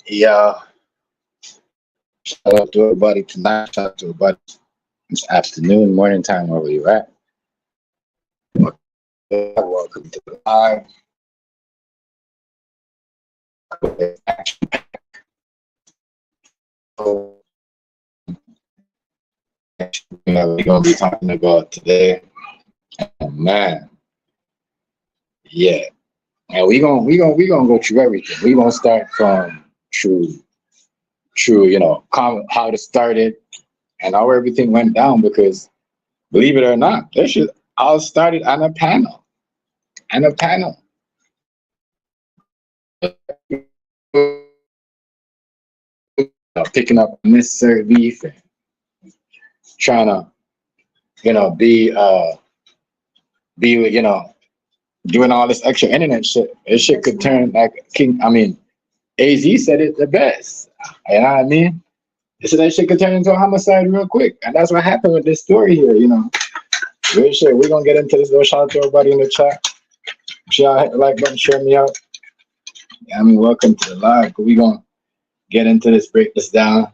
Yeah, shout out to everybody tonight. Shout out to everybody this afternoon, morning time, wherever you're at. Welcome to the live. So, we're gonna be talking about today. Oh, man, yeah, and we gonna go through everything. We gonna start from true, how it started and how everything went down. Because believe it or not, this shit all started on a panel. And a panel. Picking up unnecessary beef and trying to, be doing all this extra internet shit. This shit could turn like King. I mean, AZ said it the best. You know what I mean? He said that shit could turn into a homicide real quick, and that's what happened with this story here. Real shit. We're gonna get into this. Go shout out to everybody in the chat. Sure, y'all hit the like button, share me out. I mean, welcome to the live. We gonna get into this, break this down.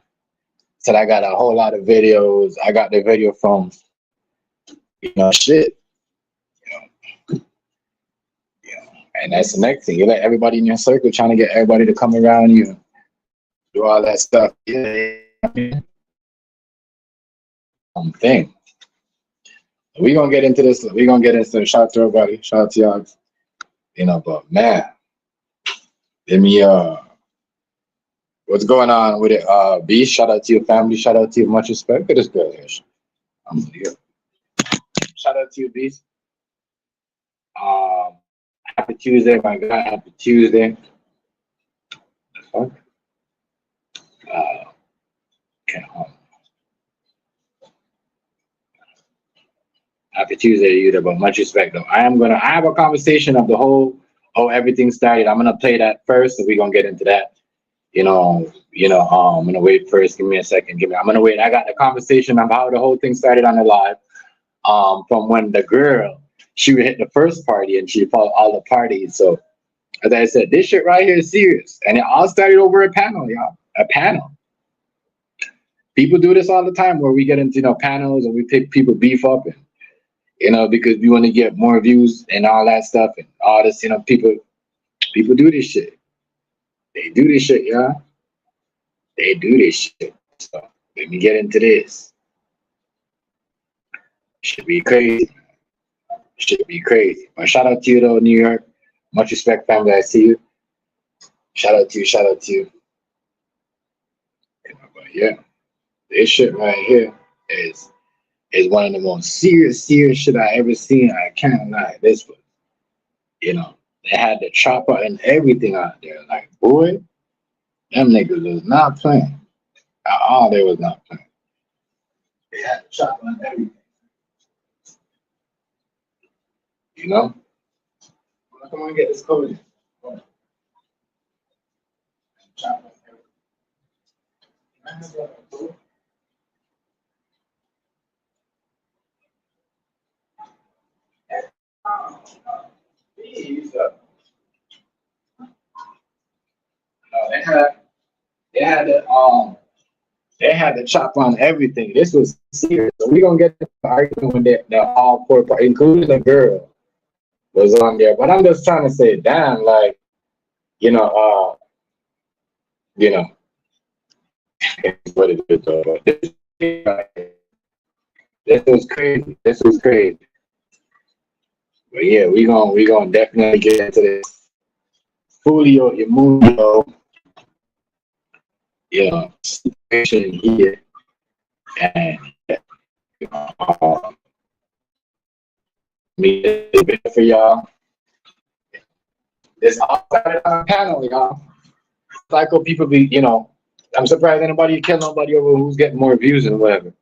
Said I got a whole lot of videos. I got the video from shit. And that's the next thing. You let everybody in your circle trying to get everybody to come around you, do all that stuff. Yeah. Thing. We're gonna get into this. We're gonna get into shout out to everybody. Shout out to y'all. But man, let me what's going on with it? B, shout out to your family, shout out to you, much respect for this girl here. I'm here. Shout out to you, B. Happy Tuesday, my God, happy Tuesday. Fuck. Okay, happy Tuesday to you there, but much respect though. I have a conversation of the whole everything started. I'm gonna play that first, so we're gonna get into that. I'm gonna wait first. Give me a second. I'm gonna wait. I got the conversation of how the whole thing started on the live. From when the girl she would hit the first party and she followed all the parties. So as I said, this shit right here is serious, and it all started over a panel, y'all. A panel. People do this all the time where we get into panels and we pick people beef up and because we want to get more views and all that stuff and all this. People do this shit. They do this shit, y'all. They do this shit. So let me get into this. Should be crazy. Should be crazy. But shout out to you though, New York. Much respect, family. I see you. Shout out to you. Shout out to you. But yeah, this shit right here is one of the most serious shit I ever seen. I can't lie. This was, they had the chopper and everything out there. Like, boy, them niggas was not playing. At all, they was not playing. They had the chopper and everything. Come on, get this code. They had the chop on everything. This was serious. So we gonna get to the argument when the all four parties, including the girl, was on there. But I'm just trying to say, damn, like, what it is though. But this was crazy. This was crazy. But yeah, we gonna definitely get into this. Foolio, Julio, situation here, and me a bit for y'all. This all started on a panel, y'all. Psycho people be, I'm surprised anybody kill nobody over who's getting more views and whatever.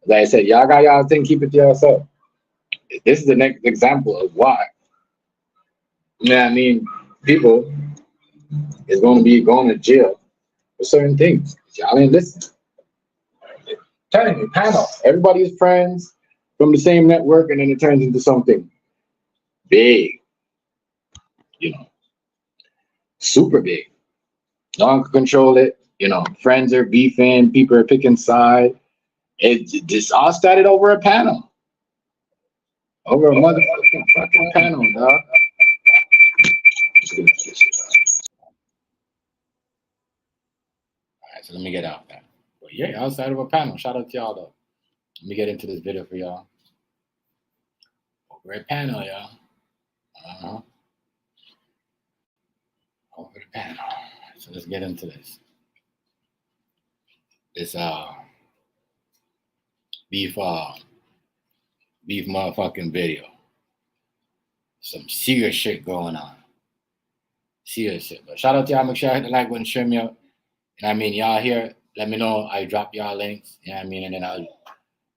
Like I said, y'all got y'all thing, keep it to yourself. This is the next example of why. People is going to be going to jail for certain things. Y'all ain't listening. Telling you, panel. Everybody is friends from the same network, and then it turns into something big. Super big. No one can control it. You know, friends are beefing, people are picking side. This all started over a panel. Over a motherfucking fucking panel, dog. Alright, so let me get out that. But yeah, outside of a panel. Shout out to y'all though. Let me get into this video for y'all. Over a panel, y'all. Over the panel. So let's get into this. This beef motherfucking video. Some serious shit going on. Serious shit. But shout out to y'all. Make sure I hit the like button, share me out. And I mean, y'all here, let me know. I drop y'all links. You know what I mean? And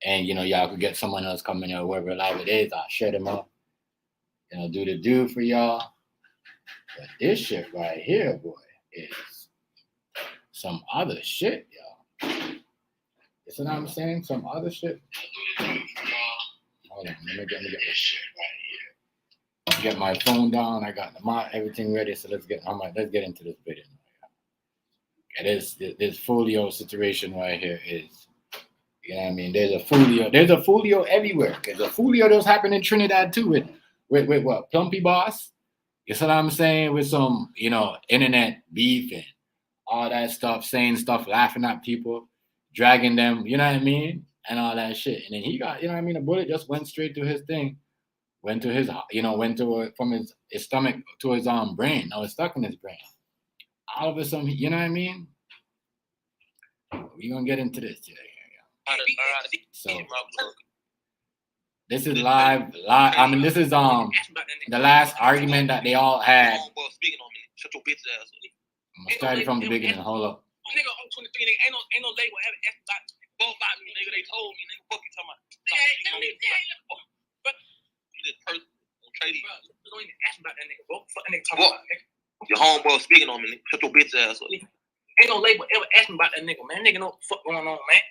then you know, y'all could get someone else coming in, whoever live it is. I'll share them up. You know, do the do for y'all. But this shit right here, boy, is some other shit, y'all. You see what I'm saying? Some other shit. Hold on, let me get this shit right here. Get my phone down. I got everything ready. So let's get into this video. Yeah, this Foolio situation right here is, you know what I mean? There's a Foolio everywhere. There's a Foolio that's happened in Trinidad too with what? Plumpy Boss. You see what I'm saying? With some, you know, internet beef and all that stuff, saying stuff, laughing at people, dragging them, you know what I mean? And all that shit. And then he got, you know what I mean? A bullet just went straight to his thing. Went to his, you know, from his stomach to his brain. Now it's stuck in his brain. All of a sudden, you know what I mean? We're going to get into this today. So, this is live. I mean, this is the last argument that they all had. I'm going to start it from the beginning. Hold up. Nigga, I'm 23, nigga. Ain't no label ever asked about me, nigga. They told me, nigga, fuck you talking about. But this person don't trade you. Don't even ask about that nigga, bro. Fuck that nigga talking about, nigga. Your homeboy speaking on me, nigga. Shut your bitch ass up. Ain't no label ever asked me about that nigga, man. Nigga know what the fuck going on, man.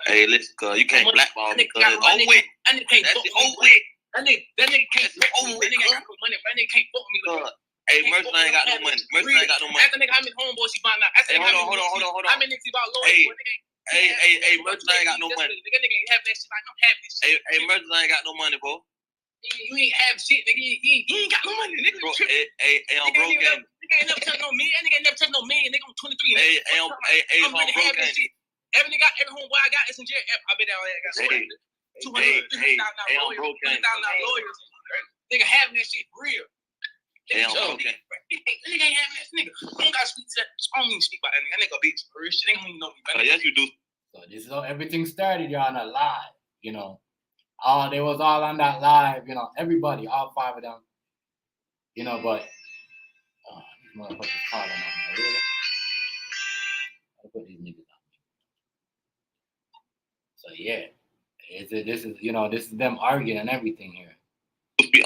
Hey, listen, cuz you can't blackball me, cuz it's over with. That nigga can't fuck with. That nigga can't fuck with. That nigga got no money, but that nigga can't fuck with me. Hey, Mercy ain't got no money. Mercy ain't got no money. Ask the nigga how many homeboys she buying out. Hey, hold on. How many niggas he bought lawyers? Hey, Mercy ain't got no money. Nigga ain't having that shit like I'm having this shit. Hey, Mercy ain't got no money, bro. You ain't have shit, nigga. You ain't got no money, nigga. Bro, hey, I'm broke game. Nigga ain't never touched no million. That nigga ain't never touched no million. Nigga, I'm 23. I'm really broke having game. shit. Every homeboy I got is in jail. I bet that I got $200,000 lawyers. Nigga having that shit real. Hey, I'm broke game. Nigga ain't having that nigga. I don't gotta speak to that. I don't even speak about that nigga. That nigga a bitch. For real shit. They don't even know me. Yes, you do. So this is how everything started, y'all, on a live, you know. They was all on that live, you know, everybody, all 5 of them, you know, but these motherfuckers calling on me, really? I'll put these niggas on. So yeah, this is them arguing and everything here.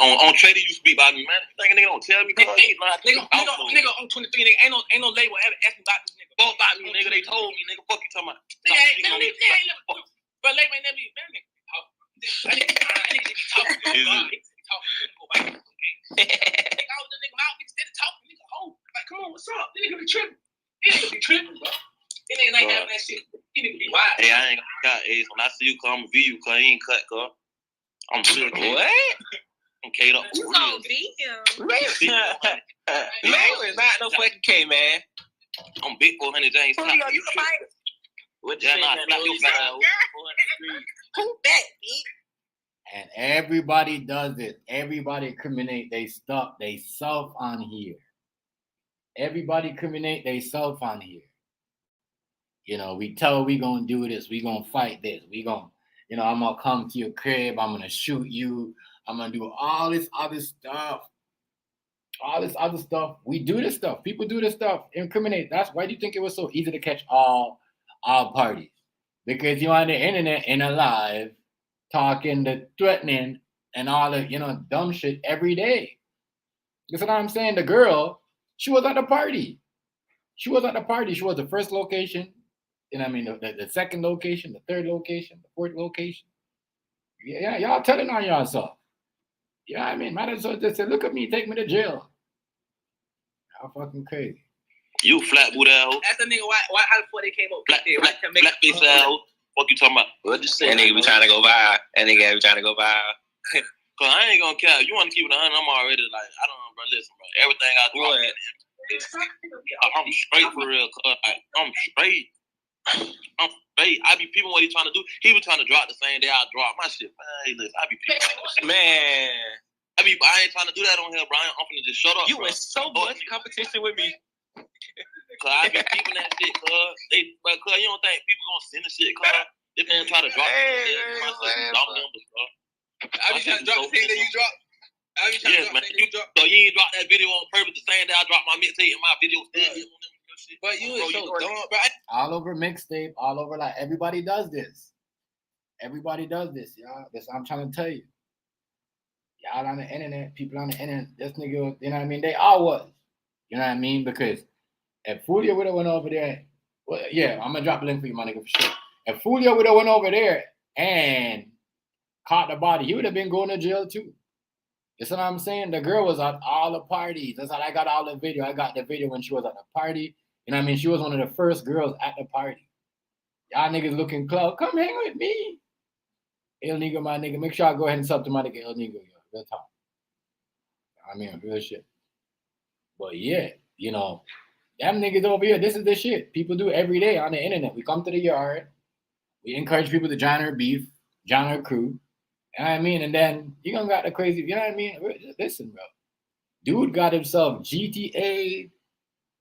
On trading, you speak about me, man. Think a nigga don't tell me, cuz nigga, I'm 23, nigga. Ain't no label ever asked me about this nigga. Fuck about me, nigga. They told me, nigga. Fuck you talking about. But label ain't never, man, nigga. I nigga talking. I was the nigga mouth, nigga steady talking, nigga. Oh, like, come on, what's up? This nigga be tripping. Bro. This nigga ain't having that shit. This nigga be wild. Hey, I ain't got A's. When I see you, cuz I'm a view, cuz he ain't cut, cuz. I'm real. What? I'm K'd up. You gonna beat him? Man, it's not no fucking K, man. I'm big 400 James. Julio, you can fight. What you saying? Who bet, bitch? And everybody does it. Everybody incriminate they self on here. Everybody incriminate they self on here. You know, we gonna do this, we gonna fight this, we gonna, you know, I'm gonna come to your crib, I'm gonna shoot you, I'm gonna do all this other stuff. All this other stuff. We do this stuff. People do this stuff. Incriminate. That's why do you think it was so easy to catch all parties? Because you're on the internet and alive, talking, the threatening, and all the, you know, dumb shit every day. You see what I'm saying? The girl, she was at the party. She was at the party. She was the first location. You know what I mean? The second location, the third location, the fourth location. Yeah, y'all telling on yourself. Yeah, I mean, might as well just say, look at me, take me to jail. How fucking crazy. You flat boot asshole. Ask that nigga why how the fuck they came up Black black face asshole. Fuck you talking about? What you say? That nigga be trying to go viral. Cause I ain't gonna care. You want to keep it 100? I'm already like, I don't know, bro. Listen, bro. Everything I do, I'm straight for real. I'm straight. I'm straight. I be peeping what he trying to do. He was trying to drop the same day I drop my shit. Man, hey, listen, I be peeping. Man, I ain't trying to do that on here, bro. I'm finna just shut up. you bro. in so much competition with me. Cause I be peeping that shit, cuz. Cuz you don't think people gonna send the shit, cuz? This man try to drop shit. My shit is drop numbers, bro. I be trying to drop the thing that you drop. I be trying to drop the thing that you drop. So you ain't drop that video on purpose the same day I dropped my mixtape and my video still. But you is so dumb, bro. All over mixtape, all over like everybody does this. Everybody does this, y'all. That's what I'm trying to tell you. Y'all on the internet, people on the internet, this nigga, you know what I mean? They all was. You know what I mean? Because if Foolio would have went over there, well, yeah, I'm gonna drop a link for you, my nigga, for sure. If Foolio would have went over there and caught the body, he would have been going to jail too. You see what I'm saying? The girl was at all the parties. That's how I got all the video. I got the video when she was at the party. You know what I mean? She was one of the first girls at the party. Y'all niggas looking close. Come hang with me. El Negro, my nigga. Make sure I go ahead and sub to my nigga El Negro, yo. Real talk. I mean, real shit. But yeah, you know, them niggas over here, this is the shit people do every day on the internet. We come to the yard. We encourage people to join our beef, join our crew. You know what I mean? And then you gonna got the crazy, you know what I mean? Listen, bro. Dude got himself GTA.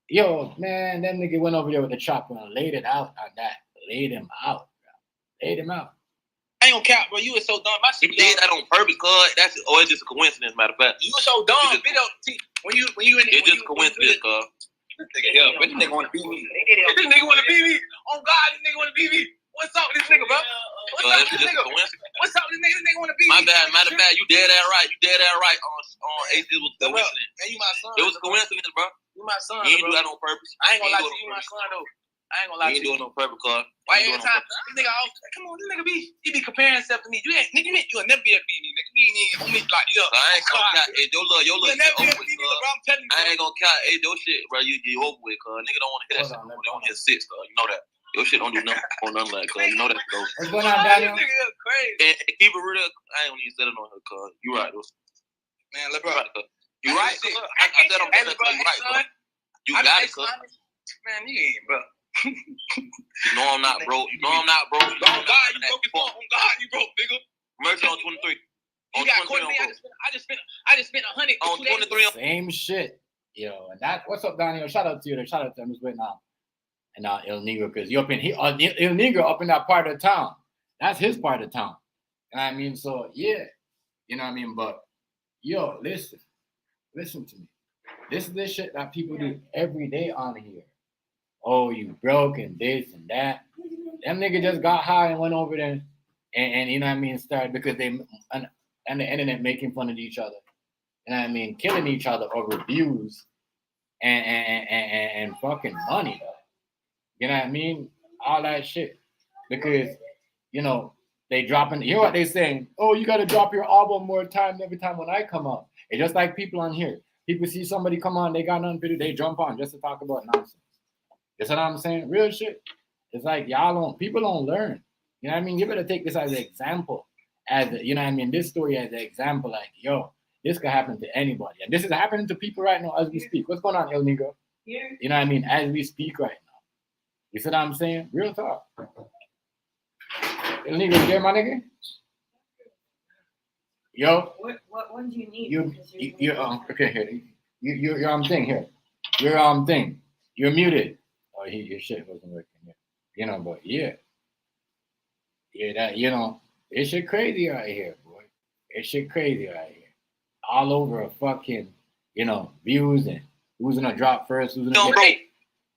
Yo, man, that nigga went over there with the chopper and laid it out on that. Laid him out, bro. Laid him out. I ain't gonna cap, bro. You was so dumb. My You shit did that on purpose, cuz. It's just a coincidence, matter of fact. You was so dumb. Video, when you in It's just a coincidence, cuz. This nigga wanna beat me. This nigga wanna beat me. Oh God, this nigga wanna beat me. What's up with this nigga, bro? What's up with this nigga? What's up with this nigga? This nigga wanna beat me. My bad, matter of fact, you did that right. You did that right on Ace. It was a coincidence. Man, you my son. It was a coincidence, bro. You my son, You ain't bro. do that on purpose. I ain't gonna lie to you, my son though. I ain't gonna lie to You ain't you. doing it on purpose, cuz. Why every time this nigga always come on, this nigga he be comparing himself to me. You ain't nigga, you'll never be able to beat me, nigga. You ain't even on me like yo. I ain't gonna count. Hey, your little You'll never be able to beat me, cuz. bro. I'm telling you. I ain't gonna count. Hey, your shit, bro. You over with, cuz. Nigga don't want to hear that shit. They want to hear six, cuz. You know that. Your shit don't do nothing on none like, cuz. You know that, though. What's going on, Daniel? This nigga is crazy. And keep it real. I ain't even said it on her, cuz. You right, though. Man, let bro. You right, cuz. I said I'm gonna tell you right, cuz. You got it, cuz. Man, you ain't, bro. You know I'm not broke. You know I'm not broke. You know On I'm God, not you broke your phone. On God, you broke, nigga. Mercy on 23. You On got 23 caught on me. broke. I just spent 100 On 23 on Same shit. Yo, and that, what's up, Daniel? Shout out to you. Shout out to him. Just waiting on. And now El Negro, because you up in El Negro up in that part of town. That's his part of town. You know what I mean? So yeah, you know what I mean. But yo, listen to me. This is the shit that people do every day on here. Oh, you broke and this and that. Them nigga just got high and went over there and you know what I mean, started because they and the internet making fun of each other. You know what I mean, killing each other over views and fucking money though. You know what I mean? All that shit. Because, you know, they dropping, you know what they saying? Oh, you got to drop your album more time every time when I come up. It's just like people on here. People see somebody come on, they got nothing to do, they jump on just to talk about nonsense. You know what I'm saying? Real shit. It's like people don't learn. You know what I mean? You better take this as an example. You know what I mean? This story as an example, like, yo, this could happen to anybody. And this is happening to people right now as we speak. What's going on, El Negro? Yeah. You know what I mean? As we speak right now. You see what I'm saying? Real talk. El Negro, you there, my nigga? Yo. What one do you need? You're okay here. Your thing here. Your thing. You're muted. Oh, your shit wasn't working. Yeah. You know, but yeah. Yeah, that, you know, it's shit crazy right here, boy. It's shit crazy right here. All over a fucking, you know, views and who's gonna drop first, who's gonna get...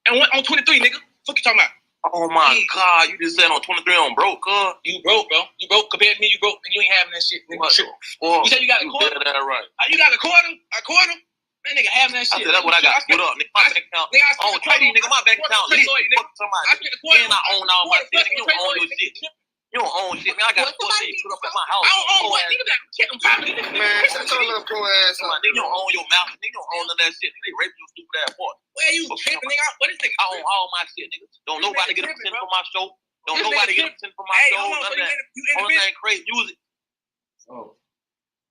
And what on 23, nigga? Fuck you talking about? Oh my God, you just said on 23 on broke, cuz. You broke, bro. You broke compared to me, you broke, and you ain't having that shit, nigga. You said you got a quarter? You did that right. You got a quarter? A quarter? That nigga having that shit. I said that's what I got. Put up, nigga. My bank account. I don't trade you, nigga. My bank account. I spent a quarter. And I own all my shit. You don't own your shit. You don't own shit, man. I got 4 days put up at my house. I don't own what? Nigga, that check them popping. Man, shut your little poor ass up. Nigga, you don't own your mouth. Nigga, you don't own none of that shit. Nigga, they rape your stupid ass boy. Where you tripping, nigga? What is nigga? I own all my shit, nigga. Don't nobody get a percent for my show. Don't nobody get a percent for my show. None of that. Only thing crazy, use it. So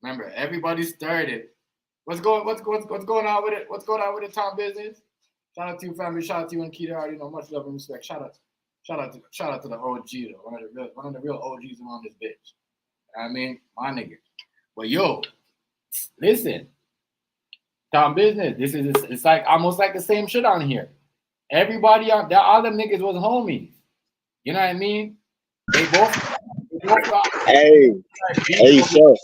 remember, everybody started. What's going on with it? What's going on with the town business? Shout out to you, family. Shout out to you and Keita. Already know, much love and respect. Shout out to the OG though. One of the real OGs around this bitch. I mean, my nigga. But yo, listen. Town business. It's like almost like the same shit on here. Everybody on there, all them niggas was homies. You know what I mean? They both got Hey, sir.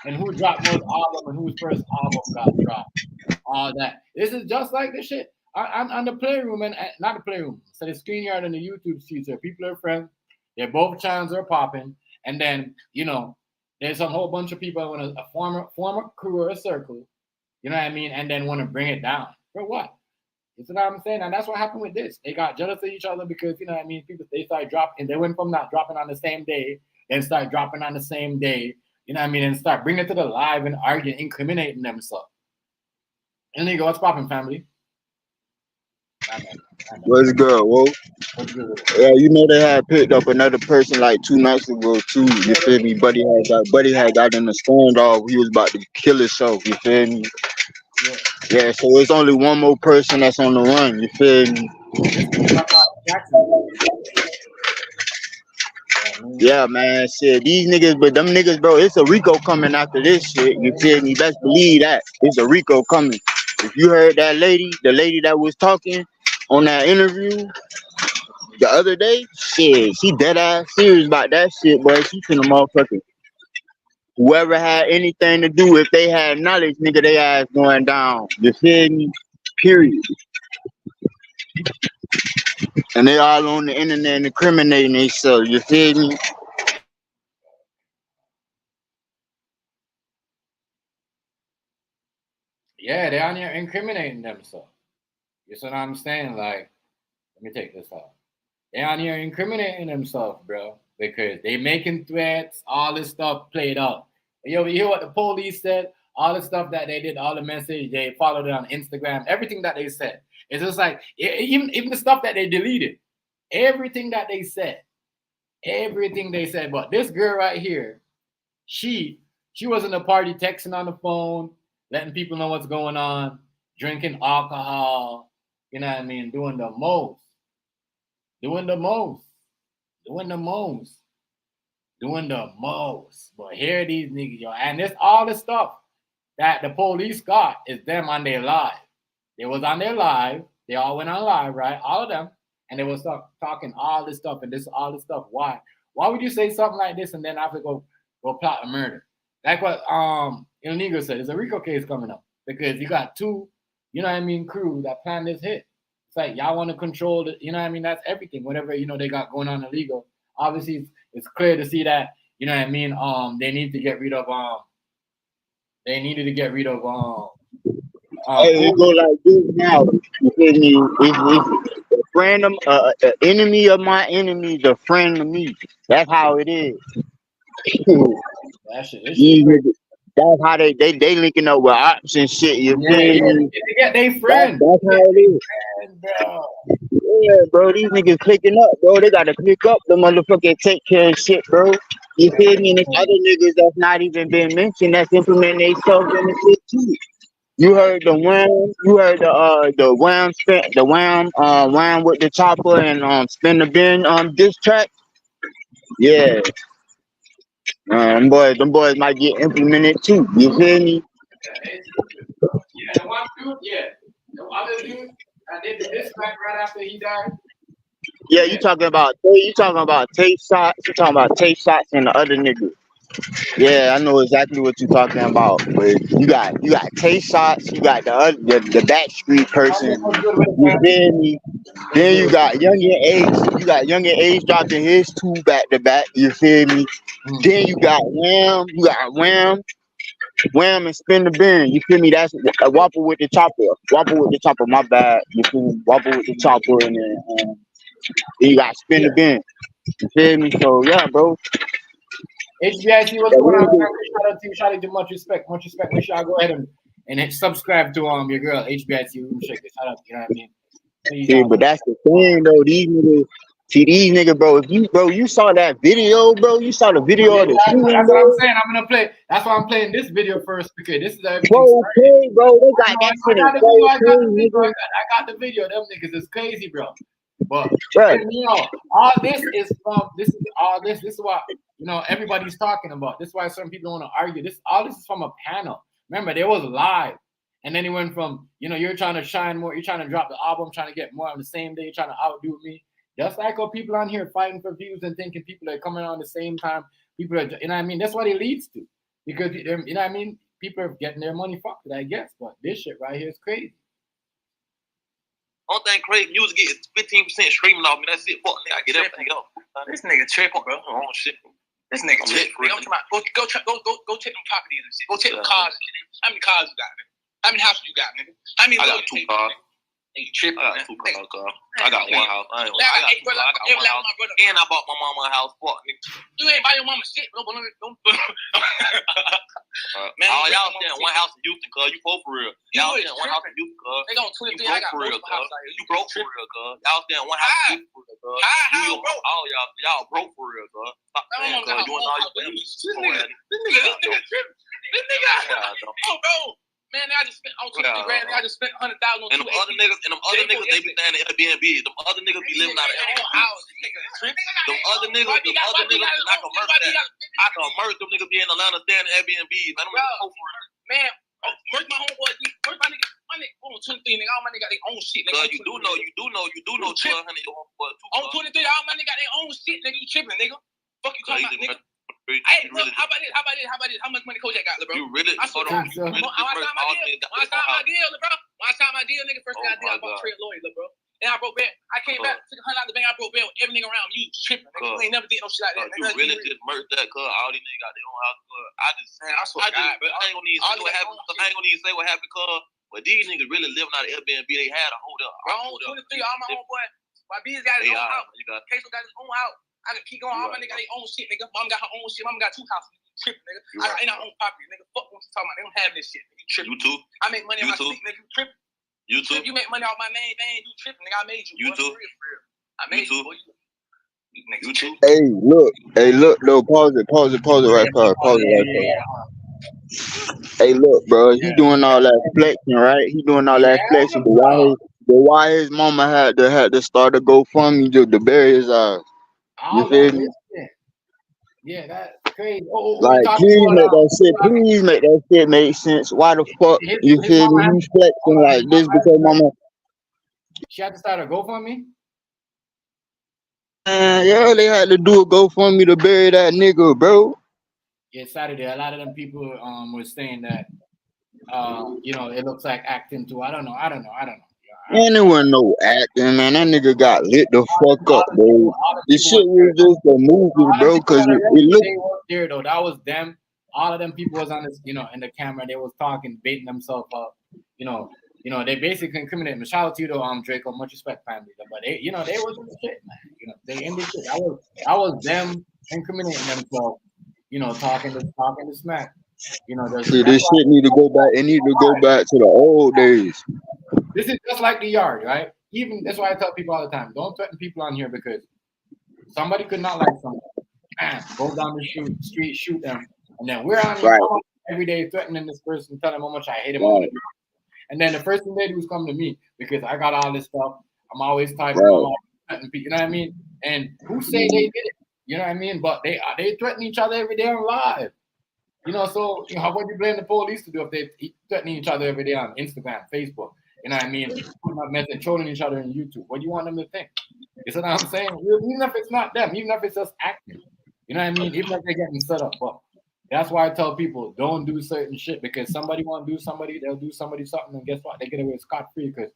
and who dropped most album and whose first album got dropped. All that. This is just like this shit. On the playroom and not the playroom. So the screen yard and the YouTube streets where people are friends. They're both channels are popping. And then, you know, there's a whole bunch of people want a former crew or a circle. You know what I mean? And then want to bring it down. For what? You see what I'm saying? And that's what happened with this. They got jealous of each other because, you know what I mean, people, they started dropping. They went from not dropping on the same day, then start dropping on the same day. You know what I mean? And start bringing it to the live and arguing, incriminating themselves. And they go, what's popping, family? What's good, Whoa? Yeah, you know they had picked up another person like 2 nights ago too. You feel me? Buddy had got in the standoff. He was about to kill himself. You feel me? Yeah. So it's only one more person that's on the run. You feel me? Yeah, man. Shit, these niggas, but them niggas, bro, it's a RICO coming after this shit. You feel me? Best believe that. It's a RICO coming. If you heard that lady, the lady that was talking on that interview the other day, shit, she dead ass serious about that shit, boy. She finna motherfucking whoever had anything to do, if they had knowledge, nigga, they ass going down. You feel me? Period. And they all on the internet incriminating themselves. You feel me? Yeah, they're on here incriminating themselves. You see what I'm saying? Like, let me take this out. They're on here incriminating themselves, bro, because they making threats, all this stuff played out. You hear what the police said, all the stuff that they did, all the message, they followed it on Instagram, everything that they said. It's just like, even the stuff that they deleted, everything that they said. But this girl right here, she was in the party texting on the phone, letting people know what's going on, drinking alcohol, you know what I mean, doing the most. But here these niggas, yo, and this all the stuff that the police got is them on their live. They was on their live, they all went on live, right? All of them, and they was talking all this stuff and this all this stuff. Why would you say something like this and then have to go plot a murder? Like what Il Negro said, there's a RICO case coming up because you got 2, you know what I mean, crew that planned this hit. It's like y'all want to control the, you know what I mean, that's everything. Whatever, you know, they got going on illegal. Obviously, it's clear to see that, you know what I mean, they needed to get rid of Hey, it go like this now. You feel me? It's a friend of an enemy of my enemy, the friend of me. That's how it is. that shit. These niggas, that's how they linking up with ops and shit. You feel me? They get their friends. That's how it is. Bro. Yeah, bro. These niggas clicking up, bro. They gotta click up the motherfucking take care of shit, bro. You feel me? And there's other niggas that's not even been mentioned that's implementing themselves in the shit too. You heard the wham, wham with the chopper and spin the bin diss track. Yeah. Them boys might get implemented too. You feel me? Yeah, the one dude, yeah. The other dude that did the diss track right after he died. Yeah, you talking about tape shots, and the other nigga. Yeah, I know exactly what you're talking about. But you got taste shots, you got the backstreet person. You feel me? Then you got Young and Ace dropping his 2 back to back. You feel me? Then you got Wham and Spin the Bin. You feel me? That's a Whopper with the chopper. My bad. You feel me? Whopper with the chopper, and then you got Spin the Bin. You feel me? So yeah, bro. HBIC, what's going on? Shout out to you. Shout out to much respect. Much respect. Make sure I go ahead and hit subscribe to your girl HBIC Room Shaker. Shout out. You know what I mean? Please, See, but that's the thing though. These niggas, bro. If you saw that video, bro. You saw the video of the shooting, that's what bro. I'm saying. I'm gonna play. That's why I'm playing this video first because this is everything. Okay, bro. They got that shit in I got the video. Them niggas is crazy, bro. But Right. you know, all this is from this is what everybody's talking about. This is why some people want to argue. All this is from a panel. Remember, they was live. And then he went from, you're trying to shine more, you're trying to drop the album, trying to get more on the same day, trying to outdo me. Just like how people on here fighting for views and thinking people are coming on the same time. People are, you know what I mean? That's what it leads to. Because, you know what I mean? People are getting their money fucked, I guess. But this shit right here is crazy. Only thing crazy, music gets 15% streaming off me. That's it. Fuck, nigga, I get everything up. This nigga tripping, bro. Oh, shit. This nigga tripping. I'm talking about, go check them properties and shit. Go check them cars and shit. How many cars you got, nigga? How many houses you got, nigga? How many? I got 2 cars. You tripping? I got 2 cars, girl. I got 1 house. I got 1 house. Brother. And I bought my mama a house. Fuck, nigga. You ain't buy your mama shit, bro. Man, all y'all stay in 1 house in Houston, cuz. You broke for real. Y'all stay in 1 house in Houston, cuz. They gon' 23. I got for real, house. You broke for real, cuz. Y'all stay in 1 house in Houston, cuz. How broke? All y'all broke for real, cuz. Stop saying, cuz. You and all your family. This nigga tripping. This nigga. Oh, bro. Man, I just spent on 23 grand. I just spent $100,000 on and them other niggas, they be staying in Airbnb. Them other niggas be living out of Airbnb. Them other niggas, I can merge that. I can merge them niggas be in Atlanta staying in Airbnb. Man, I'm gonna go for it. Man, merge my homeboy. Merge my nigga. My nigga on 23, nigga. All my niggas got their own shit, nigga. You do know 1,200 your homeboy. On 23, all my niggas got their own shit, nigga. You tripping, nigga? Fuck you talking about, nigga? Hey, look, how about this? How much money Kojak got, bro? You really? Hold on. When I signed my deal, bro. When I signed my deal, nigga, first thing I did, I bought trade lawyer, bro. And I broke bail. I came back, took $100 out the bank. I broke bail with every nigga around me. You tripping, nigga? You ain't never did no shit like that. You really just murdered that, cuz. All these niggas got their own house, cuz. I swear to God, I ain't gonna even say what happened. I ain't gonna even say what happened, cuz. But these niggas really living out of Airbnb. They had a hold up. Bro, 23, all my homeboy. My B's got his own house. Queso got his own house. I can keep going. All my niggas got their own shit, nigga. Mom got her own shit. Mom got 2 houses. You tripping, nigga. I ain't our own property, nigga. Fuck what you talking about. They don't have this shit. You tripping. You too. I make money on my seat, nigga. You tripping. You too. If you make money off my name, you tripping, nigga. I made you. You too. I made you. You too. Hey, look, though. Pause it right there. Hey, look, bro. He doing all that flexing, right? He doing all that flexing. But why his mama had to start a GoFundMe to bury his ass? You feel me? Yeah, that's crazy. Like, please make that shit make sense. Why the fuck you feel me? You flexing like this because mama? She had to start a GoFundMe. Yeah, they had to do a GoFundMe to bury that nigga, bro. Yeah, Saturday. A lot of them people were saying that it looks like acting too. I don't know. Man, there wasn't no acting, man. That nigga got lit the fuck up, bro. This shit was just a movie, bro, because it looked there though. That was them. All of them people was on this, in the camera. They was talking, baiting themselves up. They basically incriminated me. Shout out to you though, Draco. Much respect, family. But they was in the shit, man. They in the shit. That was them incriminating themselves. Talking to smack. See, this shit need to go back. It need to go back to the old days. This is just like the yard, right? Even that's why I tell people all the time: don't threaten people on here because somebody could not like somebody. Man, go down the street, shoot them, and then we're on here every day threatening this person, telling him how much I hate him. Right. And then the first thing they do is come to me because I got all this stuff. I'm always typing, threatening people. You know what I mean? And who say they did it? You know what I mean? But they threaten each other every day on live. So what do you blame the police to do if they threatening each other every day on Instagram, Facebook? You know what I mean? Trolling each other on YouTube. What do you want them to think? You see what I'm saying? Even if it's not them, even if it's just acting. You know what I mean? Even if they're getting set up. But that's why I tell people, don't do certain shit because somebody want to do somebody, they'll do somebody something, and guess what? They get away scot-free because,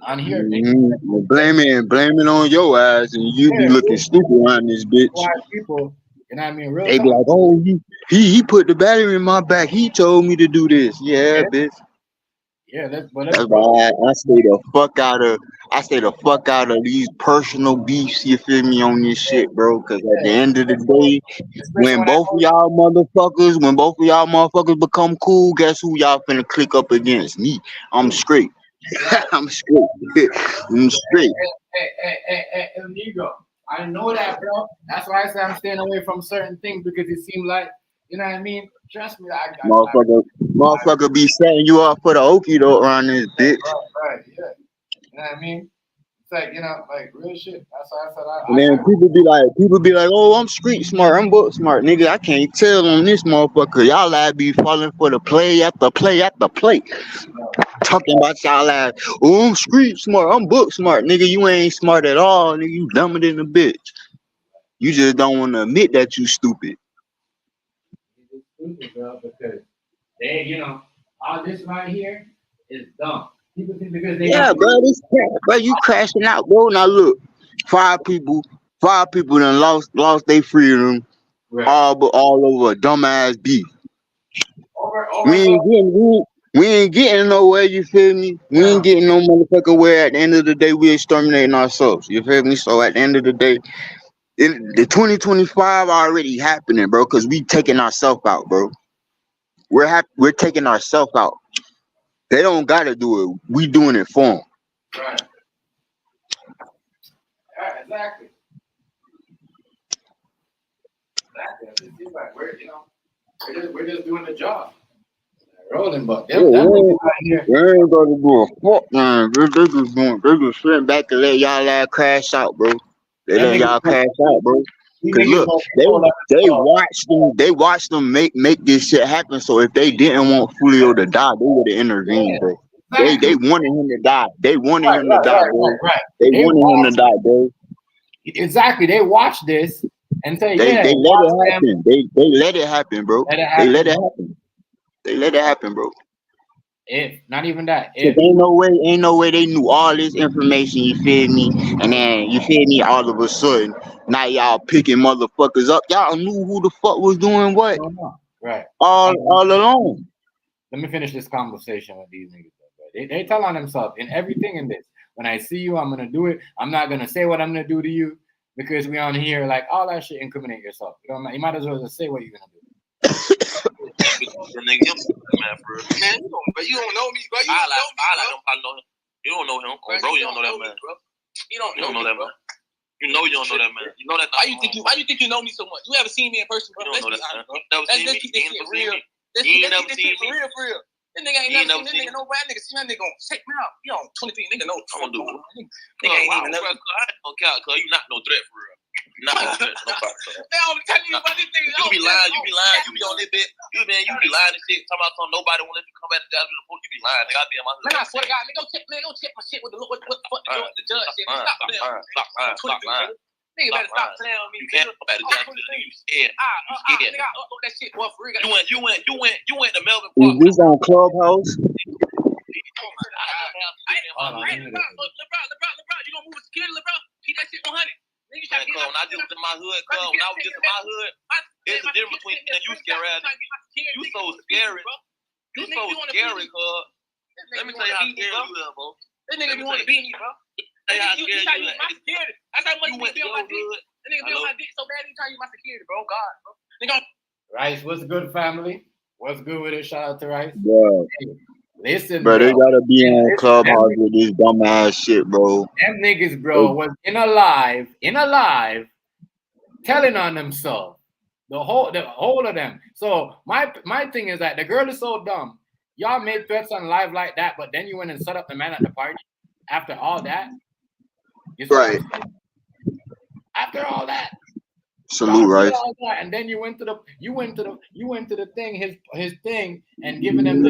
on here. Blame it on your ass, and you be looking stupid around this bitch. People, you know what I mean? They be like, oh, he put the battery in my back. He told me to do this. Yeah, bitch. Yeah, let's That's why I stay the fuck out of these personal beefs. You feel me on this shit, bro? Because at the end of the day, especially when when I both of y'all motherfuckers become cool, guess who y'all finna click up against? Me. I'm straight. right. I'm straight. I'm straight. Hey, El Negro. I know that, bro. That's why I say I'm staying away from certain things because it seems like, you know what I mean? Trust me, Motherfucker be setting you up for the okie doke around this bitch. right, yeah. You know what I mean? It's like, you know, like real shit. That's why I said And then people be like, oh, I'm street smart, I'm book smart, nigga. I can't tell on this motherfucker. Y'all ass be falling for the play after play after play. Talking about y'all ass, oh, I'm street smart, I'm book smart, nigga. You ain't smart at all, nigga. You dumber than a bitch. You just don't want to admit that you stupid. it's stupid, bro, because they, you know, all this right here is dumb. People think because they Yeah, bro, bro, you crashing out, bro. Now look, five people done lost their freedom right. all over a dumbass beef. Over, We ain't getting nowhere, you feel me? We ain't getting no motherfucking where. At the end of the day, we exterminating ourselves, you feel me? So at the end of the day, the 2025 already happening, bro, because we taking ourselves out, bro. We're taking ourselves out. They don't gotta do it. We doing it for them. right. Yeah, exactly. Exactly. It seems like we're, you know, we're just doing the job. Rolling, but them niggas right here. They ain't gonna do a fuck, man. They just sitting back and let y'all ass crash out, bro. They let y'all crash out, bro. Cause look, they watched them make this shit happen. So if they didn't want Julio to die, they would have intervened, bro. They wanted him to die. They wanted him to die, bro. They wanted him to die, bro. Exactly. They watch this and say, They yeah, let it happen. They let it happen, bro. let it They happen. let it happen. They let it happen, bro. If not even that, Cause if ain't no way they knew all this information, you feel me? And then you feel me, all of a sudden, now y'all picking motherfuckers up. Y'all knew who the fuck was doing what right. all along. Let me finish this conversation with these niggas. They tell on themselves in everything in this. When I see you, I'm gonna do it. I'm not gonna say what I'm gonna do to you because we on here like all that shit. Incriminate yourself. You might as well just say what you're gonna do. The nigga, man, for real. Man, you don't know me, bro. You don't know me, bro. I know him. You don't know him, bro. You don't know that man, bro. You You don't know that man. You know you don't know that man. You know that. Why you think you know me so much? You haven't seen me in person, bro. You don't know that man. Never Let's seen me. keep this shit real. You ain't never seen me. For real. This nigga ain't never seen this nigga. No bad nigga. See that nigga gonna check me out. You on 23 nigga know what the fuck going on. Nigga ain't even never. I ain't gonna count, cause you not no threat for real. Not no threat. Nobody. They don't tell you about this nigga. You be lying. You be on this bit. You be lying and shit. Talking about something nobody want to come back to the report. You be lying. Nigga, I be in my hood. Man, I swear to God, nigga, go check my shit with the what the fuck the judge shit. Stop lying. Nigga better stop playing on me. You can't go back to jail. You scared. Nigga, I upload that shit, boy, for real. You went to Melvin Is Park. this on Clubhouse? LeBron, you gonna move with security, LeBron? Keep that shit 100. Nigga, you trying to get When I just was in my hood, when I was just in my hood, there's a difference between you scary ass. You so scary. You so scary, cuz. Let me tell you how scary you is, bro. This nigga be want to beat me, bro. Tell you how You scary try to you use my security. That's how much You you went to be on your my dick. hood. That nigga be on my dick so bad he try to use my security, bro. God, bro. Nigga, Rice, what's good, family? What's good with it? Shout out to Rice. Bro, Listen, bro, they gotta be on Listen, Clubhouse with this dumbass shit, bro. Them niggas, bro, was in a live, telling on themselves. The whole of them. So my thing is that the girl is so dumb. Y'all made threats on live like that, but then you went and set up the man at the party. After all that, you see what I'm saying? After all that, Salute, right? and then you went to the thing, his thing, and giving them the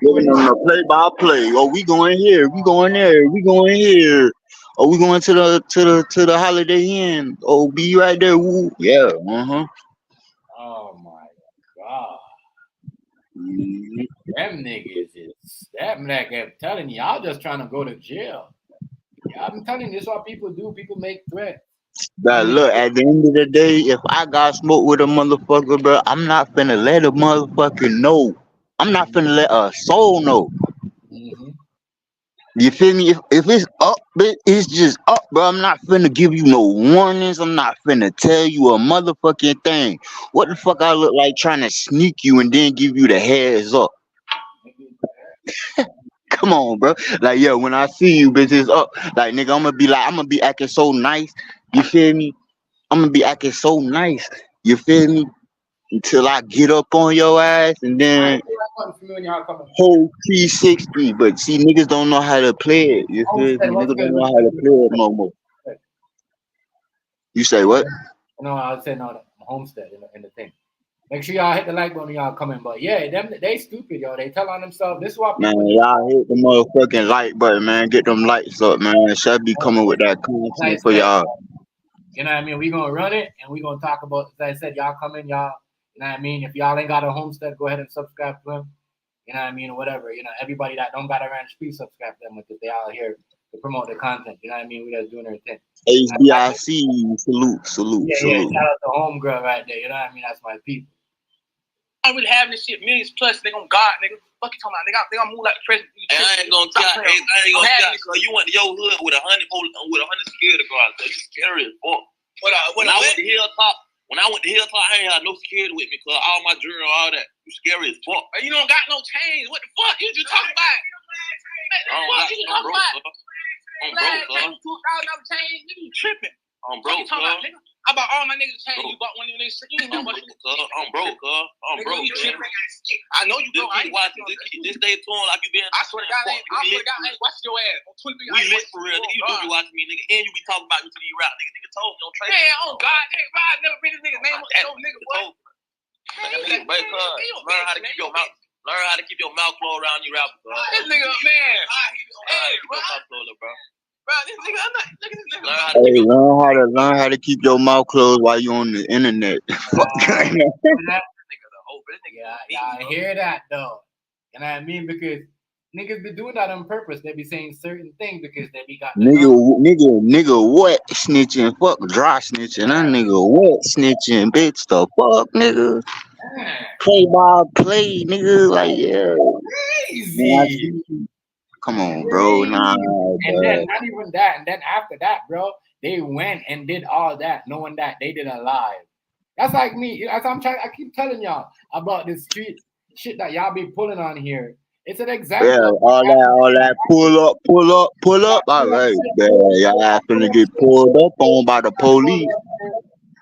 Giving them the play by play. Oh, we going here, we going there, we going here. Oh, we going to the Holiday Inn. Oh, be right there. Woo. Yeah. Oh my God. Mm-hmm. Them niggas is that nigga kept telling you, y'all just trying to go to jail. Yeah, I'm telling you, this is what people do. People make threats. But look, at the end of the day, if I got smoke with a motherfucker, bro, I'm not finna let a motherfucker know. I'm not finna let a soul know. Mm-hmm. You feel me? If it's up, it's just up, bro. I'm not finna give you no warnings. I'm not finna tell you a motherfucking thing. What the fuck I look like trying to sneak you and then give you the heads up? Come on, bro. Like, yo, when I see you, bitch, it's up. Like, nigga, I'm gonna be acting so nice. You feel me? I'm gonna be acting so nice. You feel me? Until I get up on your ass and then whole 360. But see, niggas don't know how to play it. You feel me? Niggas don't know how to play it no more. You say what? No, I was saying no, Homestead in the thing. Make sure y'all hit the like button when y'all coming. But yeah, they stupid, yo. They tell on themselves. This is what Man, people y'all hit the motherfucking like button, man. Get them lights up, man. Should be coming with that content for y'all. You know what I mean? We gonna run it and we gonna talk about, as I said, y'all come in, y'all, you know what I mean? If y'all ain't got a Homestead, go ahead and subscribe to him. You know what I mean? Or whatever. You know, everybody that don't got a ranch, please subscribe to them because they out here to promote the content. You know what I mean? We just doing our thing. HBIC, salute. Yeah, shout out to homegirl right there. You know what I mean? That's my people. I'm really having this shit millions plus. They gon' God, nigga. Fuck you talking about? They gonna move like the president. And I ain't gonna tell. Cause you went to your hood with 100 security guards. So you scary as fuck. When I went to Hilltop, I ain't had no security with me. Cause all my jewelry, all that, you scary as fuck. You don't got no chains. What the fuck? You just talking about? What you talking about? I'm broke, $2,000 chain. Nigga, you tripping? I'm broke, nigga. I bought all my niggas chains. You bought one of them niggas. You ain't know what I'm broke, I'm broke. I know you broke. Just keep watching. Just stay tuned like you been. I swear to God, I ain't watch your ass on Twitter. We lit for real. Nigga, you do be watching me, nigga, and you be talking about me to these rap nigga. Nigga told me don't trade. Man, oh God, nigga, I never been this nigga name up no nigga, boy. Learn how to keep your mouth. Learn how to keep your mouth closed around you rappers, bro. This nigga, man. Hey, bro. Bro, this nigga, I'm not. Look at this nigga. Learn how to keep your mouth closed while you on the internet. Yeah, I hear that though. You know what I mean? Because niggas be doing that on purpose. They be saying certain things because they be got nigga what snitching? Fuck dry snitching. That nigga what snitching? Bitch, the fuck, nigga. Play by play, nigga. Like, yeah. Crazy. Come on, bro. Nah. And then not even that. And then after that, bro, they went and did all that, knowing that they did a live. That's like me. As I keep telling y'all about this street shit that y'all be pulling on here. It's an example. Yeah, all that pull up. All right, man. Y'all finna get pulled up on by the police.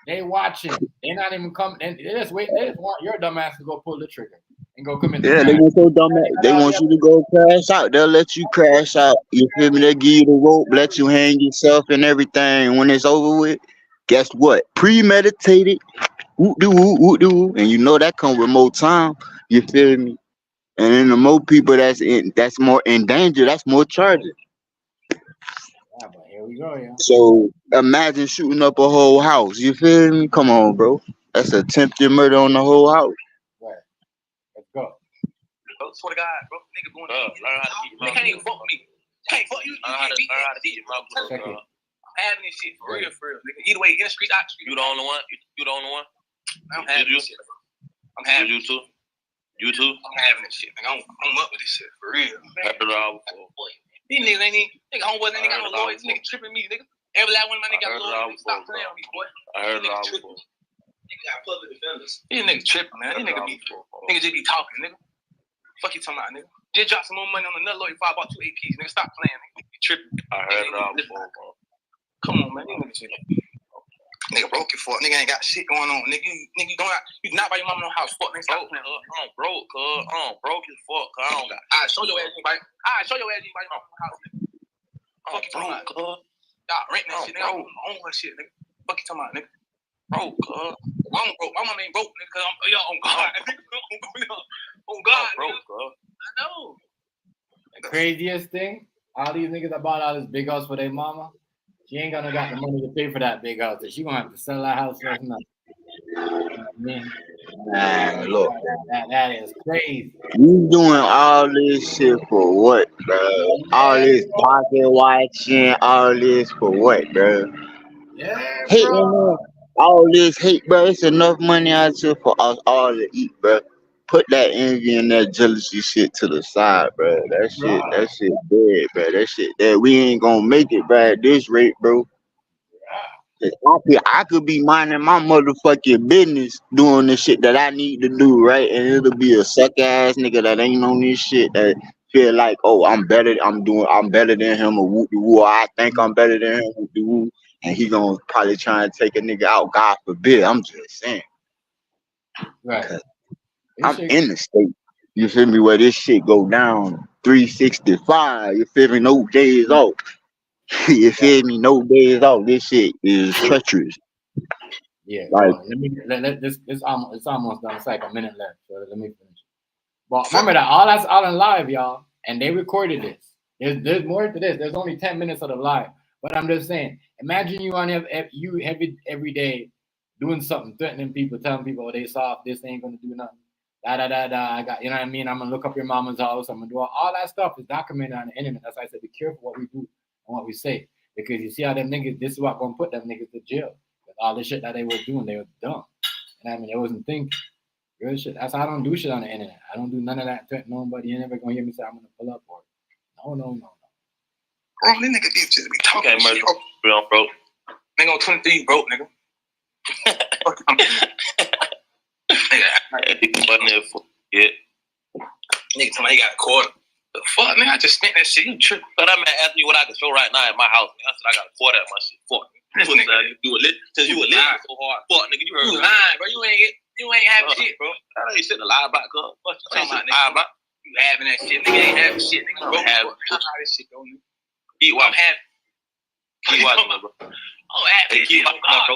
They watching. They not even coming. They just wait. They just want your dumb ass to go pull the trigger and go commit. Yeah, they want so dumb. They want you to go crash out. They'll let you crash out. You feel me? They give you the rope, let you hang yourself and everything. When it's over with, guess what? Premeditated. Woo-doo, and you know that come with more time. You feel me? And then the more people that's more in danger, that's more charges. Yeah, but here we go, yeah. So imagine shooting up a whole house. You feel me? Come on, bro. That's attempted murder on the whole house. Right. Let's go. I swear to God, bro, nigga doing that. They can't even fuck with me. Can't fuck you. Learn how to keep your mouth closed, bro. I'm having this shit for real, nigga. Either way, in the street, out the street. You the only one. You the only one. I'm having this shit. I'm having you too. You too. I'm having this shit, nigga. I'm up with this shit for real. Heard it all before. These niggas ain't even, nigga, homeboys ain't got no lawyers. Nigga tripping me, nigga. Every last one of my niggas got lawyers. Stop playing with me, boy. I heard it all before. Nigga got public defenders. These niggas tripping, man. These niggas just be talking, nigga. Fuck you talking about, nigga. Just drop some more money on another lawyer before I bought 2 APs, nigga. Stop playing, nigga. You tripping. I heard it all before, bro. Come on, man. Nigga broke it for nigga ain't got shit going on. Nigga, you don't got, you not by your mama no house. Fuck, nigga. Stop playing. I'm broke, cuz. I'm broke as fuck, cuz. I don't got. Alright, show your ass anybody. Alright, show your ass anybody your mama house, nigga. Fuck you talking about, cuz. Y'all renting that shit, nigga. I'm on her shit, nigga. Fuck you talking about, nigga. Broke, cuz. I'm broke. My mama ain't broke, nigga, cuz I'm on God. On God, broke, cuz. I know. The craziest thing, all these niggas that bought all this big house for their mama, she ain't gonna got the money to pay for that big house. So she gonna have to sell that house first. Man, look, that is crazy. You doing all this shit for what, bro? All this pocket watching, all this for what, bro? Yeah, Hating, bro. all this hate, bro. It's enough money out here for us all to eat, bro. put that envy and that jealousy shit to the side, bro. That shit dead, bro. That shit that we ain't gonna make it, bro. At this rate, bro. I could be minding my motherfucking business doing the shit that I need to do, right? And it'll be a suck ass nigga that ain't on this shit that feel like, oh, I'm better than him, or woo woo, or I think I'm better than him, woo woo, and he gonna probably try and take a nigga out, God forbid. I'm just saying. Right. I'm in the state. You feel me? Where this shit go down 365. You feel me? No days off. You feel me? No days off. This shit is treacherous. Yeah. Like, Let this. It's almost done. It's like a minute left. So let me finish. But remember that all that's out in live, y'all, and they recorded this. There's more to this. There's only 10 minutes of the live. But I'm just saying, imagine you on every day doing something, threatening people, telling people, oh, they soft, this ain't gonna do nothing. Da da da da. I got, you know what I mean? I'm gonna look up your mama's house. I'm gonna do all that stuff is documented on the internet. That's why I said be careful what we do and what we say. Because you see how them niggas, this is what gonna put them niggas to jail. With all the shit that they were doing, they were dumb. And I mean, they wasn't thinking. Real shit. That's why I don't do shit on the internet. I don't do none of that threatening nobody. You're never gonna hear me say I'm gonna pull up or no. Bro, this nigga just be talking shit. Real broke. Nigga on 23 broke, nigga. Yeah. Nigga tell me he got a quarter. The fuck, nigga? I just spent that shit. You tripping? But I'm asking you what I can feel right now at my house. Nigga. I said I got a quarter at my shit. Fuck. This nigga, you were lit so hard. Fuck, nigga, you heard you me. lying, bro. You ain't having shit, bro. I ain't shit to lie about, cuz. What you Talking talking about, about? nigga? You having that shit, nigga? Ain't having shit, nigga. Bro, have this shit, bro. Keep watching, Keep watching, bro. Oh, happy Keep shit, watching, bro.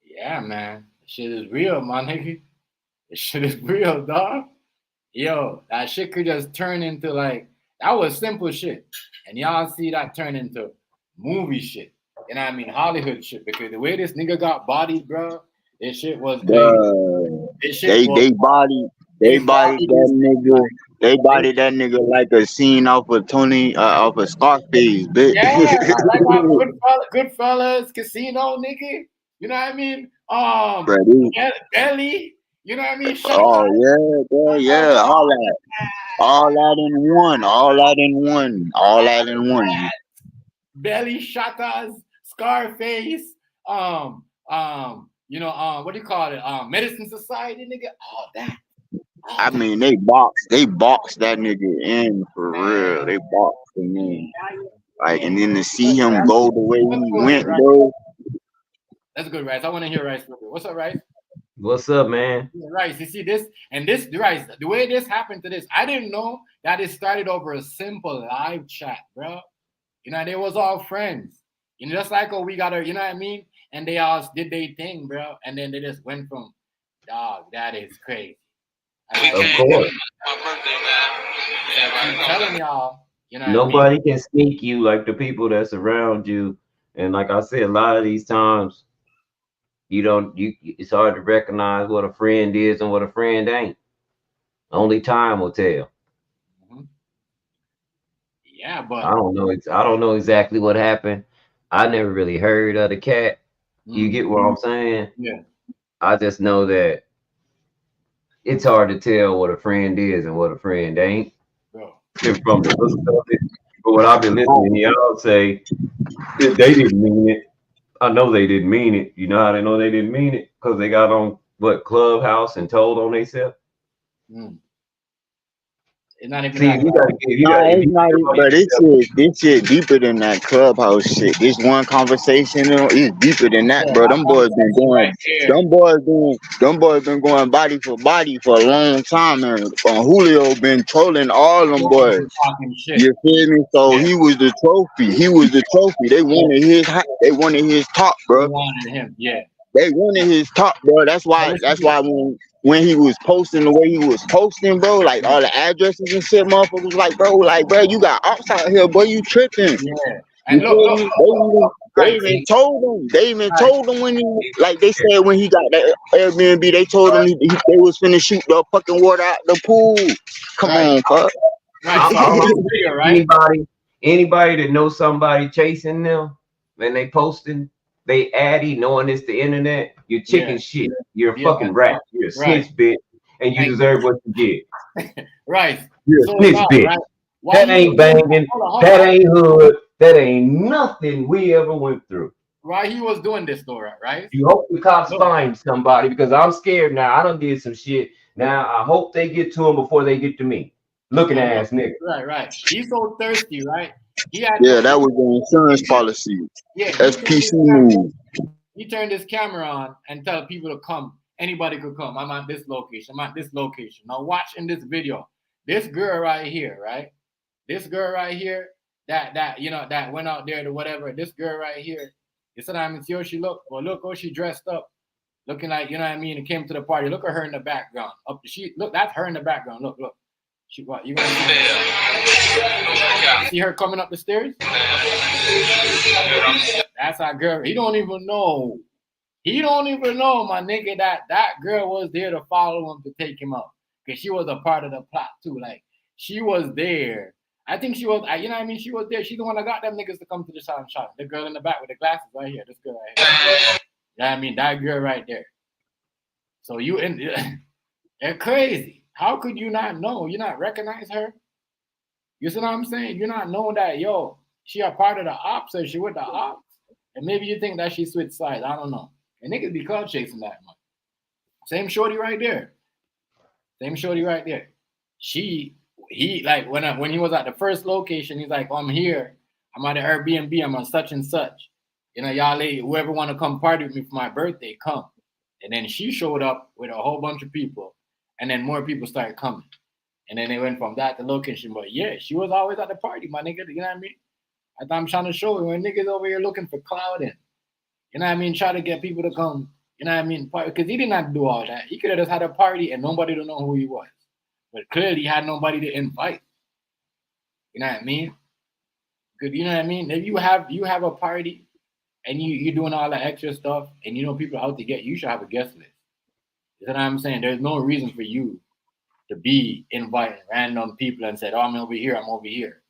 Yeah, man. This shit is real, my nigga. This shit is real, dog. Yo, that shit could just turn into like, that was simple shit. And y'all see that turn into movie shit. You know what I mean? Hollywood shit. Because the way this nigga got bodied, bro, this shit was crazy. This shit they bodied that nigga. They bodied that nigga like a scene off of off of Scarface, bitch. Yeah, like Goodfellas, Casino, nigga. You know what I mean? Belly. You know what I mean? Oh yeah, all that in one. Belly, Shatas, Scarface, what do you call it? Medicine Society, nigga, all that. I mean, they boxed that nigga in for real. They boxed him in. Like, and then to see him go the way he went, bro. That's good, Rice. I want to hear Rice. What's up, Rice? What's up, man? Rice, you see this? And this, Rice, the way this happened to this, I didn't know that it started over a simple live chat, bro. You know, they was all friends. You know, just like we got her, you know what I mean? And they all did their thing, bro. And then they just went from, dog, that is crazy. Of course. My birthday, man. I'm telling y'all, you know, nobody can sneak you like the people that's around you. And like I said, a lot of these times, it's hard to recognize what a friend is and what a friend ain't. Only time will tell. Mm-hmm. Yeah, but I don't know exactly what happened. I never really heard of the cat. You get what I'm saying? Yeah. I just know that it's hard to tell what a friend is and what a friend ain't. And from the look of it, but what I've been listening to y'all say, they didn't mean it. I know they didn't mean it. You know how they know they didn't mean it? Because they got on Clubhouse and told on themselves. It's not even but this shit deeper than that Clubhouse shit. This one conversation, is deeper than that, bro. Them boys been going body for body for a long time, and Julio been trolling all them boys. You feel me? So he was the trophy. They wanted his top, bro. They wanted him, yeah. They wanted his top, bro. That's why when he was posting the way he was posting, bro, like all the addresses and shit, motherfuckers was like, bro, you got ops out here, boy, you tripping. Yeah. And they even told him when he, like they said when he got that Airbnb, they told him they was finna shoot the fucking water out the pool. Come on, fuck. Anybody that knows somebody chasing them and they posting, they addy knowing it's the internet, you're chicken shit. You're a fucking rat. You're a snitch bitch, and you deserve what you get. Right. You're a So snitch now, bitch. right? That ain't banging. That ain't hood. That ain't nothing we ever went through. Why he was doing this though, right? You hope the cops find somebody because I'm scared now. I done did some shit. Now I hope they get to him before they get to me. Looking ass nigga. Right. He's so thirsty, right? He had that was the insurance policy. Yeah, SPC move. he turned his camera on and tell people to come. Anybody could come. I'm at this location. I'm at this location. Now watch in this video. This girl right here, right? This girl right here, that you know, that went out there to whatever. This girl right here, you said I mean, see how she look? Well, look how she dressed up, looking like, you know what I mean, and came to the party. Look at her in the background. Look, that's her in the background. Look. She what? You gonna see her coming up the stairs? That's our girl. He don't even know. He don't even know, my nigga, that girl was there to follow him to take him out. Because she was a part of the plot too. Like, she was there. I think she was, you know what I mean? She was there. She's the one that got them niggas to come to the shot and shot. The girl in the back with the glasses right here. This girl right here. You know what I mean? That girl right there. So you they're crazy. How could you not know? You not recognize her? You see what I'm saying? You're not knowing that, yo, she a part of the ops or she with the ops. And maybe you think that she switched sides. I don't know. And niggas be cloud chasing that much. Same shorty right there. He like when he was at the first location, he's like, oh, I'm here. I'm at the Airbnb. I'm on such and such. You know, y'all lady, whoever want to come party with me for my birthday, come. And then she showed up with a whole bunch of people. And then more people started coming. And then they went from that to location. But yeah, she was always at the party, my nigga. You know what I mean? I'm trying to show you when niggas over here looking for clouding. You know what I mean? Try to get people to come. You know what I mean? Because he did not do all that. He could have just had a party and nobody to know who he was. But clearly he had nobody to invite. You know what I mean? Because you know what I mean? If you have a party and you're doing all that extra stuff and you know people out to get you, should have a guest list. You know what I'm saying? There's no reason for you to be inviting random people and said, oh, I'm over here, I'm over here,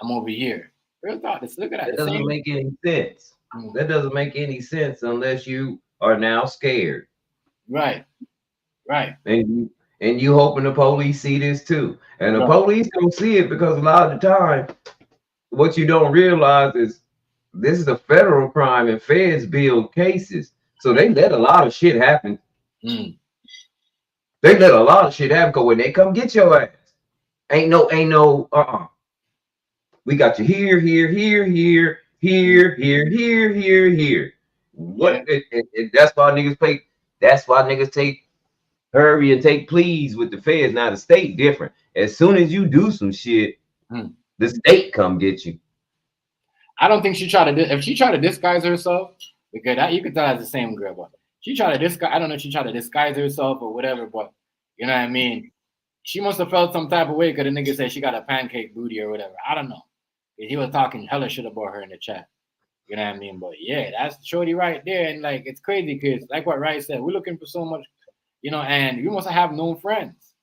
I'm over here. Real thought, just look at that. That doesn't make any sense. That doesn't make any sense unless you are now scared. Right. And you hoping the police see this too. And the police don't see it because a lot of the time, what you don't realize is this is a federal crime and feds build cases. So they let a lot of shit happen. They let a lot of shit happen because when they come get your ass, ain't no we got you here. What? And that's why niggas play. That's why niggas take hurry and take pleas with the feds. Now the state different. As soon as you do some shit, the state come get you. I don't think she tried to. If she tried to disguise herself, because that you could tell that's the same girl, but she tried to disguise. I don't know if she tried to disguise herself or whatever, but you know what I mean. She must have felt some type of way because the nigga said she got a pancake booty or whatever. I don't know. He was talking hella shit about her in the chat. You know what I mean? But yeah, that's shorty right there. And like, it's crazy because like what Rice said, we're looking for so much, you know, and you must have no friends.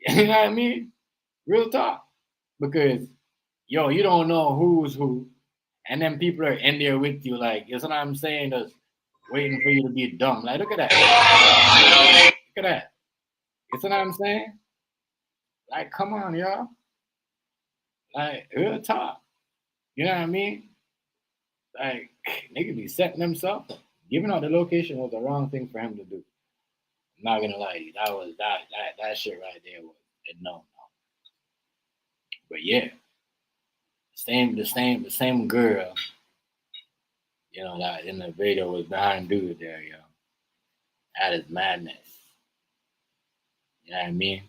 You know what I mean? Real talk. Because, yo, you don't know who's who. And then people are in there with you, like, you know what I'm saying? Just waiting for you to be dumb. Like, look at that. Look at that. You know what I'm saying? Like, come on, y'all. Like, real talk. You know what I mean? Like, nigga be setting themselves up. Giving out the location was the wrong thing for him to do. I'm not gonna lie to you. That was that shit right there was a no. But yeah. The same girl, you know, that in the video was behind dude there, yo. That is madness. You know what I mean?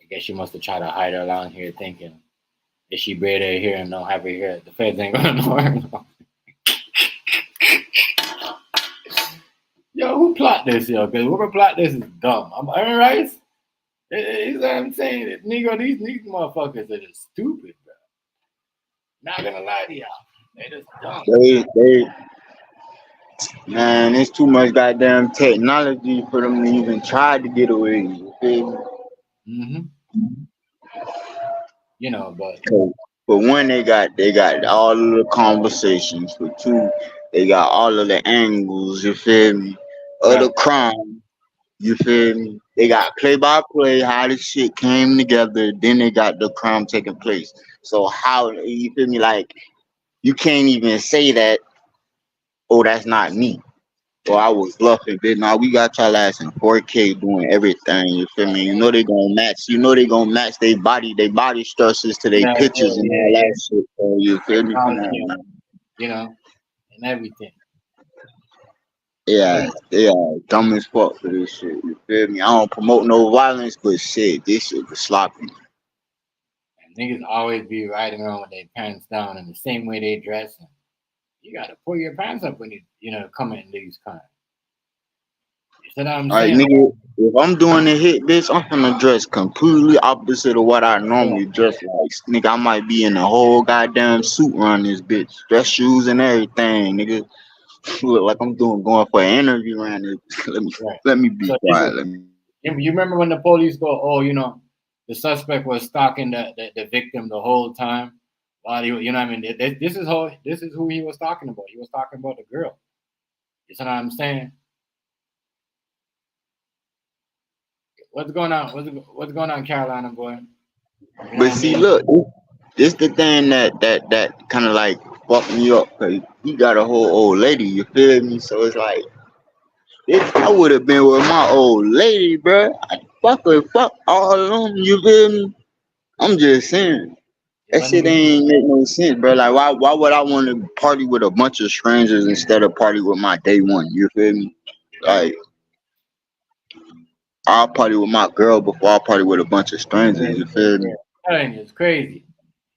I guess she must have tried to hide her along here thinking if she braid her hair and don't have her hair, the feds ain't gonna know her. No. Yo, who plot this, yo? Because whoever plot this is dumb. I'm right? You know what I'm saying? Nigga, these motherfuckers are just stupid, bro. Not gonna lie to y'all. They just dumb. Man, it's too much goddamn technology for them to even try to get away. You feel me? You know, but one, they got all of the conversations. For two, They got all of the angles, you feel me? Of Right. the crime, you feel me? They got play by play, how this shit came together, then they got the crime taking place. So how you feel me? Like you can't even say that, oh, that's not me. Or I was bluffing, bitch. Now we got y'all ass in 4K doing everything, you feel me? You know they gonna match, their body structures to their Yeah, pictures and all yeah. that shit. So you feel me? Come on, man. You know, and everything. Yeah, they are dumb as fuck for this shit. You feel me? I don't promote no violence, but shit, this shit was sloppy. And niggas always be riding around with their pants down in the same way they dress. And you gotta pull your pants up when you know come in these cars. You see what I'm Alright, saying? nigga, if I'm doing a hit, bitch, I'm finna dress completely opposite of what I Yeah. normally dress like. Nigga, I might be in a whole goddamn suit around this bitch. Dress shoes and everything, nigga. Look like I'm going for an interview around this. Right. Let me be So quiet. Let me. you remember when the police go, oh, you know, the suspect was stalking the victim the whole time while he, you know what I mean? This is who he was talking about. He was talking about the girl. You see what I'm saying? What's going on? What's going on, Carolina boy? You know But what I see, mean? look, this the thing that kind of like fucked me up. Cause he got a whole old lady. You feel me? So it's like. If I would have been with my old lady, bro, I fuck all of them. You feel me? I'm just saying If that a shit nigga, ain't make no sense, bro. Like, why would I want to party with a bunch of strangers instead of party with my day one? You feel me? Like, I'll party with my girl before I party with a bunch of strangers. You feel me? I'm telling you, it's crazy.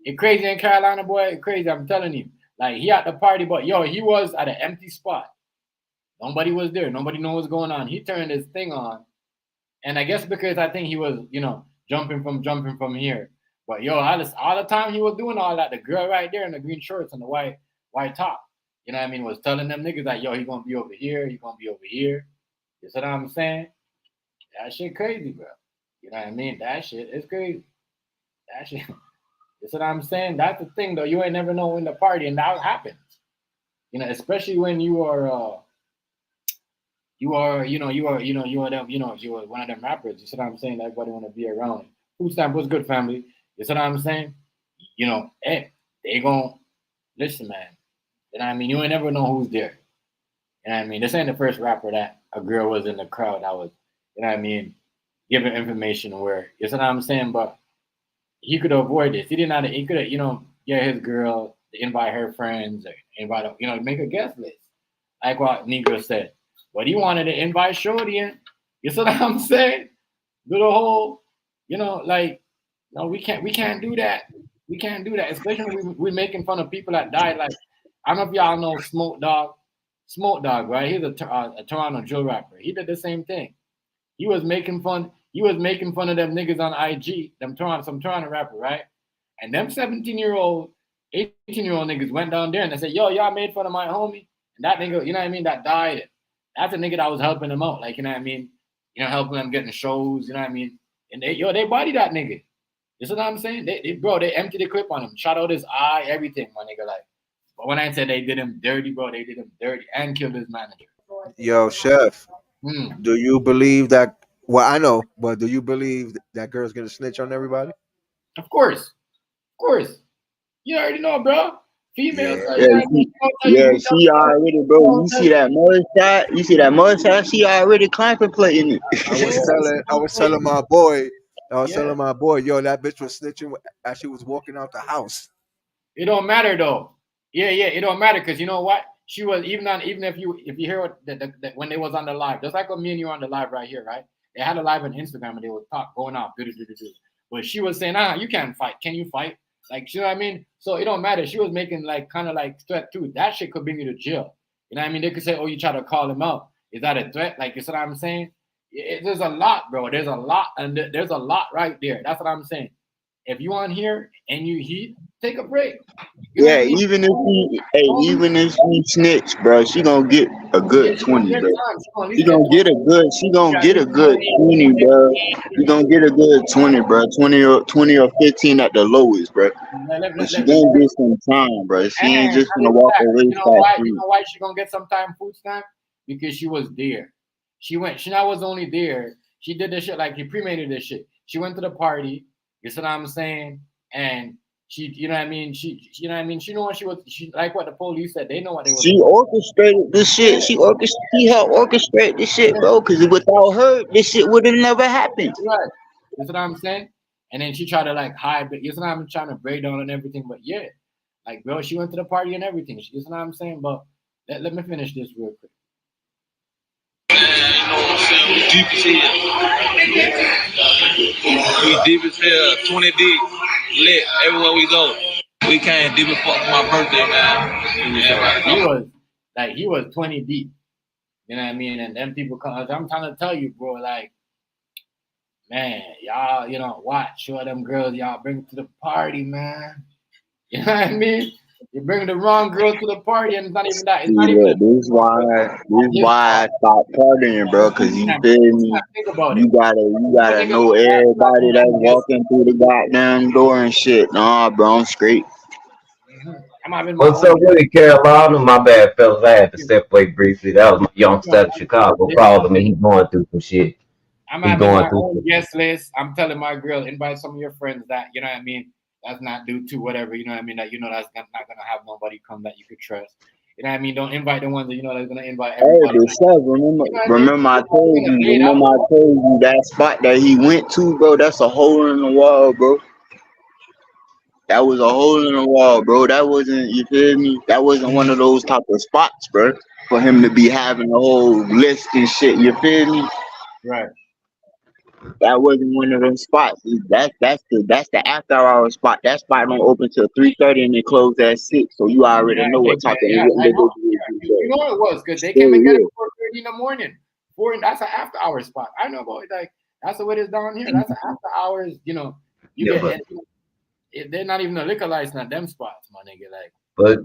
It's crazy in Carolina, boy. It's crazy. I'm telling you. Like he at the party, but yo, he was at an empty spot. Nobody was there. Nobody knew what's going on. He turned his thing on, and I guess because I think he was, you know, jumping from here. But yo, all the time he was doing all that, the girl right there in the green shorts and the white top, you know what I mean, was telling them niggas like, yo, he gonna be over here, he gonna be over here. You see what I'm saying? That shit crazy, bro. You know what I mean? That shit is crazy. That shit. You see what I'm saying? That's the thing, though. You ain't never know when the party, and that happens. You know, especially when you are one of them rappers. You see what I'm saying? Everybody want to be around. Food stamp was good, family. You see what I'm saying? You know, hey, they gon' listen, man. You know what I mean? You ain't never know who's there. You know what I mean? This ain't the first rapper that a girl was in the crowd that was, you know what I mean, giving information where, you see what I'm saying? But he could avoid this. He didn't have to, he could have, you know, get his girl to invite her friends or invite, you know, make a guest list. Like what Negro said. But he wanted to invite Shorty in. You see what I'm saying? Do the whole, you know, like, no, we can't do that. We can't do that. Especially when we're making fun of people that died. Like, I don't know if y'all know Smoke Dog. Smoke Dog, right? He's a Toronto drill rapper. He did the same thing. He was making fun. He was making fun of them niggas on IG, some Toronto rapper, right? And them 17-year-old, 18-year-old niggas went down there and they said, yo, y'all made fun of my homie. And that nigga, you know what I mean, that died. That's a nigga that was helping them out. Like, you know what I mean? You know, helping them getting shows, you know what I mean? And they body that nigga. You see what I'm saying? They emptied the clip on him, shot out his eye, everything, my nigga. Like, but when I said they did him dirty, bro, they did him dirty and killed his manager. Yo, chef, Hmm. do you believe that? Well, I know, but do you believe that girl's gonna snitch on everybody? Of course. You already know, bro. Females, Yeah. Yeah, she already, bro. You see that mugshot? You see that mugshot? She already contemplating it. I was telling my boy, Yeah. yo, that bitch was snitching as she was walking out the house. It don't matter though. Yeah, it don't matter because you know what? She was even if you hear what when they was on the live, just like when me and you were on the live right here, right? They had a live on Instagram and they would talk going off, but she was saying, you can't fight. Can you fight? Like, you know what I mean? So it don't matter. She was making like kind of like threat too. That shit could bring you to jail. You know what I mean? They could say, oh, you try to call him out. Is that a threat? Like, you see what I'm saying? There's a lot, bro. There's a lot, and there's a lot right there. That's what I'm saying. if you on here and you heat, take a break. You know what Yeah, I mean? even if she snitch, bro, she gonna get a Yeah, good she gonna 20, get bro. time. She gonna at She least get gonna 20. get a good, she gonna At get a least good 20, bro. She gonna get a good 20, bro. 20 or 15 at the lowest, bro. But she gonna get some time, bro. She And ain't just not gonna even walk that. away You know fast why? You free. know why she gonna get some time food stamp? Because she was there. She went. She not was only there. She did this shit like he premeditated this shit. She went to the party. You see what I'm saying? And she, you know what I mean? You know what I mean? She know what she was. She like what the police said. They know what they was She about. orchestrated this Yeah, shit. She helped orchestrate this shit, yeah, bro. Cause without her, this shit would have never happened. right. You see what I'm saying? And then she tried to like hide, but you see what I'm trying to break down and everything. But yeah, like bro, she went to the party and everything. You see what I'm saying? But let me finish this real quick. Man, you know what I'm saying? We deep as hell. We deep as hell. 20 deep. Lit everywhere we go. We came deep as fuck for my birthday, man. Everybody He know. was like he was 20 deep. You know what I mean? And them people come. I'm trying to tell you, bro. Like, man, y'all, you know, watch show them girls y'all bring to the party, man. You know what I mean? You bring the wrong girl to the party, and it's not even that. It's See, not even look, this his why I fault. stopped partying, bro. Cause you feel me? Think about it. You gotta Nigga, know everybody that's walking through the goddamn door and shit. Nah, bro, I'm straight. I'm having my What's own. up with it, Carolina? My bad, fellas. I had to step away briefly. That was my youngster out of Chicago calling me. He going through some shit. I'm He having going my through own some guest list. I'm telling my girl, invite some of your friends that, you know what I mean, that's not due to whatever, you know what I mean, that you know that's not gonna have nobody come that you could trust. You know what I mean? Don't invite the ones that you know that's gonna invite Hey, everybody. but Seth, remember, You know what I mean? remember I You're told gonna you, date out. remember I told you that spot that he went to, bro. That's a hole in the wall, bro. That was a hole in the wall, bro. That wasn't, you feel me? That wasn't one of those type of spots, bro. For him to be having a whole list and shit, you feel me? Right. That wasn't one of them spots. That's the after hour spot. That spot don't open till 3:30 and it close at 6. So you already Yeah, know what type of yeah, I know. individual Yeah. you You are. know it was because they came Still and got it here. 4:30 in the morning. That's an after hour spot. I know, boy. Like that's the way it is down here. That's an after hours. You know, you yeah, get. And, they're not even a liquor license at them spots, my nigga. Like, but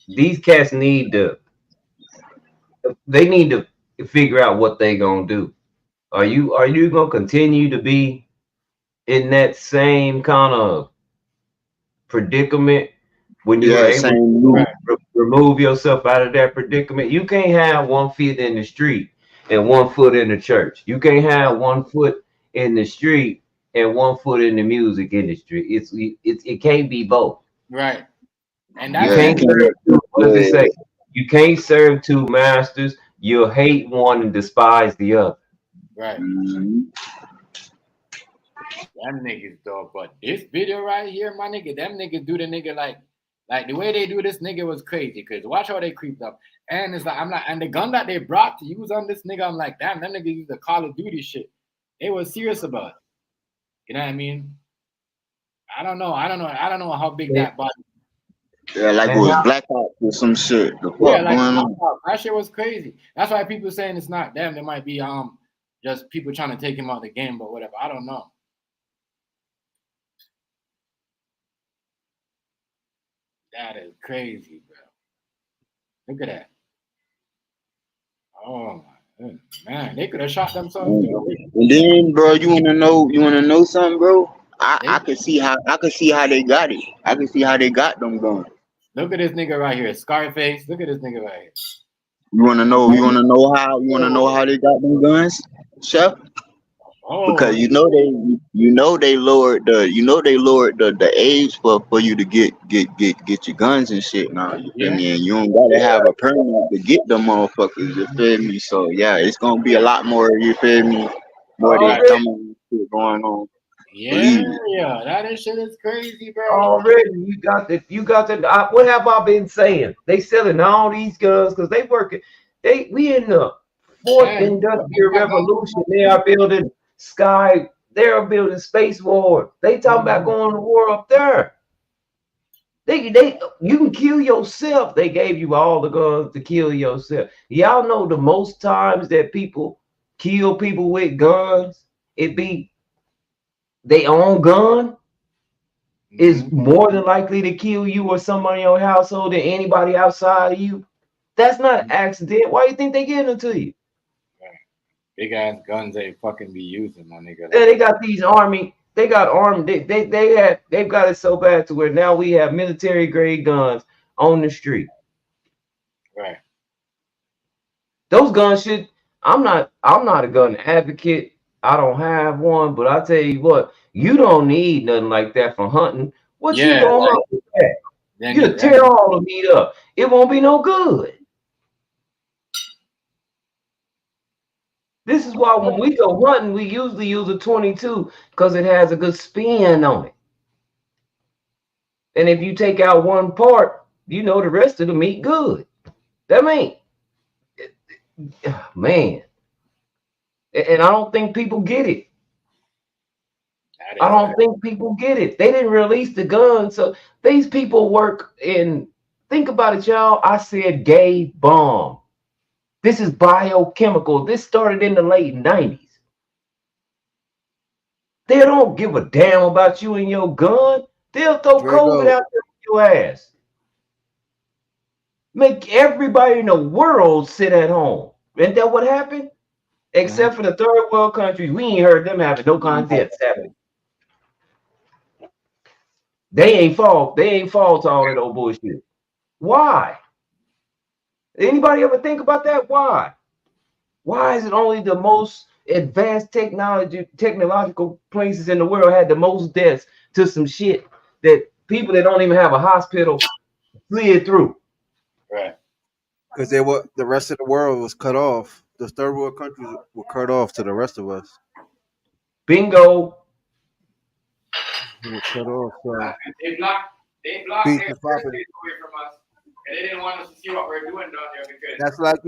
these cats need to figure out what they gonna do. Are you gonna continue to be in that same kind of predicament when you were Yeah, able same to loop. remove yourself out of that predicament? You can't have 1 foot in the street and 1 foot in the church. You can't have 1 foot in the street and 1 foot in the music industry. It can't be both. right. And You that's Yeah, you can't and serve can't. two. What does it Yeah, say? You can't serve two masters. You'll hate one and despise the other. right. mhm. Them niggas dog. But this video right here, my nigga, them niggas do the nigga like the way they do this nigga was crazy. Cause watch how they creeped up. And it's like I'm like, and the gun that they brought to use on this nigga, I'm like, damn, them niggas use the Call of Duty shit. They was serious about it. You know what I mean? I don't know how big Man, that body. Yeah, like it man, was how- Black Ops or some shit. The Yeah, fuck like going on? that shit was crazy. That's why people saying it's not them. There might be just people trying to take him out of the game, but whatever. I don't know. That is crazy, bro. Look at that. Oh my goodness, man. They could have shot themselves And too. and then, bro, you wanna know something, bro? I They, I could see how they got it. I can see how they got them going. look at this nigga right here, Scarface. Look at this nigga right here. You wanna know how they got them guns, Chef? Oh, Because you know they lowered the age for you to get your guns and shit now. You feel yeah, me? And you don't gotta have a permit to get them motherfuckers. You feel me? So yeah, it's gonna be a lot more. You feel me? More than right. already, dumb shit going on. Yeah, Believe me. yeah. That shit is crazy, bro. already, what have I been saying? They selling all these guns because they working. We in the fourth Man, industrial revolution. They are building sky. They are building space war. They talking about going to war up there. You can kill yourself. They gave you all the guns to kill yourself. Y'all know the most times that people kill people with guns, it be their own gun is more than likely to kill you or somebody in your household than anybody outside of you. That's not an accident. Why you think they getting it to you? Big ass guns they fucking be using, my nigga. Yeah, they got these army. They got armed. They've got it so bad to where now we have military grade guns on the street. Right. Those guns should. I'm not a gun advocate. I don't have one, but I tell you what, you don't need nothing like that for hunting. What you gonna hunt with that? You'll tear all the meat up. It won't be no good. This is why when we go hunting, we usually use a 22 because it has a good spin on it. And if you take out one part, you know the rest of the meat good. That mean, man. And I don't think people get it. I don't think people get it. They didn't release the gun. So these people work in, think about it, y'all. I said gay bomb. This is biochemical. This started in the late 90s. They don't give a damn about you and your gun. They'll throw COVID out there with your ass. Make everybody in the world sit at home. Isn't that what happened? Except for the third world countries, we ain't heard them having no kind of deaths happening. They ain't fall to all that old bullshit. Why? Anybody ever think about that? Why? Why is it only the most advanced technological places in the world had the most deaths to some shit that people that don't even have a hospital slid through? Right. Because the rest of the world was cut off. The third world countries were cut off to the rest of us. Bingo. They were cut off. So They blocked their Peace away and property. from us. And they didn't want us to see what we're doing down there because That's like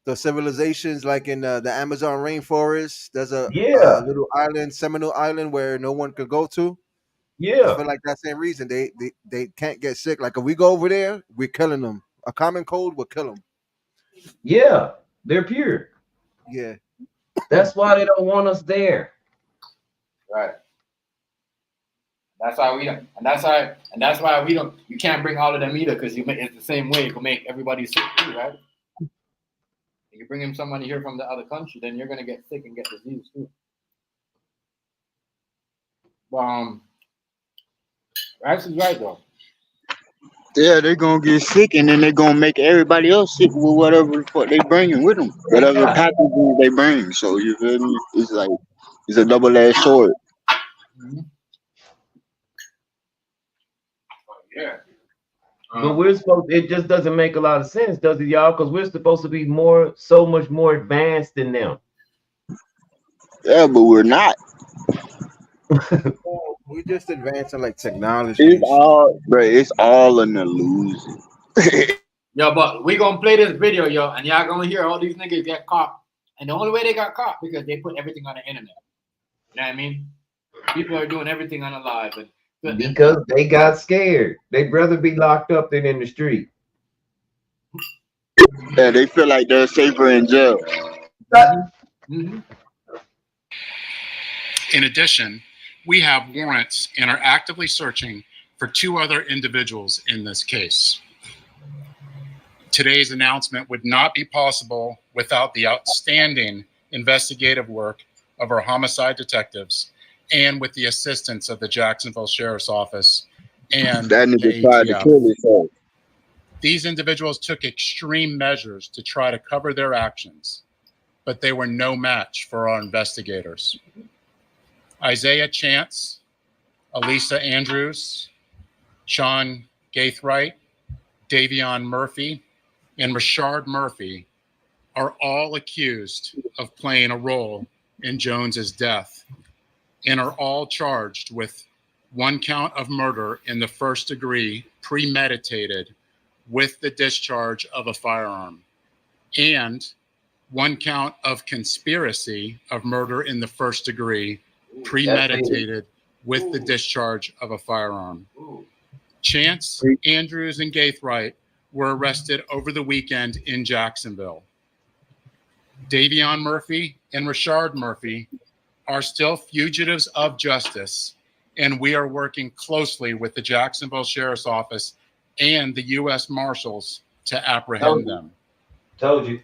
the civilizations like in the Amazon rainforest. There's a little island, Seminole Island, where no one could go to. I feel like that same reason they can't get sick. Like if we go over there, we're killing them. A common cold will kill them. Yeah, they're pure. Yeah, that's why they don't want us there. Right. That's why we don't, and that's why we don't. You can't bring all of them either because it's the same way. It will make everybody sick too, right? If you bring in somebody here from the other country, then you're gonna get sick and get disease too. Rax is right though. Yeah, they're gonna get sick and then they're gonna make everybody else sick with whatever the fuck they bringing with them, whatever pathogen they bring. So you feel me? It's like it's a double-edged sword. Mm-hmm. Yeah. But we're supposed. It just doesn't make a lot of sense, does it, y'all? Because we're supposed to be so much more advanced than them. Yeah, but we're not. We just advancing like technology. It's all an illusion. Yo, but we gonna play this video, yo, and y'all gonna hear all these niggas get caught. And the only way they got caught because they put everything on the internet. You know what I mean? People are doing everything on the live, because they got scared. They'd rather be locked up than in the street. Yeah, they feel like they're safer in jail. Mm-hmm. In addition, we have warrants and are actively searching for 2 other individuals in this case. Today's announcement would not be possible without the outstanding investigative work of our homicide detectives and with the assistance of the Jacksonville Sheriff's Office and that nigga tried to kill himself. These individuals took extreme measures to try to cover their actions, but they were no match for our investigators. Isaiah Chance, Elisa Andrews, Sean Gaithright, Davion Murphy, and Rashard Murphy are all accused of playing a role in Jones's death and are all charged with 1 count of murder in the first degree, premeditated with the discharge of a firearm, and 1 count of conspiracy of murder in the first degree, premeditated with the discharge of a firearm. Chance, Andrews, and Gaithright were arrested over the weekend in Jacksonville. Davion Murphy and Rashard Murphy are still fugitives of justice, and we are working closely with the Jacksonville Sheriff's Office and the U.S. Marshals to apprehend them. Told you.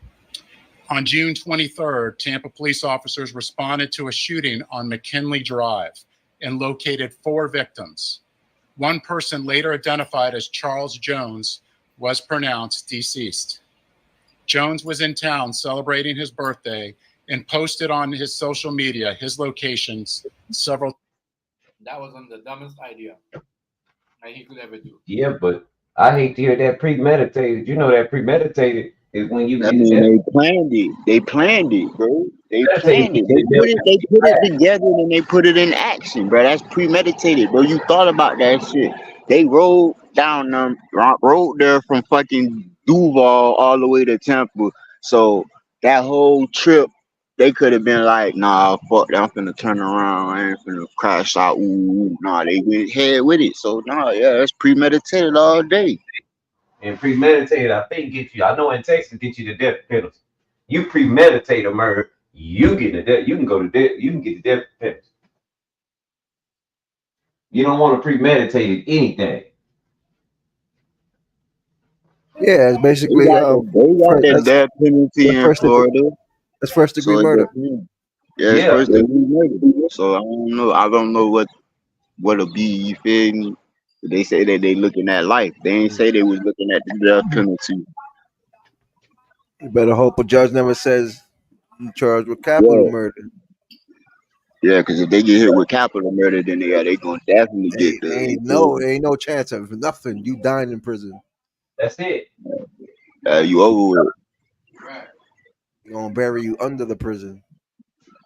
On June 23rd, Tampa police officers responded to a shooting on McKinley Drive and located 4 victims. One person, later identified as Charles Jones, was pronounced deceased. Jones was in town celebrating his birthday and posted on his social media his locations several. That was the dumbest idea that he could ever do. Yeah, but I hate to hear that premeditated. You know that premeditated is when you I mean, they planned it. They planned it, bro. They planned it. They put it together and they put it in action, bro. That's premeditated, bro. You thought about that shit. They rode down rode there from fucking Duval all the way to Temple. So that whole trip, they could have been like, nah, fuck that, I'm finna turn around. I ain't finna crash out. Ooh, nah, they went ahead with it. So, nah, yeah, that's premeditated all day. And premeditated, I think, get you. I know in Texas, get you the death penalty. You premeditate a murder, you get the death. You can go to death. You can get the death penalty. You don't want to premeditate anything. Yeah, it's basically they got the death penalty in Florida. That's first degree So murder. it's first degree murder. So I don't know what'll be. You feel me? They say that they looking at life. They ain't say they was looking at the death penalty. You better hope a judge never says you charged with capital murder. Yeah, because if they get hit with capital murder, then they gonna definitely get the. Ain't no chance of nothing. You dying in prison. That's it. You over with. They're gonna bury you under the prison.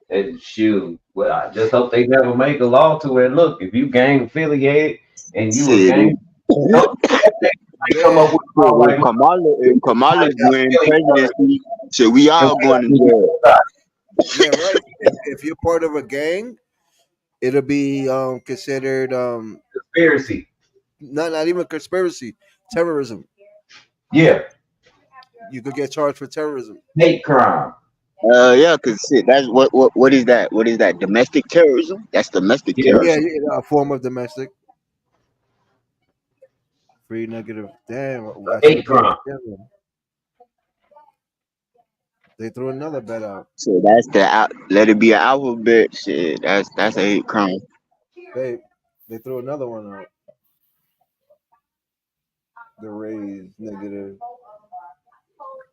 And shoot, well, I just hope they never make a law to where, look, if you gang affiliated and you a gang, come up with a law like if Kamala win presidency, so we all going to jail. Yeah, right. If you're part of a gang, it'll be considered conspiracy. Not even conspiracy, terrorism. Yeah, you could get charged for terrorism. Hate crime. Yeah, because that's what is that? What is that? Domestic terrorism? That's domestic terrorism. Yeah, a form of domestic. Free negative. Damn. Hate crime. They threw another bet out. So that's let it be an alphabet. Shit, that's a hate crime. They threw another one out. The raise negative.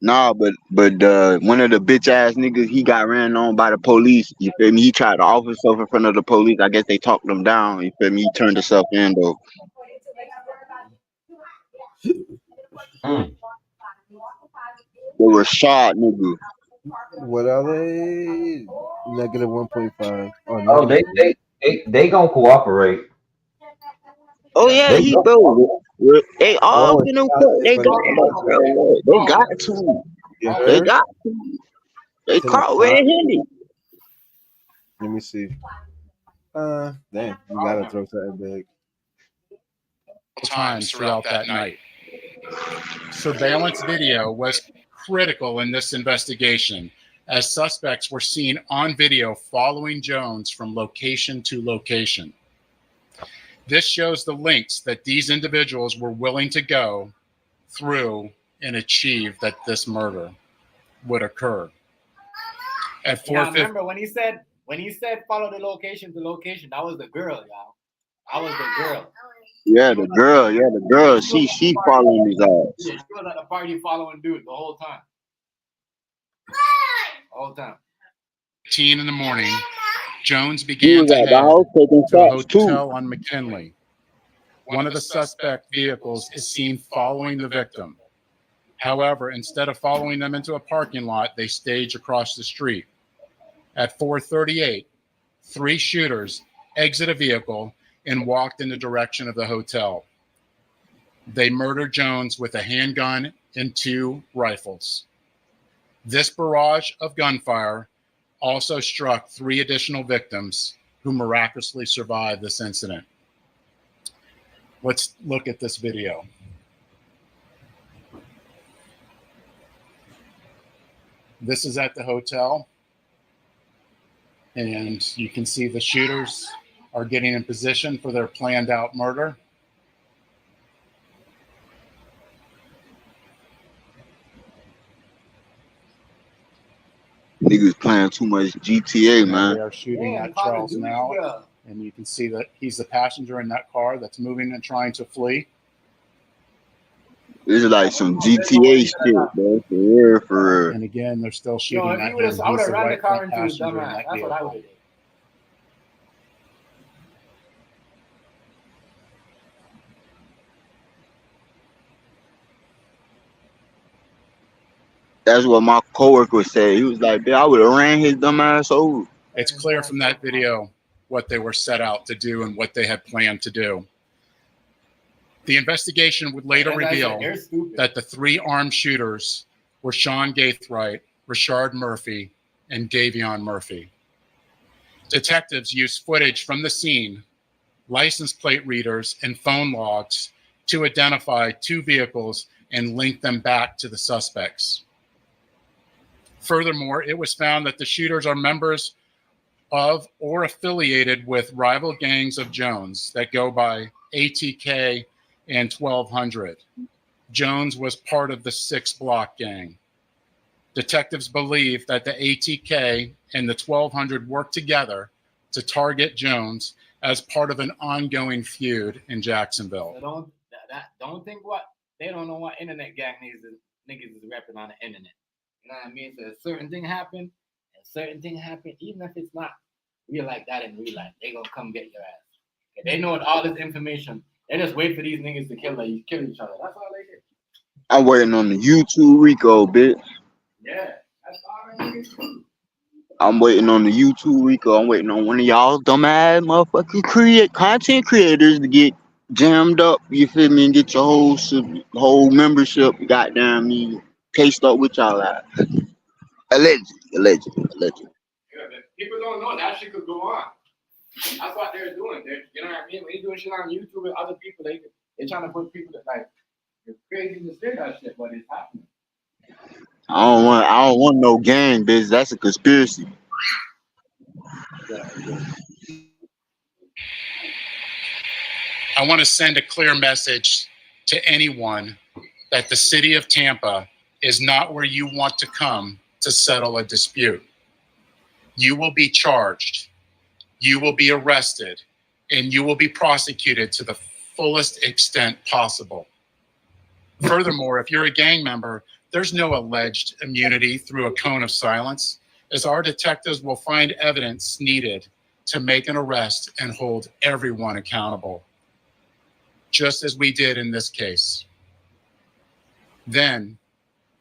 Nah, but one of the bitch ass niggas, he got ran on by the police. You feel me? He tried to offer himself in front of the police. I guess they talked him down. You feel me? He turned himself in though. They were shot, nigga. What are they? Negative 1.5. Oh, they gonna cooperate. Oh yeah, they all finna they got to. They got to. They caught red-handed. Let me see. Damn, you gotta throw something big. Times throughout that night. Surveillance video was critical in this investigation, as suspects were seen on video following Jones from location to location. This shows the lengths that these individuals were willing to go through and achieve that this murder would occur. At 4:50. Yeah, remember when he said follow the location to location, that was the girl, y'all. That was the girl. Yeah, the girl. She following his ass. Yeah, she was at the party following dude the whole time. All the time. 10 in the morning, Jones began to head to a hotel on McKinley. One of the suspect vehicles is seen following the victim. However, instead of following them into a parking lot, they stage across the street. At 4:38, 3 shooters exit a vehicle and walked in the direction of the hotel. They murdered Jones with a handgun and 2 rifles. This barrage of gunfire also struck 3 additional victims who miraculously survived this incident. Let's look at this video. This is at the hotel. And you can see the shooters are getting in position for their planned out murder. Niggas playing too much GTA, man. They are shooting at Charles now. And you can see that he's the passenger in that car that's moving and trying to flee. This is like some GTA shit, bro. For real, for real. And again, they're still shooting at him. I He's would have the ran the right car front into his passenger in dumbass. that That's what I vehicle. would have did. That's what my coworker said. He was like, "Bitch, I would have ran his dumb ass over." It's clear from that video what they were set out to do and what they had planned to do. The investigation would later reveal that the three armed shooters were Sean Gaithright, Rashard Murphy, and Davion Murphy. Detectives used footage from the scene, license plate readers, and phone logs to identify two vehicles and link them back to the suspects. Furthermore, it was found that the shooters are members of or affiliated with rival gangs of Jones that go by ATK and 1200. Jones was part of the 6 Block gang. Detectives believe that the ATK and the 1200 worked together to target Jones as part of an ongoing feud in Jacksonville. So don't think what they don't know what internet gang niggas is repping on the internet. You know what I mean? So a certain thing happened, even if it's not real like that in real life, they gonna come get your ass. Okay, they know all this information. They just wait for these niggas to kill each other. That's all they do. I'm waiting on the YouTube RICO, bitch. Yeah, that's all they do. I'm waiting on the YouTube RICO. I'm waiting on one of y'all dumbass motherfucking content creators to get jammed up. You feel me? And get your whole membership, goddamn me, cased up with y'all out. Allegedly. Yeah, people don't know that shit could go on. That's what they're doing. You know what I mean? When you're doing shit on YouTube with other people, they're trying to put people that like you're crazy to say that shit, but it's happening. I don't want no gang, bitch. That's a conspiracy. I want to send a clear message to anyone that the city of Tampa is not where you want to come to settle a dispute. You will be charged, you will be arrested, and you will be prosecuted to the fullest extent possible. Furthermore, if you're a gang member, there's no alleged immunity through a cone of silence, as our detectives will find evidence needed to make an arrest and hold everyone accountable, just as we did in this case. Then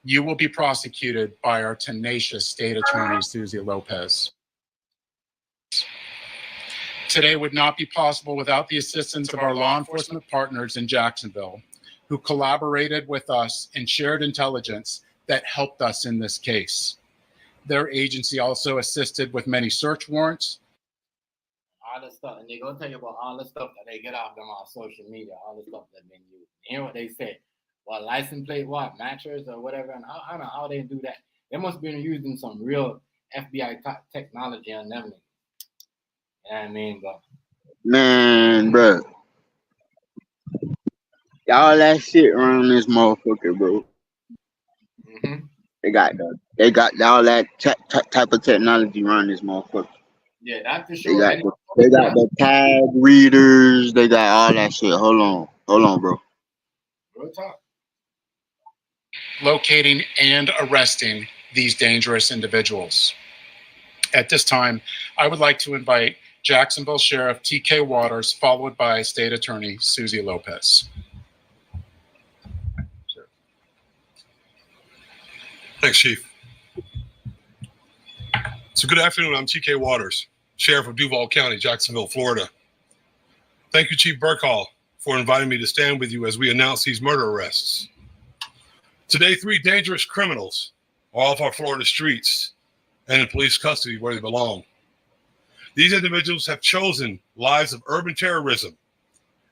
you will be prosecuted by our tenacious state attorney, Susie Lopez. Today would not be possible without the assistance of our law enforcement partners in Jacksonville, who collaborated with us and shared intelligence that helped us in this case. Their agency also assisted with many search warrants. All the stuff, and they're gonna tell you about all the stuff that they get off them on social media, all the stuff that they use. You hear what they say? Well, license plate, what, matchers or whatever, and I don't know how they do that. They must be using some real FBI technology on them. You know what I mean? But Man, bro. All that shit around this motherfucker, bro. mm-hmm. They got all that type of technology around this motherfucker. Yeah, that's for sure. They got the tag readers. They got all that shit. Hold on, bro. Real talk. Locating and arresting these dangerous individuals. At this time, I would like to invite Jacksonville Sheriff TK Waters, followed by State Attorney Susie Lopez. Thanks, Chief. So good afternoon. I'm TK Waters, Sheriff of Duval County, Jacksonville, Florida. Thank you, Chief Burkhall, for inviting me to stand with you as we announce these murder arrests. Today, 3 dangerous criminals are off our Florida streets and in police custody where they belong. These individuals have chosen lives of urban terrorism,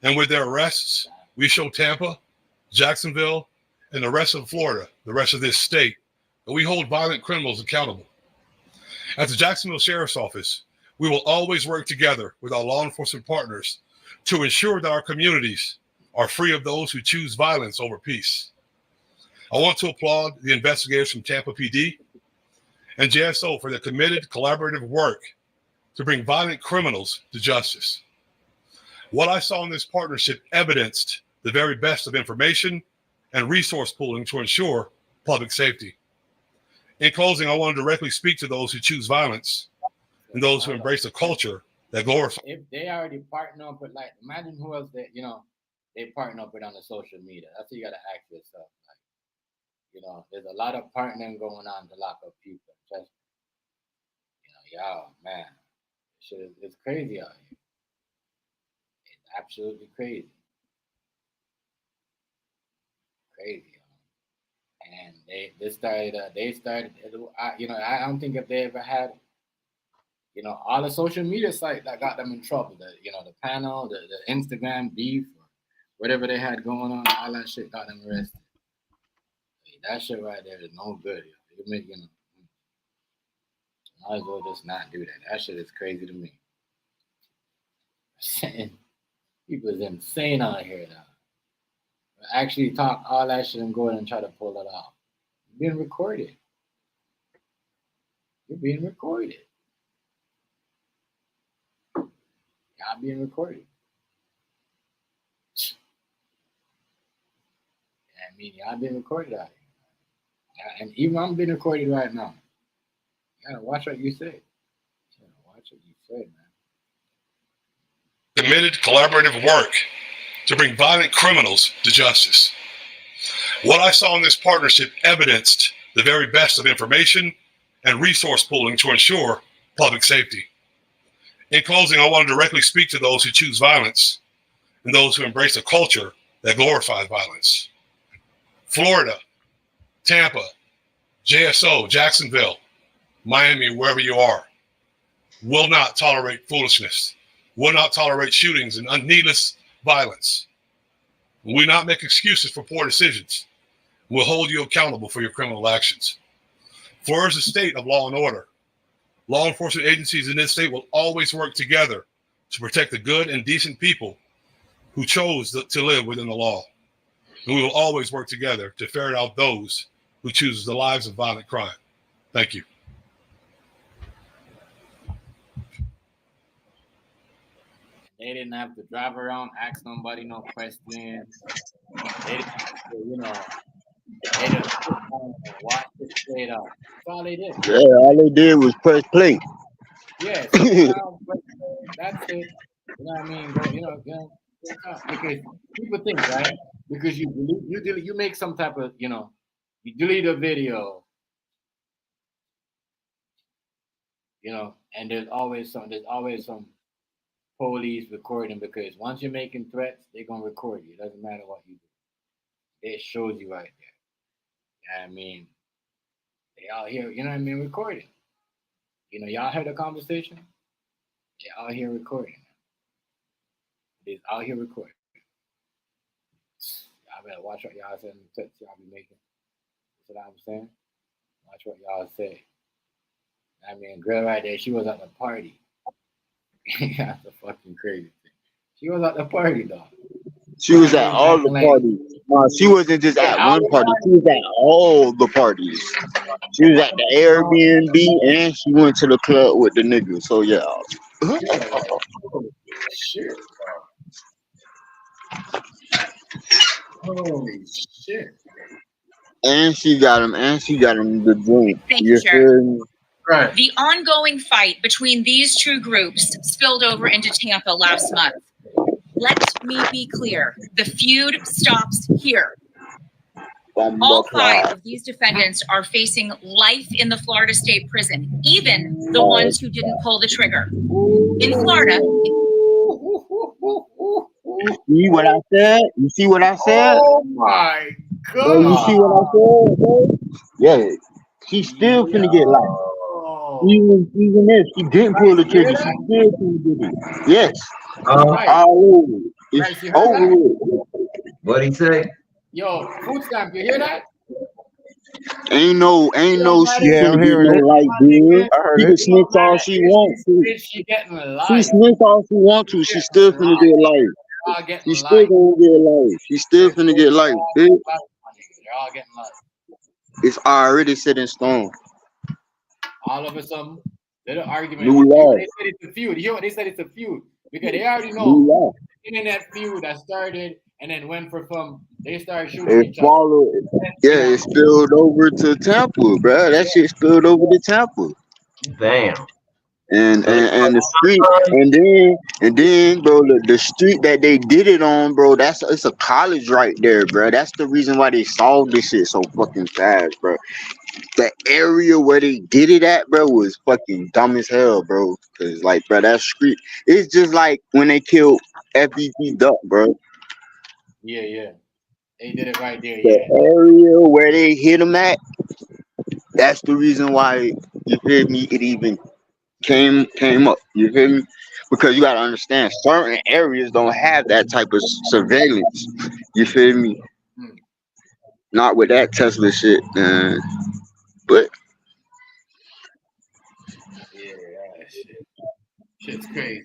and with their arrests, we show Tampa, Jacksonville, and the rest of Florida, the rest of this state, that we hold violent criminals accountable. At the Jacksonville Sheriff's Office, We will always work together with our law enforcement partners to ensure that our communities are free of those who choose violence over peace. I want to applaud the investigators from Tampa PD and JSO for their committed collaborative work to bring violent criminals to justice. What I saw in this partnership evidenced the very best of information and resource pooling to ensure public safety. In closing, I want to directly speak to those who choose violence and those who embrace a culture that glorifies. If they already partner up with, like, imagine who else they partner up with on the social media. That's what you gotta ask yourself. Like, there's a lot of partnering going on to lock up people. Just, y'all, man, shit is crazy out here. It's absolutely crazy. Crazy. And they started, I don't think if they ever had, all the social media sites that got them in trouble, the panel, the Instagram beef, or whatever they had going on, all that shit got them arrested. That shit right there is no good. You make, might as well just not do that. That shit is crazy to me. People is insane out here now. Actually talk all that shit and go in and try to pull it off. You're being recorded. You're being recorded. Y'all being recorded. I mean, y'all being recorded out here. And even I'm being recorded right now. You gotta watch what you say. You gotta watch what you say, man. Committed collaborative work to bring violent criminals to justice. What I saw in this partnership evidenced the very best of information and resource pooling to ensure public safety. In closing, I want to directly speak to those who choose violence and those who embrace a culture that glorifies violence. Florida, Tampa, JSO, Jacksonville, Miami, wherever you are, will not tolerate foolishness, will not tolerate shootings and needless violence. We will not make excuses for poor decisions. We'll hold you accountable for your criminal actions. Florida is a state of law and order. Law enforcement agencies in this state will always work together to protect the good and decent people who chose to live within the law. And we will always work together to ferret out those who choose the lives of violent crime. Thank you. They didn't have to drive around, ask nobody no questions. They didn't have to, they just watch it straight up. That's all they did. Yeah, all they did was press play. Yeah, that's it. You know what I mean? Because people think, right? Because you make some type of, you delete a video, and there's always some police recording, because once you're making threats, they're gonna record you. It doesn't matter what you do. It shows you right there. I mean, they out here, recording. Y'all heard the conversation? They're out here recording. They're out here recording. Y'all better watch what y'all say in the text y'all be making. That's what I'm saying. Watch what y'all say. I mean, girl right there, she was at the party. That's a fucking crazy thing. She was at the party, dog. She was at all the parties. She wasn't just at one party. She was at all the parties. She was at the Airbnb and she went to the club with the niggas. So yeah. Shit. Holy shit. And she got him the drink. Thank you, Sheriff. Right. The ongoing fight between these two groups spilled over into Tampa last month. Let me be clear. The feud stops here. All 5 of these defendants are facing life in the Florida State Prison, even the ones who didn't pull the trigger. In Florida. You see what I said? You see what I said? Oh my God. Bro, you see what I said, bro? Yeah. She's still finna get life. Even if she didn't pull the trigger, she still finna get it. Yes. All over. It's over with. What'd he say? Yo, food stamp, you hear that? Ain't no she Yeah, finna I'm get hearing no it. light, dude. I heard She it. can snitch all she wants to. Is she getting a She life? snitch all she want to. She still finna get life. They're all She getting still life. gonna get life. She still finna get life, bitch. They're all getting life. It's already set in stone. All of a sudden, little argument. New law. They said it's a feud. You hear what they said? It's a feud because they already New know law. the internet feud that started and then went for fun. They started shooting It each other. followed. Yeah, it spilled over to Tampa, bro. That shit spilled over to Tampa. Damn. And the street, and then, bro, the street that they did it on, bro, it's a college right there, bro. That's the reason why they solved this shit so fucking fast, bro. The area where they did it at, bro, was fucking dumb as hell, bro. Cause like, bro, that street, it's just like when they killed FBP Duck, bro. Yeah. They did it right there. The area where they hit him at, that's the reason why, you feel me, it even came up, you feel me? Because you gotta understand, certain areas don't have that type of surveillance, you feel me? Not with that Tesla shit, man. But Yeah, shit's crazy.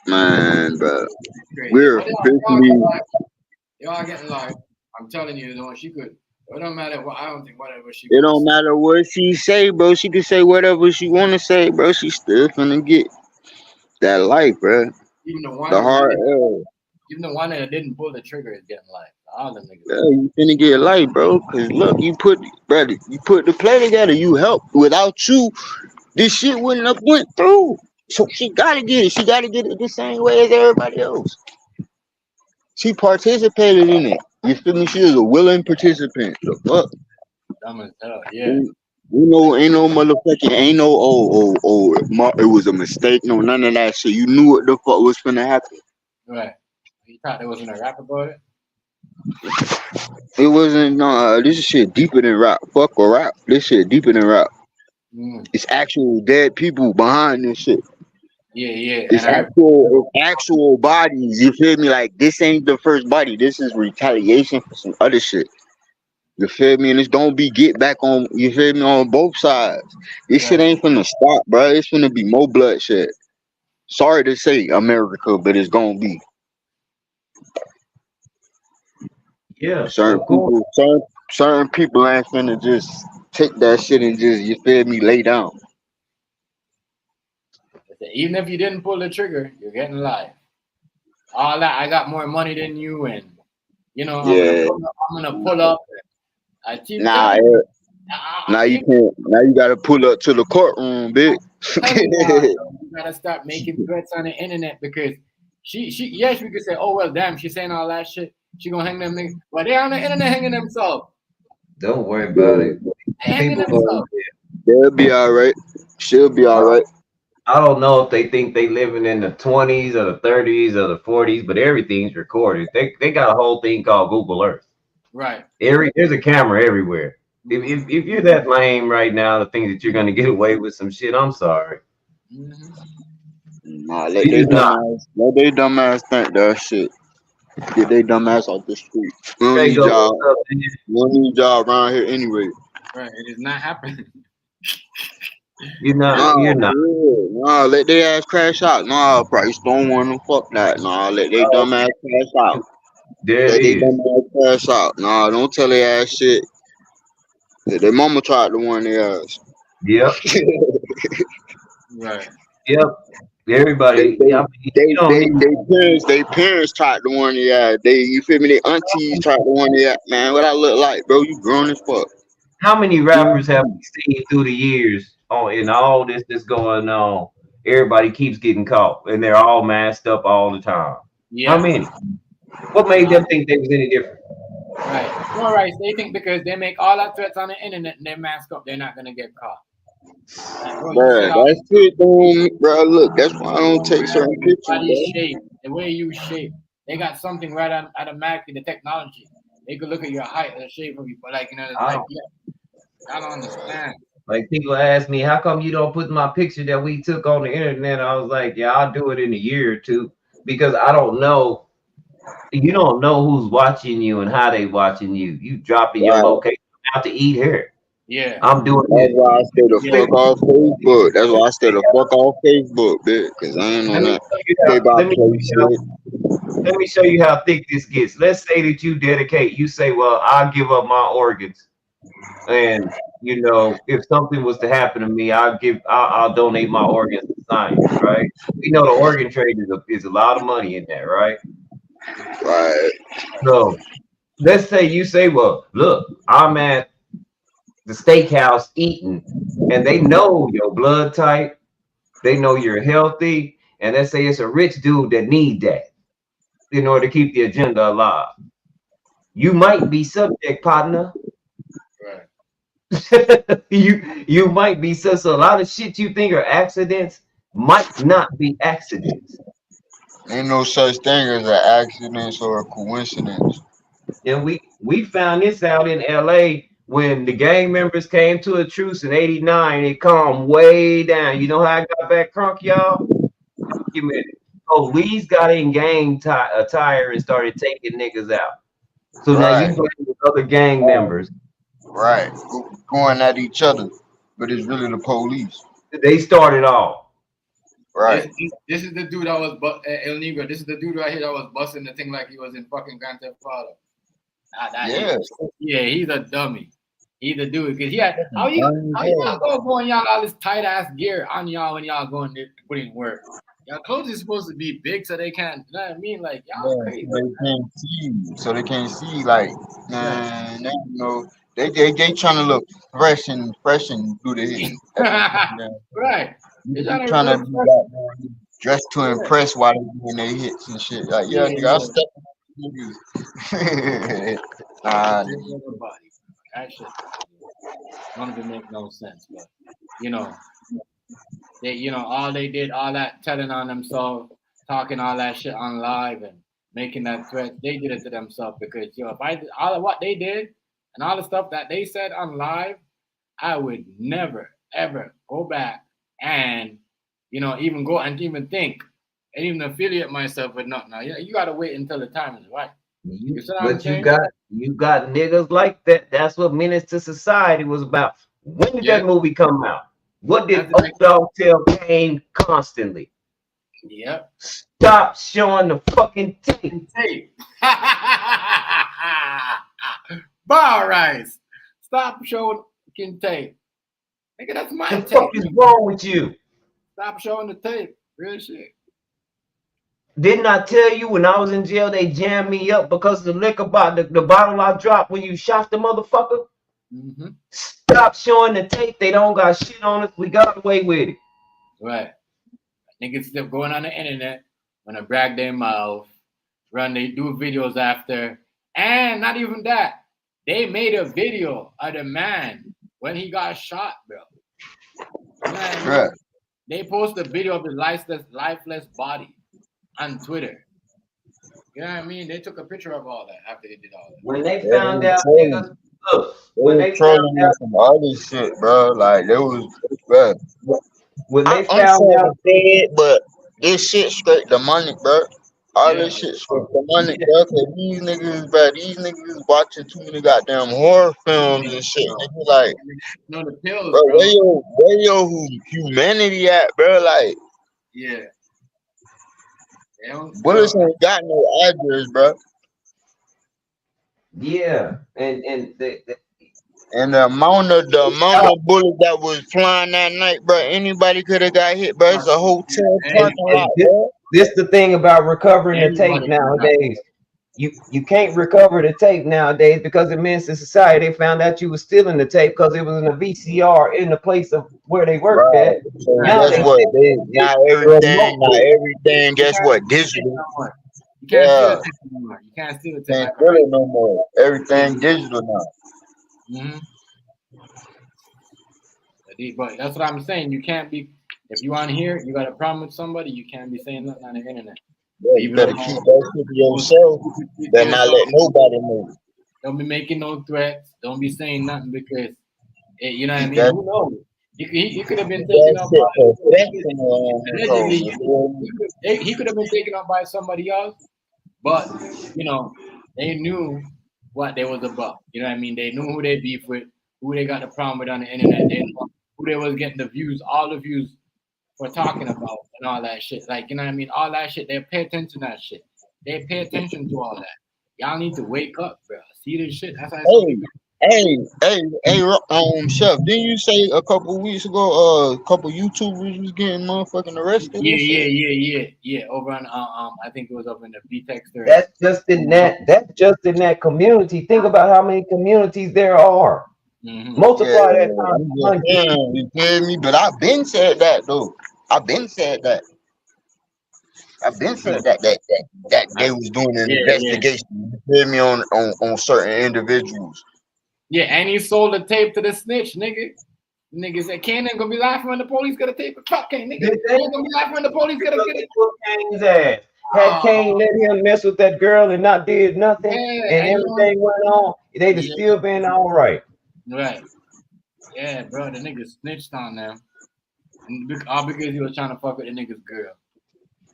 man, bro, Crazy. we're But officially. y'all getting live. I'm telling you, though, she could. It don't matter what. I don't think whatever she. It don't matter what she say, bro. She can say whatever she wanna say, bro. She still finna get that life, bro. Even the one The hard that L. even the one that didn't pull the trigger is getting life. All them niggas. Yeah, you finna get life, bro. Cause look, you put the play together. You help. Without you, this shit wouldn't have went through. So she gotta get it. She gotta get it the same way as everybody else. She participated in it. You feel me? She was a willing participant. The fuck? Dumb as hell. Yeah. You know, ain't no motherfucking, ain't no it was a mistake. No, none of that shit. You knew what the fuck was finna happen. Right. You thought there wasn't a rap about it? It wasn't. This shit deeper than rap. Fuck or rap. This shit deeper than rap. It's actual dead people behind this shit. Yeah. It's actual bodies. You feel me? Like this ain't the first body. This is retaliation for some other shit. You feel me? And it's gonna be get back on. You feel me? On both sides. This shit ain't finna stop, bro. It's finna be more bloodshed. Sorry to say, America, but it's gonna be. Yeah. Certain people ain't finna just take that shit and just, you feel me, lay down. Even if you didn't pull the trigger, you're getting life. All that, I got more money than you, and you know, Yeah. I'm gonna pull up. I keep Nah, you can't. Now you gotta pull up to the courtroom, bitch. you gotta start making threats on the internet because yes, we could say, oh well, damn, she's saying all that shit. She gonna hang them niggas, but they on the internet hanging themselves. Don't worry about it. They'll be all right. She'll be all right. I don't know if they think they living in the 20s or the 30s or the 40s, but everything's recorded. They got a whole thing called Google Earth. Right. There's a camera everywhere. If you're that lame right now to think that you're gonna get away with some shit, I'm sorry. Nah, let they dumbass think that shit. Get they dumbass off the street. We don't need y'all. We don't need y'all around here anyway. Right, it is not happening. You're not. Nah, let their ass crash out. Nah, Price don't want them. Fuck that. Nah, let they dumbass crash out. Let they dumbass crash out. Nah, don't tell their ass shit. Their mama tried to warn their ass. Yep. Right. Yep. Everybody. They parents tried to warn their ass. You feel me? They aunties tried to warn their ass. Man, what I look like, bro? You grown as fuck. How many rappers have we seen through the years in all this that's going on? Everybody keeps getting caught, and they're all masked up all the time. Yeah. How many? What made them think they was any different? Right. All right. They think because they make all that threats on the internet and they mask up, they're not gonna get caught. Bro, that shit don't, bro. Look, that's why I don't take certain pictures. Shape, the way you shape, they got something right on automatically. The technology, they could look at your height and the shape of you, but like I don't understand. Like people ask me, how come you don't put my picture that we took on the internet? I was like, yeah, I'll do it in a year or two because I don't know. You don't know who's watching you and how they watching you. You dropping your location out to eat here. Yeah. I'm doing That's it. why I stay the fuck off Facebook. That's why I stay the fuck off Facebook, bitch. Cause I ain't on that. Let me show you how thick this gets. Let's say that you dedicate. You say, "Well, I'll give up my organs, and you know, if something was to happen to me, I'll donate my organs to science." Right? We know the organ trade is a lot of money in that, right? Right. So let's say you say, "Well, look, I'm at the steakhouse eating, and they know your blood type, they know you're healthy, and let's say it's a rich dude that need that in order to keep the agenda alive. You might be subject, partner. Right. you might be so a lot of shit you think are accidents might not be accidents. Ain't no such thing as an accident or a coincidence. And we found this out in LA when the gang members came to a truce in '89. It calmed way down. You know how I got back crunk, y'all? Documented. Police got in gang attire and started taking niggas out. So now you Right. blame the other gang members. Right. Going at each other, but it's really the police. They started off. Right. This is the dude that was El Negro. This is the dude right here that was busting the thing like he was in fucking Grand Theft Auto. Yeah, he's a dummy. He's a dude because how you go in y'all all this tight ass gear on y'all when y'all going to put in work? Y'all clothes is supposed to be big so they can't. You know what I mean? Like y'all crazy. They can't see, so they can't see. Like, man, they, you know, they trying to look fresh and do the hit. Right. They trying to be dressed to impress while they doing their hits and shit. Like, yeah, nigga, I'll step niggas. That shit don't even make no sense, but you know, all they did, all that telling on themselves, talking all that shit on live and making that threat, they did it to themselves because if I did all of what they did and all the stuff that they said on live, I would never ever go back and even go and even think and even affiliate myself with nothing. Now, you gotta wait until the time is right. You got niggas like that. That's what Menace to Society was about. When did that movie come out? What did Oak Dog tell Kane constantly? Yep. Stop showing the fucking tape. Bar Rice. Stop showing fucking tape. Nigga, that's my tape. What the fuck is wrong with you? Stop showing the tape. Real shit. Didn't I tell you when I was in jail they jammed me up because of the liquor bottle, the bottle I dropped when you shot the motherfucker? Mm-hmm. Stop showing the tape. They don't got shit on us. We got away with it. Right. Niggas still going on the internet, wanna brag their mouth, they do videos after, and not even that. They made a video of the man when he got shot, bro. You know what I mean? Right. They posted a video of his lifeless body on Twitter. You know what I mean? They took a picture of all that after they did all that. When they found out, niggas, look, when they trolling found out some other shit, bro. Like they was, bro. When they I'm found sorry out, to say it, but this shit straight the money, bro. All this shit straight the money, bro. Cause these niggas is watching too many goddamn horror films and shit. Nigga, like, no, the pills, bro, bro. where your humanity at, bro? Like, yeah. bullets ain't got no address, bro. Yeah, and the amount of bullets that was flying that night, bro, anybody could have got hit, bro. It's a hotel parking lot, bro. This the thing about recovering the tape nowadays. You can't recover the tape nowadays because it means to society they found out you was stealing the tape because it was in a VCR in the place of where they worked at. So guess what? Now everything. Guess what? Digital. You can't steal the tape anymore. You can't steal the tape. Can't steal it no more. Everything digital now. Mm-hmm. But that's what I'm saying. You can't be, if you want to hear, you got a problem with somebody, you can't be saying nothing on the internet. Yeah, you better keep that shit to yourself. Better not let nobody know. Don't be making no threats. Don't be saying nothing because, you know what I mean? Who knows? He could have been taken up by, he could have been taken up by somebody else, but they knew what they was about. You know what I mean? They knew who they beef with, who they got the problem with on the internet, who they was getting the views, all the views for talking about and all that shit. Like, you know what I mean? All that shit, they pay attention to that shit. They pay attention to all that. Y'all need to wake up, bro. See this shit. That's how Chef, didn't you say a couple weeks ago, a couple YouTubers was getting motherfucking arrested? Yeah. Over on I think it was over in the B-Texter. That's just in that community. Think about how many communities there are. Multiply that times 100. You feel me? But I've been said that though. I've been said that they was doing an investigation. You feel me on certain individuals. Yeah, and he sold the tape to the snitch, nigga. Nigga said, Kane ain't gonna be laughing when the police get a tape. Fuck Kane, nigga. Ain't gonna be laughing when the police get it. Kane's ass. Had Kane let him mess with that girl and not did nothing, and everything went on, they'd have still been all right. Right. Yeah, bro, the nigga snitched on them. All because he was trying to fuck with the nigga's girl.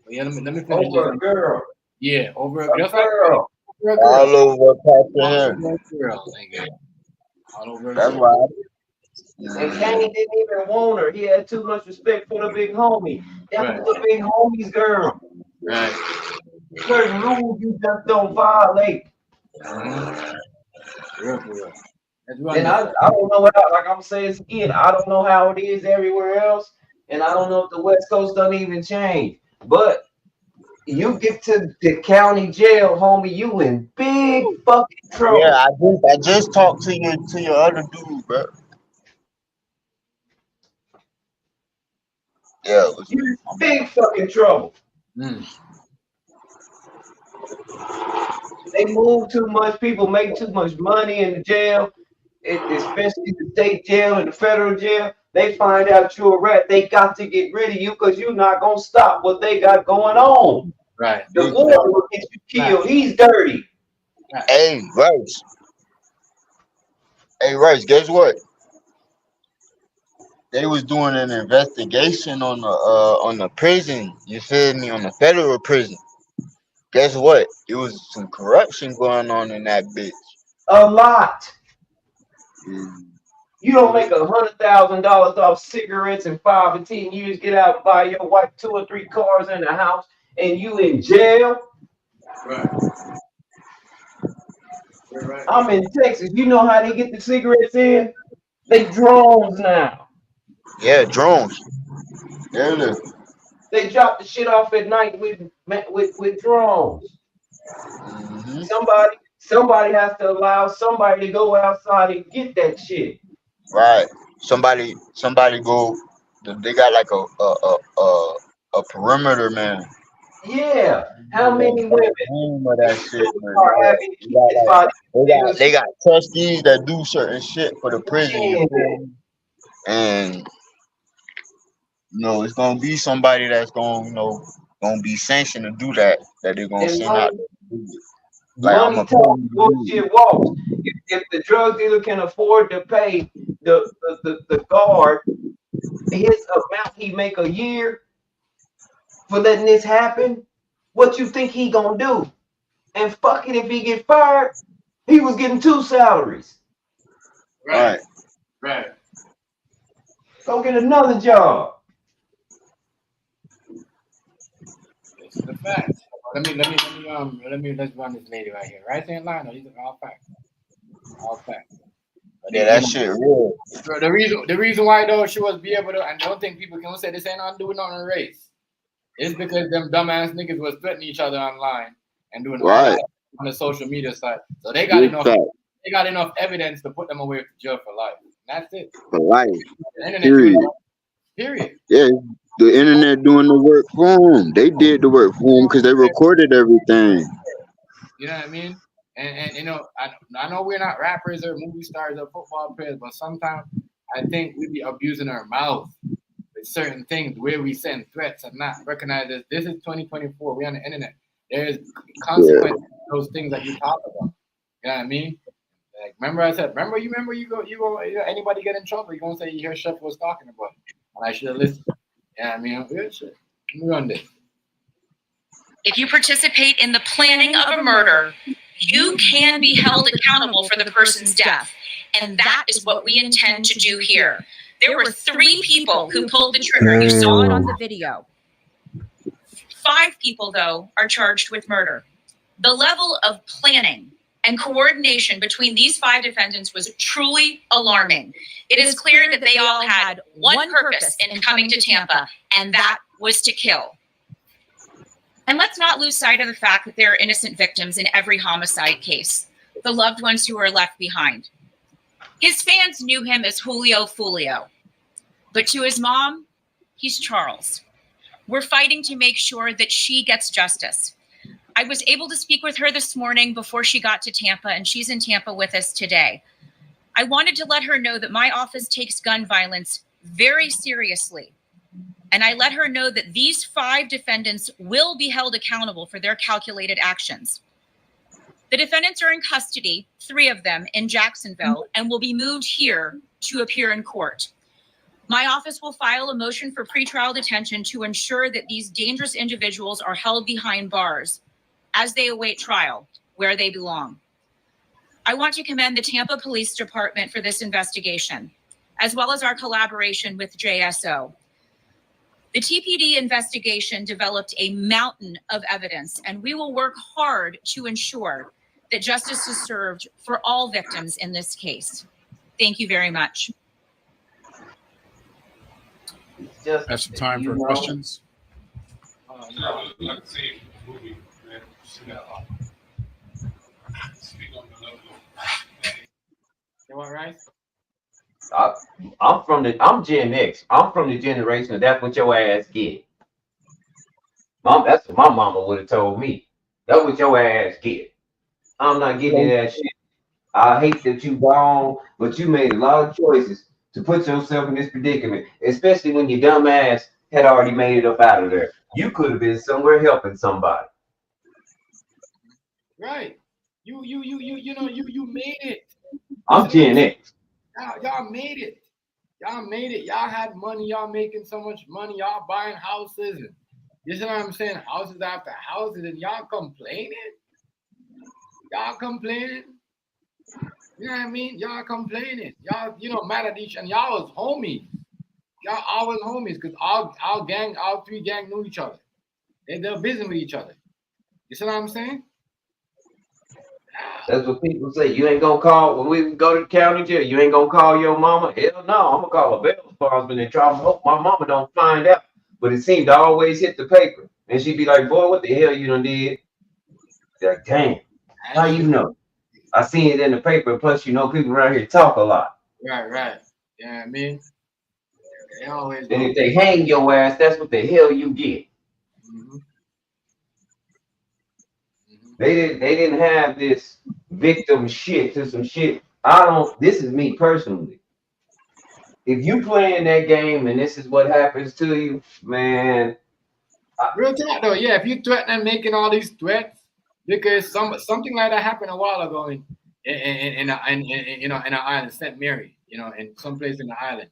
But yeah, let me finish over a girl. Yeah, over a girl. All over Pastor girl, nigga. All over. That's why. And Kane didn't even want her. He had too much respect for the big homie. That was the big homie's girl. Right. Certain rules you just don't violate. Real. And I don't know how, like I'm saying again, I don't know how it is everywhere else, and I don't know if the West Coast doesn't even change. But you get to the county jail, homie, you in big fucking trouble. Yeah, I just talked to your other dude, bro. Yeah, you're in big fucking trouble. They move too much, people make too much money in the jail, especially the state jail and the federal jail. They find out you're a rat, they got to get rid of you because you're not gonna stop what they got going on. Right. The warden will get you killed. He's dirty. Hey, Rice, guess what? They was doing an investigation on the prison, you feel me, on the federal prison. Guess what? It was some corruption going on in that bitch. A lot. You don't make $100,000 off cigarettes in 5 or 10 years, get out and buy your wife 2 or 3 cars in the house, and you in jail? Right. I'm in Texas. You know how they get the cigarettes in? They drones now. Yeah, drones. Yeah. They drop the shit off at night with drones. Somebody has to allow somebody to go outside and get that shit. Right. Somebody go. They got like a perimeter man. Yeah. How many women that shit, are having kids? They got trustees that do certain shit for the prison. And it's gonna be somebody that's gonna be sanctioned to do that they're gonna send out. Like money talks, bullshit walks. If the drug dealer can afford to pay the guard his amount he make a year for letting this happen, what you think he gonna do? And fuck it, if he get fired, he was getting 2 salaries. Right. Go get another job. This is the fact. Let's run this lady right here. Right in line, these are all facts. All facts. Yeah, that shit real. The reason why though she was be able to, and don't think people can say this ain't nothing doing on a race. It's because them dumbass niggas was threatening each other online and doing all that on the social media side. So they got enough evidence to put them away to jail for life. That's it. For life. Period. Yeah, the internet doing the work for them. They did the work for them because they recorded everything. You know what I mean? And I know we're not rappers or movie stars or football players, but sometimes I think we be abusing our mouth with certain things where we send threats and not recognize this. This is 2024. We're on the internet. There's consequences to those things that you talk about. You know what I mean? Like, remember I said, you go, anybody get in trouble, you're gonna say you hear Chef was talking about it. And I should have listened. Yeah, I mean, good shit. Let me run this. If you participate in the planning of a murder, you can be held accountable for the person's death. And that is what we intend to do here. There were 3 people who pulled the trigger. You saw it on the video. 5 people, though, are charged with murder. The level of planning and coordination between these 5 defendants was truly alarming. It is clear that they all had one purpose in coming to Tampa, and that was to kill. And let's not lose sight of the fact that there are innocent victims in every homicide case, the loved ones who are left behind. His fans knew him as Julio Foolio, but to his mom, he's Charles. We're fighting to make sure that she gets justice. I was able to speak with her this morning before she got to Tampa, and she's in Tampa with us today. I wanted to let her know that my office takes gun violence very seriously. And I let her know that these 5 defendants will be held accountable for their calculated actions. The defendants are in custody, 3 of them in Jacksonville, and will be moved here to appear in court. My office will file a motion for pretrial detention to ensure that these dangerous individuals are held behind bars as they await trial, where they belong. I want to commend the Tampa Police Department for this investigation, as well as our collaboration with JSO. The TPD investigation developed a mountain of evidence, and we will work hard to ensure that justice is served for all victims in this case. Thank you very much. Have some time for questions. You want right? I'm Gen X. I'm from the generation of that's what your ass get. Mom, that's what my mama would have told me. That's what your ass get. I'm not getting into that shit. I hate that you gone, but you made a lot of choices to put yourself in this predicament, especially when your dumb ass had already made it up out of there. You could have been somewhere helping somebody. Right. You made it. I'm Gen X. Y'all made it. Y'all made it. Y'all had money. Y'all making so much money. Y'all buying houses. And you see what I'm saying? Houses after houses. And y'all complaining? Y'all complaining? You know what I mean? Y'all complaining. Y'all, mad at each other. And y'all was homies. Y'all always homies because all 3 gang knew each other. They're busy with each other. You see what I'm saying? That's what people say. You ain't gonna call when we go to the county jail. You ain't gonna call your mama. Hell no, I'm gonna call a bail bondsman and try to hope my mama don't find out. But it seemed to always hit the paper, and she'd be like, "Boy, what the hell you done did?" Like, damn, how you know? I seen it in the paper. Plus, people around here talk a lot. Right. Yeah, I mean, they always. And if they hang your ass, that's what the hell you get. Mm-hmm. They didn't have this victim shit to some shit. This is me personally. If you playing that game and this is what happens to you, man. Real talk though, yeah. If you threaten and making all these threats, because something like that happened a while ago in an island, St. Mary, in some place in the island.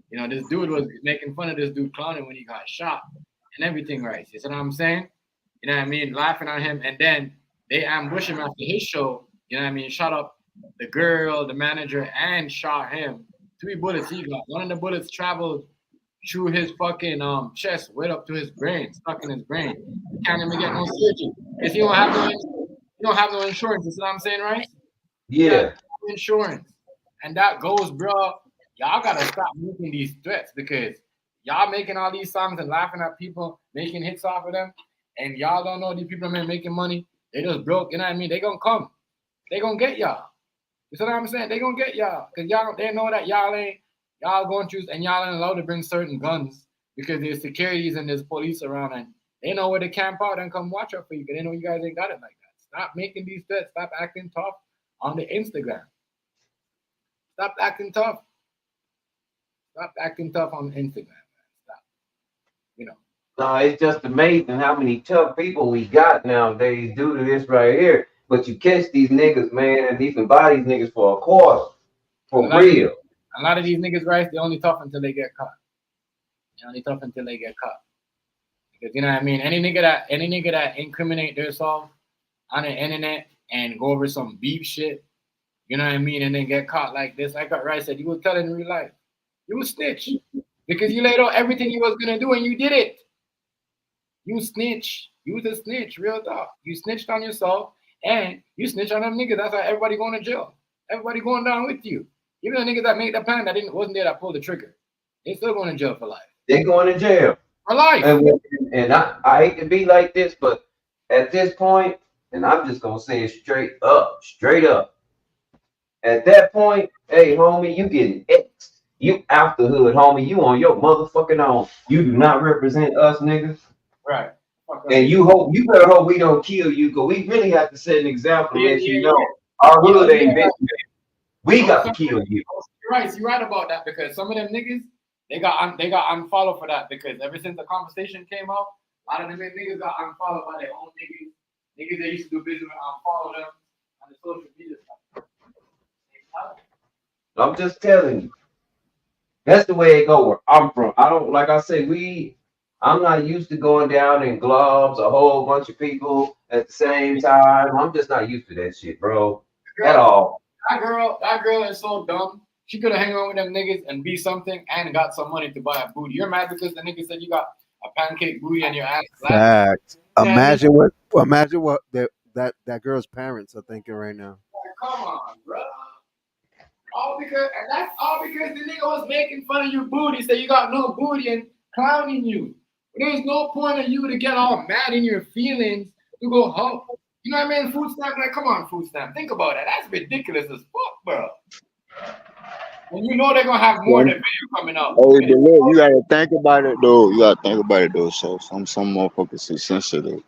This dude was making fun of this dude clowning when he got shot and everything, right? You see what I'm saying? You know what I mean? Laughing at him, and then they ambushed him after his show. You know what I mean? Shot up the girl, the manager, and shot him. 3 bullets he got. One of the bullets traveled through his fucking chest, right up to his brain, stuck in his brain. He can't even get no surgery because he don't have no insurance. You see what I'm saying, right? Yeah. No insurance, and that goes, bro. Y'all gotta stop making these threats because y'all making all these songs and laughing at people, making hits off of them, and y'all don't know these people are making money. They just broke. You know what I mean? They gonna come. They gonna get y'all. You see what I'm saying? They gonna get y'all because they know that y'all going through, and y'all ain't allowed to bring certain guns because there's securities and there's police around, and they know where to camp out and come watch out for you because they know you guys ain't got it like that. Stop making these threats. Stop acting tough on the Instagram. Stop acting tough. Stop acting tough on Instagram, man. Stop. No, it's just amazing how many tough people we got nowadays due to this right here. But you catch these niggas, man, and you can buy these niggas for a quarter. For real. A lot of these niggas, right, they're only tough until they get caught. They're only tough until they get caught. Because you know what I mean? Any nigga that incriminate themselves on the internet and go over some beef shit, You know what I mean? And then get caught like this. Like Rice said, you will tell in real life. You will snitch because you laid out everything you was gonna do and you did it. You snitch. You was a snitch, real talk. You snitched on yourself and you snitch on them niggas. That's why everybody going to jail. Everybody going down with you. Even the niggas that made the plan that wasn't there that pulled the trigger. They still going to jail for life. They going to jail. For life. And I hate to be like this, but at this point, and I'm just gonna say it straight up. At that point, hey homie, you getting X'd. You out the hood, homie. You on your motherfucking own. You do not represent us niggas. Right. And you better hope we don't kill you, because we really have to set an example and let you know our hood ain't been. We got to kill you. You're right about that, because some of them niggas they got unfollowed for that, because ever since the conversation came out, a lot of them niggas got unfollowed by their own niggas. Niggas that used to do business with unfollow them on the social media stuff. I'm just telling you. That's the way it go where I'm from. I don't, like I say, I'm not used to going down in globs, a whole bunch of people at the same time. I'm just not used to that shit, bro. At all. That girl is so dumb. She could have hung out with them niggas and be something and got some money to buy a booty. You're mad because the nigga said you got a pancake booty and your ass. Fact. Imagine what that girl's parents are thinking right now. Come on, bro. That's all because the nigga was making fun of your booty, so you got no booty and clowning you. There's no point of you to get all mad in your feelings to go home. You know what I mean? Food stamp, like, come on, food stamp. Think about that. That's ridiculous as fuck, bro. And you know they're gonna have more than video coming up. Hey, but look, you gotta think about it though. So some motherfuckers is sensitive.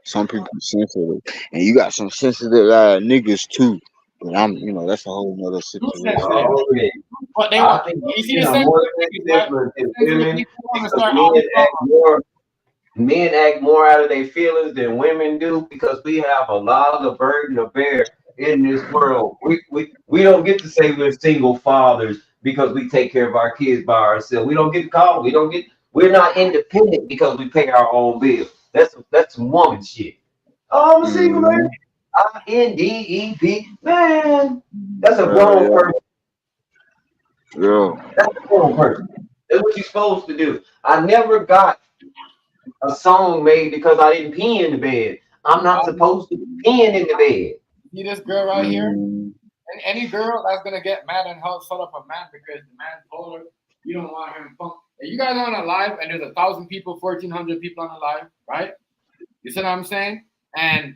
Some people sensitive, and you got some sensitive niggas too. But that's a whole nother situation. But they want you see men act more out of their feelings than women do, because we have a lot of burden to bear in this world. We don't get to say we're single fathers because we take care of our kids by ourselves. We don't get to call. We're not independent because we pay our own bills. That's woman shit. Oh, I'm a single man. INDEP, man. That's a grown person. Yeah. That's a grown person. That's what you're supposed to do. I never got a song made because I didn't pee in the bed. I'm not supposed to be peeing in the bed. See this girl right here? And any girl that's gonna get mad and help set up a man because the man told her you don't want him punk. If you guys are on a live and there's 1,000 people, 1,400 people on the live, right? You see what I'm saying? And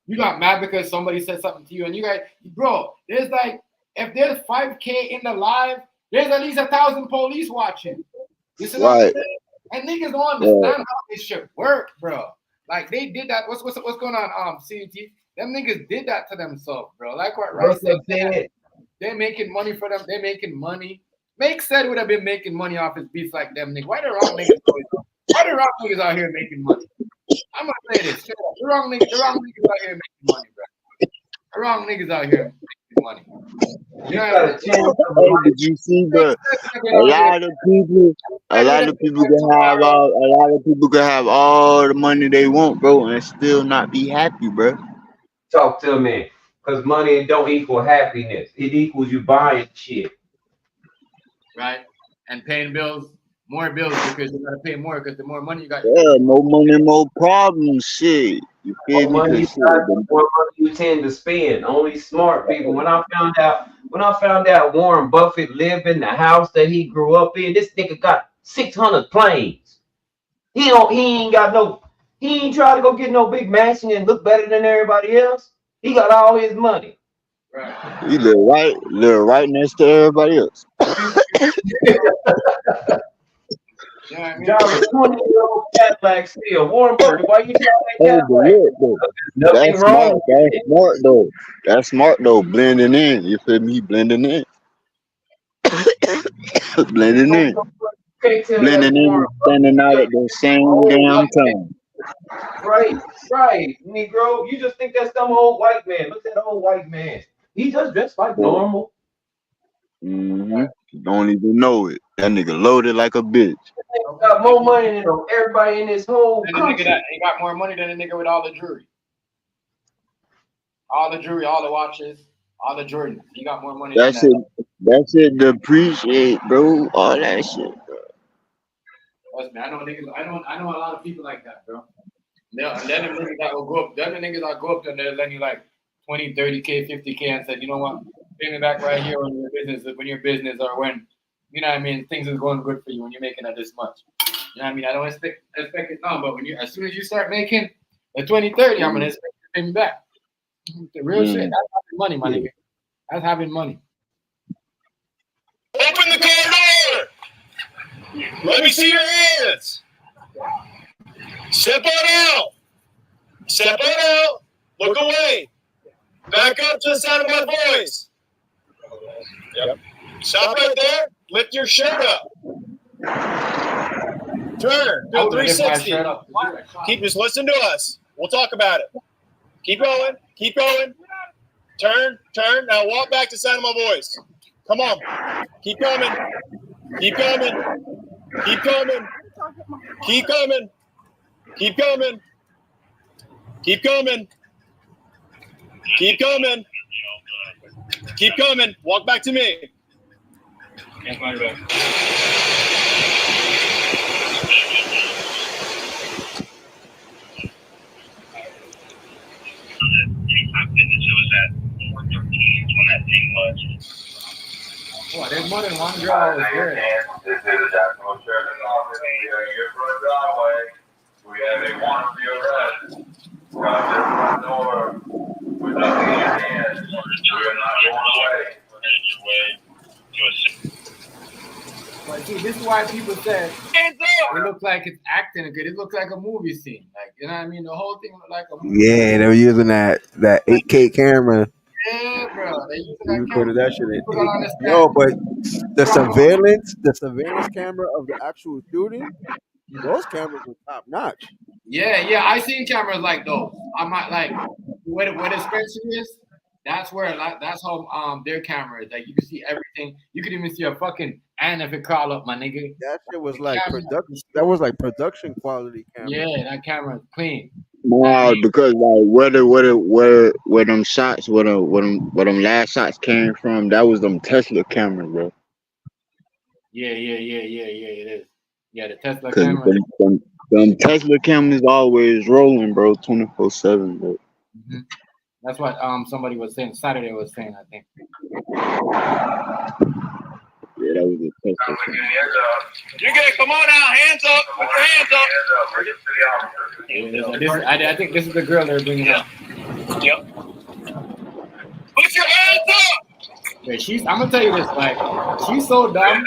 you got mad because somebody said something to you, and you guys, bro, there's like, if there's 5K in the live, there's at least 1,000 police watching. You see what I'm saying? And niggas don't understand how this shit work, bro. Like they did that. What's going on? CET. Them niggas did that to themselves, bro. Like what Rice said. They're making money for them. They're making money. Make said would have been making money off his beats like them niggas. Why the wrong niggas out here making money? I'm gonna say this. The wrong niggas out here making money, bro. The wrong niggas out here making money. You know did you see the a lot of people can have all the money they want, bro, and still not be happy, bro. Talk to me, because money don't equal happiness. It equals you buying shit. Right? And paying bills, more bills, because you gotta pay more because the more money you got. Yeah, more money, more problems, shit. You feel me? The more money you tend to spend. Only smart people. When I found out Warren Buffett lived in the house that he grew up in, this nigga got 600 planes. He ain't trying to go get no big mansion and look better than everybody else. He got all his money. Right. He live right next to everybody else. Y'all a 20-year-old Cadillac still. Warren Buffett, why you driving that That's smart. That's smart though. That's smart though. Blending in. You feel me? Blending in. Blending in. Blending in. Standing out at the same damn time. Right, Negro. You just think that's some old white man. Look at that old white man. He just dressed like normal. Mm-hmm. Don't even know it. That nigga loaded like a bitch. Got more money than everybody in this whole And the nigga country. that he got more money than the nigga with all the jewelry. All the jewelry, all the watches, all the Jordans. He got more money than that. That's it to appreciate, bro. All that shit. Trust me, I know niggas. I know a lot of people like that, bro. And then the niggas that will go up. Then the niggas that go up there and they'll lend you like 20, 30K, 50K, and said, you know what, pay me back right here when your business, or when, you know what I mean, things is going good for you when you're making it this much. You know what I mean? I don't expect it now, but when as soon as you start making the 20, 30, I'm gonna expect you to pay me back. The real shit. That's having money, my nigga. That's having money. Open the car door. Let me see your hands. Step on out. Step on out. Look away. Back up to the sound of my voice. Yep. Stop right there. Lift your shirt up. Turn. Do 360. Just listen to us. We'll talk about it. Keep going. Keep going. Turn. Now walk back to the sound of my voice. Come on. Keep coming. Keep coming. Keep coming. Keep coming. Keep coming. Keep coming. Keep coming. Keep coming. Walk back to me. Can't find you back. Oh, there's more than one girl over there. This is the Jacksonville Sheriff's Office here in your front driveway. We have a warrant for your arrest. Come to the front door with nothing in your hand. We are not going away. But see, this is why people said it looks like it's acting good. It looks like a movie scene. Like, you know what I mean? The whole thing looked like a movie. Yeah, they were using that 8K camera. Yeah, bro. They using You that recorded camera. that shit. People don't understand. Yo, but the surveillance camera of the actual shooting, those cameras were top notch. Yeah, I seen cameras like those. I might like where the Spencer is. That's how their camera is. Like you can see everything. You could even see a fucking ant if it crawl up, my nigga. That shit was like production. That was like production quality camera. Yeah, that camera is clean. Wow, because like where them shots, where them last shots came from, that was them Tesla cameras, bro. Yeah, it is. Yeah, the Tesla Cause camera. them Tesla cameras always rolling, bro, 24/7, bro. Mm-hmm. That's what somebody was saying. Saturday was saying, I think. Yeah, that was a Tesla camera. You're gonna come on out. Hands up. Put your hands up. I think this is the girl they're bringing up. Yep. Put your hands up. Yeah, I'm gonna tell you this, like, she's so dumb.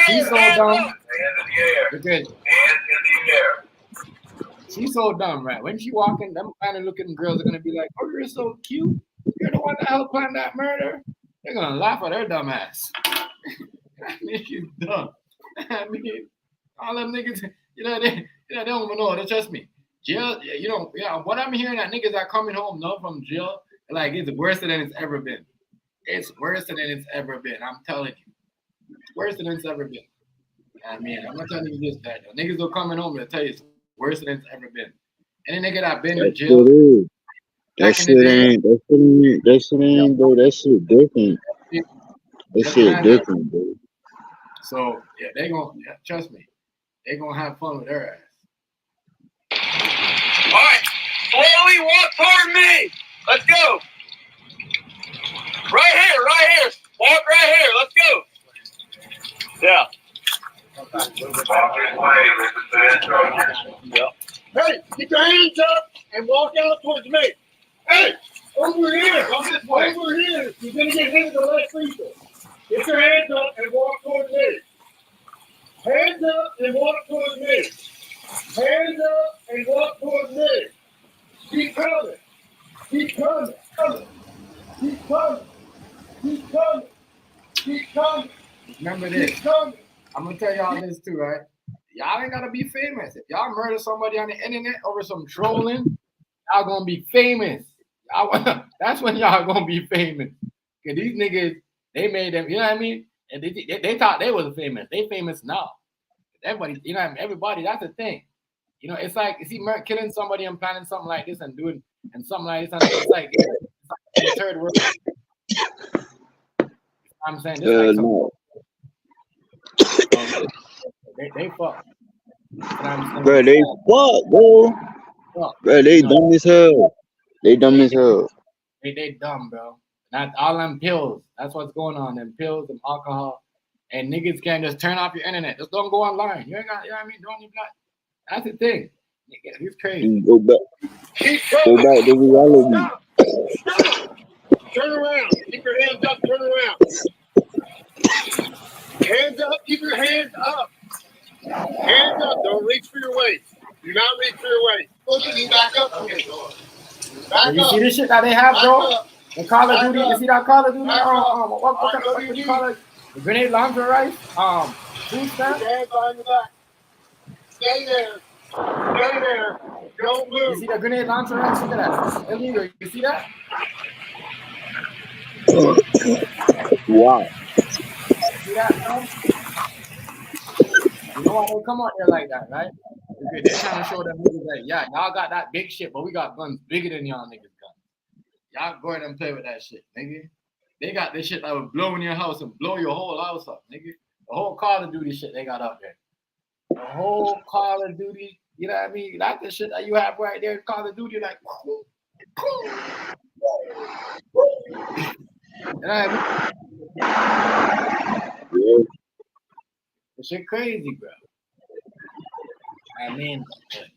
She's so dumb. Because she's so dumb, right? When she walking, them kind of looking girls are gonna be like, "Oh, you're so cute. You're the one that helped plan that murder." They're gonna laugh at her dumb ass. I mean, she's dumb. I mean, all them niggas, they don't even know. They trust me. Jail, what I'm hearing that niggas are coming home now from jail, like it's worse than it's ever been. It's worse than it's ever been. I'm telling you, it's worse than it's ever been. I mean, I'm not telling you this, that niggas will coming home and tell you it's worse than it's ever been. Any nigga that been to jail. That shit ain't, bro. That shit different. That shit different, bro. So yeah, they gonna trust me. They gonna have fun with her ass. All right, slowly walk toward me. Let's go. Right here. Walk right here. Let's go. Yeah. Hey, get your hands up and walk out towards me. Hey, over here. Come this way. Over here. You're gonna get hit with the left people. Get your hands up and walk towards me. Hands up and walk towards me. Hands up and walk towards me. Keep coming. Keep coming. Keep coming. Keep coming. Keep coming. Remember this. Keep coming. I'm gonna tell y'all this too, right? Y'all ain't gotta be famous. If y'all murder somebody on the internet over some trolling, y'all gonna be famous. That's when y'all gonna be famous. Cause these niggas, they made them, you know what I mean? And they thought they was famous. They famous now. Everybody, you know, everybody. That's the thing. You know, it's like, you see, killing somebody and planning something like this and doing and something like this. And it's like the third world. I'm saying this like no. they fuck. Bro, they fuck, bro. Bro, they dumb as hell. They dumb as hell. They dumb, bro. Not all them pills. That's what's going on. Them pills, them alcohol. And niggas can't just turn off your internet. Just don't go online. You ain't got, you know what I mean? Don't even like. That's the thing. Nigga, he's crazy. Go back to reality. Stop. Turn around. Keep your hands up. Turn around. Hands up. Keep your hands up. Hands up. Don't reach for your waist. Do not reach for your waist. Look at you. Back up. Back you up. see this shit that they have, bro? The Call of Duty. You see that Call of Duty? What do you call it? The grenade launcher, right? Food stamp? Put your hands behind your back. Stay there. Stay there. Don't move. You see the grenade launcher, right? Look at that. Illegal. You see that? Wow. See that, bro? You know why they come out there like that, right? Because they're trying to show them niggas like, yeah, y'all got that big shit, but we got guns bigger than y'all niggas got. Y'all go ahead and play with that shit, nigga. They got this shit that would blow in your house and blow your whole house up, nigga. The whole Call of Duty shit they got up there. The whole Call of Duty, you know what I mean? Like the shit that you have right there in Call of Duty, like, you know what I mean? This shit crazy, bro. I mean,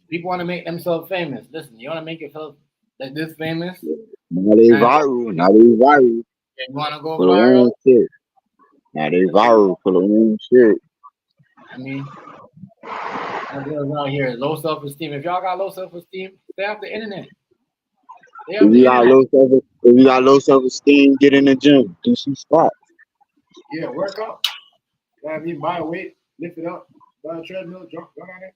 people want to make themselves famous. Listen, you want to make yourself like this famous? Now they viral. Now they viral. You want to go for the viral? own shit. Now they viral for the own shit. I mean, girls out here, low self-esteem. If y'all got low self-esteem, stay off the internet. If you got low self-esteem, get in the gym. Do some squats. Yeah, work out. You know what I mean? Buy a weight, lift it up, buy a treadmill, jump on it.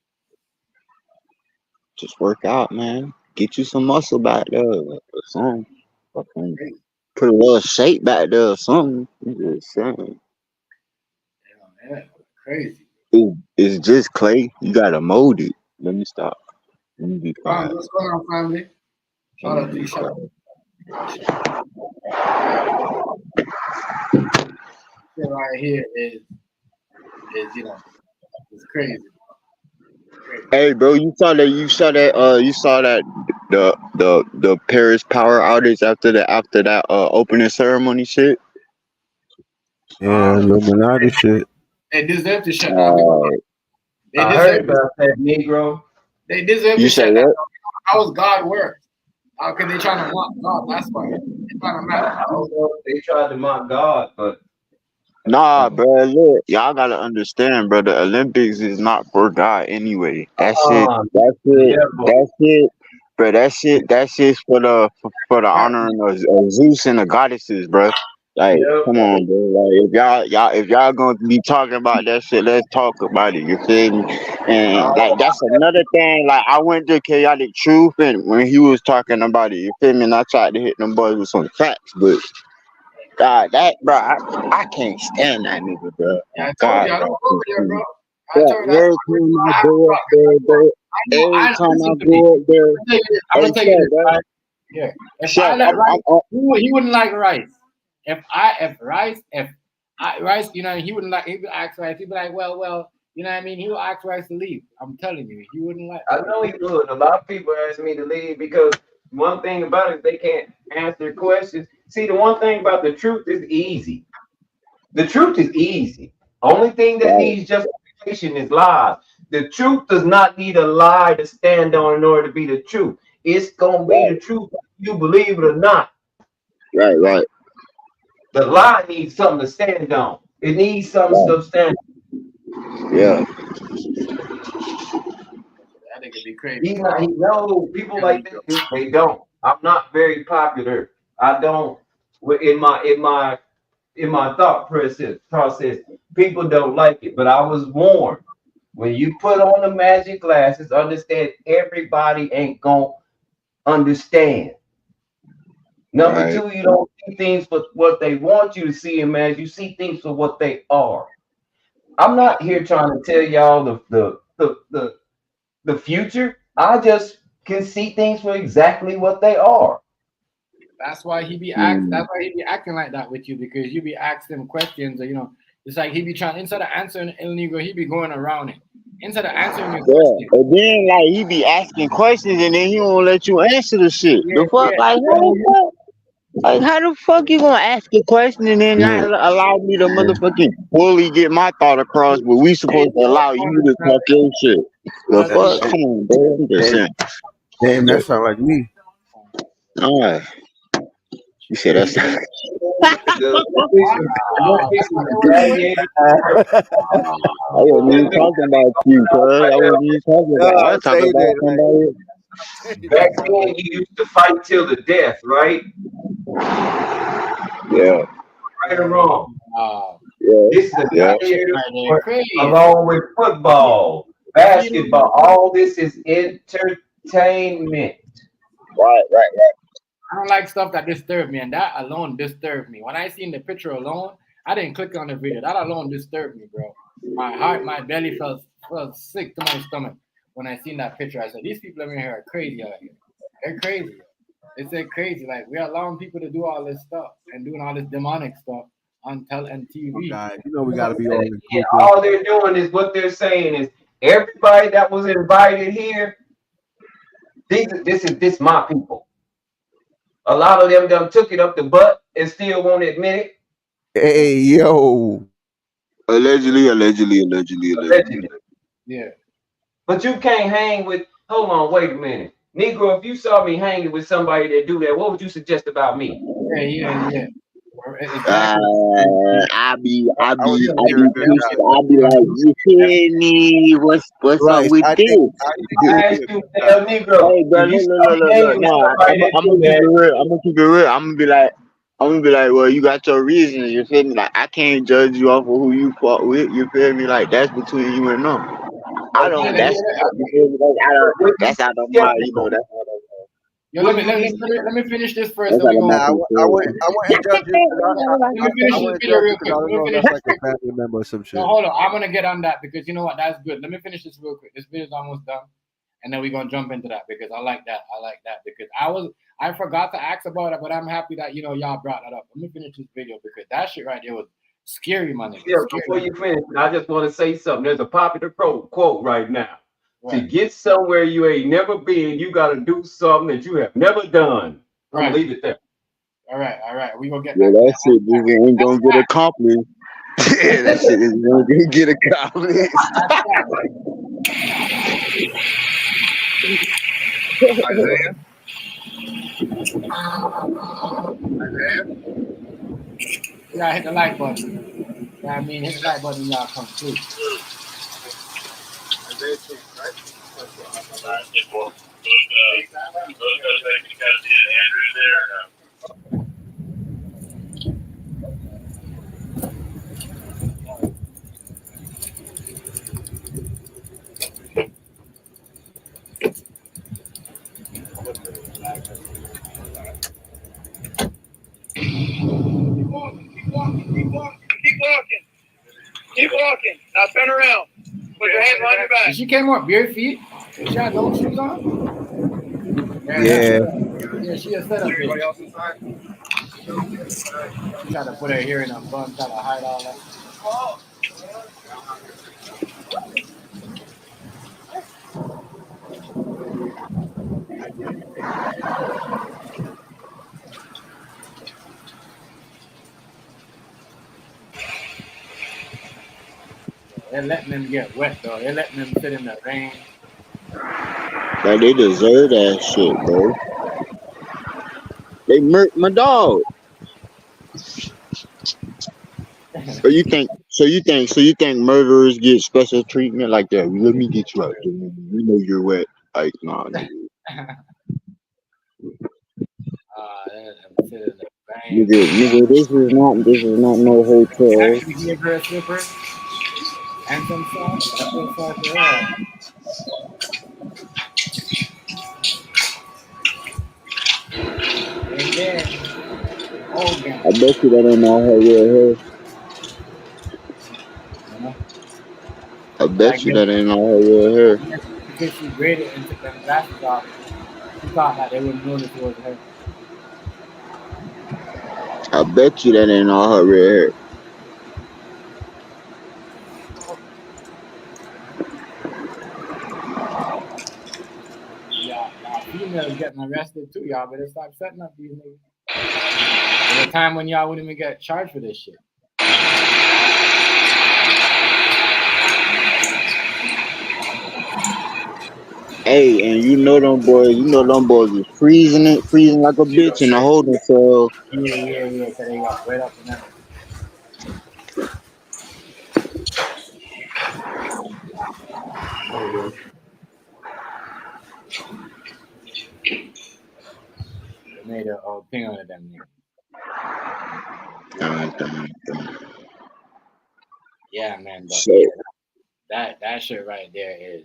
Just work out, man. Get you some muscle back there or something. Fucking put a little shape back there or something. I'm just saying. Yeah, crazy. It's just clay. You gotta mold it. Let me stop. Let me be quiet. What's going on, family? Shout out to you. Shout out. Right here is you know, it's crazy. Hey, bro, you saw that the Paris power outage after that opening ceremony shit. Yeah, Illuminati shit. They deserve to shut down. I heard about that, Negro. They deserve You to shut said down. what? How is God work? How can they trying to mock God? That's why they trying to mock. I don't know if they tried to mock God, but Nah, bro, look, y'all gotta understand, bro. The Olympics is not for God anyway. That shit, bro. That shit's for the honoring of Zeus and the goddesses, bro. Like, come on, bro. Like, if y'all gonna be talking about that shit, let's talk about it. You feel me? And like, that's another thing. Like, I went to Chaotic Truth, and when he was talking about it, you feel me? And I tried to hit them boys with some facts, but. God, that bro, I can't stand that nigga, bro. Yeah, I told God, you, I don't go over there, bro. every time I go up there, bro. Every time I go up there, I'm gonna tell you this, right? Yeah. If I let Rice, he wouldn't like Rice. If Rice, you know, he wouldn't like. He would ask Rice. He'd be like, well, you know what I mean? He would ask Rice to leave. I'm telling you, he wouldn't like. I know he would. A lot of people ask me to leave because one thing about it, they can't answer questions. See, the one thing about the truth is easy. The truth is easy. Only thing that needs justification is lies. The truth does not need a lie to stand on in order to be the truth. It's gonna be the truth whether you believe it or not. Right. The lie needs something to stand on. It needs something substantial. Yeah. That nigga be crazy. No, people like this, they don't. I'm not very popular. I don't in my thought process. People don't like it, but I was warned. When you put on the magic glasses, understand everybody ain't gonna understand. Number two, you don't things for what they want you to see them as. You see things for what they are. I'm not here trying to tell y'all the future. I just can see things for exactly what they are. That's why he be acting like that with you, because you be asking him questions, or, it's like he be trying, instead of answering El Negro, he be going around it. Instead of answering your question. And then like he be asking questions and then he won't let you answer the shit. Yeah, The fuck, like how the fuck? Like how the fuck you gonna ask a question and then not allow me to motherfucking fully get my thought across, but we supposed to allow you to talk your shit. The fuck? Come on, bro. I'm just saying. Damn, that sound like me. All right. You said that's I wasn't even talking about you, cuz. I wasn't even talking about I was talking about somebody else. Back then, you used to fight till the death, right? Yeah. Right or wrong? Yeah. This is a Yeah. sport along with football, basketball. All this is entertainment. Right. I don't like stuff that disturb me, and that alone disturbed me. When I seen the picture alone, I didn't click on the video. That alone disturbed me, bro. My heart, my belly felt sick to my stomach when I seen that picture. I said, these people over here are crazy out here. They're crazy. They're crazy. Like, we're allowing people to do all this stuff and doing all this demonic stuff on TV. Oh, God, we gotta be all inclusive. Yeah, all they're doing is what they're saying is everybody that was invited here. This my people. A lot of them took it up the butt and still won't admit it. Hey, yo. Allegedly. Yeah. But you can't hang with. Hold on, wait a minute, Negro. If you saw me hanging with somebody that do that, what would you suggest about me? Yeah. I be like, you feel me? What's up with this? I asked you, El Negro. Hey, bro, look. No, I'm gonna keep it real. I'm gonna be like, well, you got your reasons. You feel me? Like, I can't judge you off of who you fought with. You feel me? Like, that's between you and them. I don't. That's you feel me? That's out of my. That's out of. Yo, let me finish this first. I wouldn't judge you. Let me finish this video real quick. Let me finish That's like a family member or some shit. No, hold on. I'm gonna get on that because you know what? That's good. Let me finish this real quick. This video's almost done, and then we're gonna jump into that because I like that because I forgot to ask about it, but I'm happy that y'all brought that up. Let me finish this video because that shit right there was scary, my nigga. Yeah, before you finish, I just want to say something. There's a popular quote right now. Right. To get somewhere you ain't never been, you got to do something that you have never done. I'm gonna leave it there. All right. We gonna get. Yeah, that shit ain't gonna get accomplished. Yeah, that shit is gonna get accomplished. Isaiah? Yeah, hit the like button. Yeah, I mean, hit the like button, y'all come through. Isaiah 2, right? Keep walking. Now turn around. Put your hands behind your back. She came up bare feet. She had no shoes on. Yeah. She a setup. Everybody else inside? She tried to put her hair in a bun, try to hide all that. They're letting them get wet though. They're letting them sit in the rain. Like they deserve that shit, bro. They murked my dog. So you think murderers get special treatment like that? Let me get you out there. You know you're wet. Like, nah, nigga. Nigga, this is not no hotel. Actually give her a slipper and some sauce. I feel sorry for her. And then, oh I bet you that ain't all her real hair. You know? I But I bet you guess, that ain't all her real hair. because she graded and took them glasses off, she thought that they wouldn't notice it was her. I bet you that ain't all her real hair. Yeah, females getting arrested too, y'all better stop setting up these niggas. There's a time when y'all wouldn't even get charged for this shit. Hey, and you know them boys is freezing like a bitch in the holding cell. Yeah, so they got right up and down. They made a thing on them niggas. Yeah, man, but So yeah, that shit right there is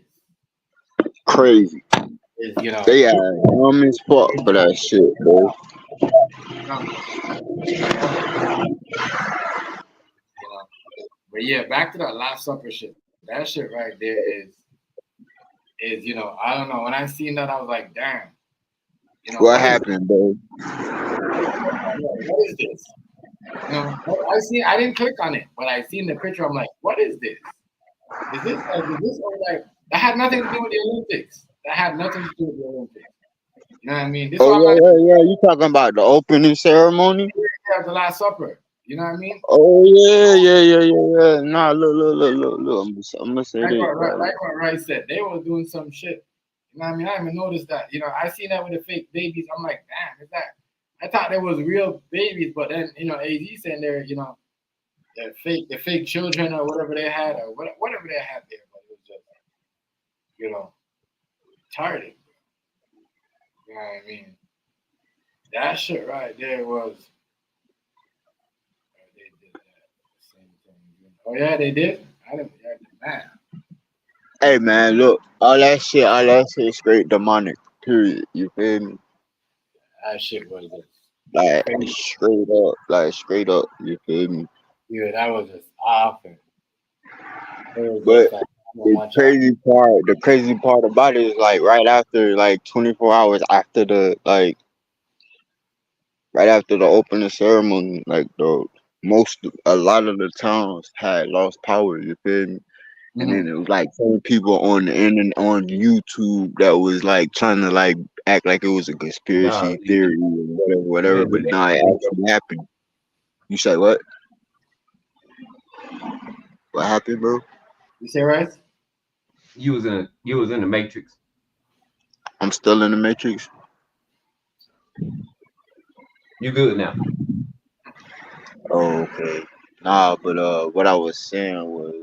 crazy. you know, They are dumb as fuck for that shit, bro. You know. But yeah, back to that Last Supper shit. That shit right there is you know, I don't know. When I seen that, I was like, damn. You know, What happened, bro? What is this? You know, I didn't click on it, but I seen the picture. I'm like, what is this? Is this like that had nothing to do with the Olympics? That had nothing to do with the Olympics. You know what I mean? This Oh one, like, yeah. You talking about the opening ceremony? the Last Supper. You know what I mean? Oh yeah. Nah, look. I'm gonna say this, bro. Like what Rice said, they were doing some shit. You know what I mean? I didn't even notice that. You know, I seen that with the fake babies. I'm like, damn, is that? I thought there was real babies, but then you know, AZ saying they're the fake children or whatever they had or whatever they had there, but it was just retarded. You know what I mean? That shit right there was. They did that same thing. Oh yeah, they did. I didn't. Man. Hey man, look, all that shit is straight demonic. Period. You feel me? That shit was just Like crazy. straight up. You feel me? Yeah, that was just awful. But the crazy part about it is like right after 24 hours after right after the opening ceremony, like a lot of the towns had lost power. You feel me? And then it was like some people on the internet on YouTube that was like trying to like act like it was a conspiracy theory or whatever. But nah, it actually happened. You say what? What happened, bro? You say right? You was in the Matrix. I'm still in the Matrix. You good now? Oh, okay. Nah, but what I was saying was,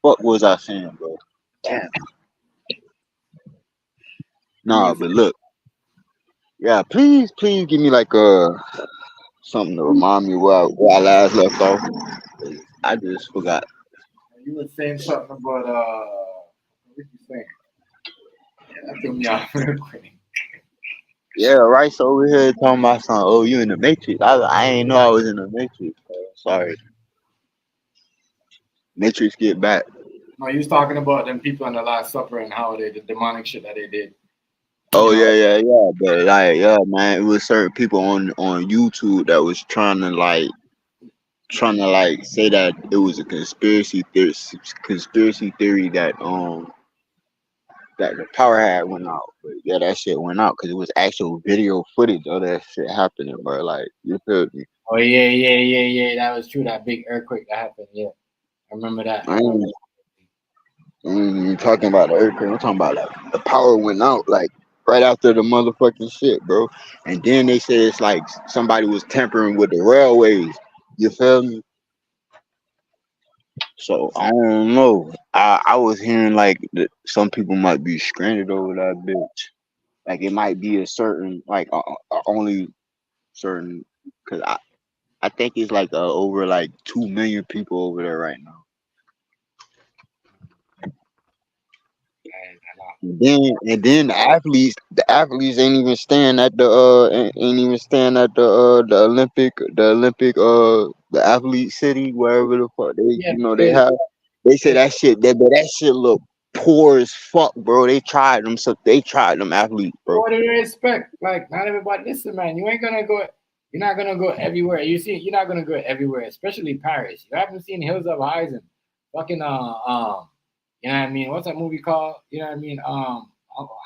what was I saying, bro? Damn. Nah, but look, yeah, please give me like something to remind me where I last left off. I just forgot. You were saying something about what you saying? Yeah, that threw me off real quick. Yeah, right. So over here talking about something. Oh, you in the Matrix? I ain't know I was in the Matrix. Sorry. Matrix, get back. No, you was talking about them people on the Last Supper and how the demonic shit that they did. Oh yeah. But like, yeah, man, it was certain people on YouTube that was trying to say that it was a conspiracy theory that the power had went out. But yeah, that shit went out because it was actual video footage of that shit happening, bro. Like, you feel me? Oh yeah. That was true. That big earthquake that happened. Yeah, I remember that. I ain't even talking about the earthquake. I'm talking about like the power went out like right after the motherfucking shit, bro. And then they said it's like somebody was tampering with the railways. You feel me? So I don't know. I was hearing like that some people might be stranded over that bitch. Like it might be a certain only certain because I think it's like over like 2 million people over there right now. Then the athletes ain't even staying at the Olympic the athlete city, wherever the fuck they Yeah, they because have. They say that shit look poor as fuck, bro. They tried them athletes, bro. what do you expect? Like, not everybody. Listen, man, you ain't gonna go. You're not gonna go everywhere. You're not gonna go everywhere, especially Paris. You haven't seen Hills of Eyes and fucking you know what I mean? What's that movie called? You know what I mean?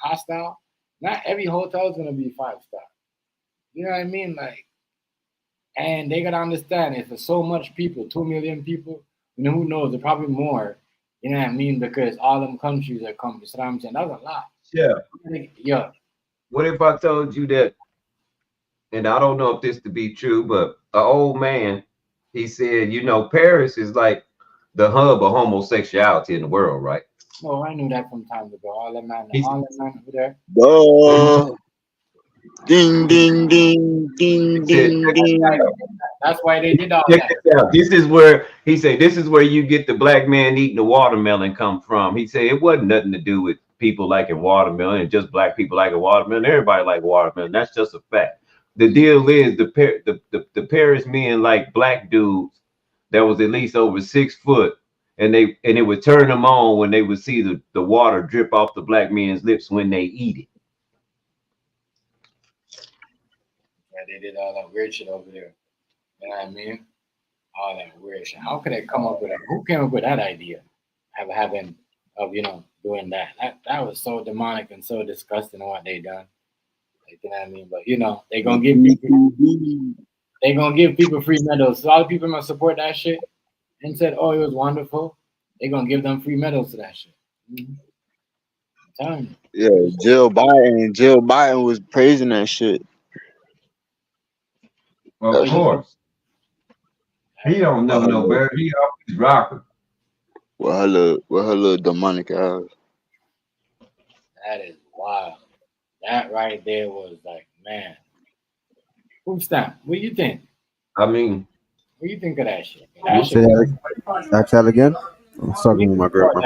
Hostile. Not every hotel is gonna be 5-star. You know what I mean? Like, and they gotta understand if there's so much people, 2 million people, who knows? They're probably more. You know what I mean? Because all them countries are coming. So I'm saying that's a lot. Yeah. Yeah. What if I told you that, and I don't know if this to be true, but an old man, he said, Paris is like the hub of homosexuality in the world, right? No, I knew that from time ago. All the man over there. Ding ding ding ding ding ding. That's why they did all Check that. this out. This is where he said, this is where you get the black man eating the watermelon come from. He said it wasn't nothing to do with people liking watermelon and just black people liking watermelon. Everybody like watermelon. That's just a fact. The deal is the Paris men like black dudes that was at least over 6 foot, and it would turn them on when they would see the water drip off the black men's lips when they eat it. Yeah, they did all that weird shit over there. You know what I mean? All that weird shit. How could they come up with that? Who came up with that idea? Doing that. That was so demonic and so disgusting what they done. Like, you know what I mean? But they gonna give people free medals. So all the people gonna support that shit and said, "Oh, it was wonderful." They gonna give them free medals to that shit. Mm-hmm. I'm telling you. Yeah, Jill Biden was praising that shit. Of course. He don't know no better. He always rocking. With her little demonic ass. That is wild. That right there was like, man. Food stamp. What do you think? I mean, what do you think of that shit? Say that again. I was talking with my grandma.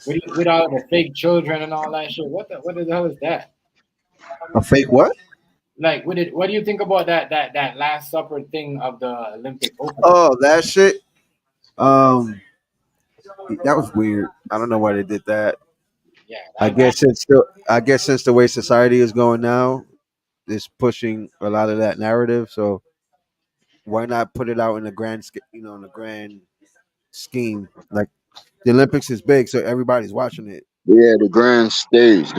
With all the fake children and all that shit. What the hell is that? A fake what? Like, what do you think about that Last Supper thing of the Olympic opening? Oh, that shit. That was weird. I don't know why they did that. Yeah. I guess since the way society is going now, it's pushing a lot of that narrative. So why not put it out in a grand scheme? Like the Olympics is big, so everybody's watching it. Yeah, the grand stage.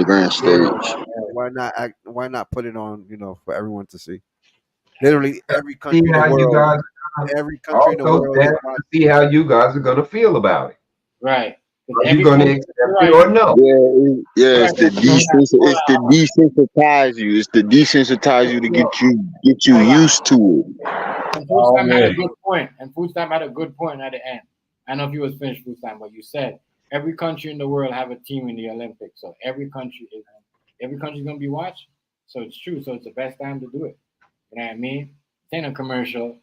Why not put it on, for everyone to see? Literally every country in the world is watching. See how you guys are gonna feel about it. Right. Are you gonna accept it or no? Yeah, it's to desensitize you. It's to desensitize you to get you used to it. And Food Stamp had a good point. And Food Stamp had a good point at the end. I don't know if you was finished, Food Stamp, but you said every country in the world have a team in the Olympics. So every country's gonna be watched. So it's true. So it's the best time to do it. You know what I mean? It ain't a commercial.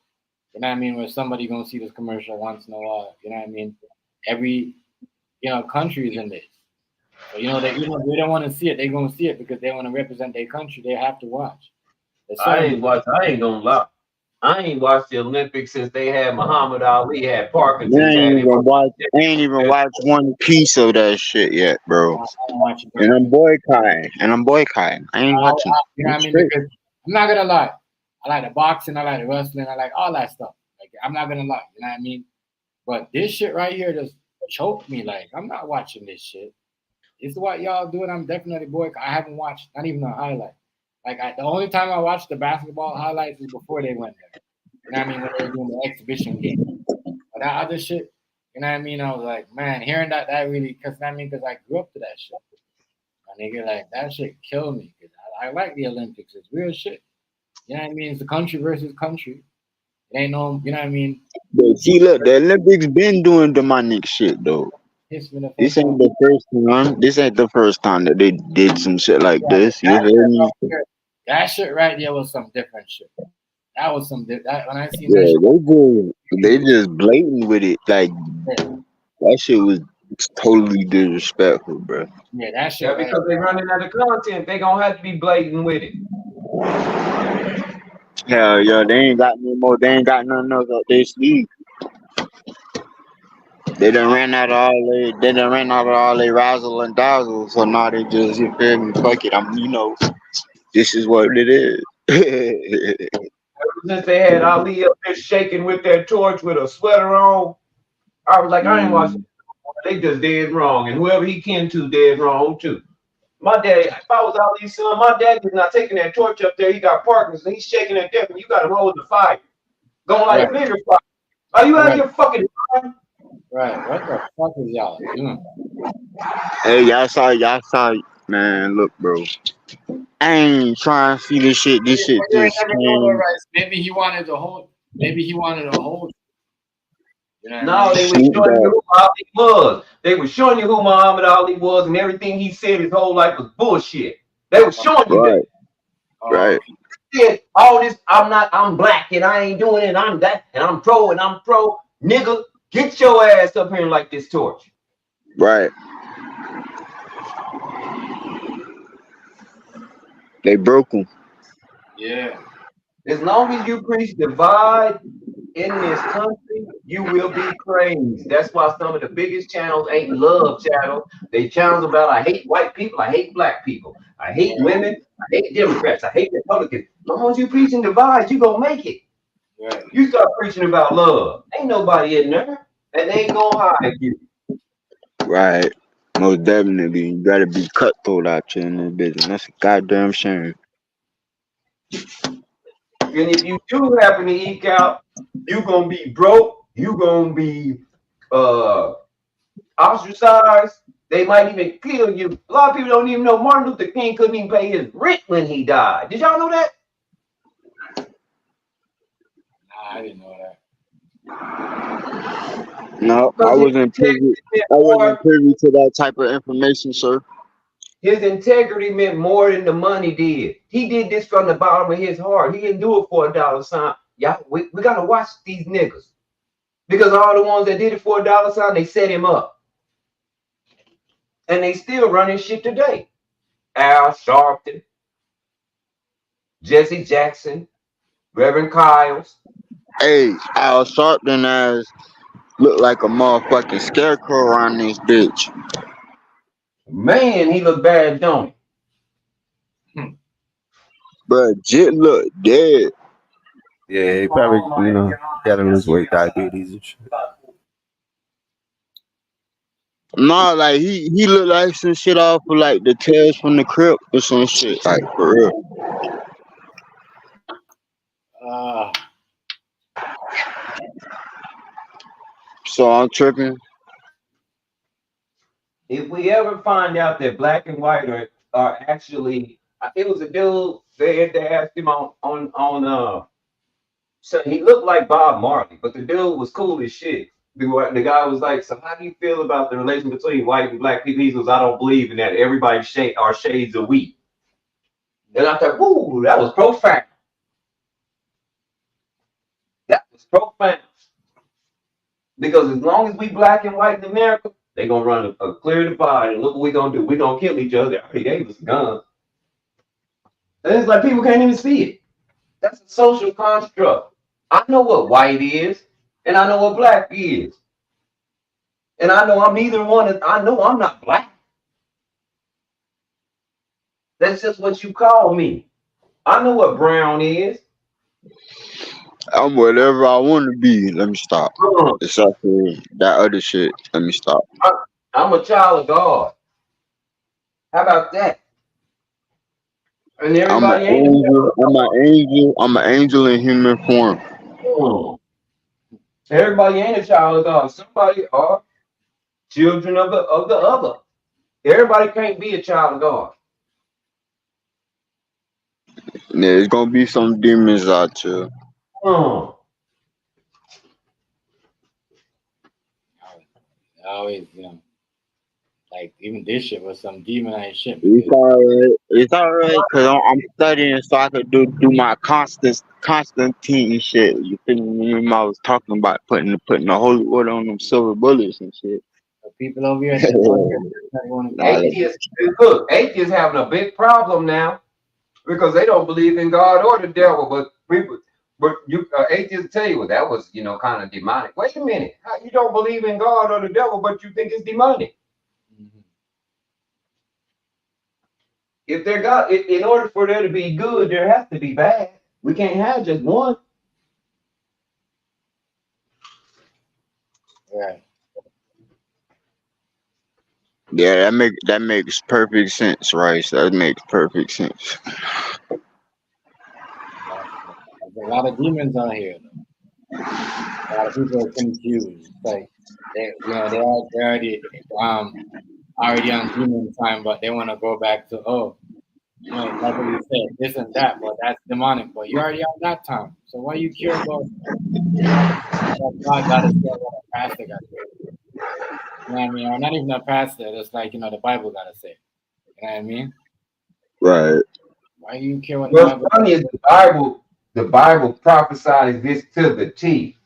You know what I mean? Where somebody gonna see this commercial once in a while. You know what I mean? Every country is in this. So they don't want to see it. They're gonna see it because they want to represent their country. They have to watch. I ain't gonna lie. I ain't watched the Olympics since they had Muhammad Ali had Parkinson's. I ain't even watched one piece of that shit yet, bro. And I'm boycotting. I ain't watching. You know what I mean? Because I'm not gonna lie. I like the boxing. I like the wrestling. I like all that stuff. Like, I'm not gonna lie. You know what I mean? But this shit right here just choked me. Like, I'm not watching this shit. This is what y'all doing. I'm definitely boycott. I haven't watched not even a highlight. Like, the only time I watched the basketball highlights is before they went there. You know what I mean? When they were doing the exhibition game. But that other shit, you know what I mean? I was like, man, hearing that really, because I grew up to that shit. My nigga, like, that shit killed me. Cause I like the Olympics. It's real shit. You know what I mean? It's the country versus country. It ain't no, you know what I mean? But see, look, the Olympics been doing demonic shit though. This ain't the first time. This ain't the first time that they did some shit like this. You hear me? That shit right there was some different shit. That was some when I seen that shit. They just blatant with it. Like that shit was It's totally disrespectful, bro. Yeah, that shit. Yeah, because they running out of content, they gonna have to be blatant with it. Hell yeah, they ain't got no more. They ain't got nothing else up their sleeve. They done ran out of all they. They done ran out of all they razzle and dazzle. So now they just, you feel me? Fuck it. This is what it is. Ever since they had Ali up there shaking with that torch with a sweater on, I was like, I ain't watching. They just dead wrong, and whoever he kin to dead wrong too. My dad, if I was Ali's son, my dad is not taking that torch up there. He got Parkinson's. He's shaking that death, and you got him holding the fire, going like bigger fire. Are you out here fucking? Right. What the fuck is y'all doing? Hey, y'all saw, man. Look, bro. I ain't trying to see this shit. This shit just. Maybe he wanted to hold. No, they were showing you who Ali was. They were showing you who Muhammad Ali was, and everything he said his whole life was bullshit. They were showing you that. Right. He said all this, I'm black and I ain't doing it, and I'm that, and I'm pro. Nigga, get your ass up here and light this torch. Right. They broke him. Yeah. As long as you preach divide in this country, you will be praised. That's why some of the biggest channels ain't love channels. They channels about I hate white people, I hate black people, I hate women, I hate Democrats, I hate Republicans. As long as you preaching divide, you gonna make it. Right. You start preaching about love. Ain't nobody in there, and they ain't gonna hide you. Right. Most definitely. You gotta be cutthroat out here in this business. That's a goddamn shame. And if you do happen to eke out, you gonna be broke, you gonna be ostracized. They might even kill you. A lot of people don't even know Martin Luther King couldn't even pay his rent when he died. Did y'all know that? Nah, I didn't know that. No, I wasn't privy to that type of information, sir. His integrity meant more than the money did. He did this from the bottom of his heart. He didn't do it for $1 Y'all, we gotta watch these niggas. Because all the ones that did it for $1 they set him up. And they still running shit today. Al Sharpton, Jesse Jackson, Reverend Kyles. Hey, Al Sharpton ass look like a motherfucking scarecrow around this bitch. Man, he look bad, don't he? But Jit look dead. Yeah, he probably, gotta lose weight, diabetes and shit. No, like he look like some shit off of like the Tales from the Crypt or some shit, like for real. So I'm tripping. If we ever find out that black and white are actually, it was a dude they asked him on so he looked like Bob Marley, but the dude was cool as shit. The guy was like, so how do you feel about the relation between white and black people? He goes, I don't believe in that. Everybody are shades of wheat. And I thought, ooh, that was profound. That was profound. Because as long as we black and white in America, they're going to run a clear divide. And look what we're going to do. We're going to kill each other. They gave us guns. And it's like people can't even see it. That's a social construct. I know what white is, and I know what black is. And I know I'm neither one. I know I'm not black. That's just what you call me. I know what brown is. I'm whatever I want to be. Let me stop. Except for that other shit. Let me stop. I'm a child of God. How about that? And everybody I'm an angel in human form. Everybody ain't a child of God. Somebody are children of the other. Everybody can't be a child of God. Yeah, there's gonna be some demons out there. Always, like even this shit was some demonized shit. It's alright, cause I'm studying so I could do my Constantine shit. You feel me? I was talking about putting the holy order on them silver bullets and shit. People over here, they want to atheists. Look, atheists having a big problem now because they don't believe in God or the devil. But people, atheists tell you, well, that was kind of demonic. Wait a minute, how you don't believe in God or the devil, but you think it's demonic? If they're God, in order for there to be good, there has to be bad. We can't have just one. Right. Yeah, that makes perfect sense, Rice. That makes perfect sense. There's a lot of demons on here. Though. A lot of people are confused. Like they're already on demon time, but they want to go back to like what you said, this and that, but that's demonic. But you already on that time, so why you care about what God got to say, what a pastor got to say? You know what I mean? Or not even a pastor. It's like the Bible got to say. You know what I mean? Right. Why do you care what What's funny is the Bible prophesies this to the T,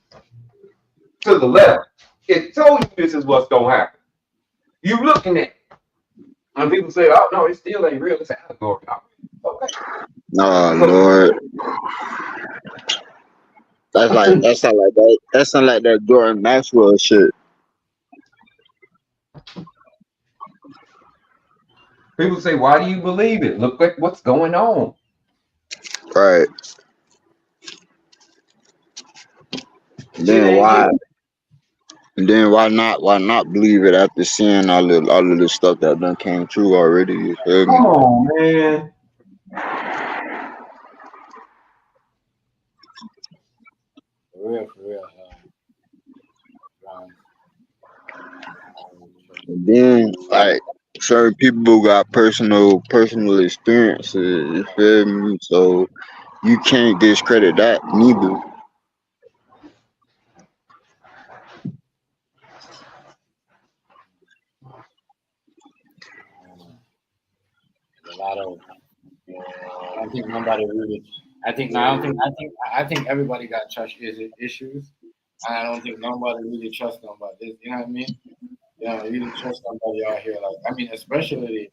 to the left. It told you this is what's gonna happen. You looking at it. And people say, "Oh no, it still ain't real. It's allegory." Okay. Oh Lord. That sound like that Jordan Maxwell shit. People say, "Why do you believe it? Look at what's going on." Right. Then why not believe it after seeing all of the stuff that done came true already? You feel me? Come on, man. For real. And then like certain people got personal experiences, you feel me? So you can't discredit that neither. A lot of. I don't think nobody really. I think everybody got trust issues, and I don't think nobody really trusts nobody. You know what I mean? Really trust somebody out here. Like I mean, especially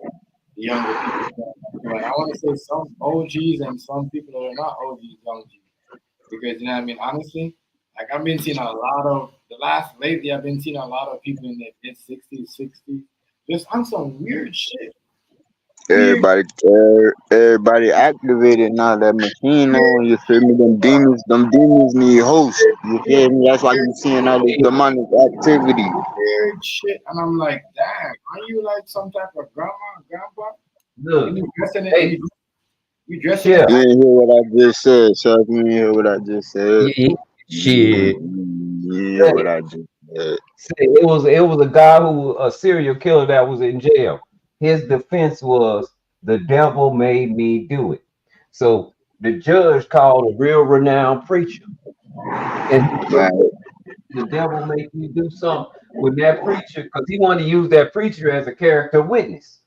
the younger people. Like, I want to say some OGs and some people that are not OGs, young G's. Because you know what I mean. Honestly, like I've been seeing a lot of lately. I've been seeing a lot of people in their mid-60s, 60s, just on some weird shit. Everybody activated now. That machine on, you feel me? Them demons need hosts. You feel me? That's why you seeing all this demonic activity. Weird shit, and I'm like, damn, are you like some type of grandma, grandpa? Look, you dressing it? hey, you dressing You it? didn't hear what I just said, Chuck. You didn't hear what I just said. Shit. Yeah, what I just said. It was a guy a serial killer that was in jail. His defense was the devil made me do it. So the judge called a real renowned preacher, and the devil made me do something with that preacher because he wanted to use that preacher as a character witness.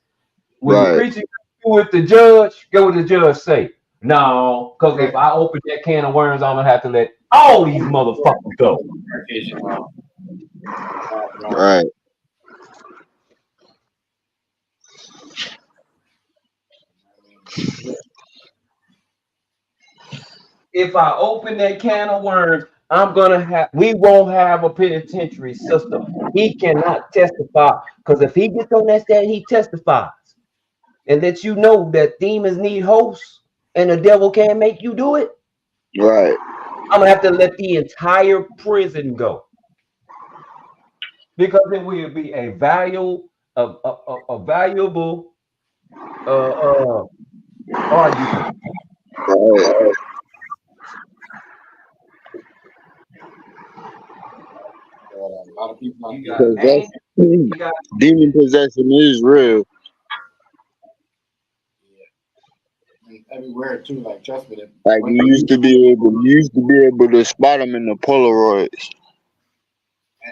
When the preacher go with the judge, go with the judge say, no, because if I open that can of worms, I'm gonna have to let all these motherfuckers go. Right. If I open that can of worms, we won't have a penitentiary system. He cannot testify because if he gets on that stand, he testifies and lets you know that demons need hosts and the devil can't make you do it. Right. I'm gonna have to let the entire prison go because it will be a valuable argument. A lot of people demon possession is real. Everywhere too, like trust me. Like you used to be able to spot them in the Polaroids.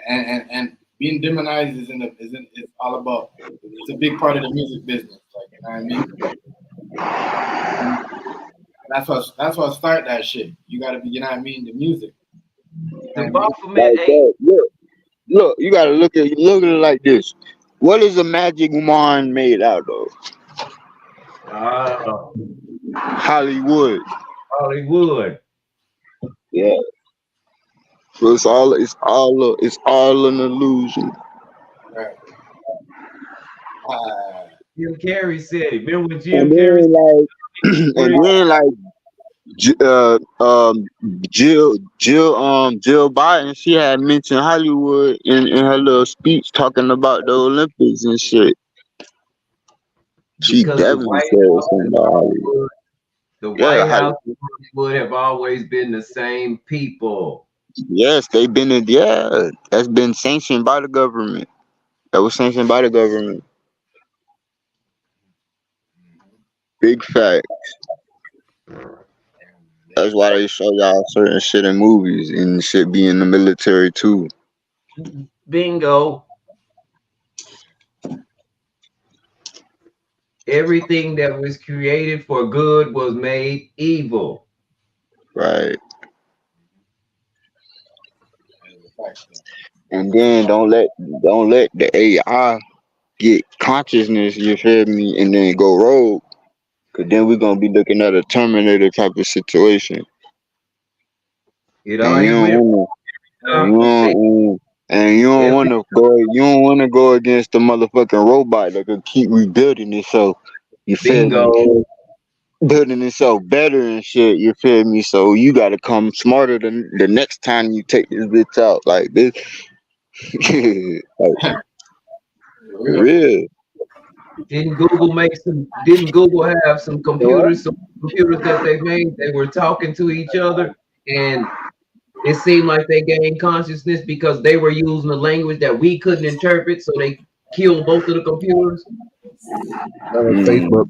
And being demonized is all about. It's a big part of the music business. Like you know what I mean. That's what start look, you gotta look at it like this. What is a magic wand made out of? Hollywood. Hollywood. Yeah. So it's all an illusion. Jim Carrey said it. Remember when Jim And Carrey then like said and then like Jill Biden, she had mentioned Hollywood in her little speech talking about the Olympics and shit. She because the definitely White said House something and about Hollywood. Hollywood, the Yeah, White House and Hollywood have always been the same people. yes, they've been that's been sanctioned by the government. That was sanctioned by the government. Big fact. That's why they show y'all certain shit in movies and shit be in the military too. Bingo. Everything that was created for good was made evil. Right. And then don't let the AI get consciousness, you feel me, and then go rogue. Cause then we're gonna be looking at a Terminator type of situation. It And you always don't went wanna and every you don't wanna go against the motherfucking robot that could keep rebuilding itself. You feel me? bingo. Building itself better and shit, you feel me? So you gotta come smarter than the next time you take this bitch out. Like this like for real. Didn't Google have some computers that they made? They were talking to each other, and it seemed like they gained consciousness because they were using the language that we couldn't interpret, so they killed both of the computers. Facebook.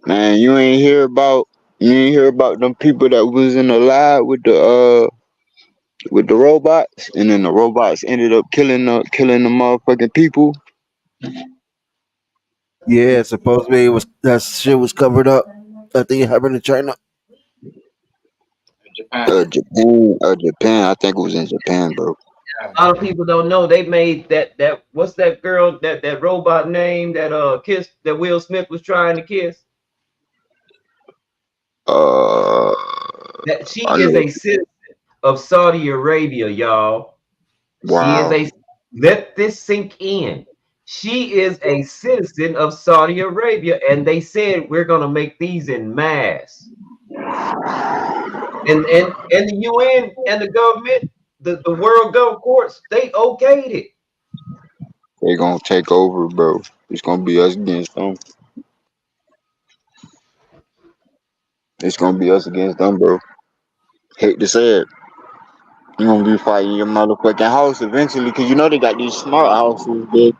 Man, you ain't hear about them people that was in the lab with the robots, and then the robots ended up killing the motherfucking people. Yeah, supposedly that shit was covered up. I think it happened in China. Japan. I think it was in Japan, bro. A lot of people don't know they made that what's that girl that robot name that kissed that Will Smith was trying to kiss? That she I is know. a citizen of Saudi Arabia, y'all. She is Wow. let this sink in. She is a citizen of Saudi Arabia, and they said we're gonna make these in mass. And the UN and the government, the world government courts, they okayed it. They gonna take over, bro. It's gonna be us against them. It's gonna be us against them, bro. Hate to say it. You gonna be fighting your motherfucking house eventually, cause you know they got these smart houses, bitch.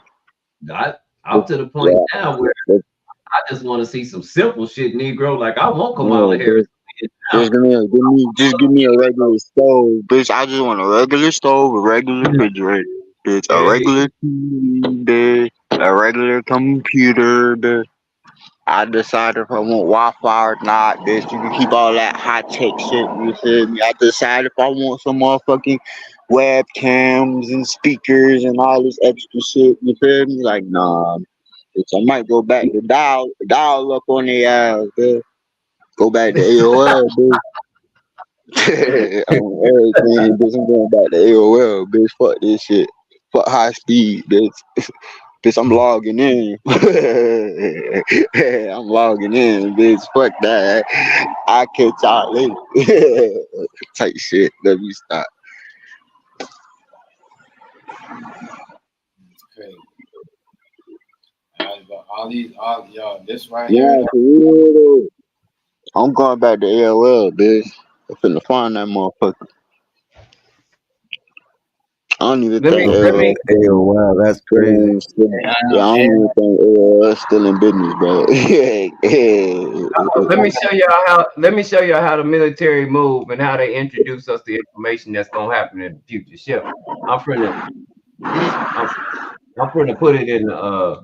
I'm to the point now where I just want to see some simple shit, Negro. Like I want Kamala Harris. Just give me a regular stove, bitch. I just want a regular stove, a regular refrigerator, bitch, a regular TV, bitch, a regular computer, bitch. I decide if I want Wi-Fi or not, bitch. You can keep all that high tech shit. You feel me? I decide if I want some motherfucking webcams and speakers and all this extra shit. You feel me? Like nah, bitch. I might go back to dial up on the ass, bitch. Go back to AOL, bitch. On everything, bitch. I'm going back to AOL, bitch. Fuck this shit. Fuck high speed, bitch. Bitch, I'm logging in. I'm logging in, bitch. Fuck that. I'll catch y'all later. Type shit. Let me stop. It's crazy. All y'all, this right Yeah, here. for real though. I'm going back to AOL, bitch. I'm finna find that motherfucker. I don't even think AOL. Wow, that's crazy. Yeah, I don't even think AOL still in business, bro. Let me show y'all how the military move and how they introduce us to information that's gonna happen in the future. Shit, I'm gonna put it in the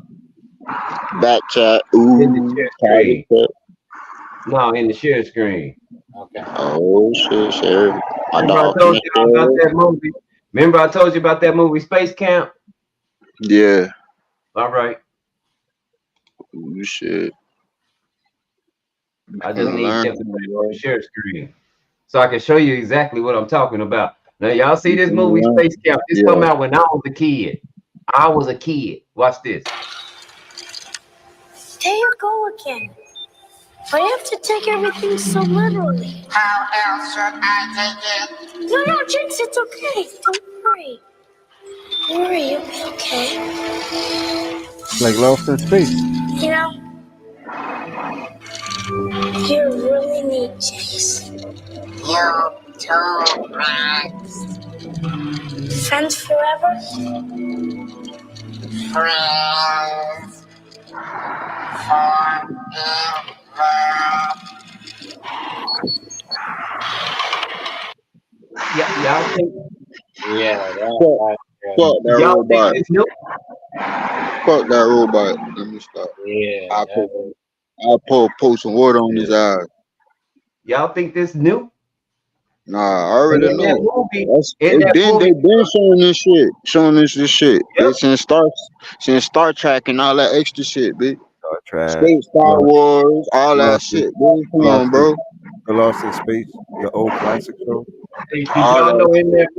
back chat. in the Ooh, share private screen. chat. No, in the share screen. Okay. Oh shit, shit. My Remember I dog told finished y'all about there. that movie? Remember I told you about that movie Space Camp? Yeah. All right. You should. I just need Learn Tiff to put it on the share screen so I can show you exactly what I'm talking about. Now, y'all see this movie Space Camp? This come out when I was a kid. I was a kid. Watch this. There you go again. Why do you have to take everything so literally? How else should I take it? No, Jinx, it's okay. Don't worry. Don't worry, you'll be okay. Like Lost in Space. You know, you really need Jinx. You too, Rex. Friends forever? Friends. Forever. Yeah, y'all think? Yeah, Fuck that Y'all robot. think it's new? Fuck that robot. Let me stop. Yeah. I'll pour some water on his eyes. Y'all think this new? Nah, I already And in that know. movie, They've been showing this shit. Showing us this shit. Yep. Since Star Trek and all that extra shit, bitch. Star Trek. Star Wars, all that shit, bro. Come on, bro. The Lost in Space, the old classic show. Hey, did y'all know in that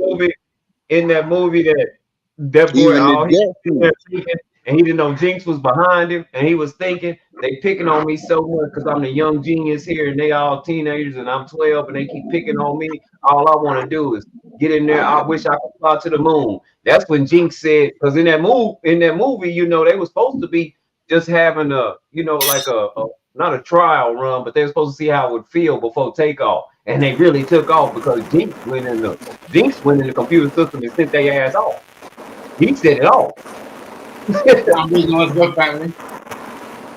movie that boy, Even all he the was there thinking, and he didn't know Jinx was behind him, and he was thinking they picking on me so much because I'm the young genius here, and they all teenagers, and I'm 12, and they keep picking on me. All I want to do is get in there. I wish I could fly to the moon. That's when Jinx said, because in that movie, you know, they were supposed to be just having a, you know, like a not a trial run, but they were supposed to see how it would feel before takeoff. And they really took off because Jinx went in the computer system and sent their ass off. He set it off. What's good, family?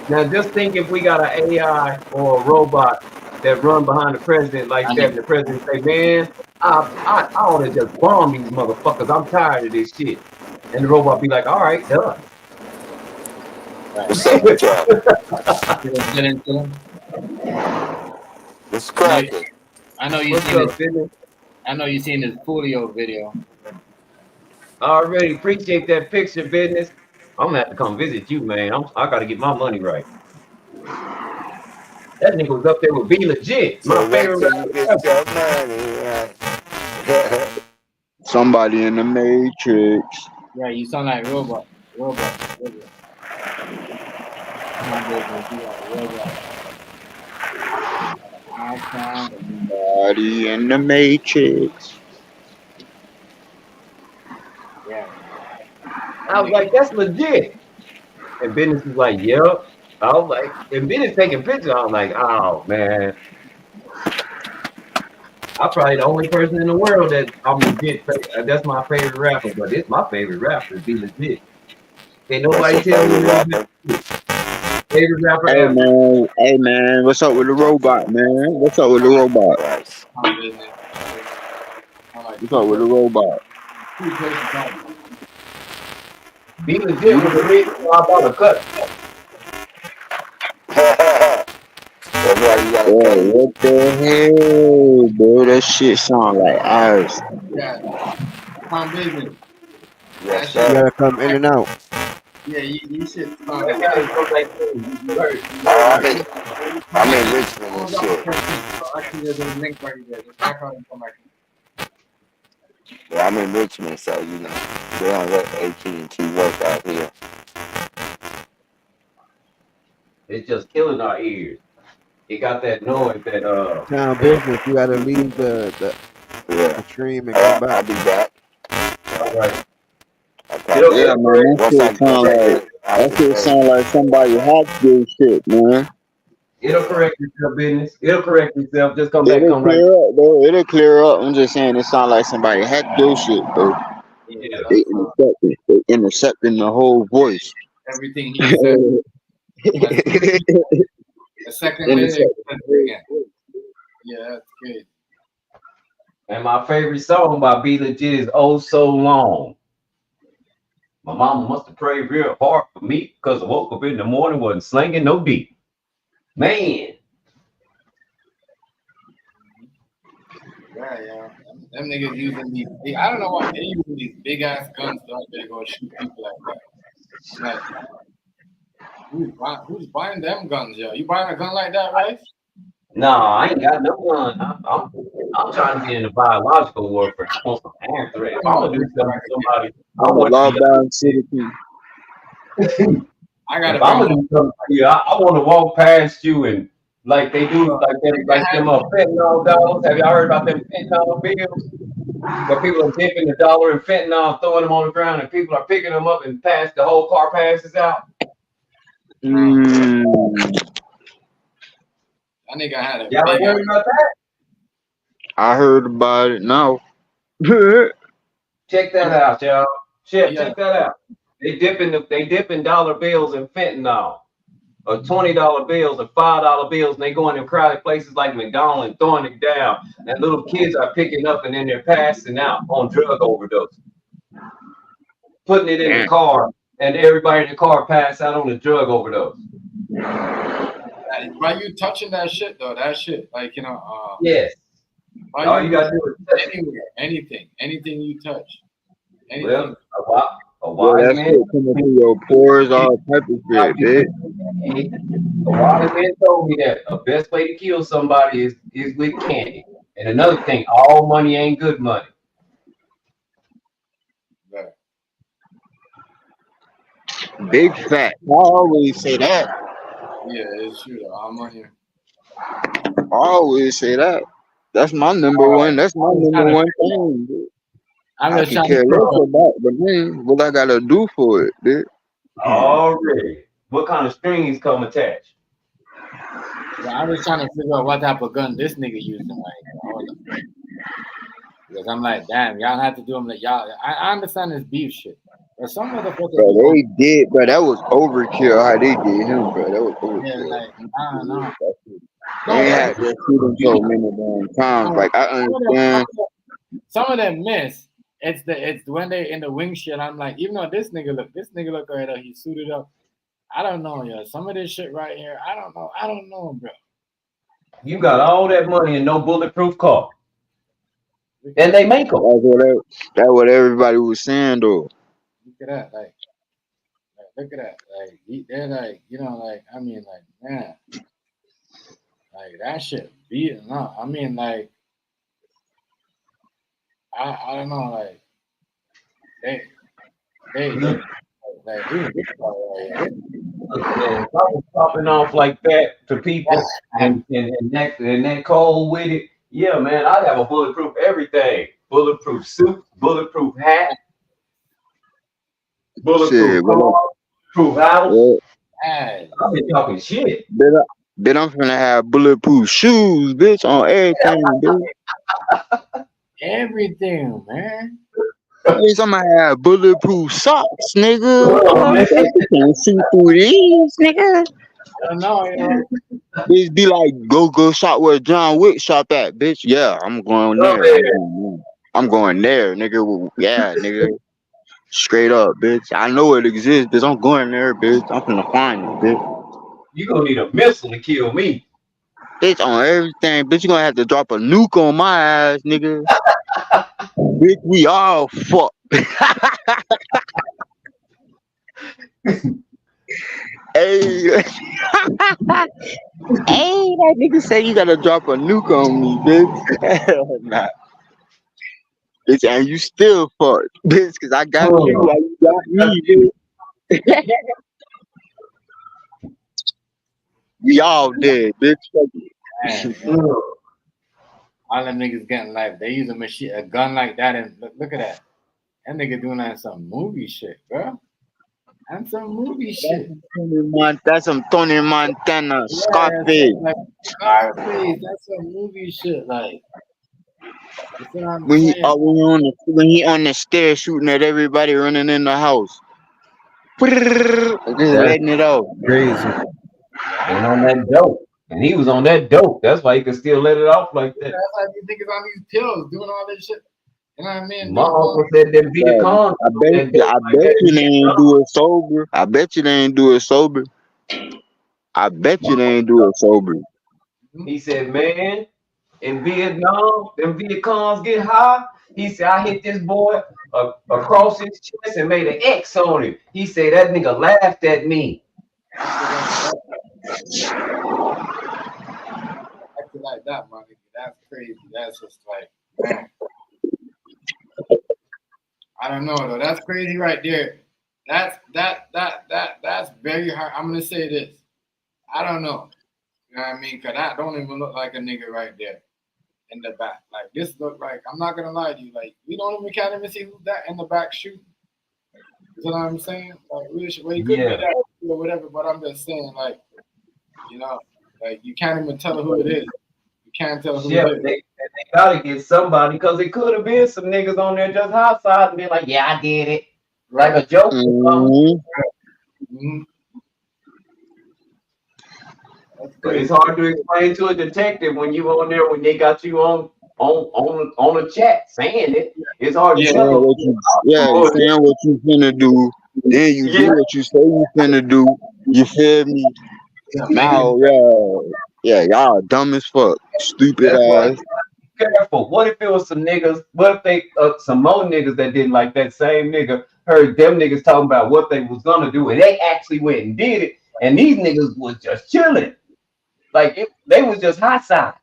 Now just think if we got an AI or a robot that run behind the president like that, and the president say, "Man, I ought to just bomb these motherfuckers. I'm tired of this shit." And the robot be like, "All right, done." What's up with y'all? What's cracking? I know you seen this Foolio video. Already appreciate that picture, business. I'm gonna have to come visit you, man. I gotta get my money right. That nigga was up there with Be Legit, my favorite rapper. Somebody in the Matrix. Yeah, you sound like robot. Somebody in the Matrix. Yeah. I was like, that's legit. And business was like, yep. I was like, and business taking pictures. I was like, oh man. I'm probably the only person in the world that I'm legit. That's my favorite rapper, but it's my favorite rapper. Be legit. Ain't nobody tell me favorite rapper ever. Hey man, what's up with the robot, man? What's up with the robot? What's up with the robot? Be legit with the reason why I bought a cut. Boy, what the hell, bro? That shit sound like ours. Yeah. Come business. Yes, You gotta come in and out. Yeah, you should. I'm in Richmond and shit. Actually, there's a link right there. Just back on and come back. Yeah, I'm in Richmond, so you know they don't let AT&T work out here. It's just killing our ears. It got that noise that Town business. You gotta leave the stream and come back. I'll be back. All right. Yeah, man, that shit sound like somebody hacked this shit, man. It'll correct itself, business. It'll correct itself. Just come back, It'll come right. clear up, bro. It'll clear up. I'm just saying it sound like somebody hacked this shit, bro. Yeah. They intercepting the whole voice. Everything he said. A second later. Yeah, that's good. And my favorite song by Be Legit is "Oh So Long." My mama must have prayed real hard for me because I woke up in the morning wasn't slinging no deep. Man. Yeah. Them niggas using these big, I don't know why they using these big ass guns though. They go shoot people like that. Like, who's buying them guns, yo? You buying a gun like that, right? No, I ain't got no gun. I'm trying to get into biological warfare. I want some answer. If I'm gonna do something to somebody, I I'm a want to law-abiding citizen. I gotta if I'm gonna do something to you, I want to walk past you and like they do, like them fentanyl dollars. Have y'all heard about them fentanyl bills? Where people are dipping the dollar in fentanyl, throwing them on the ground, and people are picking them up and the whole car passes out. That nigga had a Y'all big heard about that? I heard about it now. Check that out, y'all. Check that out. They dipping dollar bills in fentanyl, or $20 bills, or $5 bills, and they go in them crowded places like McDonald's and throwing it down. And little kids are picking up and then they're passing out on drug overdose, putting it in the car, and everybody in the car pass out on the drug overdose. Why you touching that shit though? That shit, like yes. All you gotta do is anywhere, anything you touch. Well, a Boy, wise that man shit coming through your pores, all type of shit, bitch. A wise man told me that the best way to kill somebody is with candy. And another thing, all money ain't good money. Big fat. I always say that. Yeah, it's true. All money. I always say that. That's my number one. That's my number one thing, bitch. I can care less about the man. What I gotta do for it, bitch. Already. What kind of strings come attached? Yeah, I'm just trying to figure out what type of gun this nigga using, like, because I'm like, damn, y'all have to do them like y'all. I understand this beef shit, but some motherfuckers. Bro, they did, bro. That was overkill. How they did him, bro. That was overkill. Yeah, like I don't know. They had to shoot him so many damn times. Like I understand. Some of them miss. It's when they in the wing shit. I'm like, even though this nigga look right up, he suited up. I don't know, yo. Some of this shit right here, I don't know, bro. You got all that money and no bulletproof car, and they make them. That's what everybody was saying, though. Look at that, like look at that, like they're like, like I mean, like man, like that shit beating up. I mean, like I don't know, like they like if I was popping off like that to people and that cold with it, yeah, man, I'd have a bulletproof everything. Bulletproof suit, bulletproof hat, bulletproof car, bulletproof house. I've been talking shit. Then I'm finna have bulletproof shoes, bitch, on everything, bitch. Everything, man. Bitch, I'm gonna have bulletproof socks, nigga. You can't see through these, nigga. I know, Bitch, be like, go shop where John Wick shop at, bitch. Yeah, I'm going there. I'm going there, nigga. Yeah, nigga. Straight up, bitch. I know it exists, bitch. I'm going there, bitch. I'm finna find it, bitch. You gonna need a missile to kill me. Bitch, on everything. Bitch, you gonna have to drop a nuke on my ass, nigga. Bitch, we all fucked. Hey, that nigga say you gotta drop a nuke on me, bitch. Hell nah. Bitch, and you still fucked, bitch, cause I got you while you got me, bitch. We all dead, bitch. All them niggas getting life. They use a gun like that, and look at that. That nigga doing that some movie shit, bro. And some movie shit. That's some Tony Montana, Scarface. Like Scarface, that's some movie shit, like. When he on the stairs shooting at everybody running in the house. Just letting it out. Crazy. And on that dope. And he was on that dope. That's why he could still let it off like that. That's why you think it's on these pills, doing all this shit. You know what I mean? My uncle said that be the con. I bet you they ain't do it sober. I bet you they ain't do it sober. I bet you they ain't do it sober. He said, man, in Vietnam, them Viet Congs get high. He said, I hit this boy across his chest and made an X on him. He said, that nigga laughed at me. Acting like that, my nigga. That's crazy. That's just like, man. I don't know though. That's crazy right there. That's very hard. I'm gonna say this. I don't know. You know what I mean? Cause that don't even look like a nigga right there in the back. Like this look like, I'm not gonna lie to you. Like we can't even see who's that in the back shooting. You know what I'm saying? Like well, he could be that or whatever, but I'm just saying, like, you know, like you can't even tell who it is. You can't tell who it is. They gotta get somebody because it could have been some niggas on there just outside and be like, yeah, I did it. Like a joke or something. But it's hard to explain to a detective when you on there when they got you on a chat saying it. It's hard to tell them. You saying what you finna do, then you do what you say you finna do. You feel me? Now, y'all dumb as fuck, stupid ass. Careful. What if it was some niggas? What if they some more niggas that didn't like that same nigga heard them niggas talking about what they was gonna do and they actually went and did it, and these niggas was just chilling, like they was just hot side.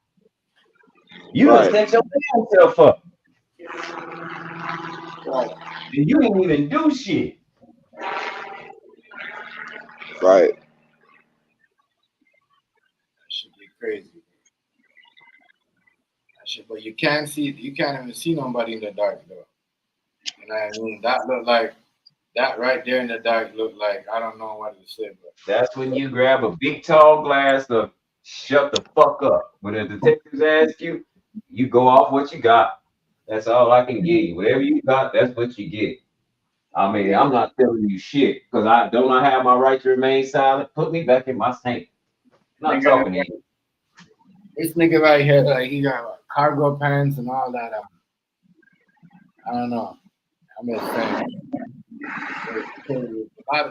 You just set your damn self up. And you didn't even do shit. Right. That should be crazy. But you can't even see nobody in the dark though. You know what I mean? That looked like that right there in the dark looked like I don't know what to say, but That's when you grab a big tall glass to shut the fuck up. When the detectives ask you, you go off what you got. That's all I can give you. Whatever you got, that's what you get. I mean, I'm not telling you shit because I have my right to remain silent. Put me back in my tank. I'm not talking to you. This nigga right here, like he got like, cargo pants and all that. I don't know. I'm just saying.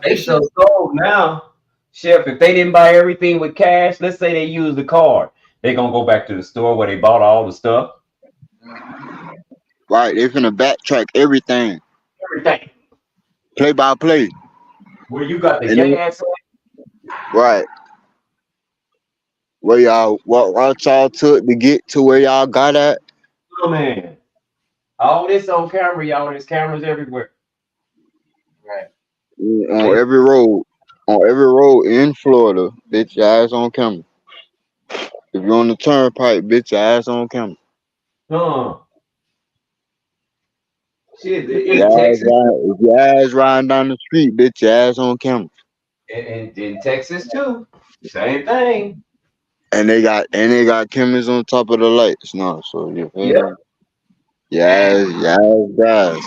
They so sold now, Chef. If they didn't buy everything with cash, let's say they used the card, they gonna go back to the store where they bought all the stuff. Right, they finna backtrack everything. Everything. Play by play. Where you got the gas at? Right. Where y'all, what route y'all took to get to where y'all got at? Oh man. All this on camera, y'all. There's cameras everywhere. Right. On every road in Florida, bitch, your ass on camera. If you're on the turnpike, bitch, your ass on camera. Shit, in Texas. If your ass riding down the street, bitch, your ass on camera. And in Texas too. Same thing. And they got cameras on top of the lights now, so you feel me? Your ass grass.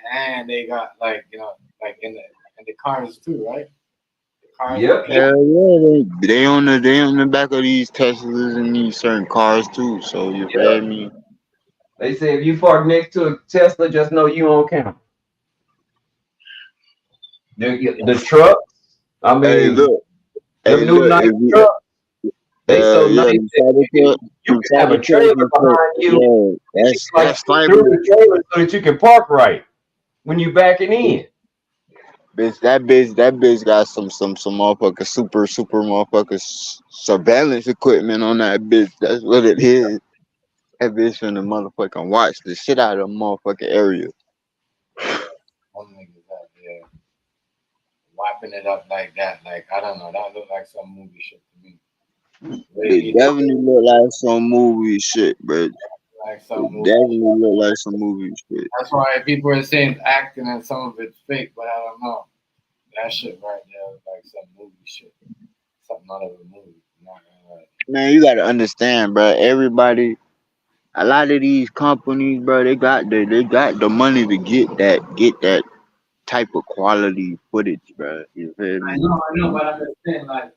And they got like like in the cars too, right? The cars. Hell yeah, they on the back of these Teslas and these certain cars too. So you feel me? They say if you park next to a Tesla, just know you on camera. The trucks. I mean, hey, look, nice trucks. They so nice. You can have a trailer behind you. That's fine. Through the trailer so that you can park right when you backing in. Bitch, that bitch got some motherfucker super motherfucker surveillance equipment on that bitch. That's what it is. That bitch finna motherfucking watch the shit out of the motherfucking area. One niggas out there wiping it up like that. Like I don't know. That looked like some movie shit to me. It definitely look like some movie shit, bro. Like some movie. Definitely look like some movie shit. That's why people are saying acting and some of it's fake, but I don't know. That shit right there is like some movie shit. Something out of a movie. Man, you gotta understand, bro. Everybody, a lot of these companies, bro, they got the money to get that type of quality footage, bro. You feel me? I know, but I'm just saying, like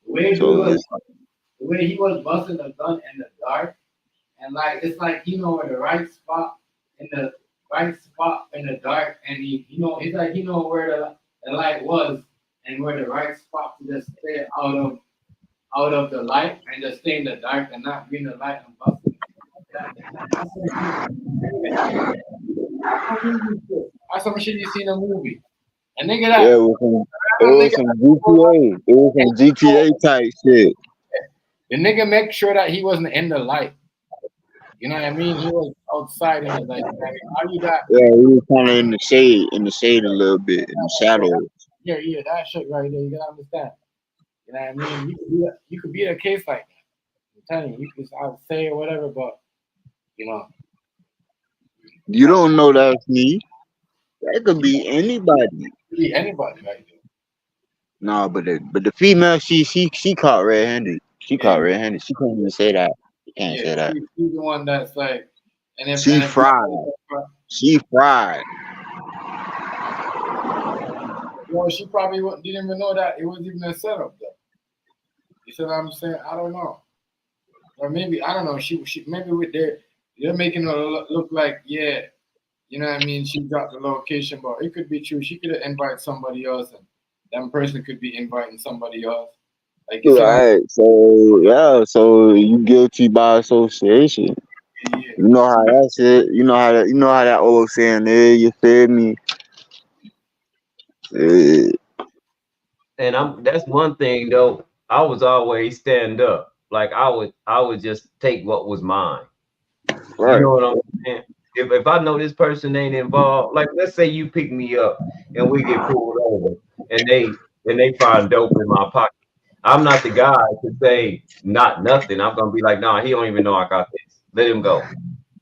the way he was busting the gun in the dark, and like it's like where the right spot in the dark, and it's like where the light was and where the right spot to just stay out out of the light and just stay in the dark and not be in the light and busting. That's some shit you see in a movie. A nigga that Yeah, it was some GTA. It was some GTA type shit. the nigga make sure that he wasn't in the light. You know what I mean? He was outside in the light. How you got? Yeah, he was kind of in the shade a little bit, in the shadows. Yeah, that shit right there. You gotta understand. You know what I mean? You could be a case like that. I'm telling you, you could say or whatever, but you know. You don't know that's me. That could be anybody. Be anybody right there. No, but the female, she caught red-handed. She caught red-handed. She can't even say that. She can't say that. She's the one that's like, and if She fried. She fried. You know, she probably didn't even know that it was even a setup though. You see what I'm saying? I don't know. Or maybe I don't know. She maybe with they're making her look like, yeah, you know what I mean? She dropped the location, but it could be true. She could have invited somebody else, and that person could be inviting somebody else. Like you Right. So yeah. So you guilty by association. Yeah. You know how that shit. You know how that old saying is. You feel me? Yeah. And that's one thing though. I was always stand up. Like I would just take what was mine. Right. You know what I'm saying? If I know this person ain't involved, like let's say you pick me up and we get pulled over and they find dope in my pocket. I'm not the guy to say not nothing. I'm gonna be like, nah, he don't even know I got this. Let him go.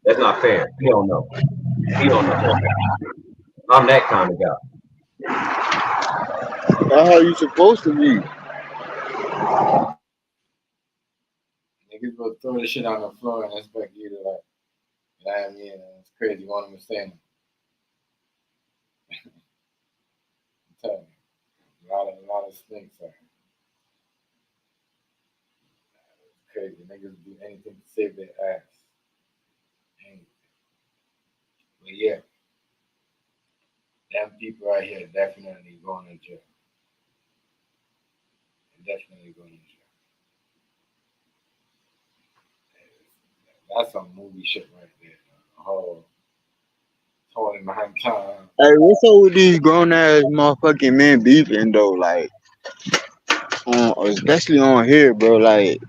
That's not fair. He don't know. He don't know. I'm that kind of guy. That's how you supposed to be. Niggas will throw the shit on the floor and expect you to like, you know what I mean? It's crazy. One of them saying, I'm telling you, a lot of snakes are. It's crazy. Niggas do anything to save their ass. Anything. But yeah, them people right here definitely going to jail. Definitely going to jail. That's some movie shit right there. Holding behind time. Hey, what's up with these grown ass motherfucking men beefing though? Like, especially on here, bro. Like,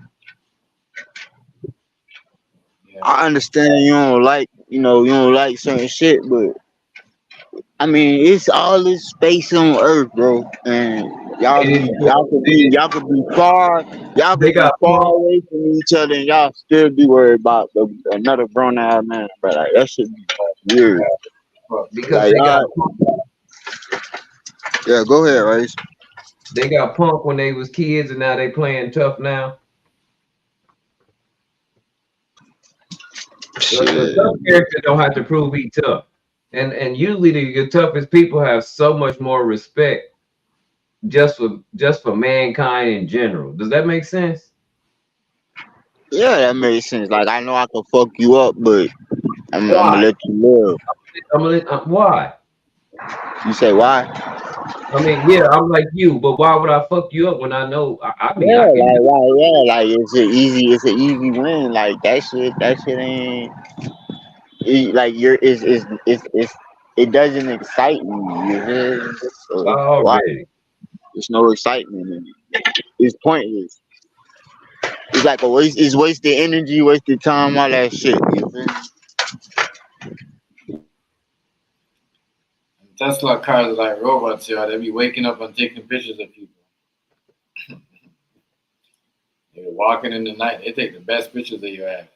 I understand you don't like, you don't like certain shit, but I mean, it's all this space on Earth, bro, and y'all could be far away from each other, and y'all still be worried about another grown ass man, but like that should be weird. Because like, they got yeah, go ahead, Rice. They got punk when they was kids, and now they playing tough now. The tough character don't have to prove he tough, and usually the toughest people have so much more respect just for mankind in general. Does that make sense? Yeah, that makes sense. Like, I know I can fuck you up, but I'm gonna let you live. Why? You say why? I mean, yeah, I'm like you, but why would I fuck you up when I know? I mean, yeah, I can. Like it's an easy win. Like that shit ain't like it doesn't excite me. You hear? So why? There's no excitement in it. It's pointless. It's like a waste. It's wasted energy, wasted time, all that shit. You feel me? Tesla cars are like robots, y'all. They be waking up and taking pictures of people. They're walking in the night. They take the best pictures of your ass.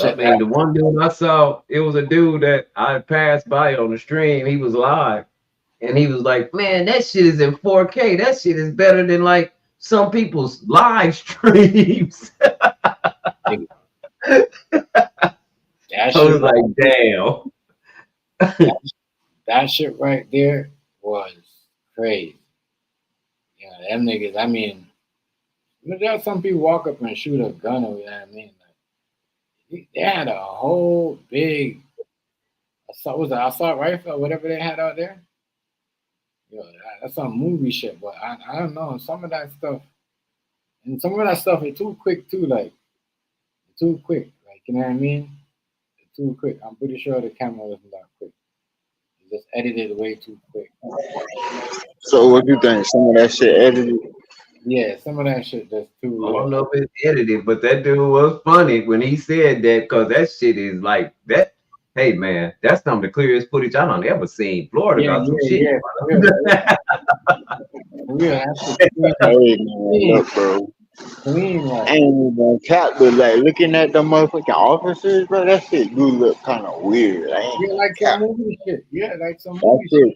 I mean, the one dude I saw, it was a dude that I passed by on the stream. He was live, and he was like, "Man, that shit is in 4K. That shit is better than like some people's live streams." I was like, "Damn." That shit right there was crazy. Yeah, them niggas. I mean, there's some people walk up and shoot a gun or you know what I mean. Like, they had a whole big assault rifle or whatever they had out there. Yo, that's some movie shit, but I don't know. Some of that stuff, and some of that stuff is too quick too, like too quick. Like you know what I mean? It's too quick. I'm pretty sure the camera wasn't that quick. It just edited way too quick. So what do you think? Some of that shit edited? Yeah, some of that shit that's too. I don't know if it's edited, but that dude was funny when he said that because that shit is like that. Hey man, that's some of the clearest footage I don't ever seen. Florida got some shit. Yeah. That's Hey man, look, bro. clean, I ain't even cap, but like looking at the motherfucking officers, bro, that shit do look kind of weird. I ain't Yeah, like some movie shit. Yeah, like some that movie shit.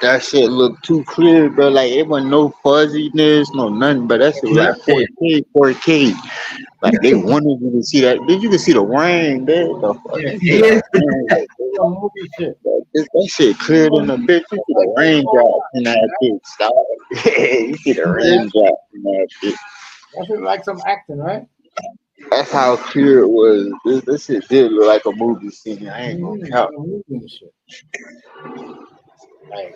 that shit look too clear, bro. Like it wasn't no fuzziness, no nothing, but that shit was like 4K, 4K. Like they wanted you to see that. Did you can see the rain, there? The fucking shit. Some movie shit. That shit cleared in the bitch. You see the raindrop in that bitch. Stop. You see the raindrop in that bitch. That shit like some acting, right? That's how clear it was. This shit did look like a movie scene. I ain't gonna count. Like,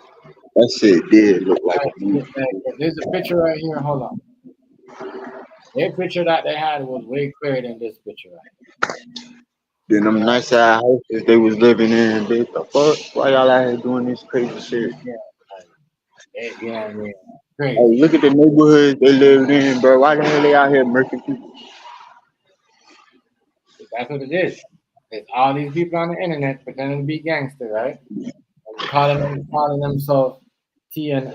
that shit did look like a movie. There's a picture right here. Hold on. Their picture that they had was way clearer than this picture. Right? Then them nice ass houses they was living in, bitch. The fuck? Why y'all out here doing this crazy shit? Yeah, you know what I mean? Crazy. Hey, look at the neighborhood they lived in, bro. Why the hell they out here murking people? That's what it is. It's all these people on the internet pretending to be gangster, right? And calling themselves T and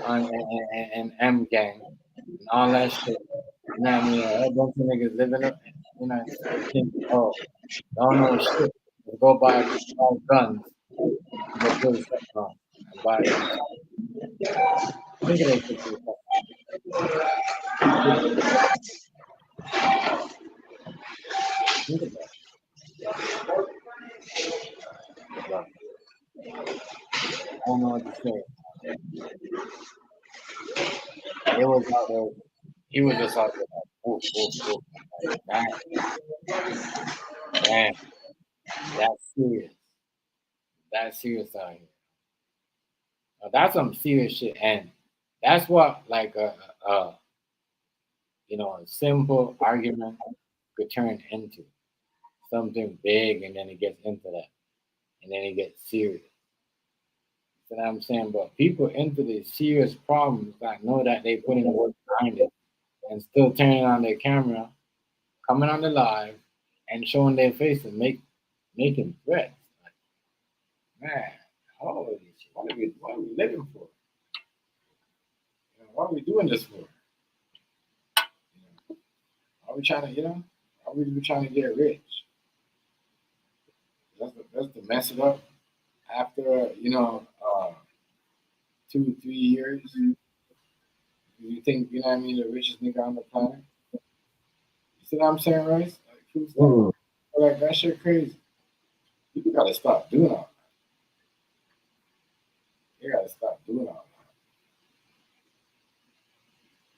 M gang and all that shit. You know what I mean? A bunch of niggas living up, you know, think, oh, don't know shit. Go buy guns. Go kill someone and buy them. Think of that shit. Think of that. I don't know what to say. It was out there. He was just out there like, woof. Like, man, that's serious. That's serious out here. Now, that's some serious shit, and that's what like you know, a simple argument could turn into something big, and then it gets into that, and then it gets serious. You know what I'm saying? But people into these serious problems that know that they put in the work behind it and still turning on their camera, coming on the live, and showing their face and making threats. Like, man, holy shit, what are we living for? You know, what are we doing this for? Are we trying to, you know, are we trying to get rich? That's to mess it up after, you know, 2-3 years. You think, you know what I mean, the richest nigga on the planet? You see what I'm saying, Rice? Like, that shit crazy. People gotta stop doing all that. They gotta stop doing all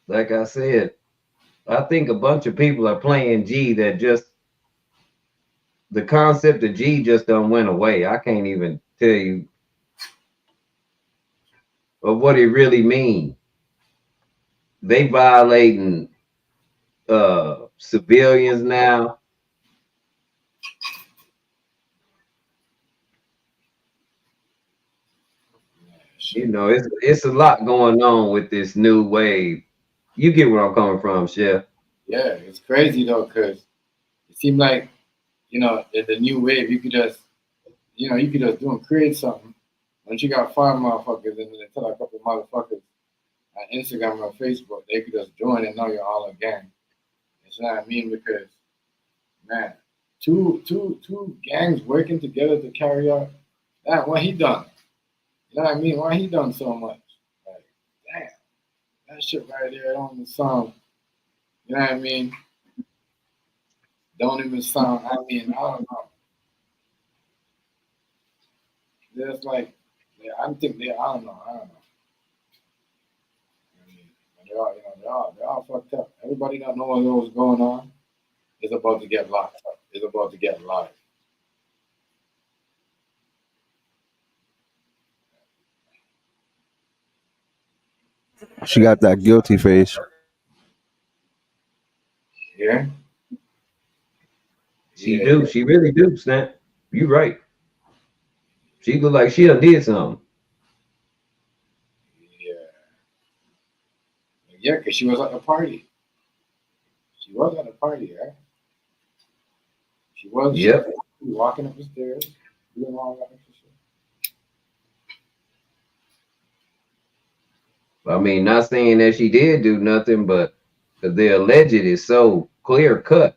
that. Like I said, I think a bunch of people are playing G that just the concept of G just done went away. I can't even tell you of what it really means. They violating civilians now. You know, it's a lot going on with this new wave. You get where I'm coming from, Chef. Yeah, it's crazy though, because it seemed like, you know, the new wave, you could just, you know, you could just do and create something. Once you got 5 motherfuckers, and then they tell a couple motherfuckers on Instagram or Facebook, they could just join and know you're all a gang. You know what I mean? Because, man, two gangs working together to carry out that, what he done? You know what I mean? Why he done so much? Like, damn, that shit right there don't even sound, you know what I mean? Don't even sound, I mean, I don't know. There's like, I think they, I don't know. I mean, they're all, you know, they're all fucked up. Everybody that knows what's going on is about to get locked up. Is about to get live. She got that guilty face. Yeah. She do. She really do, Snap. You right. She look like she done did something. Yeah, because she was at the party. She was at the party, right? She was. Yep. Walking up the stairs, doing all that extra shit. I mean, not saying that she did do nothing, but the alleged is so clear cut.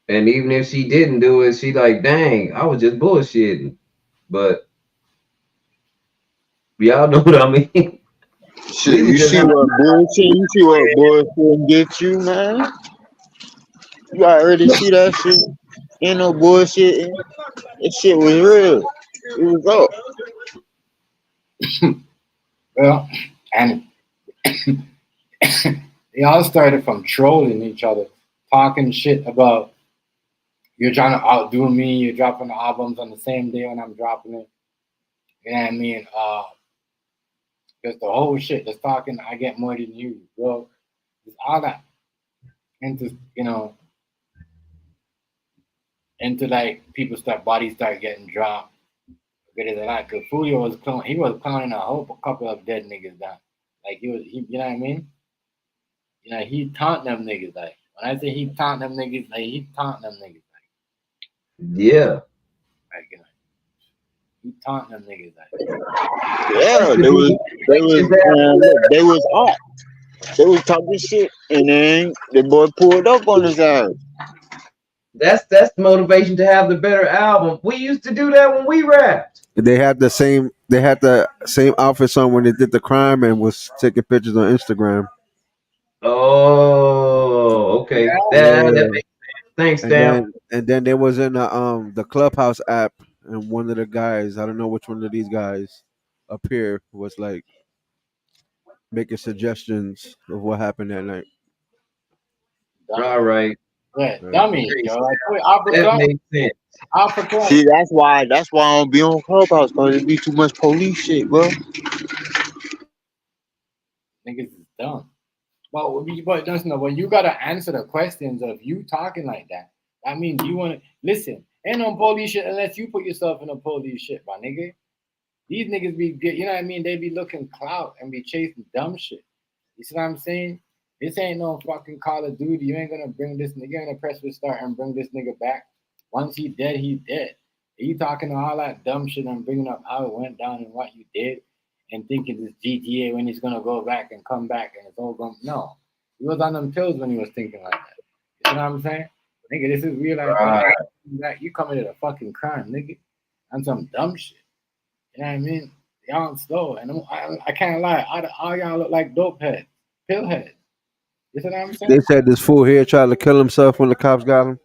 And even if she didn't do it, she like, dang, I was just bullshitting. But y'all know what I mean. Shit, you see what bullshit? You see what bullshit gets you, man? You already see that shit. Ain't no bullshit. That shit was real. It was up. Well, and they all started from trolling each other, talking shit about you're trying to outdo me, you're dropping the albums on the same day when I'm dropping it. You know what I mean? Just the whole shit, just talking, I get more than you, bro. Just all that. Into, into like people bodies start getting dropped. Because of that, because Foolio was clowning a whole couple of dead niggas down. Like he, you know what I mean? You know, he taunt them niggas like. When I say he taunt them niggas, like he taunt them niggas like. Yeah. Like, he taunt them niggas like. Yeah, they was up. They was talking shit, and then the boy pulled up on his ass. That's the motivation to have the better album. We used to do that when we rapped. They had the same outfits on when they did the crime and was taking pictures on Instagram. Oh, okay. That makes sense. Thanks, Stamp. And then there was in the Clubhouse app, and one of the guys, I don't know which one of these guys up here, was like making suggestions of what happened that night. All right. Yeah, dummy. That makes sense. See, that's why I don't be on Clubhouse, because it be too much police shit, bro. Niggas is dumb. But listen, when you gotta answer the questions of you talking like that, that means you wanna listen. Ain't no police shit unless you put yourself in a police shit, my nigga. These niggas be good, you know what I mean? They be looking clout and be chasing dumb shit. You see what I'm saying? This ain't no fucking Call of Duty. You ain't gonna bring this nigga, you ain't gonna press restart and bring this nigga back. Once he dead, he dead. You talking all that dumb shit and bringing up how it went down and what you did and thinking this GTA when he's gonna go back and come back and it's all gonna no. He was on them pills when he was thinking like that. You know what I'm saying? Nigga, this is real life. Right. You committed a fucking crime, nigga. On some dumb shit. You know what I mean? Y'all slow. And I can't lie. All y'all look like dope heads. Pill heads. You see what I'm saying? They said this fool here tried to kill himself when the cops got him.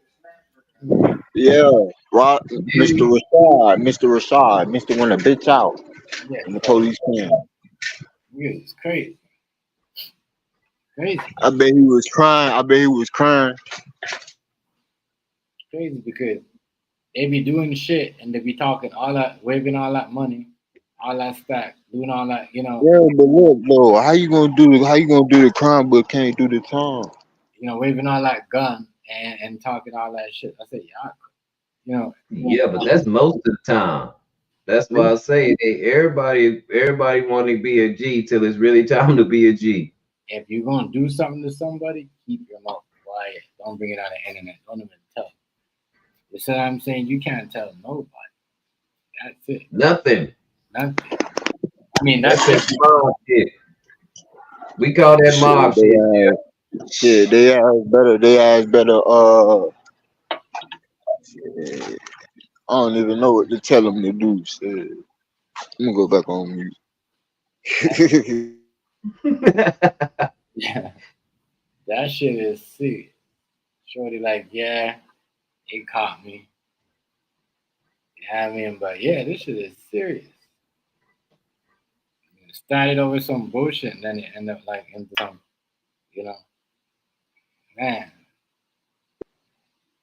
Yeah, Mr. Mr. Wanna bitch out. Yeah, and the police came. Yeah, it's crazy. Crazy. I bet he was crying. Crazy because they be doing shit and they be talking all that, waving all that money, all that stack, doing all that, Yeah, but look, though, how you gonna do the crime but can't do the time? Waving all that gun and talking all that shit. I said, yeah, Yeah, but that's most of the time. That's why I say everybody want to be a G till it's really time to be a G. If you're gonna do something to somebody, keep your mouth quiet. Don't bring it on the internet. Don't even tell. You see what I'm saying? You can't tell nobody. That's it. Nothing. I mean, that's it. Mob shit. We call that mob shit. Shit, they ass better. Shit, I don't even know what to tell them to do. Shit. I'm gonna go back on mute. Yeah, that shit is sick. Shorty like, yeah, it caught me. Yeah, I mean, but yeah, this shit is serious. It started over some bullshit, and then it ended up like into some, man.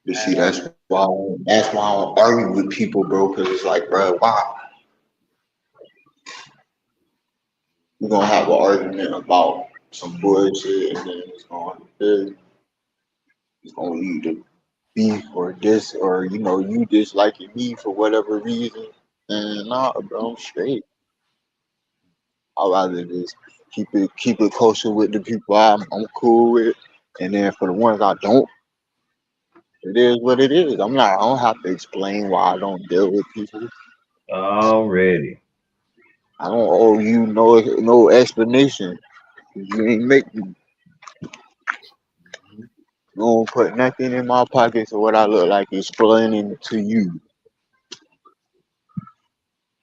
You see, that's why I don't argue with people, bro. Because it's like, bro, why? we're gonna have an argument about some bullshit, and then it's gonna lead to beef or this, or you disliking me for whatever reason. And nah, bro, I'm straight. I'd rather just keep it closer with the people I'm cool with, and then for the ones I don't, it is what it is. I don't have to explain why I don't deal with people. Already. I don't owe you no explanation. You ain't make me. You don't put nothing in my pockets or what I look like explaining to you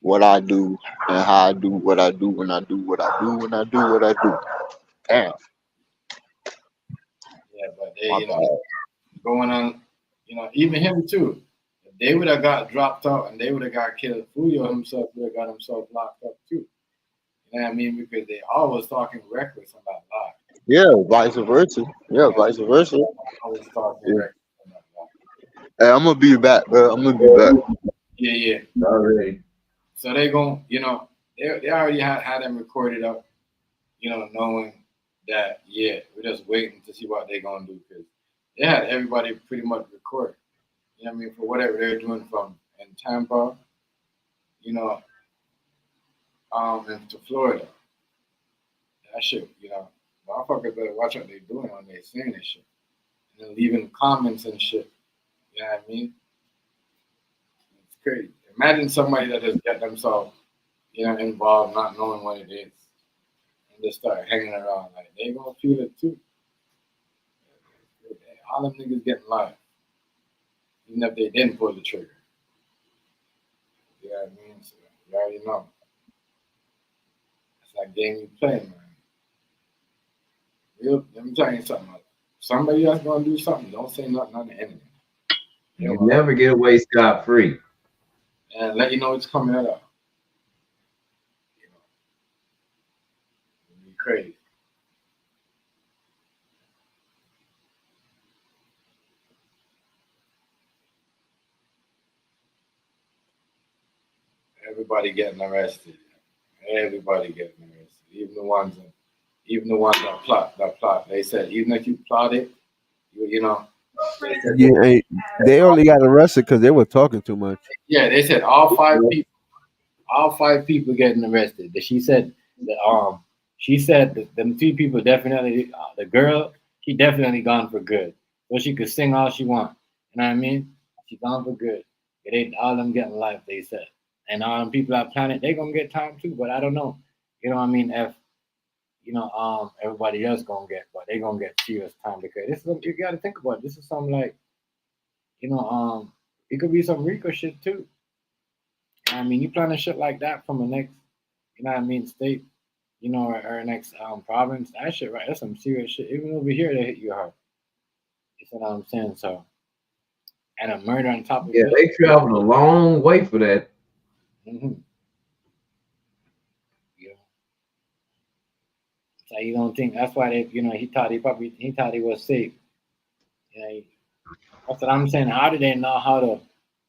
what I do and how I do what I do when I do what I do when I do what I do. Damn. Yeah, but they, going on, even him too. If they would have got dropped out and they would have got killed, Julio himself would have got himself locked up too. You know what I mean? Because they always talking reckless about lies. Yeah, vice versa. Yeah, vice versa. Always talking reckless about lies. Hey, I'm gonna be back, bro. I'm gonna be back. Yeah. Already. So they gon', they already had them recorded up, knowing that, we're just waiting to see what they're gonna do, because they had everybody pretty much recorded. You know what I mean? For whatever they're doing from in Tampa, into Florida. That shit, motherfuckers better watch what they're doing when they're saying this shit. And then leaving comments and shit. You know what I mean? It's crazy. Imagine somebody that just get themselves, involved, not knowing what it is, and just start hanging around. Like, they gonna feel it too. All them niggas getting live, even if they didn't pull the trigger. You know what I mean? So you already know. It's that game you play, man. Let me tell you something. Somebody else gonna do something. Don't say nothing on the internet. You never get away scot free. And let you know it's coming up. It'll be crazy. Everybody getting arrested. Everybody getting arrested. Even the ones that plot. They said even if you plot it, Yeah, they only got arrested because they were talking too much. Yeah, they said all five people getting arrested. She said that them 3 people definitely, the girl, she definitely gone for good. So she could sing all she want. You know what I mean? She gone for good. It ain't all them getting life, they said. And all them people on planet, they gonna get time too, but I don't know. You know what I mean? If everybody else gonna get, but they gonna get serious time, because this is, you gotta think about it. This is something like, it could be some RICO shit too. I mean, you planning shit like that from the next, state, or next province. That shit, right? That's some serious shit. Even over here, they hit you hard. You know what I'm saying? So, and a murder on top of it. Yeah, they traveled a long way for that. Mm-hmm. Yeah. So you don't think that's why they, he thought he was safe. That's what I'm saying. How did they know how to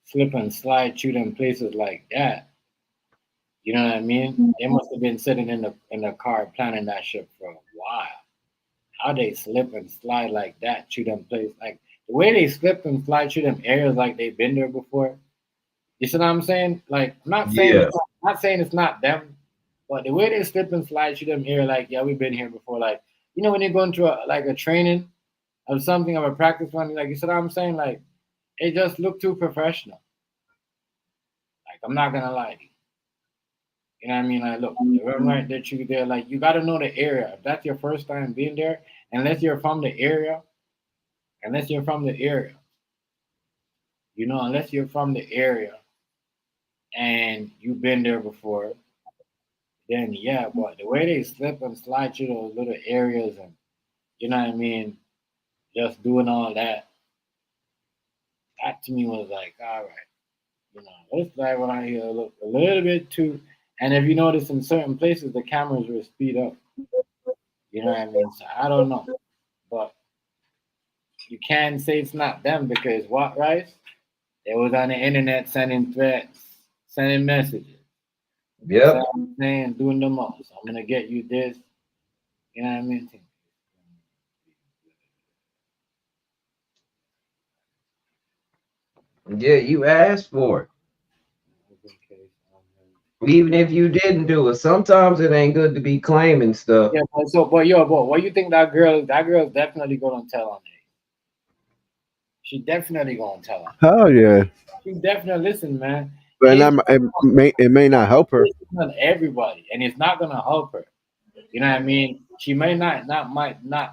slip and slide through them places like that? You know what I mean? They must have been sitting in the car planning that shit for a while. How they slip and slide like that through them places, like the way they slip and slide through them areas, like they've been there before. You see what I'm saying? Like, I'm not saying it's not them, but the way they slip and slide through them areas, like, yeah, we've been here before. Like, when you're going through a training of something, of a practice one, like, you see what I'm saying? Like, it just look too professional. Like, I'm not gonna lie to you. You know what I mean? Like, look, the room right there, you there, like, you gotta know the area. If that's your first time being there, unless you're from the area, unless you're from the area and you've been there before, then yeah, but the way they slip and slide through those little areas, and you know what I mean, just doing all that, that to me was like, all right, let's drive around here a little bit too. And if you notice, in certain places the cameras will speed up. You know what I mean? So I don't know, but you can't say it's not them, because what, right? They was on the internet sending threats, sending messages. Yep. So I'm saying, doing the most. I'm gonna get you this. You know what I mean? Yeah, you asked for it. Even if you didn't do it, sometimes it ain't good to be claiming stuff. Yeah, but what you think that girl's definitely gonna tell on me. She definitely gonna tell on. Hell yeah. She definitely listen, man. But it may not help her. On everybody, and it's not gonna help her. You know what I mean? She might not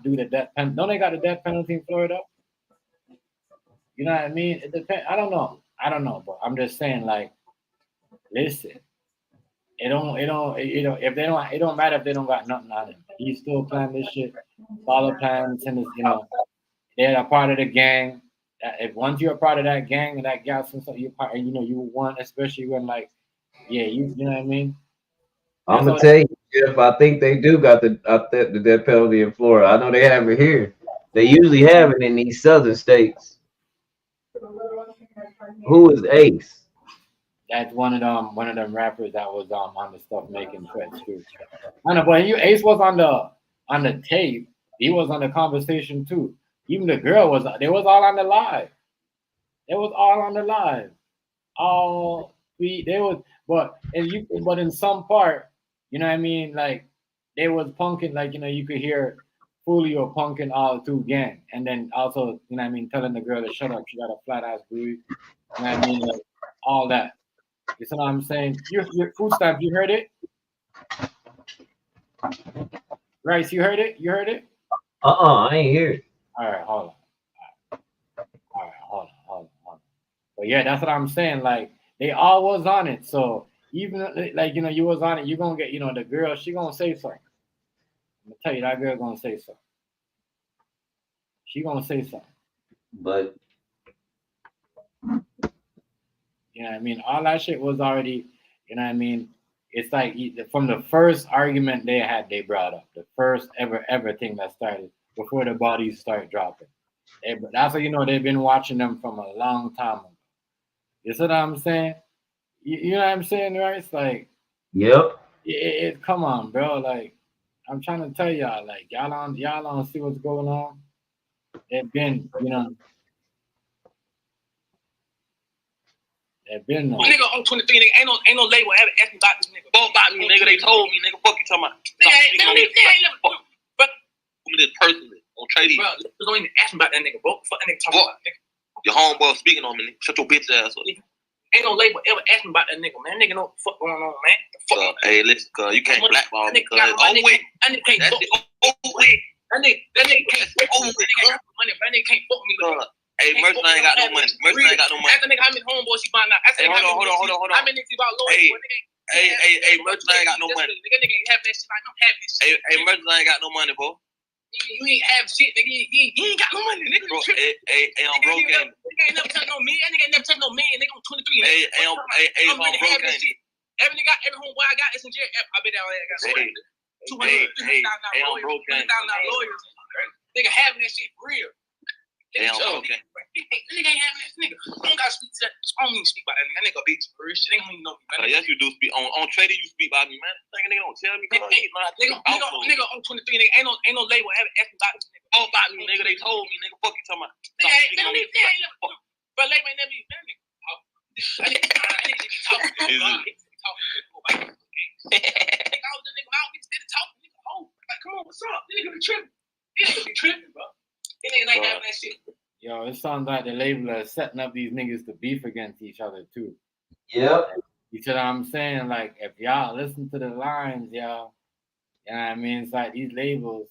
do the death penalty. Don't they got the death penalty in Florida? You know what I mean? It depends. I don't know, but I'm just saying, like, listen. It don't if they don't, it don't matter if they don't got nothing on him. He's still playing this shit. Follow plans and they're a part of the gang. If once you're a part of that gang and that got some stuff, you're part, and you want, especially when like, yeah, you know what I mean. I'm gonna tell you, Jeff. I think they do got the death penalty in Florida. I know they have it here. They usually have it in these southern states. Who is Ace? That's one of them rappers that was on the stuff making threats too. I know, but Ace was on the tape. He was on the conversation too. Even the girl they was all on the live. They was all on the live. All three they was but in some part, you know what I mean, like they was punking, like you could hear Foolio punking all two gang, and then also, you know what I mean, telling the girl to shut up, she got a flat ass booty. You know what I mean? Like, all that. You see what I'm saying? Your food stamp, you heard it? Rice, you heard it? You heard it? I ain't hear it. All right, hold on. But yeah, that's what I'm saying. Like, they all was on it. So even like, you was on it, you're gonna get, the girl, she gonna say something. I'm gonna tell you, that girl gonna say something. She gonna say something. But you know what I mean? All that shit was already, you know what I mean? It's like from the first argument they brought up, the first ever thing that started before the bodies start dropping. That's how they've been watching them from a long time ago. You see what I'm saying? You know what I'm saying, right? It's like, yep. Come on, bro. Like, I'm trying to tell y'all, like, y'all don't see what's going on. They've been, Nigga on 23, nigga, ain't no label ever asked me about this nigga. Both about me, nigga. They told me, nigga. Fuck you talking about? Nigga ain't never. But this personally on trading. Bro, don't even ask me about that nigga, bro. Fuck that nigga talking about, nigga. Your homeboy speaking on me, nigga. Shut your bitch ass up. Ain't no label ever asked me about that nigga, man. That nigga know what the fuck going on, man. Fuck. Hey, listen, cuz you can't blackball me, cuz. Oh wait, that nigga can't fuck. Oh wait, that nigga can't fuck me. That nigga got money, but that nigga can't fuck me, cuz. Hey, Merchant ain't got no money. Merchant ain't got no money. After nigga, I'm in homeboy, she find out. I said, hold on. I'm in nigga about lawyers. Hey, Merchant ain't got no money. Nigga ain't having that shit like I'm having this shit. Hey, Merchant ain't got no money, bro. You ain't have shit, nigga. You ain't got no money, nigga. Bro, hey, I'm broke. Nigga ain't never touched no man. That nigga ain't never touched no man. Nigga, I'm 23. Hey, I'm really having this shit. Every homeboy I got is in jail. I bet that I got $200,000 lawyers. Nigga having that shit real. Nigga ain't having that nigga. I don't gotta speak to that. I don't even speak about that nigga. That nigga a bitch for real shit. They don't even know me. Yes, you do speak on trading. You speak about me, man. Nigga don't tell me. Nigga on 23. Nigga ain't no label ever asked about this nigga. All about me, nigga. They told me, nigga. Fuck you talking about? But label ain't never even that nigga. I need to be talking. I was the nigga. I don't get to talk. Nigga, oh, like, come on, what's up? Nigga be tripping. Nigga be tripping, bro. Nigga ain't having that shit. Yo, it sounds like the label is setting up these niggas to beef against each other too. Yep. You see what I'm saying? Like, if y'all listen to the lines, y'all, you know what I mean? It's like these labels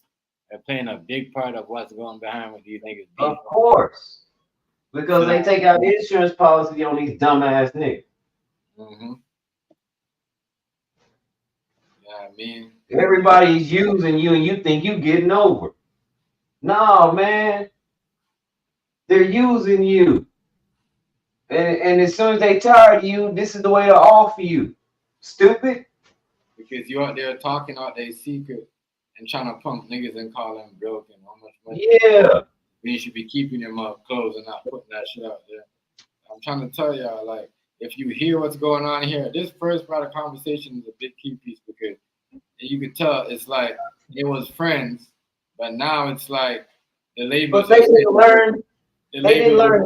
are playing a big part of what's going behind with these niggas. Of course. Because they take out insurance policy on these dumbass niggas. Mm-hmm. Yeah, I mean, everybody's using you and you think you getting over. No, man. They're using you. And as soon as they tired of you, this is the way to offer you. Stupid. Because you out there talking out their secret and trying to pump niggas and call them broke and how much money. Yeah. You should be keeping your mouth closed and not putting that shit out there. I'm trying to tell y'all, like, if you hear what's going on here, this first part of conversation is a big key piece because you could tell it's like it was friends, but now it's like the labels. But they didn't learn. The They didn't labels. learn.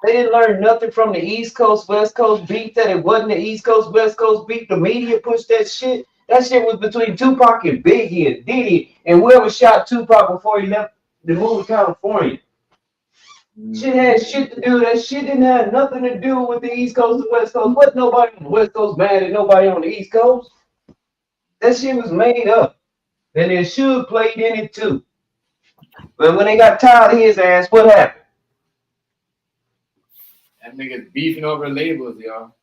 They didn't learn nothing from the East Coast, West Coast beat. That it wasn't the East Coast, West Coast beat. The media pushed that shit. That shit was between Tupac and Biggie and Diddy and whoever shot Tupac before he left the move to California. Shit had shit to do. That shit didn't have nothing to do with the East Coast and West Coast. Wasn't nobody on the West Coast mad at nobody on the East Coast. That shit was made up. And then Suge played in it too. But when they got tired of his ass, what happened? That niggas beefing over labels, y'all.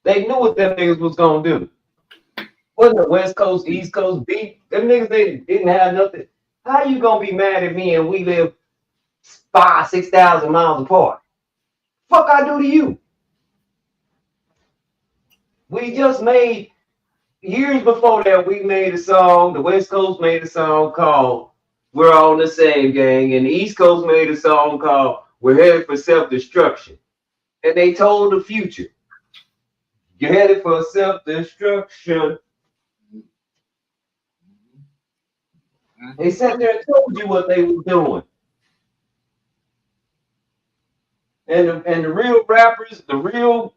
They knew what them niggas was gonna do. Wasn't the West Coast, East Coast beef? Them niggas they didn't have nothing. How you gonna be mad at me and we live 5,000-6,000 miles apart? Fuck I do to you? We just made years before that. We made a song. The West Coast made a song called "We're All in the Same Gang," and the East Coast made a song called "We're Headed for Self-Destruction." And they told the future, "You're headed for self-destruction." They sat there and told you what they were doing. And the real rappers, the real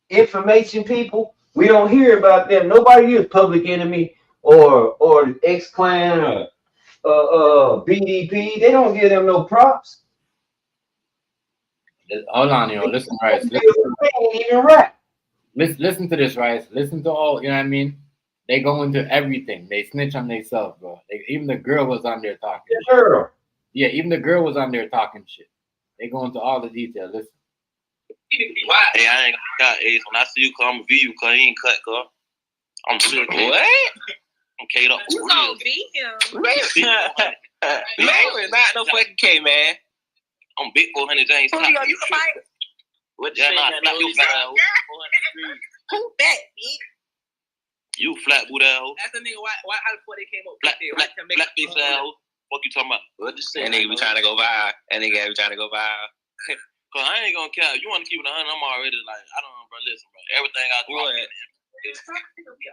information people, we don't hear about them. Nobody is Public Enemy or X-Clan or BDP. They don't give them no props. Hold on, yo. Listen, Rice. They ain't even rap. Listen to this, Rice. Listen to all, you know what I mean? They go into everything. They snitch on themselves, bro. Even the girl was on there talking shit. Girl. Yeah, even the girl was on there talking shit. They go into all the detail. Listen. Hey, I ain't got Ace. When I see you come, view you, cause he ain't cut, cuz. I'm sure. What? I'm K'd up. You gonna beat him. Man, we're not no fucking K, man. I'm big 400 James. Julio, you can fight. What you not you flat hoe. Who bet, bitch? You flat boot hoe. That's the nigga. Why? How the fuck they came up? Flat face hoe. Fuck you talking about? What you say? That nigga be trying to go viral. That nigga be trying to go viral. Cause I ain't gonna care. You want to keep it 100? I'm already like, I don't know, bro. Listen, bro. Everything I do,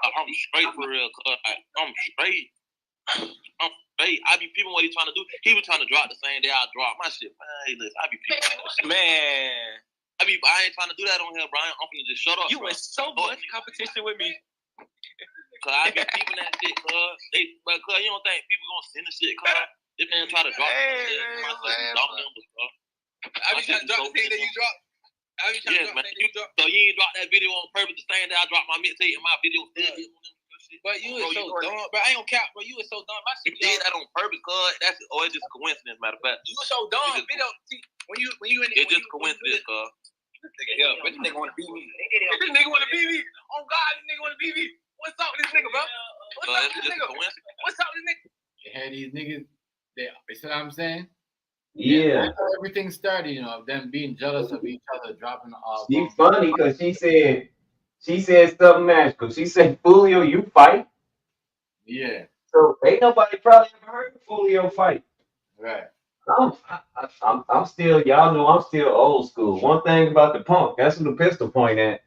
I'm straight for real. Cause I'm straight. I'm straight. I be people what he trying to do. He was trying to drop the same day I drop my shit. Man, hey, listen, I be people. Man. I ain't trying to do that on here, Brian. I'm finna just shut up. You in so much competition with me. Cause I be peeping that shit, cuz. Cuz you don't think people gonna send the shit, cuz. They been try to drop the shit. My shit is drop numbers, cuz. I be trying to drop the thing that you drop. I be trying to drop the thing that you drop. So you ain't drop that video on purpose the same day I dropped my mixtape and my video still hit on them. But you is so dumb. But I ain't gonna cap, bro. You is so dumb. My shit did that on purpose, cuz. That's it's just coincidence, matter of fact. You so dumb. Video, see, when you in it's just coincidence, cuz. Yeah, but this nigga wanna beat me. This nigga wanna beat me. Oh God, this nigga wanna beat me. What's up with this nigga, bro? What's up with this nigga? What's up with this nigga? You had these niggas. You see what I'm saying? Yeah. That's how everything started, you know, of them being jealous of each other, dropping the album. She's funny because she said something magical. She said, "Foolio, you fight." Yeah. So ain't nobody probably ever heard of Foolio fight. Right. I'm still, y'all know I'm still old school. One thing about the punk, that's what the pistol point at.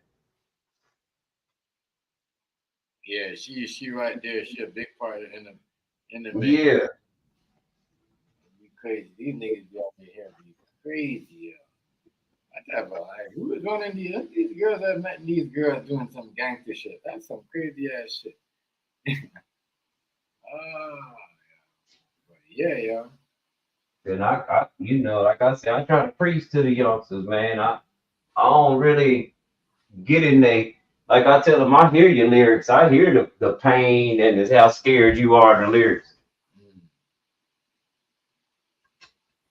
Yeah, she right there. She a big part in the mix. Yeah. Be crazy. These niggas be out here be crazy. I thought, like, who is running these girls? I've met these girls doing some gangster shit. That's some crazy ass shit. Yeah, yo. And I, you know, like I said, I try to preach to the youngsters, man. I don't really get in they, like I tell them, I hear your lyrics. I hear the pain and how scared you are in the lyrics.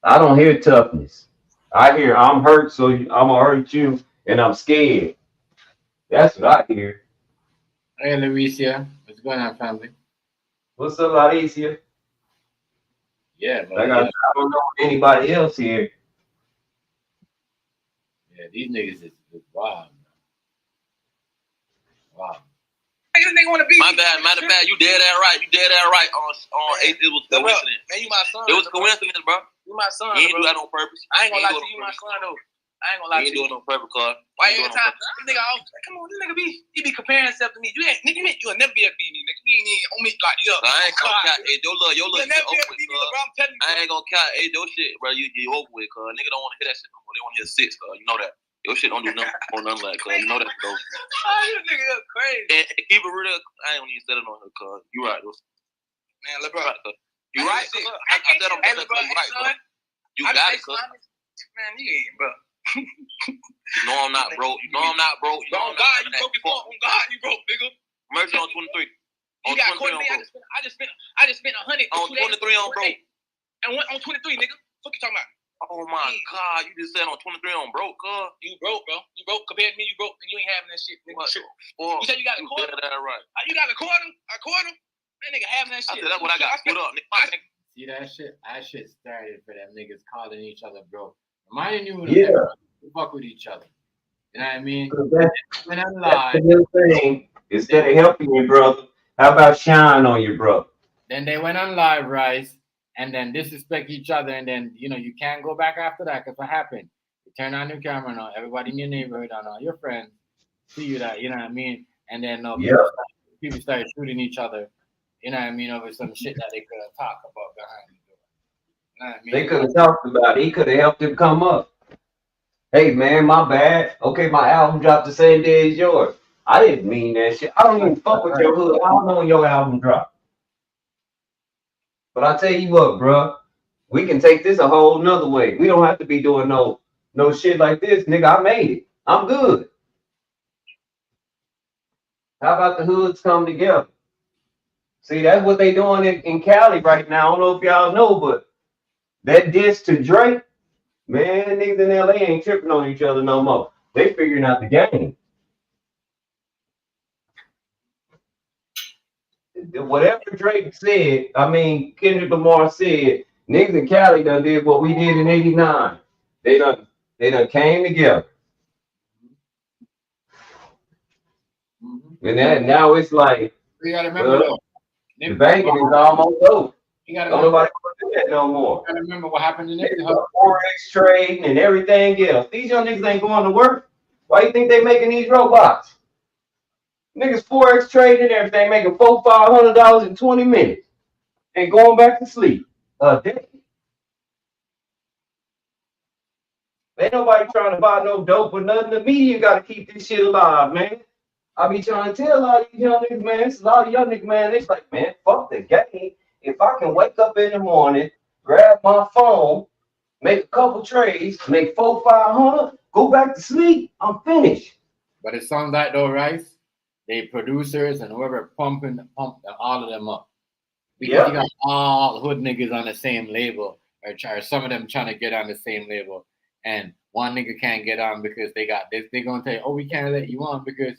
I don't hear toughness. I hear I'm hurt, so I'm gonna hurt you, and I'm scared. That's what I hear. Hey, Louisa, what's going on, family? What's up, Alicia? Yeah, but like I don't know anybody else here. Yeah, these niggas is wild, man. Wow. Are you this nigga want to be. My bad. You dead that right. On 8th, it was coincidence. Man, you my son. It was a coincidence, bro. You my son. You ain't do that on purpose. I ain't gonna lie to you, my son though. I ain't gonna lie to you. You ain't doing it on purpose, cuz. Why every time this nigga come on, this nigga be comparing himself to me. You ain't nigga, you'll never be able to beat me, nigga. You ain't even on me like yo. I ain't gonna count. Hey, your look you'll never be able to beat me, bro. I'm telling you. I ain't gonna count. Hey, your shit, bro. You over with, cuz. Nigga don't want to hear that shit no more. They want to hear 6, cuz. You know that. Your shit don't do nothing like, cuz. You know that, though. Oh, you nigga crazy. And keep it real. I ain't even said it on her, cuz. You right, though. Man, LeBron. You right, cuz. I said on LeBron. You right, cuz. You got it, cuz. Man, you ain't, bro. You know I'm not broke. You know I'm not broke. You know on God, you broke before. On God, you broke, nigga. Merch on 23. You got caught me. I just spent 100 on 23 on broke. And one on 23, nigga. What you talking about? Oh my God, you just said on 23 on broke, cuz. You broke, bro. You broke compared to me. You broke, and you ain't having that shit, nigga. You said you got a quarter. Right. You got a quarter? A quarter? Man, nigga having that shit. I said that's what I got. Put up, nigga. See that shit? That shit started for them niggas calling each other bro. Reminding you to fuck with each other. You know what I mean? When I'm live, that's the new thing. Instead of helping your brother, how about shine on your brother? Then they went on live, Rice, and then disrespect each other, and then you can't go back after that. Because what happened? You turn on your camera now, everybody in your neighborhood and all your friends see you that, you know what I mean? And then people started shooting each other, you know what I mean, over some shit that they could have talked about behind the door. You know what I mean? They could have talked about it. He could have helped him come up. Hey man, my bad. Okay, my album dropped the same day as yours. I didn't mean that shit. I don't even fuck with your hood. I don't know when your album dropped. But I tell you what, bro, we can take this a whole nother way. We don't have to be doing no shit like this, nigga. I made it. I'm good. How about the hoods come together? See, that's what they doing in Cali right now. I don't know if y'all know, but that diss to Drake, man, niggas in LA ain't tripping on each other no more. They figuring out the game. Whatever Drake said, I mean, Kendrick Lamar said, niggas in Cali done did what we did in '89. They done came together. And now it's like, you gotta remember though, the banking is almost over. Don't nobody want to do that no more. You gotta remember what happened to niggas. Forex trading and everything else. These young niggas ain't going to work. Why you think they making these robots? Niggas Forex trading and everything, making $400-500 in 20 minutes and going back to sleep a day. Ain't nobody trying to buy no dope or nothing. The media got to keep this shit alive, man. I be trying to tell a lot of these young niggas, man. It's a lot of young niggas, man. It's like, man, fuck the game. If I can wake up in the morning, grab my phone, make a couple trades, make $400-500, go back to sleep, I'm finished. But it sounds like though, Rice, they producers and whoever pump all of them up. Because you got all hood niggas on the same label, or some of them trying to get on the same label, and one nigga can't get on because they got this. They're gonna tell you, oh, we can't let you on because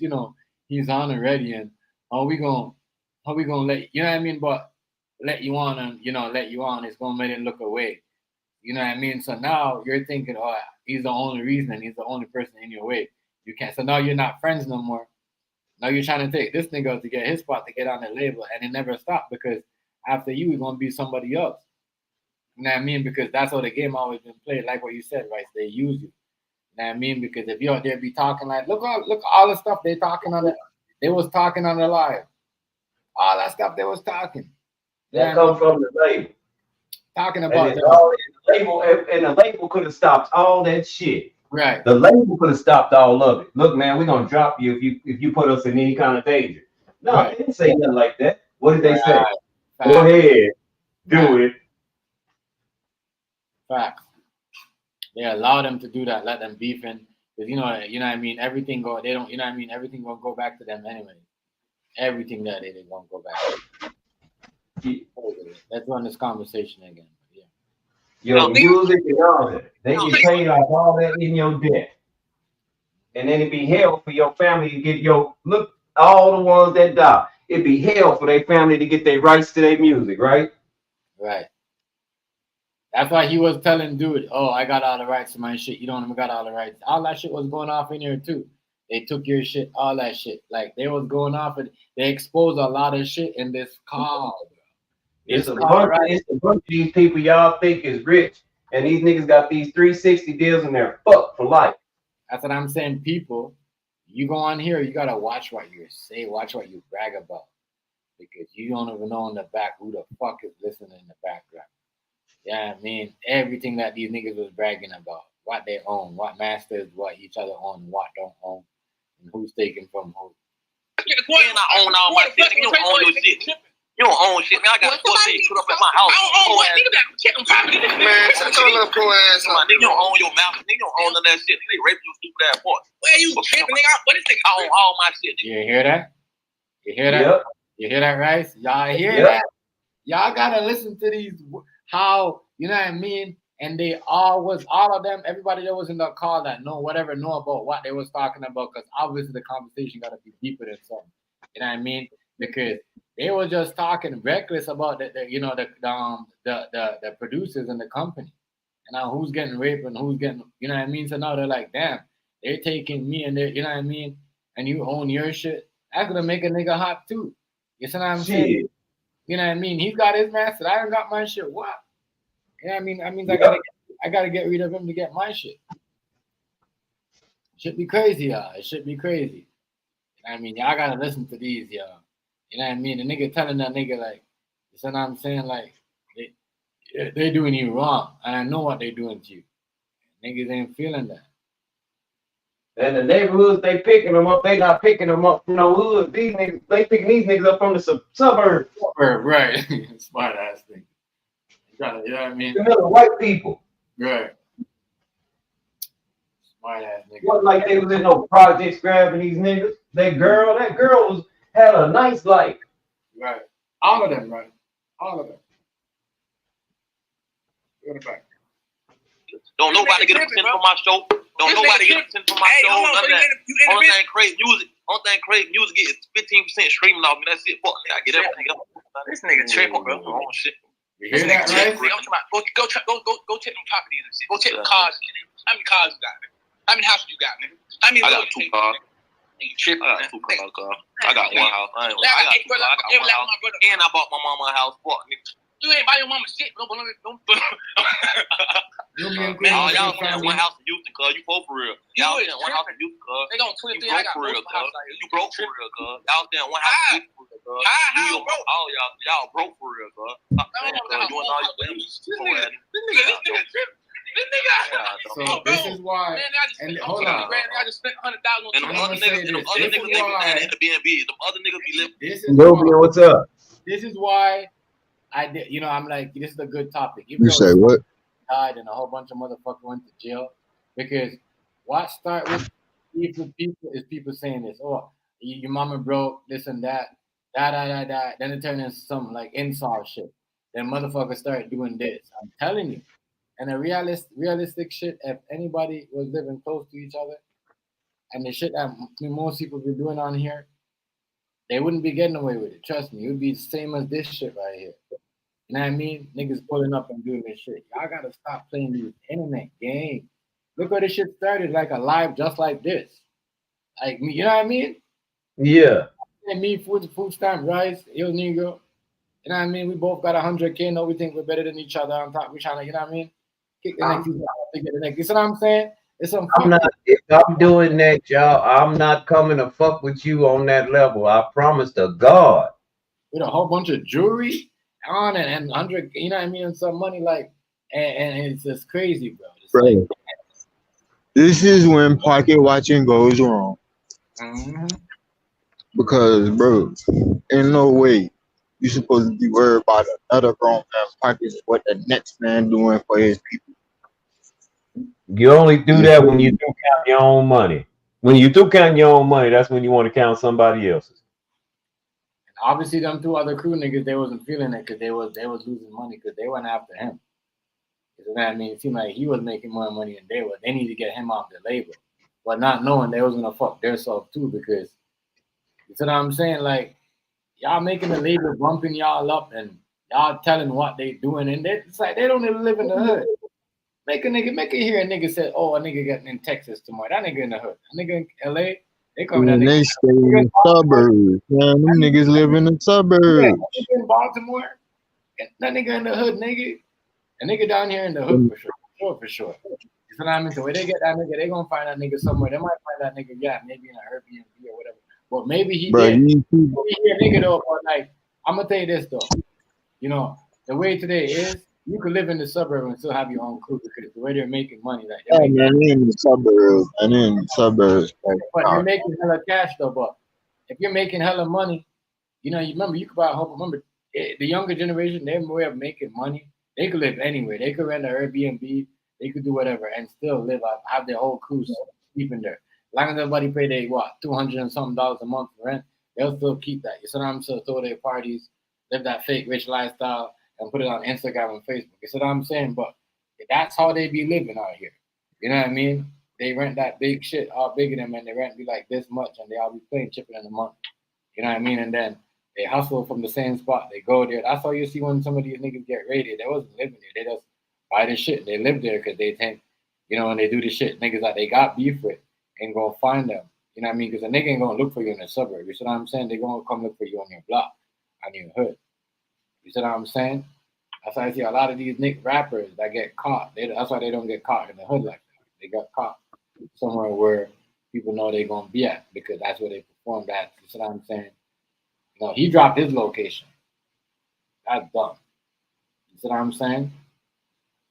he's on already, and we gonna let you know what I mean? But let you on and let you on, it's gonna make it look away. You know what I mean? So now you're thinking, oh, he's the only reason, he's the only person in your way. You can't. So now you're not friends no more. Now you're trying to take this nigga to get his spot to get on the label, and it never stopped because after you, it's gonna be somebody else. You know what I mean? Because that's how the game always been played. Like what you said, right? They use you. You know what I mean? Because if you out there be talking like, look all the stuff they talking on they was talking on the live. All that stuff they was talking. That comes from the label. Talking about the label, and the label could have stopped all that shit. Right. The label could have stopped all of it. Look, man, we're gonna drop you if you put us in any kind of danger. No, They didn't say nothing like that. What did they say? Go ahead, do it. Facts. They allow them to do that, let them beefing. Because you know what I mean, everything go they don't, you know what I mean, everything gonna go back to them anyway. Everything that they gonna go back. Let's run this conversation again. Your music and all that. They get paid off all that in your debt. And then it'd be hell for your family to get all the ones that die. It'd be hell for their family to get their rights to their music, right? Right. That's why he was telling dude, oh, I got all the rights to my shit. You don't even got all the rights. All that shit was going off in here too. They took your shit, all that shit. Like they was going off and they exposed a lot of shit in this car. It's a bunch of these people y'all think is rich, and these niggas got these 360 deals and they're fucked for life. That's what I'm saying. People, you go on here, you gotta watch what you say, watch what you brag about, because you don't even know in the back who the fuck is listening in the background. Yeah, I mean everything that these niggas was bragging about, what they own, what masters, what each other own, what don't own, and who's taking from who. And I own all my shit. You don't own your shit. You don't own shit. Man, I got 4 things put up at my house. I don't own what? Nigga, check them property. Man, shut your little poor ass up. Nigga, you don't own your mouth. Nigga, you don't own none of that shit. Nigga, they rape your stupid ass boy. Where you tripping, nigga? What is this? I own all my shit, nigga. You hear that? You hear that? Yep. You hear that, Rice? Y'all hear Yep. that? Y'all gotta listen to these, how, you know what I mean? And they all of them, everybody that was in the call that know about what they was talking about, because obviously the conversation gotta be deeper than something. You know what I mean? Because they were just talking reckless about the producers and the company, and now who's getting raped and who's getting, you know what I mean? So now they're like, damn, they're taking me and they, you know what I mean? And you own your shit. That's gonna make a nigga hot too. You see what I'm saying? You know what I mean? He's got his master. I ain't got my shit. What? You know what I mean? That means I gotta get rid of him to get my shit. Should be crazy, y'all. It should be crazy. You know what I mean? Y'all gotta listen to these, y'all. You know what I mean? The nigga telling that nigga, like, you see what I'm saying? Like, they doing you wrong. And I know what they doing to you. Niggas ain't feeling that. And the neighborhoods, they picking them up. They not picking them up from the hood. These niggas, they picking these niggas up from the suburbs. Right. Smart ass thing. You know what I mean? The white people. Right. Smart ass nigga. Wasn't like they was in no projects grabbing these niggas. That girl had a nice life. Right. All of them, right? All of them. Go to back. Don't nobody get a percent from my show. Don't nobody get a percent from my show. None of that. Only thing Craig Music get is 15% streaming off me. That's it. Fuck, I get everything else. This nigga tripping, bro. Oh shit. You hear that, right? I'm talking about go check them properties and shit. Go check the cars. How many cars you got, nigga? How many houses you got, nigga? How many? I got 2 cars. You tripping? I got 2 cars. I got 1 house. I got 1 house. And I bought my mama a house. Fuck, nigga. You ain't buy your mama shit. Don't. Man, y'all saying 1 house in Houston, cuz. You broke for real. Y'all saying 1 house in Houston, cuz. They gon' 23. I got for real, house. You broke for real, cuz. Y'all saying 1 house in Houston, cuz. How broke? All y'all broke for real, cuz. Stop saying, cuz. You and all your babies. This nigga. So this is why. And hold on. I just spent $100,000 on And them other niggas living in the B&B. Them other niggas be living. What's up? This is why I did. You know, I'm like, this is a good topic. You say what? Died and a whole bunch of motherfuckers went to jail because what start with people is people saying this. Oh, your mama broke this and that. Da. Then it turned into some like insult shit. Then motherfuckers start doing this. I'm telling you. And the realistic shit, if anybody was living close to each other, and the shit that most people be doing on here, they wouldn't be getting away with it. Trust me, it would be the same as this shit right here. You know what I mean? Niggas pulling up and doing this shit. Y'all gotta stop playing these internet games. Look where this shit started, like a live just like this. Like, you know what I mean? Yeah. And me, food stamp, rice, yo, nigga. You know what I mean? We both got 100K. No, we think we're better than each other on top. We trying to, you know what I mean? Kick the next to get the next. You see what I'm saying? It's some. If I'm doing that, y'all, I'm not coming to fuck with you on that level. I promise to God. With a whole bunch of jewelry on and 100, you know what I mean, and some money, like, and it's just crazy, bro. Right. This is when pocket watching goes wrong. Mm-hmm. Because, bro, in no way you supposed to be worried about another grown man's pockets, what the next man doing for his people. You only do that when you do count your own money. When you do count your own money, that's when you want to count somebody else's. And obviously, them 2 other crew niggas, they wasn't feeling it because they was losing money because they went after him. You know what I mean? It seemed like he was making more money than they were. They need to get him off the label, but not knowing they was gonna fuck themselves too because you know what I'm saying? Like, y'all making the label bumping y'all up and y'all telling what they doing, and it's like they don't even live in the hood. Make a hear a nigga say, oh, a nigga got in Texas tomorrow. That nigga in the hood. A nigga in LA, They come that And they nigga. stay in the suburbs, man. Them niggas live in the Yeah, suburbs. that nigga in Baltimore. That nigga in the hood, nigga. A nigga down here in the hood for sure. You know what I mean? The way they get that nigga, they gonna find that nigga somewhere. They might find that nigga, yeah, maybe in an Airbnb or whatever. But maybe he Bro, did. Maybe he a nigga though. But like, I'm gonna tell you this though. You know, the way today is, you could live in the suburb and still have your own crew because the way they're making money, like they're making man, they in the suburbs. And in the suburbs. but they're making hella cash though. But if you're making hella money, you know, you remember you could buy a home. Remember, the younger generation, their way of making money, they could live anywhere. They could rent an Airbnb, they could do whatever, and still live out, have their whole crew sleeping there. As long as everybody pay their $200 and something a month for rent, they'll still keep that. You see what I'm saying? Throw their parties, live that fake rich lifestyle, and put it on Instagram and Facebook. You see what I'm saying? But that's how they be living out here. You know what I mean? They rent that big shit all bigger than them, and the rent be like this much, and they all be paying chipping in the month. You know what I mean? And then they hustle from the same spot. They go there. That's how you see when some of these niggas get raided. They wasn't living there. They just buy this shit. They live there because they think, you know, when they do this shit, niggas that they got beef with ain't gonna find them. You know what I mean? Because a nigga ain't gonna look for you in the suburb. You see what I'm saying? They gonna come look for you on your block, on your hood. You see what I'm saying? That's why I see a lot of these rappers that get caught. That's why they don't get caught in the hood like that. They got caught somewhere where people know they're gonna be at because that's where they performed at. You see what I'm saying? You know, he dropped his location. That's dumb. You see what I'm saying?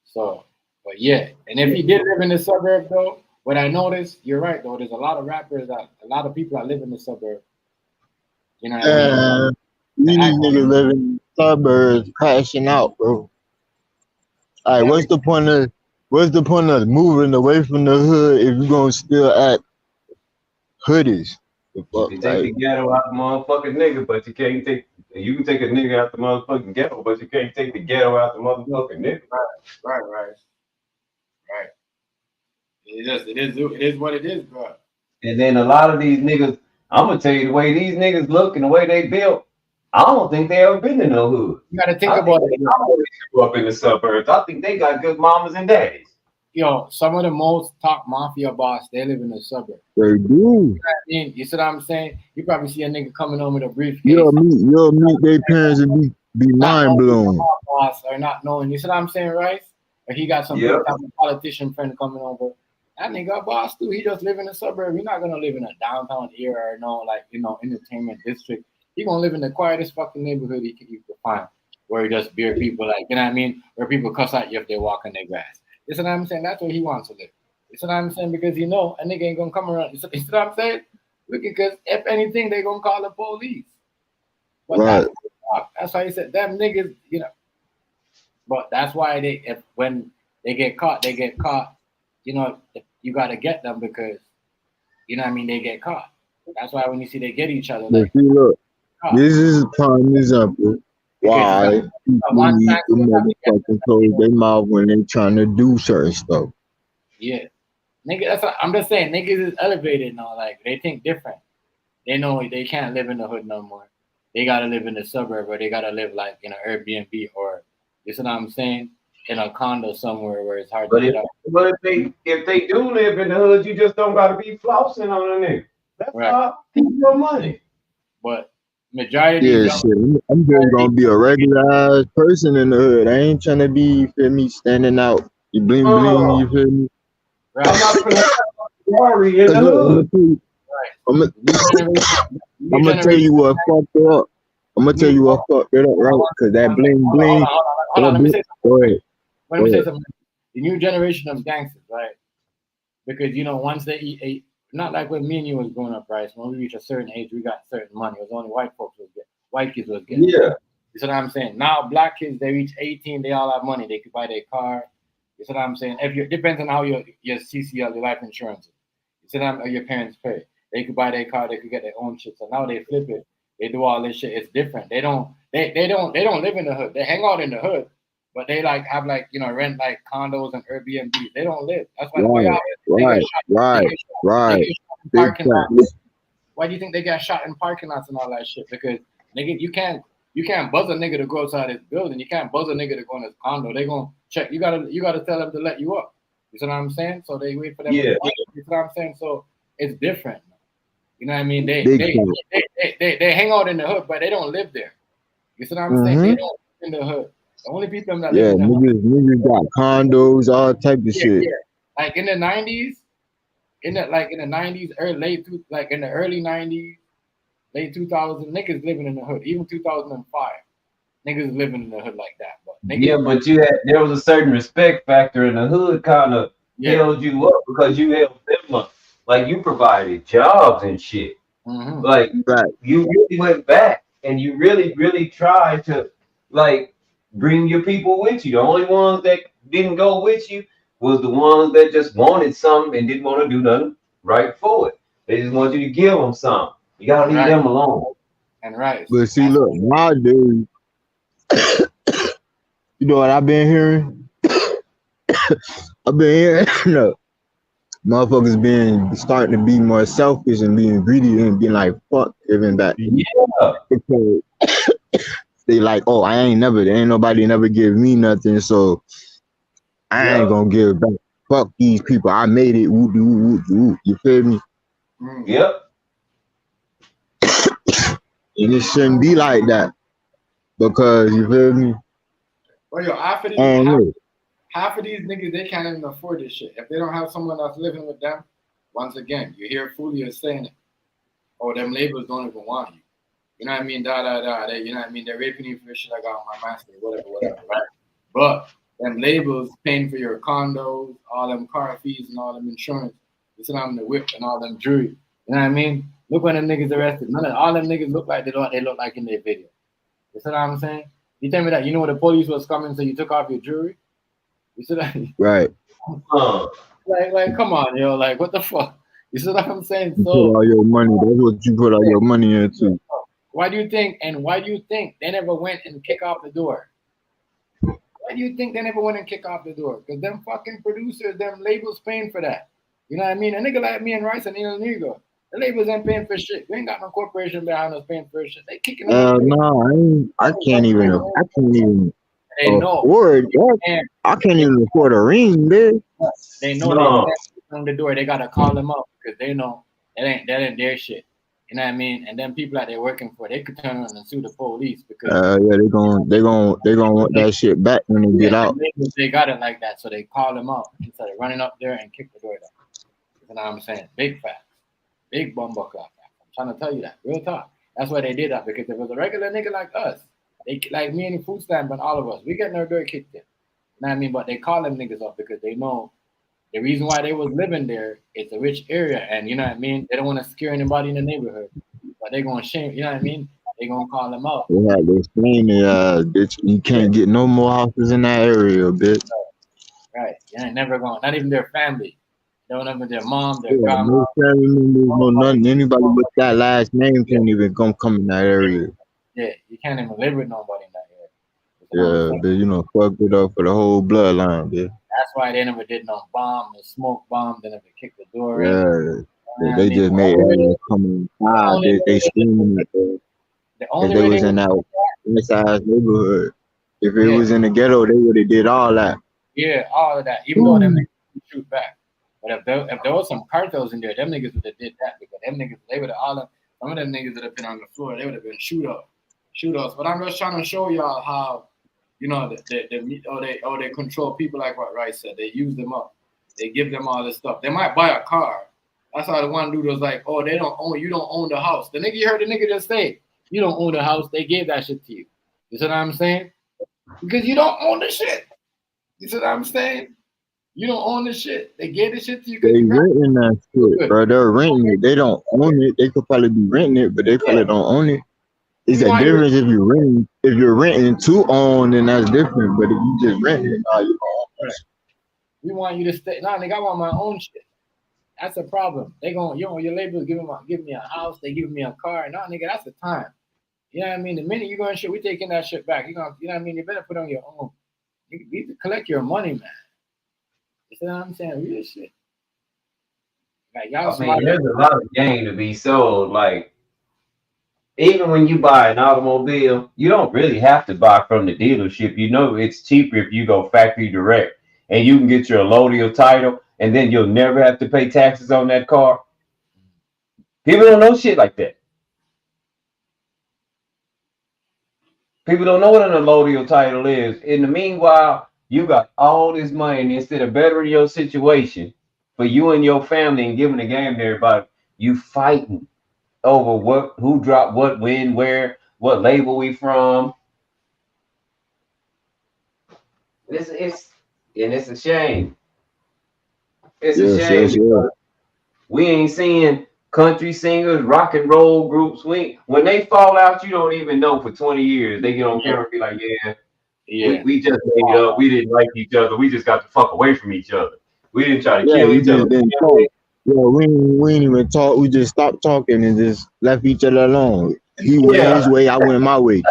So, but yeah, and if he did live in the suburb though, what I noticed, you're right though. There's a lot of rappers a lot of people that live in the suburb. You know what I mean? These niggas live in the suburbs crashing out, bro. All right, what's the point of moving away from the hood if you're gonna still act hoodies? You can take the ghetto out the motherfucking nigga, but you can't take. You can take a nigga out the motherfucking ghetto, but you can't take the ghetto out the motherfucking nigga. Right. It is what it is, bro. And then a lot of these niggas, I'm gonna tell you the way these niggas look and the way they built. I don't think they ever been in no hood. You gotta think about it. They always grew up in the suburbs. I think they got good mamas and daddies. Yo, some of the most top mafia boss, they live in the suburbs. They do. You know what I mean? You see what I'm saying? You probably see a nigga coming home with a briefcase. You'll meet their parents and be mind blown. Boss or not knowing. You see what I'm saying, right? Or he got some big type of politician friend coming over. That nigga a boss too. He just live in the suburb. You're not gonna live in a downtown area or no, like, you know, entertainment district. He gonna live in the quietest fucking neighborhood you can find, where he just beer people, like, you know what I mean? Where people cuss at you if they walk on their grass. You see what I'm saying? That's where he wants to live. You see what I'm saying? Because, you know, a nigga ain't gonna come around. You see what I'm saying? Because if anything, they gonna call the police. But right. That's why he said them niggas, you know. But that's why when they get caught, you know, you gotta get them because, you know what I mean, they get caught. That's why when you see they get each other, like, see, look, this is a prime example why people need to motherfucking close their mouth when they trying to do certain stuff. Yeah. Nigga, that's what I'm just saying, niggas is elevated now. Like, they think different. They know they can't live in the hood no more. They gotta live in the suburb, or they gotta live like in an Airbnb, or you see what I'm saying? In a condo somewhere where it's hard to get up. But if they do live in the hood, you just don't gotta be flossing on a nigga. That's all. Keep your money. But majority of shit. I'm just gonna be a regular person in the hood. I ain't trying to be, you feel me, standing out. You bling bling, you feel me? Right. I'm not gonna worry in the hood. I'm gonna tell you what fucked it up. I'm gonna tell you what fucked it up, right? Because that bling bling. Hold on, let me say something. Go ahead. Let me say something. The new generation of gangsters, right? Because, you know, once they eat, not like when me and you was growing up, right? So when we reach a certain age, we got certain money. It was only white folks was getting. White kids was getting. Yeah. You see what I'm saying? Now black kids, they reach 18, they all have money. They could buy their car. You see what I'm saying? Depends on how your CCL, your life insurance is. You see what your parents pay. They could buy their car, they could get their own shit. So now they flip it. They do all this shit. It's different. They don't live in the hood. They hang out in the hood, but they like have like, you know, rent like condos and Airbnbs. They don't live. That's why right. Parking lots. Why do you think they got shot in parking lots and all that shit? Because nigga, you can't buzz a nigga to go outside his building. You can't buzz a nigga to go in his condo. They gonna check. You gotta tell them to let you up. You see what I'm saying? So they wait for them. Yeah. You see what I'm saying? So it's different. You know what I mean? They Big they hang out in the hood, but they don't live there. You see what I'm saying? They don't live in the hood. The only people that live Yeah, in the hood. niggas got condos, all type of shit. Yeah. Like in the 90s, in the 90s, early 90s, late 2000s, niggas living in the hood. Even 2005, niggas living in the hood like that. But niggas, but there was a certain respect factor in the hood kind of held you up because you helped them up. Like you provided jobs and shit. Like you really went back and you really, really tried to like bring your people with you. The only ones that didn't go with you was the ones that just wanted something and didn't want to do nothing right for it. They just want you to give them something. You gotta leave them alone. And right. But see, look, nowadays, you know what I've been hearing? I've been hearing motherfuckers starting to be more selfish and being greedy and being like, fuck giving back. Yeah. Because they like, oh, ain't nobody never give me nothing, so I ain't gonna give back. Fuck these people. I made it. Woo, woo, woo. You feel me? Yep. And it shouldn't be like that. Because you feel me? Well, yo, half of these niggas, they can't even afford this shit. If they don't have someone that's living with them, once again, you hear Foolio saying it. Oh, them labels don't even want you. You know what I mean? They, you know what I mean? They're raping you for the shit I got on my master, whatever, right? But them labels paying for your condos, all them car fees and all them insurance, you sit on the whip and all them jewelry. You know what I mean? Look when them niggas arrested. All them niggas look like they look like in their video. You see what I'm saying? You tell me that you know the police was coming, so you took off your jewelry? You see that? Right. Like, come on, yo. Like, what the fuck? You see what I'm saying? You put all your money. That's what you put all your money into. Why do you think they never went and kick off the door? Why do you think they never went and kick off the door? Because them fucking producers, them labels paying for that. You know what I mean? A nigga like me and Rice and El Negro, the labels ain't paying for shit. We ain't got no corporation behind us paying for shit. They kicking us. No, I can't even afford that. I can't even afford a ring, bitch. They know they on the door. They gotta call them up because they know that ain't their shit. You know what I mean? And then people that they're working for, they could turn around and sue the police because they gonna want that shit back when they get out. They got it like that, so they call them up instead of running up there and kick the door down. You know what I'm saying? Big facts, big bumbuck facts. I'm trying to tell you that, real talk. That's why they did that, because if it was a regular nigga like us, they like me and the food stamp and all of us, we getting our door kicked in. You know what I mean? But they call them niggas up because they know the reason why they was living there is a rich area, and you know what I mean? They don't want to scare anybody in the neighborhood, but they gonna shame, you know what I mean? They gonna call them out. They had this thing, bitch, you can't get no more houses in that area, bitch. Right. You ain't never going, not even their family. They don't even their mom, their grandma. No family members, no nothing. Anybody with that last name can't even come in that area. Yeah, you can't even live with nobody in that area. Yeah, bitch, you know, fuck it up for the whole bloodline, bitch. That's why they never did no bomb, no smoke bomb. They never kicked the door in. Yeah, they just made everyone come in. They screaming at them. If they was in that inside neighborhood, if it was in the ghetto, they would have did all that. Yeah, all of that. Even though them niggas shoot back, but if there was some cartels in there, them niggas would have did that, because them niggas, they would have some of them niggas that have been on the floor, they would have been shoot ups. But I'm just trying to show y'all how, you know, they control people, like what Rice said. They use them up. They give them all this stuff. They might buy a car. That's how the one dude was like, oh, you don't own the house. The nigga, you heard the nigga just say, you don't own the house. They gave that shit to you. You see what I'm saying? Because you don't own the shit. You see what I'm saying? You don't own the shit. They gave the shit to you. They renting that shit, bro. They're renting it. They don't own it. They could probably be renting it, but they probably don't own it. It's a difference if you're renting. If you're renting to own, then that's different. But if you just renting it, now you don't own it. We want you to stay. Nah, nigga, I want my own shit. That's a problem. They going, your labels give me a house. They give me a car. Nah, nigga, that's the time. You know what I mean? The minute you go and shit, we taking that shit back. You know what I mean? You better put on your own. You need to collect your money, man. You see what I'm saying? Real shit. Like, y'all there's a lot of game to be sold. Like, even when you buy an automobile, you don't really have to buy from the dealership. You know, it's cheaper if you go factory direct, and you can get your allodial title, and then you'll never have to pay taxes on that car. People don't know shit like that. People don't know what an allodial title is. In the meanwhile, you got all this money, and instead of bettering your situation for you and your family and giving the game to everybody, you fighting over who dropped what, when, where, what label we from. It's a shame. It's a shame because we ain't seeing country singers, rock and roll groups. When they fall out, you don't even know for 20 years. They get on camera and be like, we just made up. We didn't like each other. We just got the fuck away from each other. We didn't try to kill we each other. just didn't talk. Yeah, we ain't even talk. We just stopped talking and just left each other alone. He went his way, I went my way.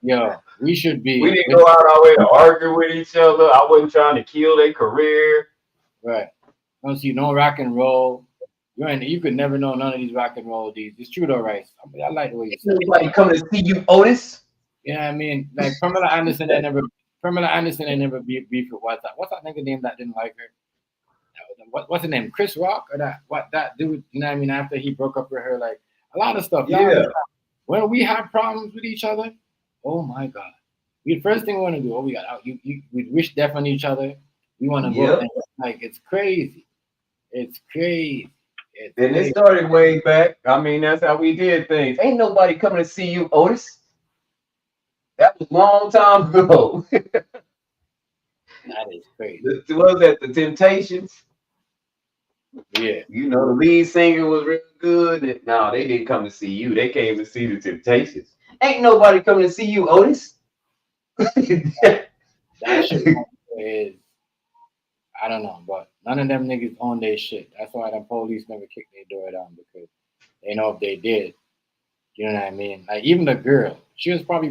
Yo, we should be. We didn't go out our way to argue with each other. I wasn't trying to kill their career. Right. Don't see no rock and roll. You could never know none of these rock and roll dudes. It's true though, right? I like the way you say it. Nobody coming to see you, Otis. Yeah, I mean, like Pamela Anderson, they never beef with what's that nigga name that didn't like her? What's his name? Chris Rock or that dude? You know what I mean? After he broke up with her, like a lot of stuff. Yeah. When we have problems with each other, oh my God, the first thing we want to do, we wish death on each other. We want to go like it's crazy. It's crazy. And it started way back. I mean, that's how we did things. Ain't nobody coming to see you, Otis. That was a long time ago. That is crazy. Was that the Temptations? Yeah. You know, the lead singer was really good. No, they didn't come to see you. They came to see the Temptations. Ain't nobody coming to see you, Otis. That shit is, I don't know, but none of them niggas own their shit. That's why the police never kicked their door down, because they know if they did, you know what I mean? Like even the girl, she was probably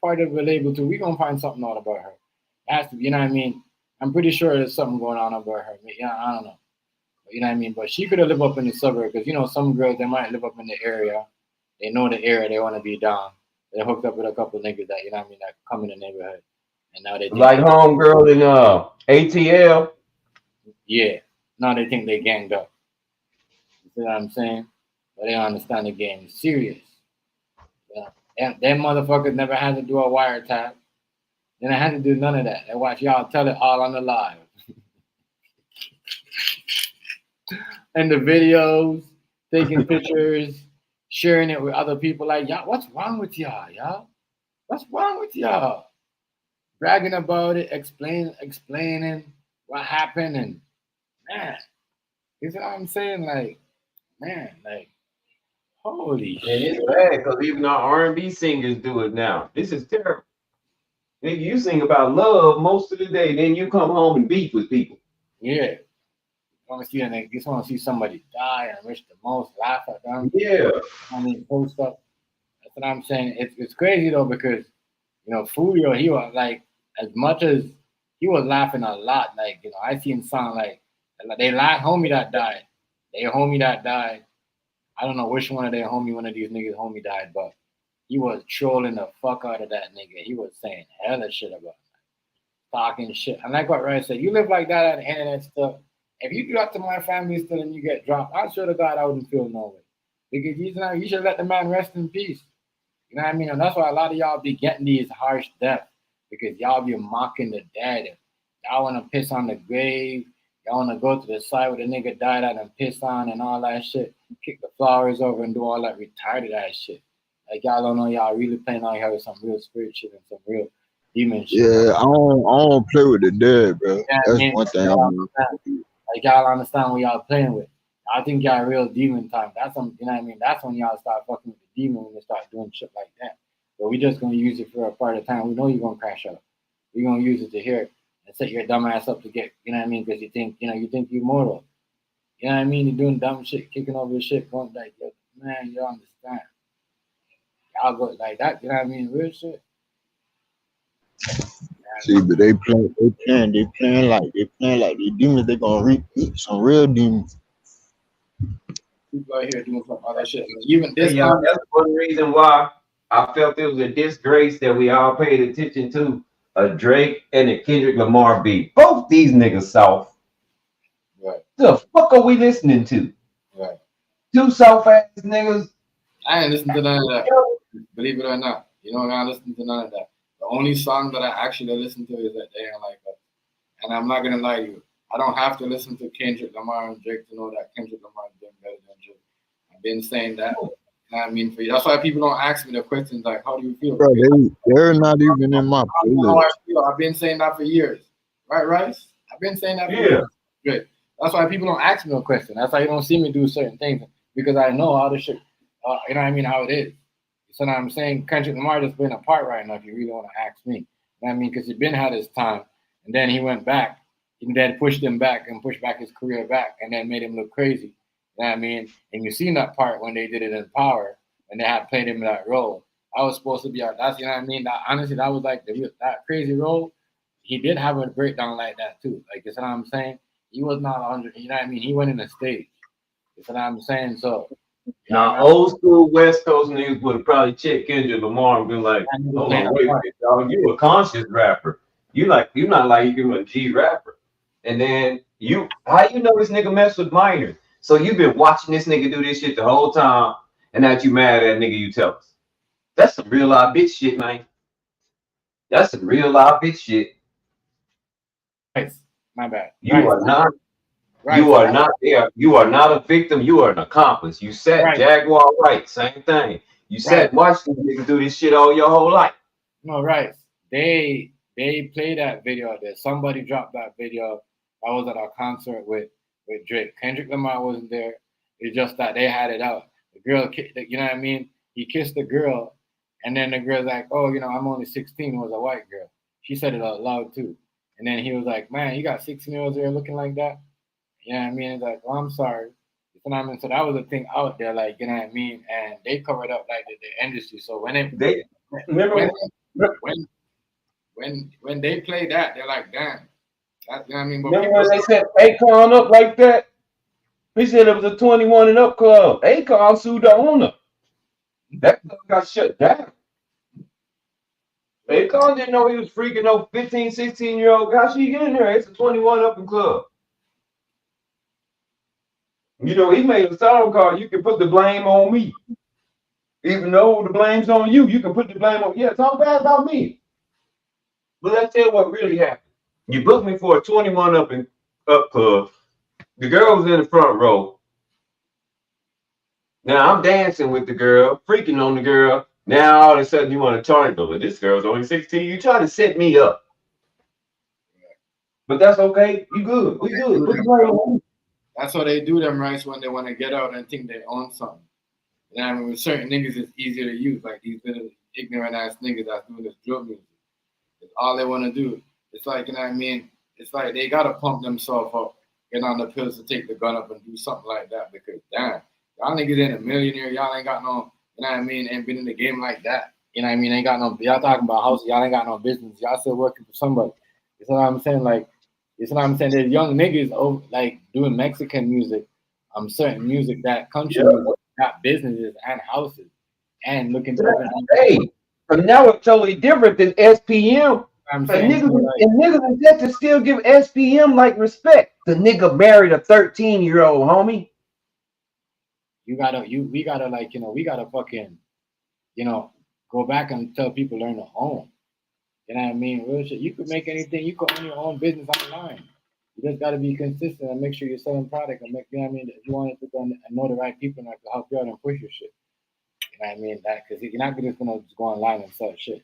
part of the label too. We gonna find something out about her. It has to be, you know what I mean? I'm pretty sure there's something going on about her. Yeah, I don't know. But, you know what I mean? But she could have lived up in the suburb, because you know some girls, they might live up in the area. They know the area, they want to be down. They hooked up with a couple of niggas that, you know what I mean, that come in the neighborhood. And now they think like homegirl in ATL. Yeah. Now they think they ganged up. You see what I'm saying? But they don't understand the game is serious. Yeah. And them motherfuckers never had to do a wiretap. They didn't have to do none of that. They watch y'all tell it all on the live. And the videos, taking pictures, sharing it with other people. Like, y'all, what's wrong with y'all? What's wrong with y'all? Bragging about it, explaining what happened, and man, you know what I'm saying? Like, man, like, holy shit. And it's bad because even our R&B singers do it now. This is terrible. Nigga, you sing about love most of the day, then you come home and beef with people. Yeah. You just want to see somebody die and wish the most, laugh at them. Yeah. I mean, post up. That's what I'm saying. It's crazy though, because you know, Foolio, he was like, as much as he was laughing a lot, like, you know, I see him sound like they laugh homie that died. They homie that died. I don't know which one of these niggas homie died, but he was trolling the fuck out of that nigga. He was saying hella shit about him. Talking shit. And like what Ray said, you live like that on the internet stuff. If you do that to my family still and you get dropped, I swear to God I wouldn't feel no way. Because you should let the man rest in peace. You know what I mean? And that's why a lot of y'all be getting these harsh deaths, because y'all be mocking the dead. Y'all want to piss on the grave. Y'all want to go to the side where the nigga died at and piss on and all that shit. Kick the flowers over and do all that retarded ass shit. Like y'all don't know y'all really playing out here with some real spirit shit and some real demon shit. Yeah, I don't play with the dead, bro. Yeah, That's man, one thing I don't. Like y'all understand what y'all playing with. I think y'all real demon time. That's when, you know what I mean? That's when y'all start fucking with the demon, when they start doing shit like that. But we just gonna use it for a part of time. We know you're gonna crash out. We're gonna use it to hear it and set your dumb ass up to get, you know what I mean? Because you think you're mortal. You know what I mean? You're doing dumb shit, kicking over shit, going like, man, you don't understand. Y'all go like that, you know what I mean? Real shit. See, but they playing like the demons. They gonna reap some real demons. People out here doing some other shit. Even this, that's one reason why I felt it was a disgrace that we all paid attention to a Drake and a Kendrick Lamar beat. Both these niggas soft. Right. The fuck are we listening to? Right. Two soft ass niggas. I ain't listen to none of that. Believe it or not, you know, I listen to none of that. The only song that I actually listen to is that They Ain't Like Us. And I'm not gonna lie to you, I don't have to listen to Kendrick Lamar and Drake to know that Kendrick Lamar is doing better than Drake. I've been saying that. You know what I mean? For you. That's why people don't ask me the questions like, "How do you feel?" Bro, they're not even in my How playlist. I feel. I've been saying that for years, right, Rice? I've been saying that for Yeah. years. Good. That's why people don't ask me no question. That's why you don't see me do certain things because I know how the shit. You know what I mean? How it is. So now I'm saying Kendrick Lamar just been apart right now. If you really want to ask me, you know what I mean? Because he been had his time, and then he went back, and then pushed him back and pushed back his career back, and then made him look crazy. You know what I mean? And you seen that part when they did it in Power, and they had played him in that role. I was supposed to be out. That's, you know what I mean? That, honestly, that was like that crazy role. He did have a breakdown like that too. Like, you know what I'm saying? He was not 100. You know what I mean? He went in the stage. You know what I'm saying? So. Now, old school West Coast niggas would have probably checked Kendrick Lamar and been like, "Hold on, wait a minute, dog. You a conscious rapper. You not like you a G rapper." And then how you know this nigga mess with minors? So you've been watching this nigga do this shit the whole time, and that you mad at that nigga you tell us. That's some real live bitch shit, man. That's some real live bitch shit. Right. My bad. You are not. You are not there. You are not a victim. You are an accomplice. You sat Jaguar Right. Same thing. You sat and watched these niggas do this shit all your whole life. No, right. They played that video there. Somebody dropped that video. I was at a concert with Drake. Kendrick Lamar wasn't there. It's just that they had it out. The girl, you know what I mean? He kissed the girl, and then the girl's like, "Oh, you know, I'm only 16." Was a white girl. She said it out loud too. And then he was like, "Man, you got 16-year-olds there looking like that." You know what I mean? It's like, "Oh, I'm sorry." You know what I mean? So that was a thing out there, like, you know what I mean? And they covered up like the industry. So when when they play that, they're like, "Damn." That, you know what I mean? But Remember when they set Akon up like that? He said it was a 21 and up club. Akon sued the owner. That club got shut down. Akon didn't know he was freaking no 15, 16-year-old. How she get in there? It's a 21 up and club. You know, he made a song called "You Can Put the Blame on Me." Even though the blame's on you, you can put the blame on. Yeah, talk bad about me. But let's tell you what really happened. You booked me for a 21 up and up club. The girl was in the front row. Now I'm dancing with the girl, freaking on the girl. Now all of a sudden you want to charge me, but this girl's only 16. You try to set me up. But that's okay. You good. We good. Put the blame on me. That's what they do them rights when they want to get out and think they own something. You know what I mean? With certain niggas, it's easier to use, like these little ignorant ass niggas that's doing this drill music. It's all they want to do. It's like, you know what I mean? It's like they gotta pump themselves up, get on the pills to take the gun up and do something like that because damn, y'all niggas ain't a millionaire, y'all ain't got no, you know what I mean, ain't been in the game like that. You know what I mean? Ain't got no, y'all talking about houses, y'all ain't got no business, y'all still working for somebody. You know what I'm saying? Like, you know what I'm saying? There's young niggas over, like doing Mexican music, certain music, that country music, got businesses and houses and looking to Hey, but now it's totally different than SPM. And niggas in Texas still give SPM like respect. The nigga married a 13-year-old homie. We gotta like, you know, we gotta fucking, you know, go back and tell people learn to own. You know what I mean? Real shit. You could make anything. You could own your own business online. You just gotta be consistent and make sure you're selling product and make, you know what I mean? If you want to go and know the right people and to help you out and push your shit. You know what I mean? That because you're not just gonna just go online and sell shit.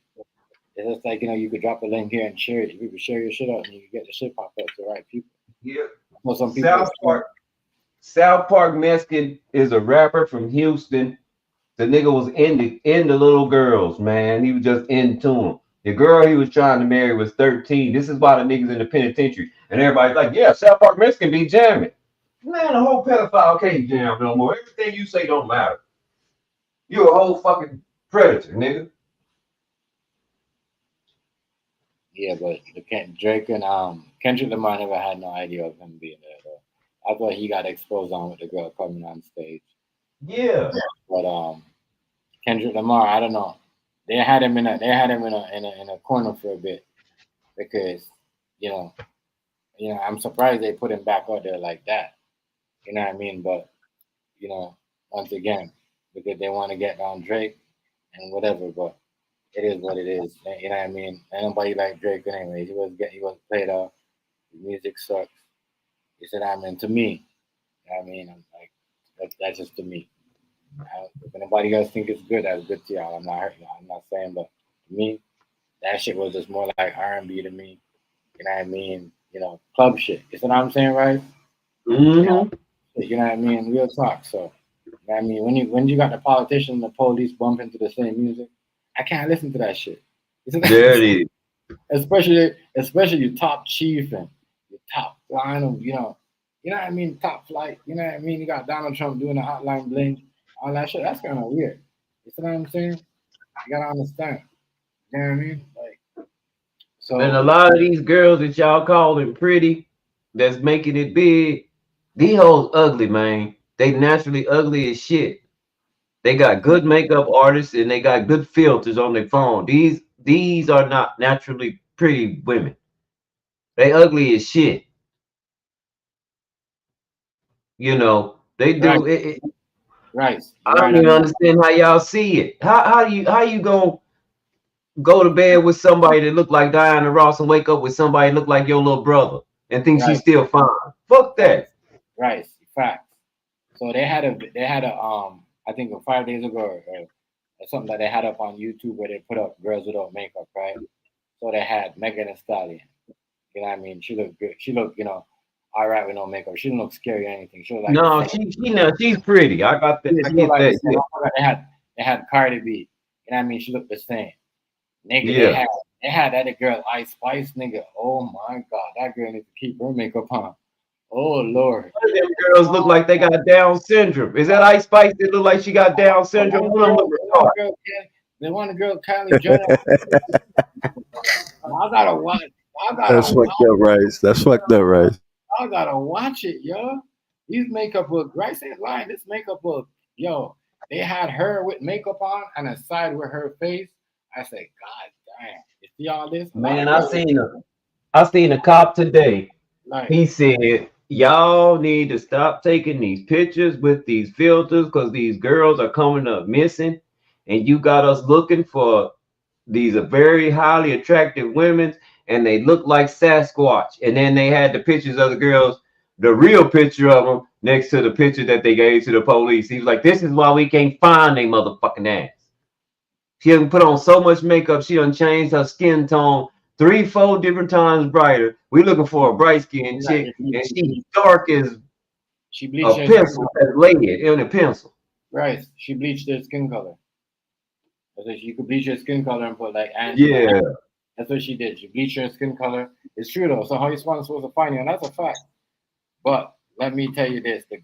It's just like, you know, you could drop a link here and share it. You could share your shit out and you can get the shit popped up to the right people. Yeah. Well, some people South Park Mexican is a rapper from Houston. The nigga was into little girls, man. He was just into them. The girl he was trying to marry was 13. This is why the niggas in the penitentiary. And everybody's like, yeah, South Park Mexican be jamming. Man, the whole pedophile can't jam no more. Everything you say don't matter. You're a whole fucking predator, nigga. Yeah, but Drake and Kendrick Lamar never had no idea of him being there though. I thought he got exposed on with the girl coming on stage. Yeah. But Kendrick Lamar, I don't know. They had him in a corner for a bit because, you know, I'm surprised they put him back out there like that. You know what I mean? But, you know, once again, because they want to get down Drake and whatever. But it is what it is. You know what I mean? Ain't nobody like Drake anyway. He was played off. His music sucks. You said, I mean, to me, you know what I mean, I'm like, that's just to me. If anybody else think it's good, that's good to y'all. I'm not hurting y'all. I'm not saying, but to me, that shit was just more like R&B to me. You know what I mean? You know, club shit. You see what I'm saying, right? You know what I mean? Real talk. So, you know what I mean? When you got the politician and the police bump into the same music, I can't listen to that shit. You see There it is. Especially your top chief and your top line of, you know what I mean? Top flight. You know what I mean? You got Donald Trump doing the hotline bling, all that shit. That's kind of weird. You see what I'm saying? You gotta understand. You know what I mean? Like, so. And a lot of these girls that y'all calling pretty, that's making it big, these hoes ugly, man. They naturally ugly as shit. They got good makeup artists and they got good filters on their phone. These are not naturally pretty women. They ugly as shit. You know, they do it. Right. I don't even understand how y'all see it. How you gonna go to bed with somebody that look like Diana Ross and wake up with somebody that look like your little brother and think she's still fine? Fuck that. Right. Facts. So they had a I think 5 days ago or something that they had up on YouTube where they put up girls without makeup, right? So they had Megan Thee Stallion. You know what I mean? She looked good. She looked, all right with no makeup. She didn't look scary or anything. She was like No, she's pretty. I got that. I get that. They had Cardi B. You know what I mean? She looked the same. Nigga, Yeah. they had that girl Ice Spice, nigga. Oh my god, that girl needs to keep her makeup on. Oh Lord. Them girls look like they got Down syndrome. Is that Ice Spice that look like she got Down syndrome? They want a girl, Kylie Jenner. I gotta watch. That's fucked up, Rice. That's fucked up, Rice. I gotta watch it, yo. These makeup look. Rice ain't lying. This makeup look, yo. They had her with makeup on and a side with her face. I said, God damn. You see all this? Man, I seen a cop today. He said, y'all need to stop taking these pictures with these filters because these girls are coming up missing, and you got us looking for these are very highly attractive women, and they look like Sasquatch. And then they had the pictures of the girls, the real picture of them next to the picture that they gave to the police. He was like, this is why we can't find they motherfucking ass. She done put on so much makeup, she done changed her skin tone 3-4 different times brighter. We looking for a bright skinned chick, and she dark as a pencil that's laid in a pencil. Right. She bleached her skin color. So you could bleach your skin color and put like Yeah. That's what she did. She bleached her skin color. It's true though. So how you supposed to find you? And that's a fact. But let me tell you this: the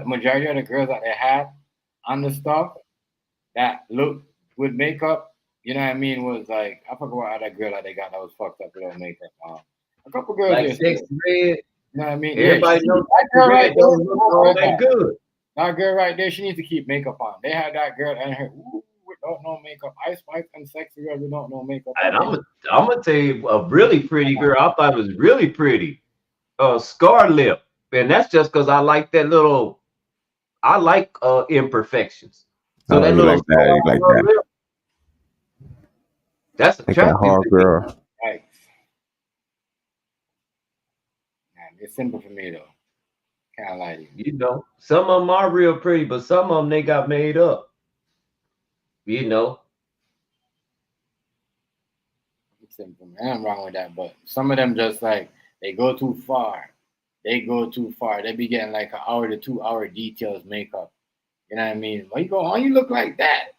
majority of the girls that they had on the stuff that looked with makeup, you know what I mean, was like I forgot what other girl that they got that was fucked up without makeup. A couple girls like Sexy Red. You know what I mean? Everybody knows that girl right there. Don't look all that good. That girl right there, she needs to keep makeup on. They had that girl and her without no makeup. Ice Spice and Sexy Red without no makeup. And I'm gonna tell you a really pretty girl. I thought it was really pretty. Scar lip, and that's just because I like that little. I like imperfections. So that little like that. You like that. lip, that's Like that attractive. hard girl. Right. Man, it's simple for me though. Can't lie to you. You know, some of them are real pretty, but some of them they got made up. You know. It's simple. I'm wrong with that, but some of them just like they go too far. They go too far. They be getting like an hour to 2 hour details makeup. You know what I mean? Well, you go, oh, you look like that.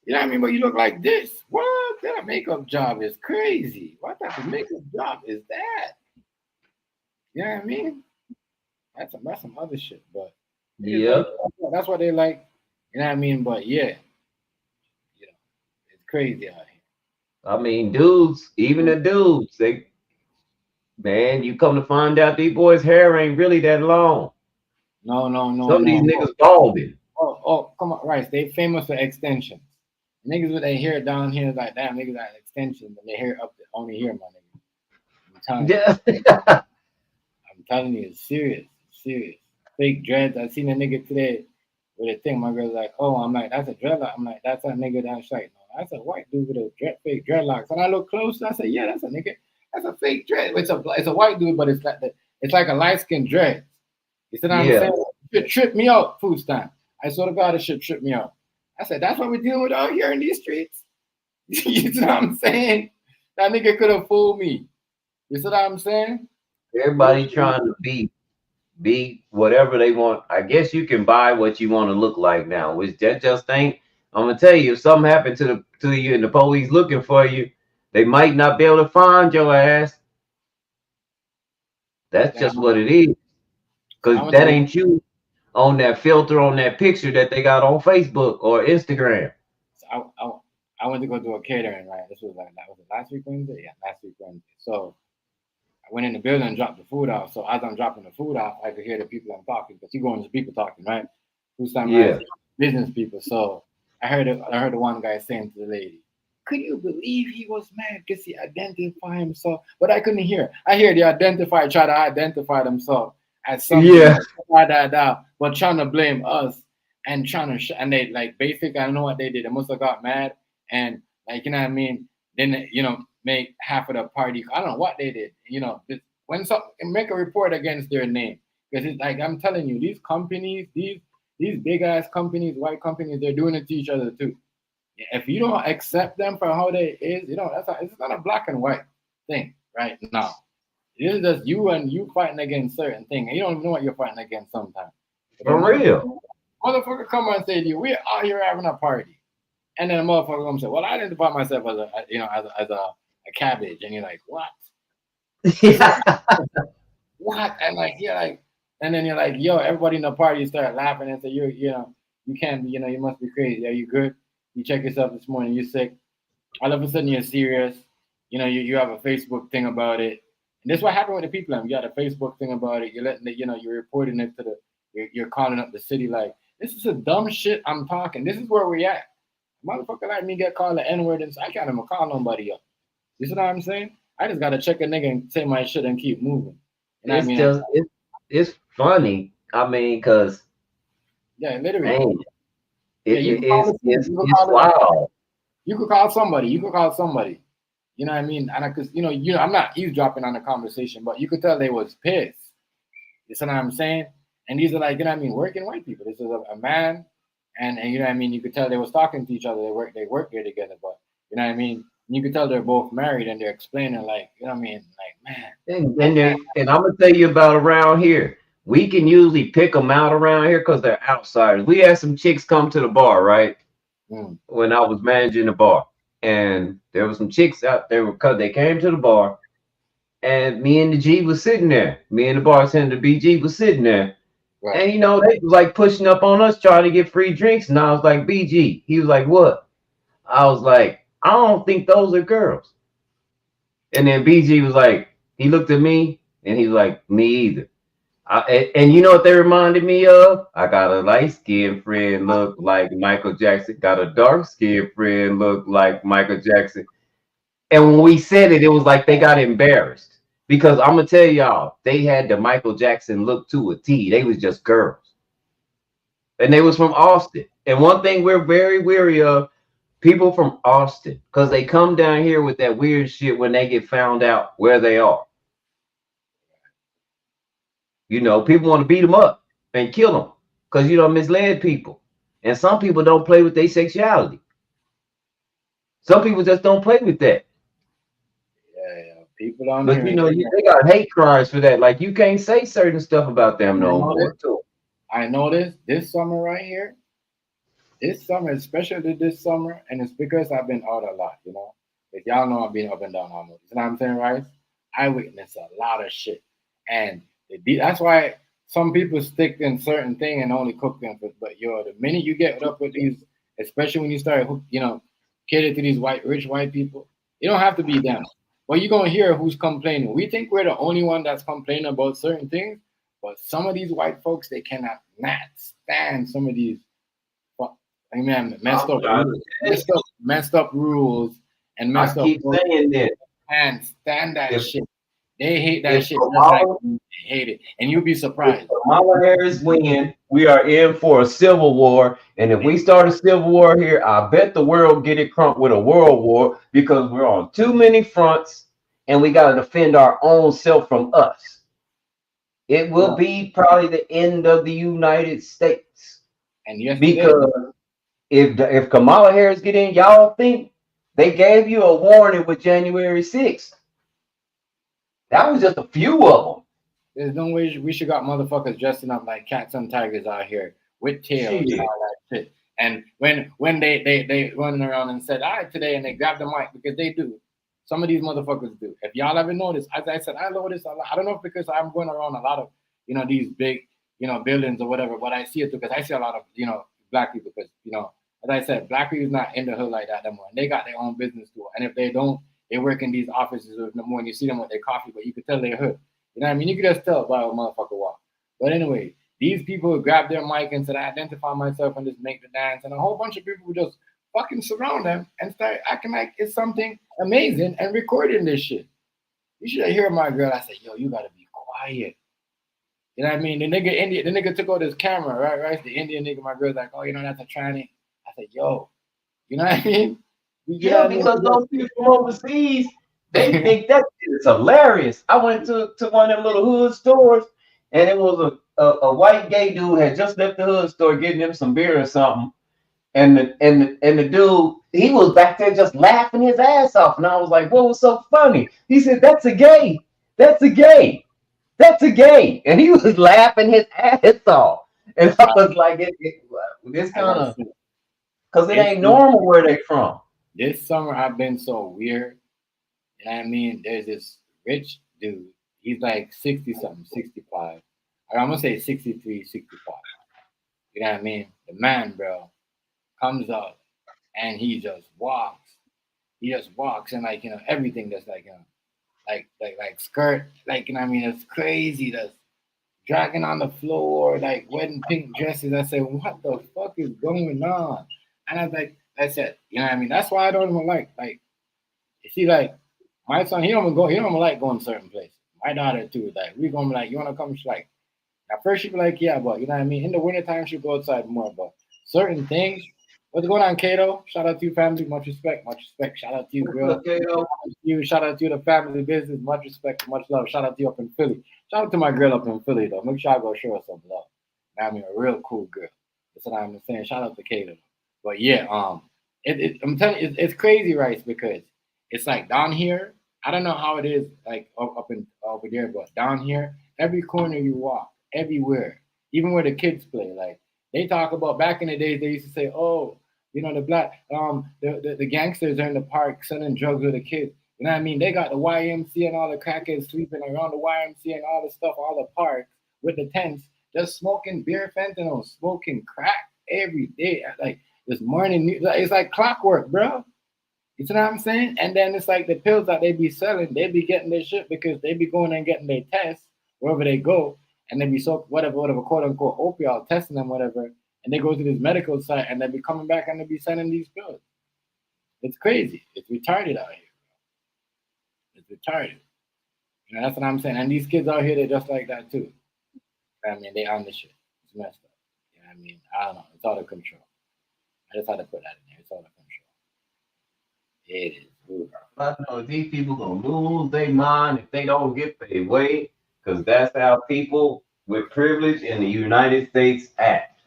You know what I mean? But you look like this. What? That makeup job is crazy. What type of makeup job is that? You know what I mean? That's some other shit. But yeah, that's what they like. You know what I mean? But yeah, you know, it's crazy out here. I mean, dudes, even the dudes, man, you come to find out these boys' hair ain't really that long. No. Some of these niggas balding. Oh, come on, Rice. They famous for extensions. Niggas with their hair down here like that, niggas got extensions, and their hair up to only here, my nigga. I'm telling you, it's serious. Fake dreads. I seen a nigga today. with a thing. My girl's like, oh, I'm like, that's a dreadlock. I'm like, that's a nigga that's like, no, that's a white dude with a fake dreadlocks. And I look close, I say, yeah, that's a nigga. That's a fake dread. It's a white dude, but it's like a light skinned dread. You see what I'm saying? It tripped me out, food stamp. I swear to God, it should trip me out. I said, that's what we're dealing with out here in these streets. You see what I'm saying? That nigga could have fooled me. You see what I'm saying? Everybody trying to be whatever they want. I guess you can buy what you want to look like now, which that just ain't. I'm gonna tell you, if something happened to you and the police looking for you, they might not be able to find your ass. That's just what it is. Because that ain't you on that filter on that picture that they got on Facebook or Instagram. So I went to go do a catering, right? This was last week Wednesday? Yeah, last week Wednesday. So I went in the building and dropped the food off. So as I'm dropping the food off, I could hear the people I'm talking, because you going to people talking, right? Who's talking about business people. So I heard the one guy saying to the lady, could you believe he was mad because he identified himself? But I couldn't hear. I hear try to identify themselves as something, but trying to blame us and and they like basically, I don't know what they did. They must have got mad and like, you know what I mean? Then, make half of the party. I don't know what they did. When make a report against their name, because it's like, I'm telling you, these companies, these big ass companies, white companies, they're doing it to each other too. If you don't accept them for how they is, it's not a black and white thing right now. It is just you fighting against certain things. And you don't even know what you're fighting against sometimes. For real. Motherfucker come and say to you, we're out here having a party. And then a motherfucker come say, well, I identify myself as a cabbage. And you're like, what? What? And like, you're like, and then you're like, yo, everybody in the party start laughing and say, you can't be, you must be crazy. Are you good? You check yourself this morning, you're sick. All of a sudden you're serious. You have a Facebook thing about it. And this is what happened with the people. You got a Facebook thing about it. You're letting it, you're reporting it to you're calling up the city like, this is a dumb shit I'm talking. This is where we at. Motherfucker like me get called the N-word and I can't even call nobody up. You see what I'm saying? I just gotta check a nigga and say my shit and keep moving. It's funny. I mean, cause literally. Man, it's wild. You could call somebody. You know what I mean? And because I'm not eavesdropping on the conversation, but you could tell they was pissed. You see what I'm saying? And these are like, working white people. This is a man, and you know what I mean? You could tell they was talking to each other. They work there together, but you know what I mean? You could tell they're both married and they're explaining like, you know what I mean? Like, man. And I'm gonna tell you about around here. We can usually pick them out around here because they're outsiders. We had some chicks come to the bar, right? When I was managing the bar, and there were some chicks out there because they came to the bar, and me and the G was sitting there. Me and the bartender BG was sitting there. Right. And they was like pushing up on us trying to get free drinks. And I was like, BG. He was like, what? I was like, I don't think those are girls. And then BG was like, he looked at me and he was like, me either. And you know what they reminded me of? I got a light-skinned friend look like Michael Jackson. Got a dark-skinned friend look like Michael Jackson. And when we said it, it was like they got embarrassed. Because I'm going to tell y'all, they had the Michael Jackson look to a T. They was just girls. And they was from Austin. And one thing we're very weary of, people from Austin. Because they come down here with that weird shit when they get found out where they are. People want to beat them up and kill them. Because, misled people. And some people don't play with their sexuality. Some people just don't play with that. People on but here. They got hate crimes for that. Like you can't say certain stuff about them no more. I noticed this summer right here. This summer, especially this summer, and it's because I've been out a lot, If y'all know I've been up and down almost. You know what I'm saying, right? I witnessed a lot of shit. And that's why some people stick in certain thing and only cook them. But the minute you get up with these, especially when you start, cater to these rich white people, you don't have to be them. Well, you're going to hear who's complaining. We think we're the only one that's complaining about certain things, but some of these white folks, they cannot not stand some of these messed up rules and messed up saying that. And stand that shit. They hate that If shit just like Kamala, you hate it, and you'll be if surprised. Kamala Harris win, we are in for a civil war. And if we start a civil war here, I bet the world get it crunk with a world war because we're on too many fronts and we got to defend our own self from us. It will be probably the end of the United States. And yes, because if Kamala Harris get in, y'all think they gave you a warning with January 6th. That was just a few of them. There's no way we should got motherfuckers dressing up like cats and tigers out here with tails and all that shit. And when they running around and said, all right, today, and they grab the mic, because they do. Some of these motherfuckers do. If y'all ever noticed, as I said, I noticed a lot. I don't know if because I'm going around a lot of, these big, buildings or whatever, but I see it because I see a lot of, black people because, as I said, black people's not in the hood like that anymore. And they got their own business too. And if they don't, they work in these offices no more and you see them with their coffee, but you can tell they're hood. You know what I mean? You can just tell by a motherfucker walk. But anyway, these people grab their mic and said, I identify myself and just make the dance. And a whole bunch of people would just fucking surround them and start acting like it's something amazing and recording this shit. You should hear my girl. I said, yo, you gotta be quiet. You know what I mean? The nigga took out his camera, right? The Indian nigga, my girl's like, oh, that's a tranny. I said, yo, you know what I mean? Yeah, because those people from overseas, they think that is hilarious. I went to one of them little hood stores, and it was a white gay dude had just left the hood store getting him some beer or something, and the dude, he was back there just laughing his ass off, and I was like, what was so funny? He said, that's a gay, that's a gay, that's a gay, and he was laughing his ass off, and I was like, it's kind of, because it ain't normal where they from. This summer I've been so weird. You know what I mean? There's this rich dude. He's like 60-something, 65. I'm going to say 63, 65. You know what I mean? The man, bro, comes up and he just walks. He just walks and everything that's like skirt. Like, you know what I mean? It's crazy. That's dragging on the floor, like wedding pink dresses. I said, what the fuck is going on? And I was like, I said, you know what I mean? That's why I don't even like, you see, like, my son, he don't even like going certain places. My daughter, too, like, we going to be like, you want to come? She's like, at first she'd be like, yeah, but, you know what I mean? In the wintertime, she'll go outside more, but certain things. What's going on, Kato? Shout out to you, family. Much respect, much respect. Shout out to you, girl. Shout out to you, the family business. Much respect, much love. Shout out to you up in Philly. Shout out to my girl up in Philly, though. Make sure I go show her some love. I mean, a real cool girl. That's what I'm saying. Shout out to Kato. But yeah, I'm telling you, it's crazy, right? Because it's like down here. I don't know how it is like up over there, but down here, every corner you walk, everywhere, even where the kids play, like they talk about back in the days, they used to say, oh, the black, the gangsters are in the park selling drugs with the kids. You know what I mean? They got the YMCA and all the crackheads sleeping around the YMCA and all the stuff, all the parks with the tents, just smoking beer, fentanyl, smoking crack every day, like. This morning, it's like clockwork, bro. You know what I'm saying? And then it's like the pills that they be selling, they be getting their shit because they be going and getting their tests wherever they go, and they be whatever, quote unquote opioid testing them, whatever, and they go to this medical site and they be coming back and they be sending these pills. It's crazy. It's retarded out here. It's retarded. That's what I'm saying. And these kids out here, they're just like that too. I mean, they on the shit. It's messed up. You know what I mean? I don't know. It's out of control. I just had to put that in there. It's all under control. It is. Ooh. I know these people gonna lose their mind if they don't get their way, because that's how people with privilege in the United States act.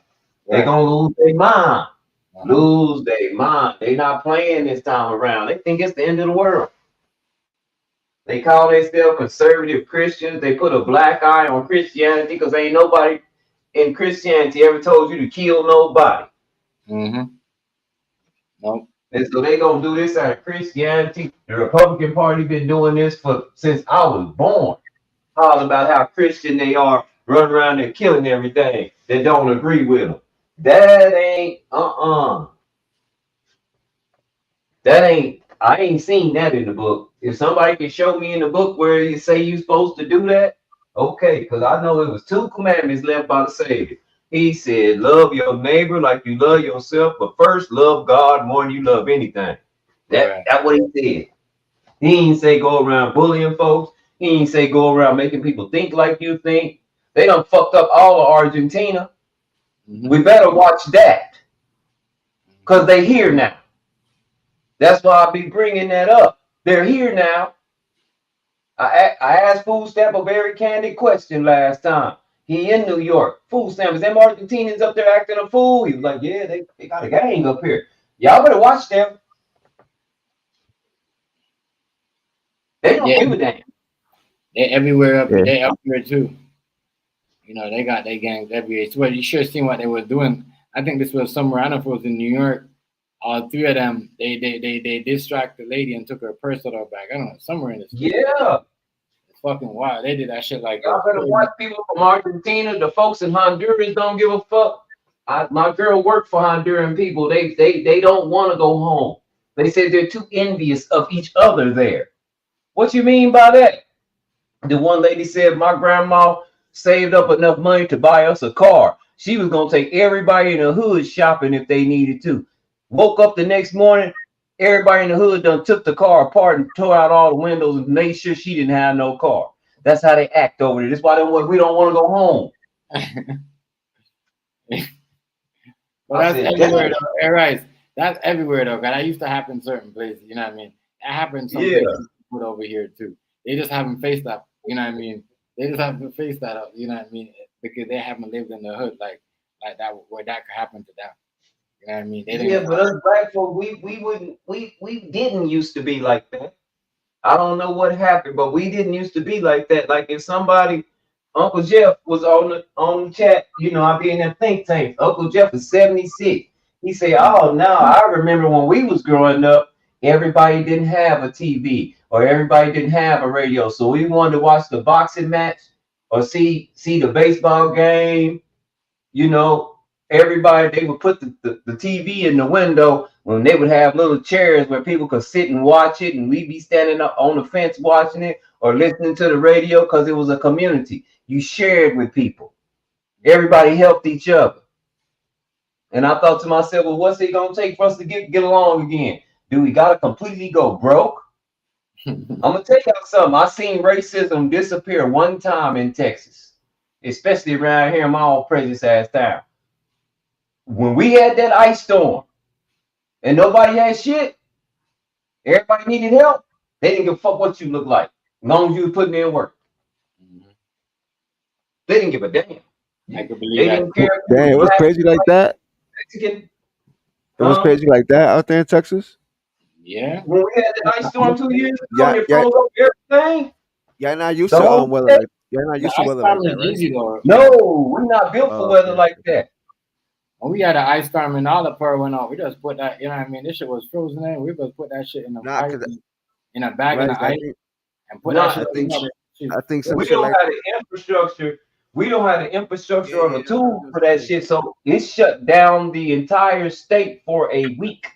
They're gonna lose their mind. Lose their mind. They not playing this time around. They think it's the end of the world. They call themselves conservative Christians. They put a black eye on Christianity because ain't nobody in Christianity ever told you to kill nobody. Mm-hmm. Nope. And so they gonna do this out of Christianity. The Republican Party been doing this since I was born. All about how Christian they are, running around there killing everything that don't agree with them. That ain't I ain't seen that in the book. If somebody can show me in the book where you say you're supposed to do that, okay, because I know it was 2 commandments left by the Savior. He said, love your neighbor like you love yourself, but first love God more than you love anything. That's what he said. He didn't say go around bullying folks. He ain't say go around making people think like you think. They done fucked up all of Argentina. We better watch that. Because they here now. That's why I be bringing that up. They're here now. I asked Food Stamp a very candid question last time. He in New York. Food Stamp, is them Argentinians up there acting a fool? He was like, yeah, they got a gang up here. Y'all better watch them. They don't give a damn. They everywhere up. Yeah. They up here too. You know, they got their gangs everywhere. So you should have seen what they were doing. I think this was somewhere. I don't know if it was in New York. All three of them, they distracted the lady and took her purse out of her bag. I don't know, somewhere in the street. Yeah. It's fucking wild. They did that shit like Y'all better watch people from Argentina. The folks in Honduras don't give a fuck. My girl worked for Honduran people. They don't want to go home. They said they're too envious of each other there. What you mean by that? The one lady said my grandma saved up enough money to buy us a car. She was gonna take everybody in the hood shopping if they needed to. Woke up the next morning, everybody in the hood done took the car apart and tore out all the windows and made sure she didn't have no car. That's how they act over there. That's why we don't want to go home. Well, that's everywhere though. Hey, right. That's everywhere though. Cause that used to happen in certain places. You know what I mean? That happens some places over here too. They just haven't faced that. You know what I mean? They just haven't faced that up. You know what I mean? Because they haven't lived in the hood like that where that could happen to them. You know what I mean? They didn't But us black folk, we didn't used to be like that. I don't know what happened, but we didn't used to be like that. Like if somebody, Uncle Jeff was on the chat, you know, I be in that think tank. Uncle Jeff is 76. He say, oh, now I remember when we was growing up, everybody didn't have a TV or everybody didn't have a radio. So we wanted to watch the boxing match or see the baseball game, you know. Everybody, they would put the TV in the window when they would have little chairs where people could sit and watch it, and we'd be standing up on the fence watching it or listening to the radio because it was a community. You shared with people. Everybody helped each other. And I thought to myself, well, what's it gonna take for us to get along again? Do we gotta completely go broke? I'm gonna take out something. I seen racism disappear one time in Texas, especially around here in my old prejudice ass town. When we had that ice storm and nobody had shit, everybody needed help. They didn't give a fuck what you look like, as long as you was putting in work. They didn't give a damn. I could believe They didn't care. Damn, it was crazy like that. It was crazy like that out there in Texas. Yeah. When we had the ice storm 2 years ago, Yeah, it froze up everything. Y'all not used to weather like that, right? Easy though. No, we're not built for weather like that. When we had an ice storm and all the power went off, we just put that, you know what I mean? This shit was frozen in. We just put that shit in a bag of ice and put that shit in. I think we don't have the infrastructure. We don't have the infrastructure or the tools for that shit. So it shut down the entire state for a week.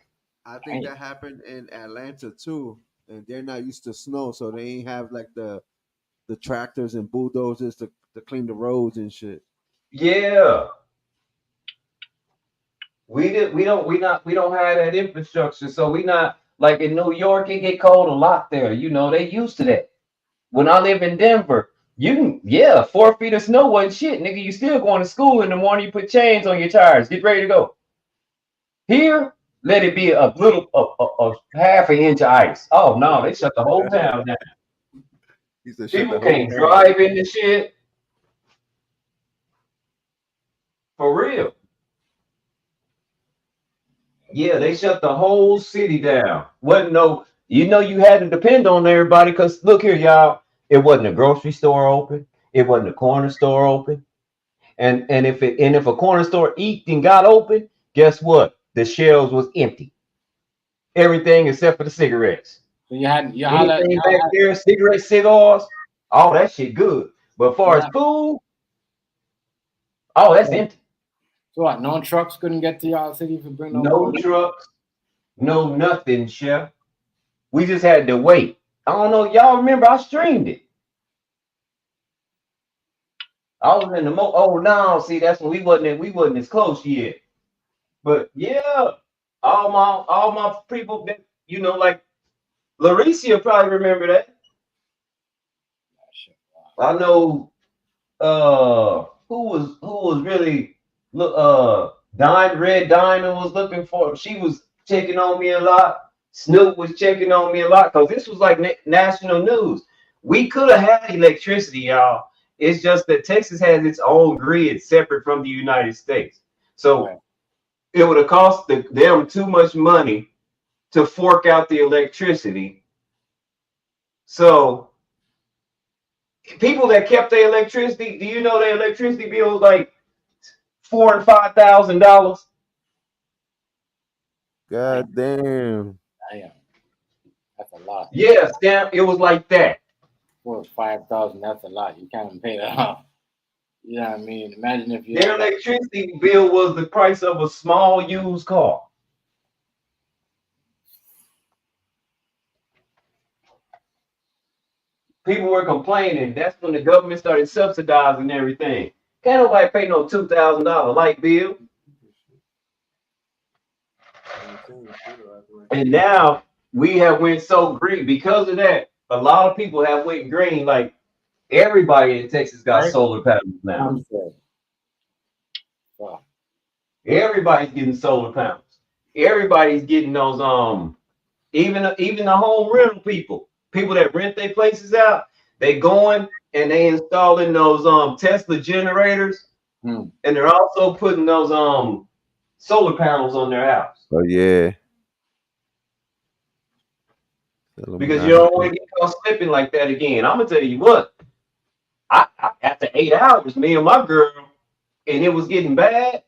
I think that happened in Atlanta too, and they're not used to snow, so they ain't have like the tractors and bulldozers to clean the roads and shit. Yeah. We don't have that infrastructure, so we not like in New York. It get cold a lot there. You know, they used to that. When I live in Denver, 4 feet of snow wasn't shit, nigga. You still going to school in the morning. You put chains on your tires, get ready to go. Here, let it be a little a half an inch of ice. Oh no, they shut the whole town down. People can't drive in the shit. For real. Yeah, they shut the whole city down. Wasn't no, you had to depend on everybody because look here, y'all. It wasn't a grocery store open. It wasn't a corner store open. And if a corner store eat and got open, guess what? The shelves was empty. Everything except for the cigarettes. So you had anything back there, cigarettes, cigars, all that shit good. But as far as food, that's empty. So what? No trucks couldn't get to y'all city for bring no trucks, no nothing, chef. We just had to wait. I don't know. Y'all remember? I streamed it. I was in the see, that's when we wasn't as close yet. But yeah, all my people that like Laricia probably remember that. I know who was really Red Diamond was looking for. She was checking on me a lot. Snoop was checking on me a lot because this was like national news. We could have had electricity, y'all. It's just that Texas has its own grid separate from the United States. So it would have cost them too much money to fork out the electricity. So people that kept their electricity, do you know their electricity bill was like $4,000 and $5,000? God damn. Damn. That's a lot. Yes, damn, it was like that. 4,000 or 5,000, that's a lot. You can't pay that off. You know what I mean? Imagine if you Their electricity bill was the price of a small used car. People were complaining. That's when the government started subsidizing everything. Can't nobody pay no $2,000 light bill. And now we have went so green because of that. A lot of people have went green. Like everybody in Texas got solar panels now. Wow. Everybody's getting solar panels. Everybody's getting those even the home rental people that rent their places out, they going and they installing those Tesla generators, and they're also putting those solar panels on their house. Oh yeah. Because you don't want to get caught slipping like that again. I'm gonna tell you what. I after 8 hours, me and my girl, and it was getting bad.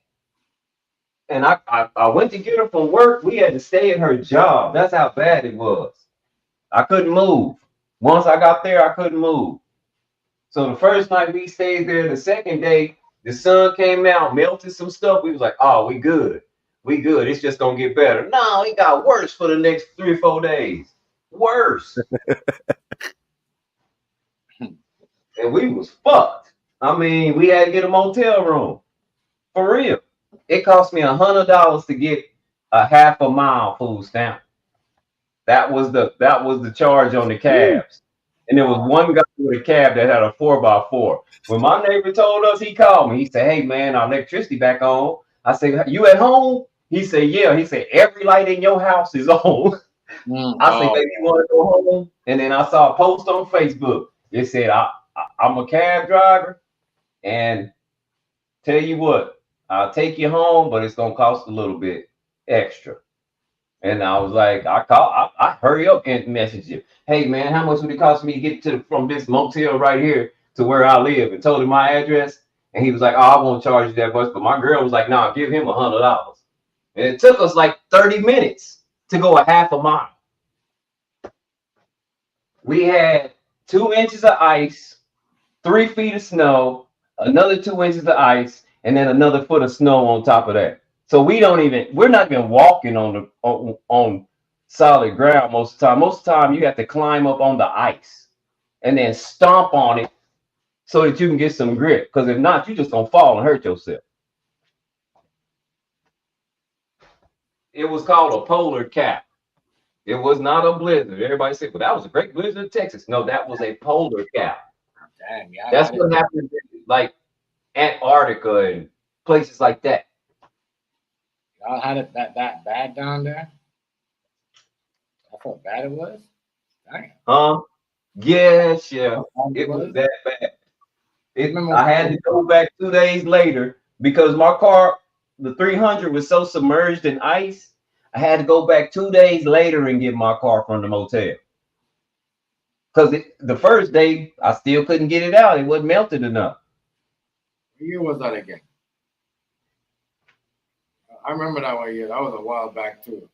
And I went to get her from work. We had to stay at her job. That's how bad it was. I couldn't move. Once I got there, I couldn't move. So the first night we stayed there, the second day, the sun came out, melted some stuff. We was like, oh, we good. We good. It's just gonna get better. No, it got worse for the next 3 or 4 days. Worse. And we was fucked. I mean, we had to get a motel room. For real. It cost me $100 to get a half a mile food stamp. That was the charge on the cabs. And there was one guy with a cab that had a 4x4. When my neighbor told us, he called me. He said, hey man, our electricity back on. I said, you at home? He said, yeah. He said, every light in your house is on. I said, baby, you want to go home? And then I saw a post on Facebook. It said, I'm a cab driver, and tell you what, I'll take you home, but it's gonna cost a little bit extra. And I was like, I hurry up and message him. Hey man, how much would it cost me to get from this motel right here to where I live? And told him my address. And he was like, oh, I won't charge you that much. But my girl was like, nah, give him $100. And it took us like 30 minutes to go a half a mile. We had 2 inches of ice, 3 feet of snow, another 2 inches of ice, and then another foot of snow on top of that. So we're not even walking on solid ground most of the time. Most of the time you have to climb up on the ice and then stomp on it so that you can get some grip. Because if not, you're just gonna fall and hurt yourself. It was called a polar cap. It was not a blizzard. Everybody said, well, that was a great blizzard in Texas. No, that was a polar cap. Damn, yeah, that's what happened in, like Antarctica and places like that. Y'all had it that bad down there? That's how bad it was? Damn. Yes, yeah. It was that bad. I had to go back 2 days later because my car, the 300, was so submerged in ice. I had to go back 2 days later and get my car from the motel. Because the first day, I still couldn't get it out. It wasn't melted enough. What year was that again? I remember that one year. That was a while back, too.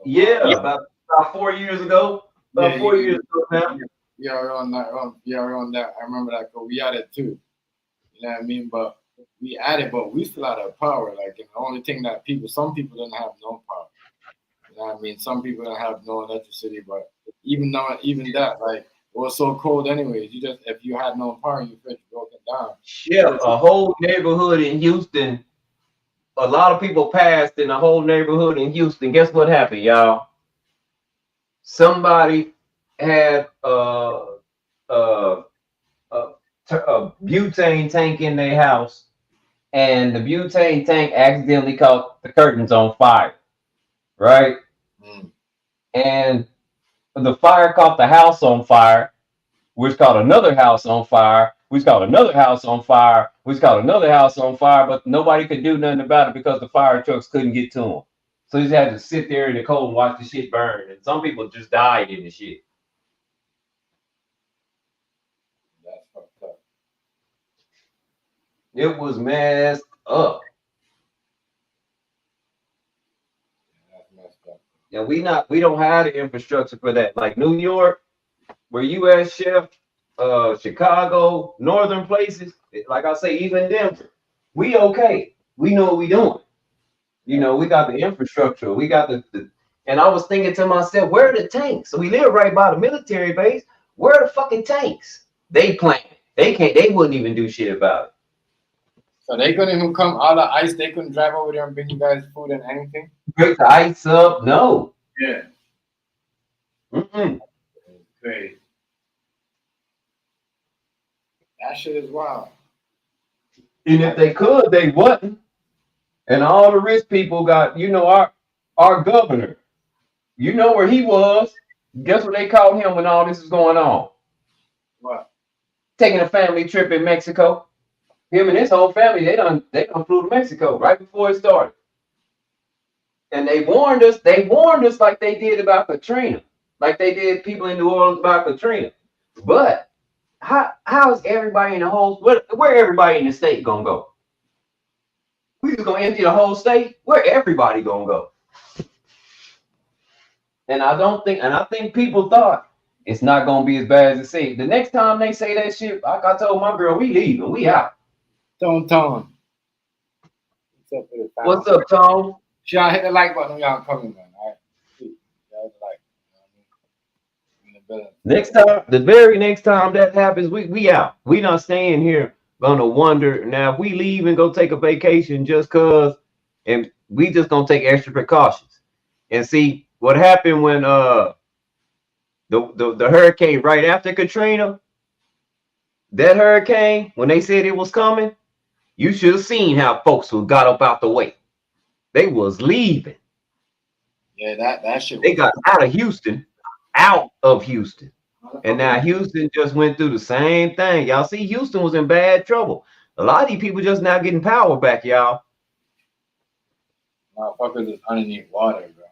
Yeah, about 4 years ago. About 4 years ago now. Yeah, around that. I remember that because we had it, too. You know what I mean? But we added, but we still had our power. Like, the only thing that some people didn't have no power. You know what I mean? Some people didn't have no electricity, but even that, like, it was so cold anyways. If you had no power, you felt broken down. Yeah, a whole neighborhood in Houston. A lot of people passed in a whole neighborhood in Houston. Guess what happened, y'all? Somebody had butane tank in their house, and the butane tank accidentally caught the curtains on fire, right? And the fire caught the house on fire, which caught another house on fire, which caught another house on fire, which caught another house on fire, but nobody could do nothing about it because the fire trucks couldn't get to them. So you just had to sit there in the cold and watch the shit burn. And some people just died in the shit. That's fucked up. It was messed up. That's messed up. And we don't have the infrastructure for that. Like New York, where US Chef, Chicago, northern places, like I say, even Denver, we okay. We know what we doing. You know, we got the infrastructure. We got the and I was thinking to myself, where are the tanks? So we live right by the military base. Where are the fucking tanks? They playing. They wouldn't even do shit about it. So they couldn't even come all the ice. They couldn't drive over there and bring you guys food and anything. Break the ice up? No. Yeah. Mm-mm. Crazy. That shit is wild. And if they could, they wouldn't. And all the rich people got, you know, our governor. You know where he was. Guess what they called him when all this is going on? What? Taking a family trip in Mexico. Him and his whole family, they done flew to Mexico right before it started. And they warned us like they did about Katrina. Like they did people in New Orleans about Katrina. But how is everybody in the whole where everybody in the state gonna go? We just gonna empty the whole state? Where everybody gonna go? And I think people thought it's not gonna be as bad as it seems. The next time they say that shit, like I told my girl, we leaving, we out. Tone. What's up, Tone? Y'all hit the like button when y'all coming, man. All right. Y'all hit the like. Next time, the very next time that happens, we out. We not staying here gonna wonder. Now if we leave and go take a vacation just cause, and we just gonna take extra precautions. And see what happened when the hurricane right after Katrina, that hurricane, when they said it was coming, you should have seen how folks who got up out the way. They was leaving. Yeah, that shit. They got out of Houston. And now Houston just went through the same thing. Y'all see, Houston was in bad trouble. A lot of these people just now getting power back, y'all. Motherfuckers is underneath water, bro.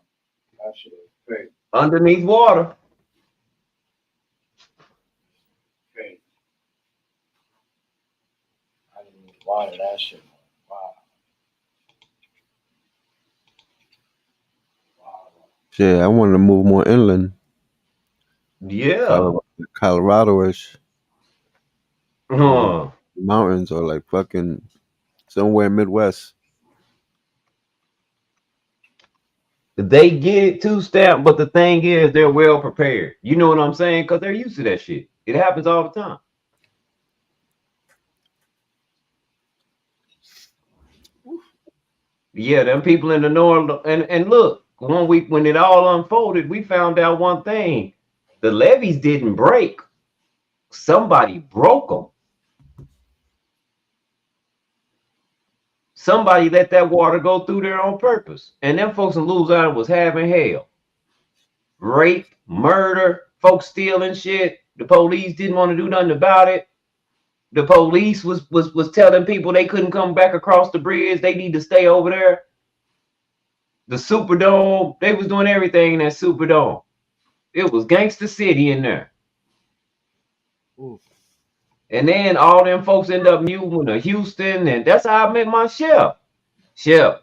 That shit is crazy. Underneath water. Crazy. Underneath water, that shit. Wow. Shit, I wanted to move more inland. Yeah. Colorado-ish. Huh. Mountains or like fucking somewhere Midwest. They get it too, Stamp, but the thing is they're well prepared. You know what I'm saying? Because they're used to that shit. It happens all the time. Yeah, them people in the north, and look, when it all unfolded, we found out one thing. The levees didn't break. Somebody broke them. Somebody let that water go through there on purpose. And them folks in Louisiana was having hell. Rape, murder, folks stealing shit. The police didn't want to do nothing about it. The police was telling people they couldn't come back across the bridge. They need to stay over there. The Superdome, they was doing everything in that Superdome. It was gangster city in there. Ooh. And then all them folks end up moving to Houston, and that's how I met my chef. Chef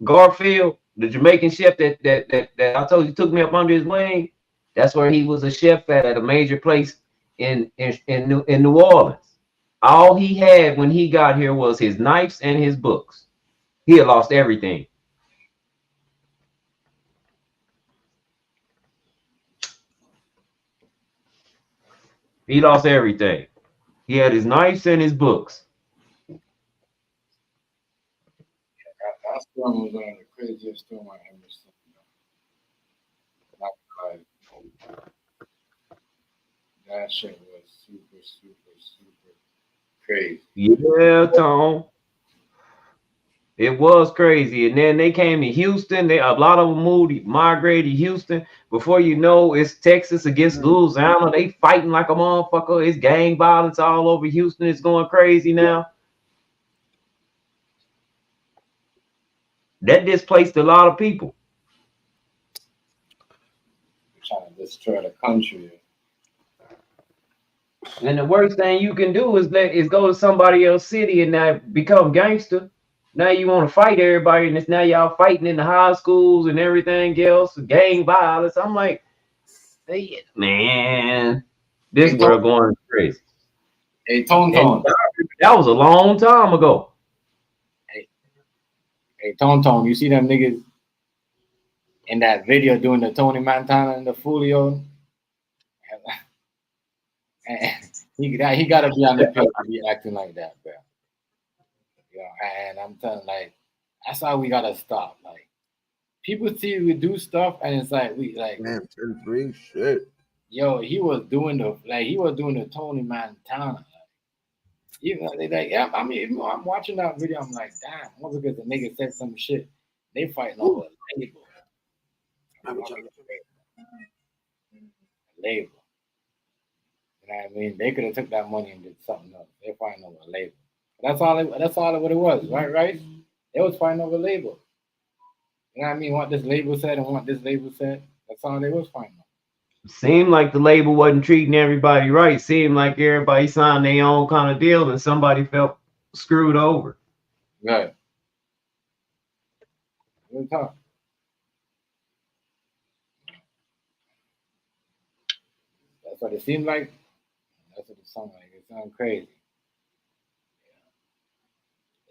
Garfield, the Jamaican chef that I told you took me up under his wing. That's where he was a chef at a major place in New Orleans. All he had when he got here was his knives and his books. He had lost everything. He lost everything. He had his knives and his books. That storm was one of the craziest storm I ever seen. That shit was super, super, super crazy. Yeah, Tom. It was crazy. And then they came to Houston. A lot of them migrated to Houston. Before you know, it's Texas against Louisiana. They fighting like a motherfucker. It's gang violence all over Houston. It's going crazy now. That displaced a lot of people. They're trying to destroy the country. And the worst thing you can do is go to somebody else's city and now become gangster. Now you want to fight everybody, and it's now y'all fighting in the high schools and everything else, gang violence. I'm like, hey, man, this world going crazy. Hey, Tone. That was a long time ago. Hey, Tone, you see them niggas in that video doing the Tony Montana and the Foolio? He gotta be on the pill to be acting like that, bro. You know, and I'm telling, like, that's how we gotta stop. Like, people see we do stuff, and it's like we like. Man, 10-3 shit. Yo, he was doing the Tony Montana. Like, you know, they like, yeah. I mean, I'm watching that video. I'm like, damn, what because the nigga said some shit. They fighting over a label. Label. You know what I mean? They could have took that money and did something else. They're fighting over a label. That's all what it was, right? They was fighting over a label. You know what I mean? What this label said and what this label said. That's all they was fighting over. Seemed like the label wasn't treating everybody right. Seemed like everybody signed their own kind of deal and somebody felt screwed over. Right. Good talk. That's what it seemed like. That's what it sounded like. It sounded crazy.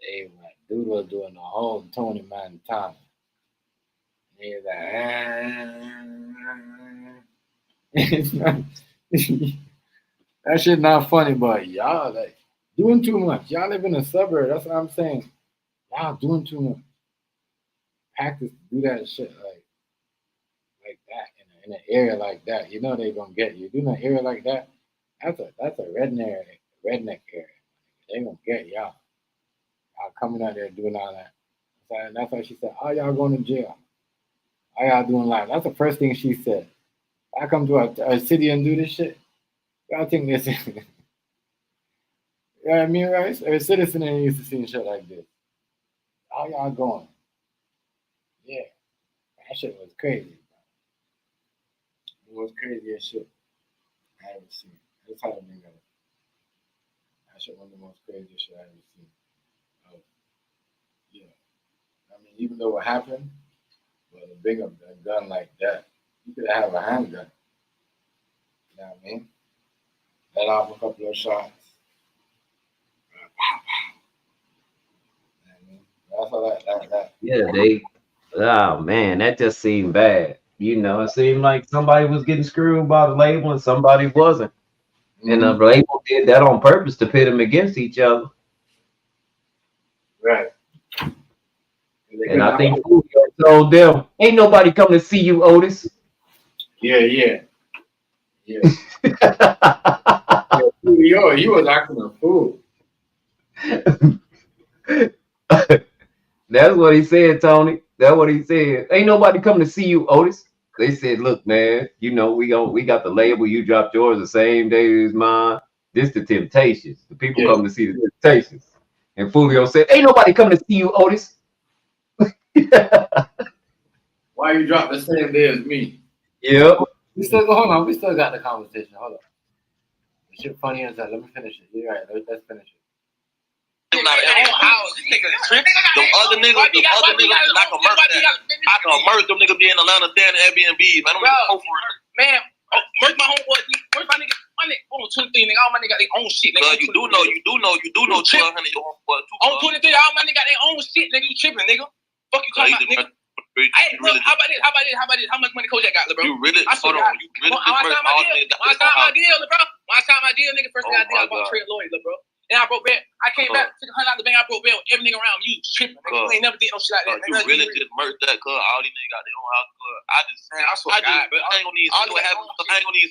Yeah. Hey, man, dude was doing the whole Tony Montana. He was like, that shit not funny, but y'all like doing too much. Y'all live in a suburb. That's what I'm saying. Y'all doing too much. Practice to do that shit like that in an area like that. You know they gonna get you. Do in an area like that. That's a redneck area. They gonna get y'all. Y'all coming out there doing all that. So that's why she said, "Oh, y'all going to jail? How y'all doing live?" That's the first thing she said. I come to a city and do this shit. Y'all think this? You know what I mean, right? A citizen ain't used to seeing shit like this. How y'all going? Yeah, that shit was crazy. It was crazy as shit. I haven't seen. That's how the nigga. That shit one of the most craziest shit I ever seen. Yeah. I mean, even though it happened, but a bigger gun like that, you could have a handgun. You know what I mean? Let off a couple of shots. That's all that. Yeah, oh man, that just seemed bad. You know, it seemed like somebody was getting screwed by the label and somebody wasn't. Mm-hmm. And the label did that on purpose to pit them against each other. Right. And I think Julio told them, "Ain't nobody coming to see you, Otis." Yeah. Julio, he was acting a fool. That's what he said, Tony. That's what he said. "Ain't nobody coming to see you, Otis." They said, "Look, man, you know, we got the label. You dropped yours the same day as mine. This the Temptations. The people come to see the Temptations." And Foolio said, "Ain't nobody coming to see you, Otis." Why you drop the same day as me? Yep. We still got the conversation. Hold on. This shit funny as that. Let me finish it. You're right. Let's finish it. Them other niggas, I can merge that. I can merge them niggas be in Atlanta staying in Airbnb. Man, I'm gonna go for it. Man, merge my homeboy. Merge my nigga. On 23, nigga, all my nigga got their own shit. Nigga, you do know 1200 your homeboy too. On 23, all my nigga got their own shit. Nigga, you tripping, nigga? Fuck you talking about, nigga? Hey, bro, how about this? How much money Kojak got, bro? You really? Hold on, you really? When I signed my deal, nigga, first thing I did, I bought trade lawyer, bro. And I broke bail. I came back, took $100 out the bank. I broke bail. Every nigga around me, you tripping, nigga. You ain't never did no shit like that. You really just murked that, cuz all these niggas got their own house, cuz. I ain't gonna even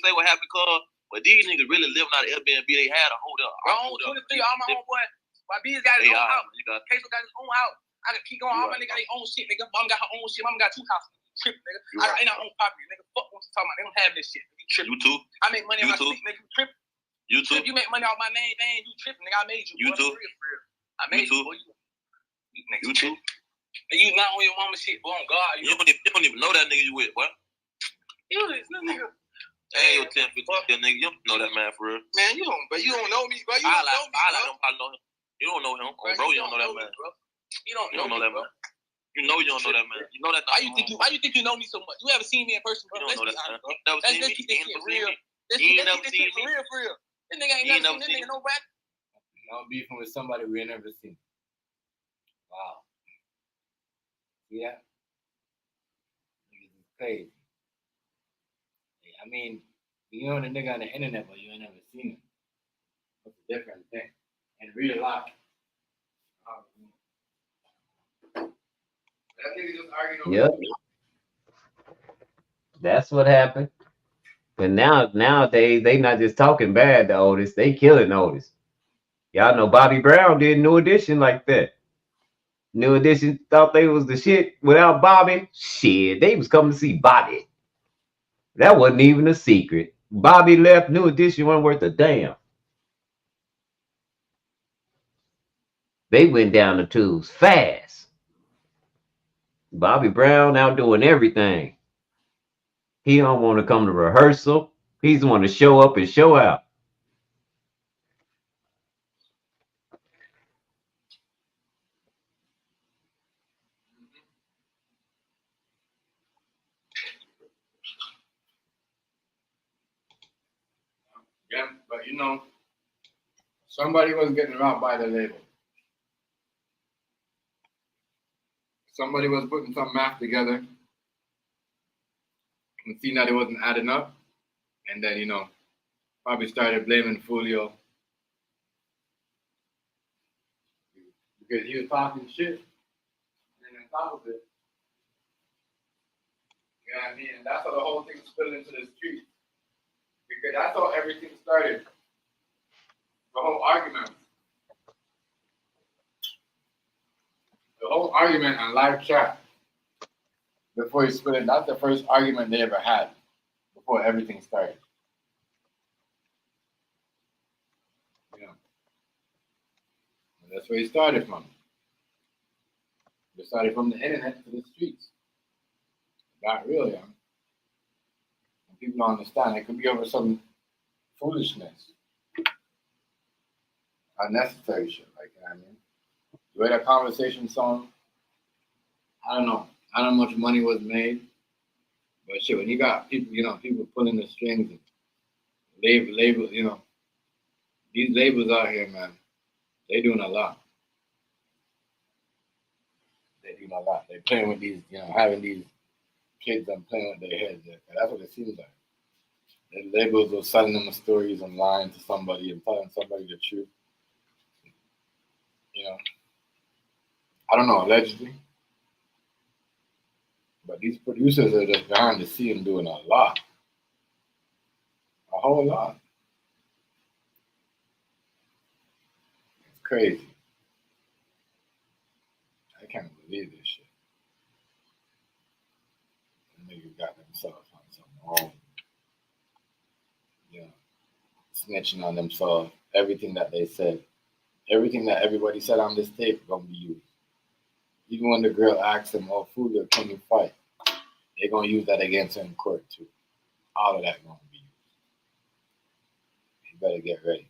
say what happened, cuz. But these niggas really living out of Airbnb. They had a hold up. I'm on 23. All my homeboy. My B's got his own house. Queso got his own house. I can keep going. All my niggas got their own shit, nigga. Mom got her own shit. Mom got 2 houses. Tripping, nigga. I ain't our own property, nigga. Fuck what you talking about. They don't have this shit. You tripping. You too. I make money on my sleep, nigga. You tripping. You too. You make money off my name, man. You tripping, nigga. I made you. You too. I made you, boy. You too. And you not on your mama shit, boy. On God. You don't even know that nigga you with, what? You this nigga. Hey, your 10, 15 nigga. You don't know that man for real. Man, you don't know me, bro. You don't know me, bro. I know him. You don't know him. Bro, you don't know that man. You don't know that man. You know you don't know that man. You know that. Why you think you know me so much? You ever seen me in person, bro? You don't know that man. Let's keep this shit real. Let's keep this shit for real. This nigga ain't never seen this nigga no back. I'm beefing with somebody we ain't never seen. Wow. Yeah. Niggas is crazy. I mean, you know the nigga on the internet, but you ain't never seen him. That's a different thing. In real life. Yep. That's what happened. And nowadays they not just talking bad to Otis, they killing Otis. Y'all know Bobby Brown did New Edition like that. New Edition thought they was the shit without Bobby. Shit, they was coming to see Bobby. That wasn't even a secret. Bobby left, New Edition wasn't worth a damn. They went down the tubes fast. Bobby Brown out doing everything. He don't want to come to rehearsal. He's want to show up and show out. Yeah, but you know, somebody was getting robbed by the label. Somebody was putting some math together and seeing that it wasn't adding up. And then, you know, probably started blaming Foolio because he was talking shit. And on top of it, you know what I mean? And that's how the whole thing spilled into the street. Because that's how everything started. The whole argument. The whole argument on live chat before he split it, that's the first argument they ever had before everything started. Yeah. And that's where he started from. He started from the internet to the streets. Not real, young. People don't understand. It could be over some foolishness. Unnecessary shit, like, you know what I mean? The way that conversation song, I don't know how much money was made, but shit, when you got people, you know, people pulling the strings and labels, you know, these labels out here, man, they doing a lot. They doing a lot. They playing with these, you know, having these kids and playing with their heads. That's what it seems like. The labels are selling them stories and lying to somebody and telling somebody the truth. You know, I don't know, allegedly. But these producers are just behind the scene doing a lot. A whole lot. It's crazy. I can't believe this shit. The niggas got themselves on something wrong. You know, snitching on themselves. Everything that they said. Everything that everybody said on this tape is gonna be used. Even when the girl asks them, "Oh, Foolio, can you fight?" They're gonna use that against her in court too. All of that gonna be used. You better get ready.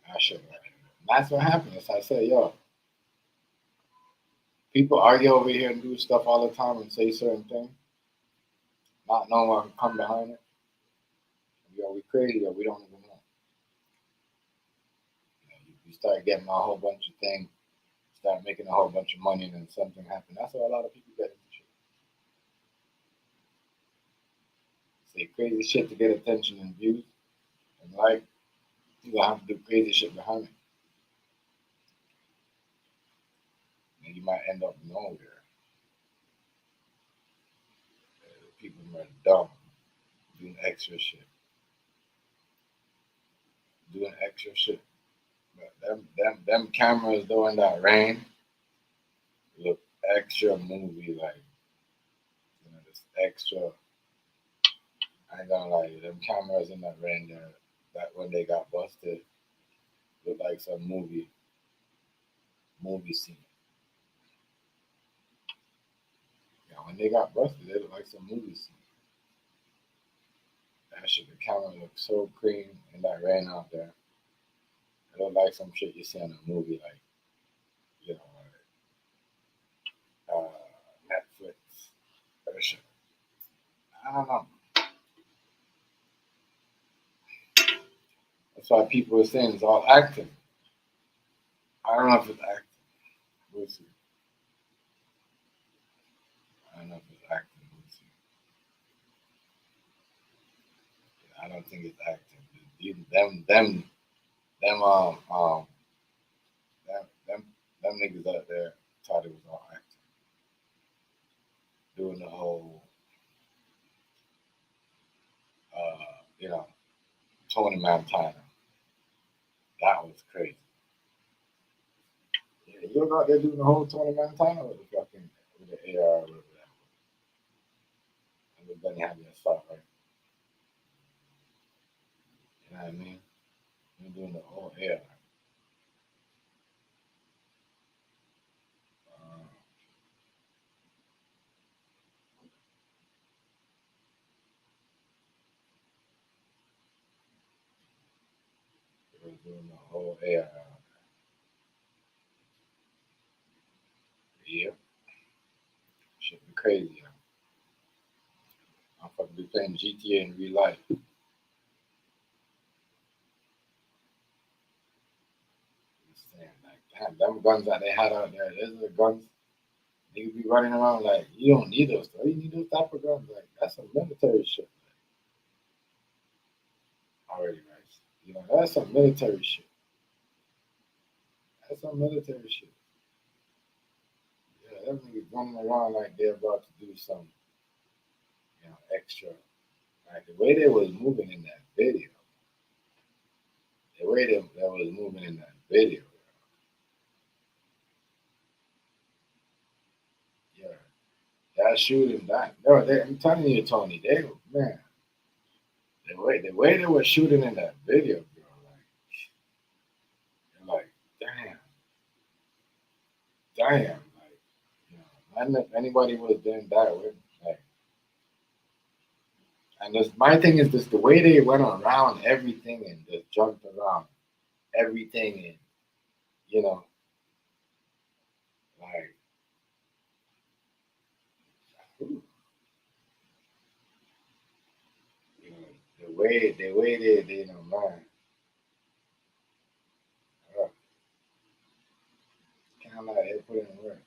I should. That's what happens. I said, yo, people argue over here and do stuff all the time and say certain things, not knowing what can come behind it. Yo, we crazy or we don't even know. You start getting a whole bunch of things, start making a whole bunch of money, and then something happens. That's what a lot of people get into shit. Say crazy shit to get attention and views. And like, you gonna have to do crazy shit behind it. And you might end up nowhere. People are dumb, doing extra shit. doing extra shit. But them cameras though in that rain look extra movie like, you know, this extra. I ain't gonna lie, to you, them cameras in that rain there, that when they got busted, look like some movie scene. Yeah, when they got busted, they look like some movie scene. That shit, the camera looks so clean in that rain out there. It look like some shit you see in a movie, like, you know, Netflix or shit. I don't know. That's why people are saying it's all acting. I don't know if it's acting. We'll see. I don't know if it's acting. We'll see. I don't think it's acting. Them niggas out there thought it was all acting. Doing the whole, you know, Tony Montana. That was crazy. Yeah, you know they're doing the whole Tony Montana with the fucking with the AR or whatever that was. And then you have your stuff, right? You know what I mean? They're doing the whole AR. They're doing the whole AR. Yeah. Should be crazy. I'm fucking be playing GTA in real life. Like, damn, them guns that they had out there, those are the guns. Niggas be running around like, you don't need those. You need those type of guns. Like, that's some military shit. Already, guys. You know, that's some military shit. That's some military shit. Yeah, them niggas running around like they're about to do some, you know, extra. Like, the way they was moving in that video. The way they was moving in that video. Yeah. That shooting, I'm telling you, Tony, man, the way they were shooting in that video, bro, like, damn, like, you know, imagine if anybody was doing that with, like, and my thing is this, the way they went around everything and just jumped around everything and, you know, like, ooh, you know, the way they you know, man, kind of like they put in work.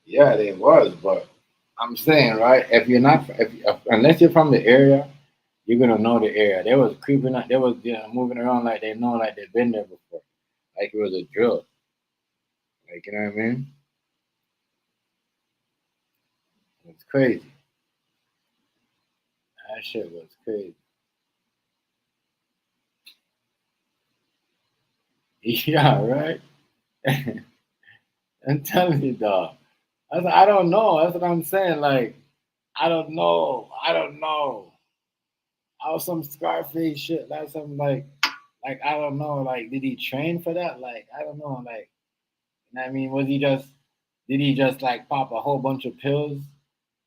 Yeah, they was, but I'm saying, right, if you're not, unless you're from the area, you're gonna know the area. They was creeping up, they was, you know, moving around like they know, like they've been there before, like it was a drill. Like, you know what I mean? It's crazy. That shit was crazy. Yeah, right. I'm telling you, dog. I don't know. That's what I'm saying. Like, I don't know. I was some Scarface shit. That's some like I don't know. Like, did he train for that? Like, I don't know. Like, you know what I mean? Did he just like pop a whole bunch of pills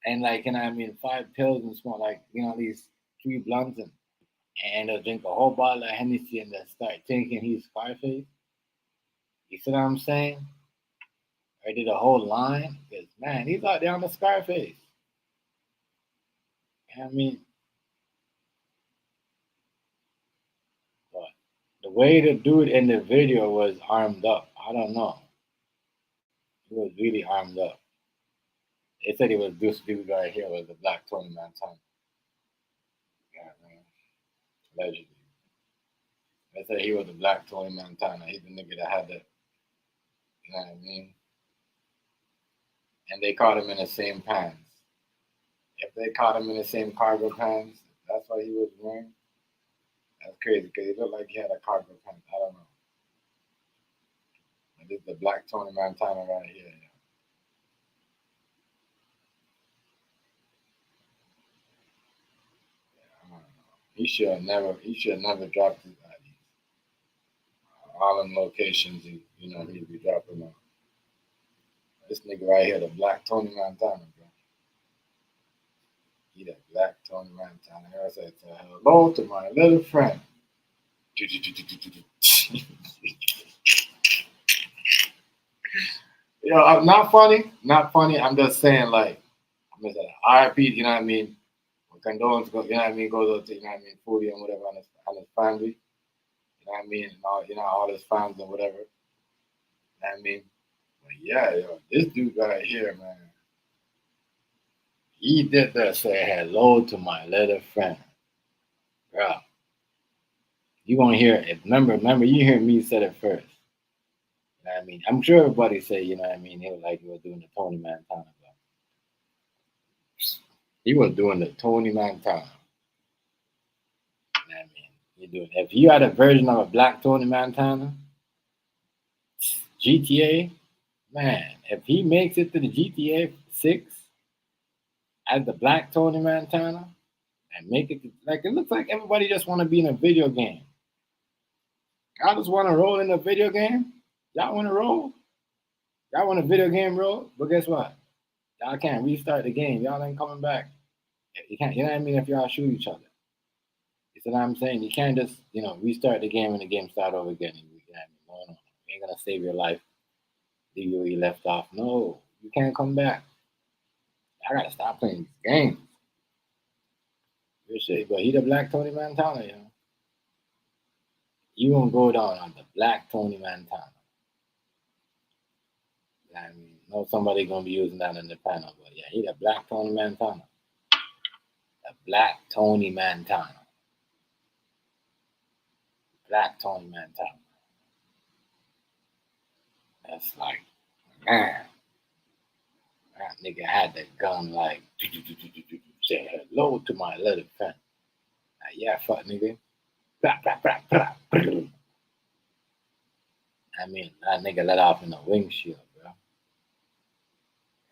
and like, you know what I mean, 5 pills and smoke like, you know, at least 3 blunts and they'll drink a whole bottle of Hennessy and then start thinking he's Scarface? You see what I'm saying? Or did a whole line? Because man, he's out there on the Scarface. You know what I mean? But the way the dude in the video was armed up, I don't know. He was really armed up. They said he was this dude right here was the Black Tony Montana. Yeah, man. Allegedly. They said he was the Black Tony Montana. He's the nigga that had the, you know what I mean? And they caught him in the same pants. If they caught him in the same cargo pants, that's what he was wearing. That's crazy because he looked like he had a cargo pants. I don't know. But this is the black Tony Montana right here. He should have never dropped his IDs. All them locations, he'd be dropping them. This nigga right here, the black Tony Montana, bro. He the black Tony Montana. I said, hello to my little friend. Not funny. I'm just saying, like, I'm just saying, RIP, you know what I mean? Condolence, you know what I mean, goes out to, you know what I mean, Foolio and whatever on his family, you know what I mean, and all, all his fans and whatever, you know what I mean? But yeah, this dude right here, man, he did that, say hello to my little friend. Bro, you gonna hear it. Remember, you hear me say it first. You know what I mean? I'm sure everybody say, you know what I mean, he was doing the Tony Montana. He was doing the Tony Montana. You know what I mean? If you had a version of a black Tony Montana, GTA, man, if he makes it to the GTA 6 as the black Tony Montana and make it, like, it looks like everybody just want to be in a video game. Y'all just want to roll in a video game? Y'all want to roll? Y'all want a video game roll? But guess what? Y'all can't restart the game. Y'all ain't coming back. You can't, you know what I mean, if y'all shoot each other. You see what I'm saying? You can't just, restart the game and the game start over again. You know what I mean? No. You ain't going to save your life. Leave you where you left off. No, you can't come back. I got to stop playing these games. But he the black Tony Montana, You gonna go down on the black Tony Montana. I mean, no, somebody gonna be using that in the panel, but yeah, he the black Tony Montana. The black Tony Montana. Black Tony Montana. That's like, man, that nigga had the gun like, say hello to my little friend. Like, yeah, fuck nigga. I mean, that nigga let off in the windshield, bro.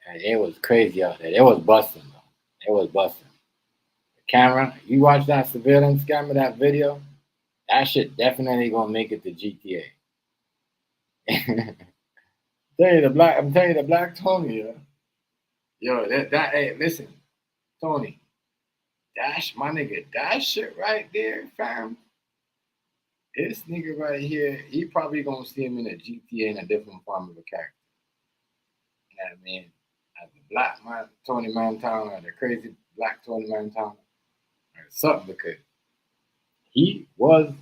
And it was crazy out there. It was busting, though. It was busting. The camera, you watch that surveillance camera, that video, that shit definitely gonna make it to GTA. I'm telling you, the black Tony, Yo, hey, listen, Tony, my nigga, that shit right there, fam. This nigga right here, he probably gonna see him in a GTA in a different form of a character. You know what I mean? As the black Tony Montana, or the crazy black Tony Montana, or something, because he was.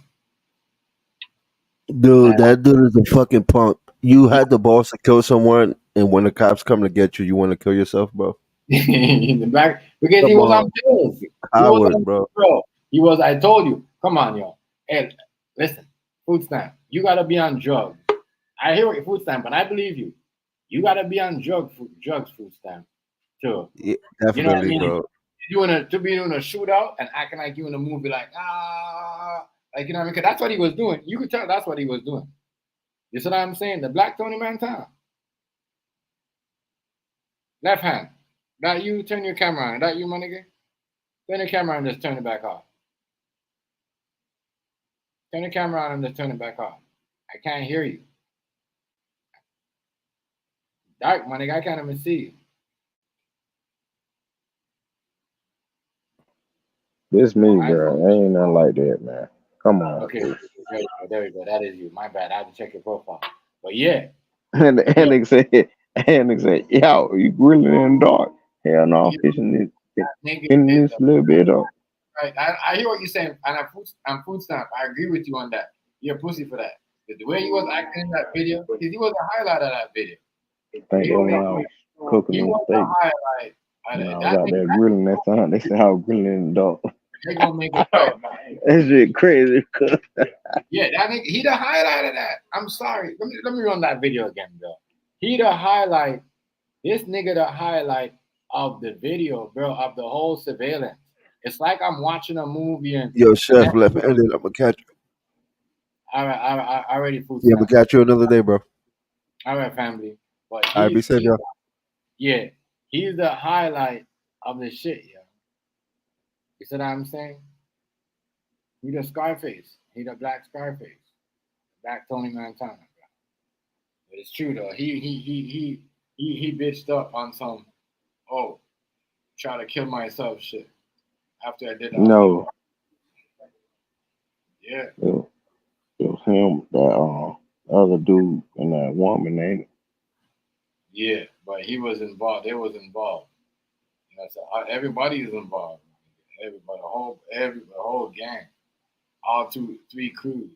Dude, that dude is a fucking punk. You had the balls to kill someone, and when the cops come to get you, you want to kill yourself, bro? In the back, because he was on pills. Howard, bro. He was. I told you. Come on, yo. Hey, listen, food stamp. You gotta be on drugs. I hear what food stamp, but I believe you. You gotta be on drugs, food stamp, too. Yeah, definitely, you know what I mean? bro. To be doing a shootout and acting like you in a movie, like like, you know what I mean? Because that's what he was doing. You could tell that's what he was doing. You see what I'm saying? The black Tony Montana. Left hand. That you, turn your camera on. That you, my nigga? Turn the camera on and just turn it back off. Turn the camera on and just turn it back off. I can't hear you. Dark, my nigga, I can't even see you. This me, bro. Ain't nothing like that, man. Come on. Okay, there we go. That is you. My bad. I had to check your profile. But yeah. And they say, yo, you grilling in the dark? Hell no, I'm fishing this little bit up. Right. I hear what you're saying, and I'm food stamp. I agree with you on that. You're a pussy for that. But the way he was acting in that video, because he was the highlight of that video. Think when I was cooking them steak. When I was out there grilling that time, they said I was grilling in the dark. They gonna make it right. That shit crazy. Yeah, that nigga, he the highlight of that. I'm sorry. Let me run that video again, bro. He the highlight. This nigga the highlight of the video, bro, of the whole surveillance. It's like I'm watching a movie and Yo, chef, let me end it. I'm gonna catch you. I already food Yeah, I'm gonna catch you another day, bro. All right, family. But All right, be safe, y'all. yeah, he's the highlight of the shit, yo. You see what I'm saying? He the Scarface. He the black Scarface. Black Tony Montana. Bro. But it's true though. He bitched up on some try to kill myself shit after I did that. No, Yeah. it was him, that other dude, and that woman, ain't it? Yeah, but he was involved. They was involved. You know, so everybody is involved. Everybody, the whole gang, all 3 crews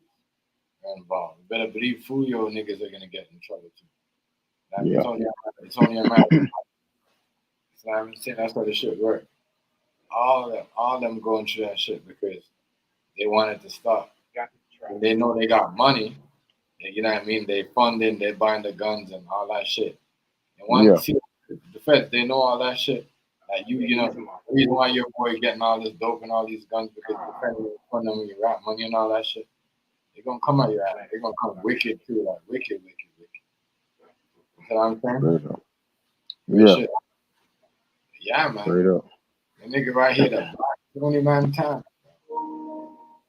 are involved. You better believe Foolio niggas are gonna get in trouble too. Yeah. It's only a matter of time. So I'm saying that's how the shit work. All of them going through that shit because they wanted to stop. They know they got money. You know what I mean? They funding, they buying the guns and all that shit. And once you see the feds, they know all that shit. Like you know, the reason why your boy getting all this dope and all these guns because the feds fund them with your rap money and all that shit. They're gonna come at your ass. They're gonna come wicked too, like wicked. You know what I'm saying? Yeah. Shit. Yeah, man. Straight up. The nigga right here, the black Tony Montana.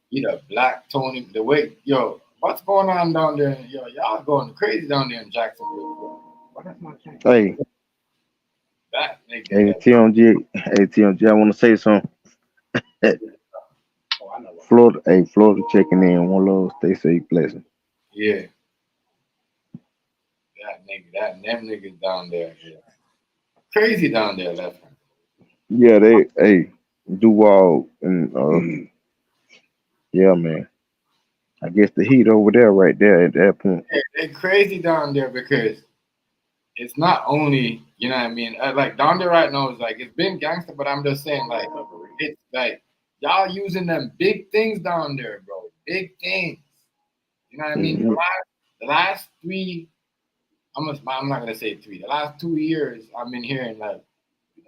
He the black Tony. The way, yo, what's going on down there? Yo, y'all going crazy down there in Jacksonville. Hey. That nigga. Hey, TMG, I want to say something. Florida checking in. One love, stay safe, blessing. Yeah. Them niggas down there. Yeah. Crazy down there, left. Yeah, Duval and yeah, man. I guess the heat over there, right there at that point. Yeah, they're crazy down there because it's not only, you know what I mean, like down there right now is like it's been gangster, but I'm just saying like it's like y'all using them big things down there, bro. Big things. You know what I mean? Mm-hmm. The last 3, I'm not gonna say 3. The last 2 years I've been hearing like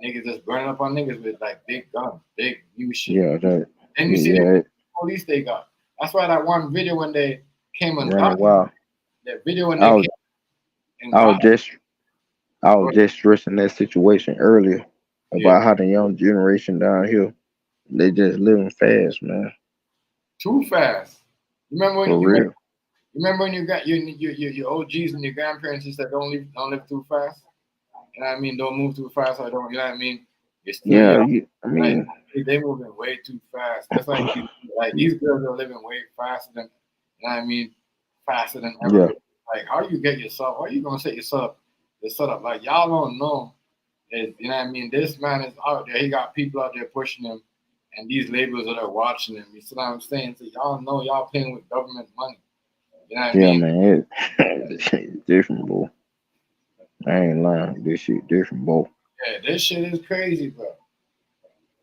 niggas just burning up on niggas with like big guns, big new shit. Yeah, that. And you see the police they got. That's why that one video when they came and got Wow. that video when they came and I was got just stressing that situation earlier about how the young generation down here, they just living fast, man. Too fast. You remember when For real. remember when you got your OGs and your grandparents who said don't live too fast? You know what I mean? Don't move too fast or don't, you know what I mean? You're still young. I mean, like, they moving way too fast. That's like these girls are living way faster than, you know what I mean? Faster than ever. Yeah. Like how you get yourself, how you gonna set yourself up? Like y'all don't know. You know what I mean? This man is out there. He got people out there pushing him, and these labels are there watching him. You see what I'm saying? So y'all know y'all paying with government money. You know what I mean? man, it's different, boy. I ain't lying. This shit different, boy. Yeah, this shit is crazy, bro.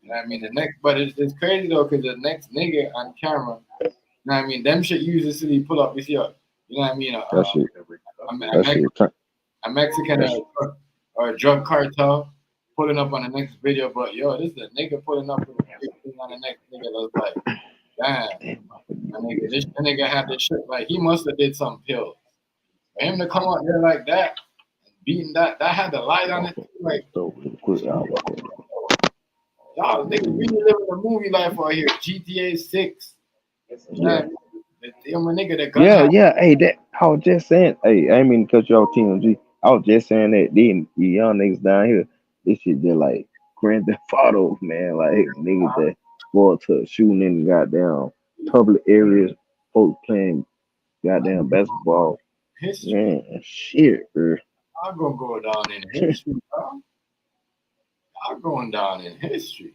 You know what I mean? But it's crazy though, because the next nigga on camera, you know what I mean? Them shit usually pull up. You see, you know what I mean? A Mexican or a drug cartel pulling up on the next video, but yo, this is a nigga pulling up with a big thing on the next nigga that's like, damn, this nigga had this shit like he must have did some pills. For him to come out there like that, beating that had the light on it, like y'all niggas really living the movie life out here. GTA 6. Yeah. My nigga, the gun Hey, that I was just saying. Hey, I ain't mean to cut you off, TMG. I was just saying that these young niggas down here, this shit just like Grand Theft Auto, man. Like niggas that go up to shooting in the goddamn public areas, folks playing goddamn basketball. History. Man, shit, bro. I'm gonna go down in history, bro. I'm going down in history.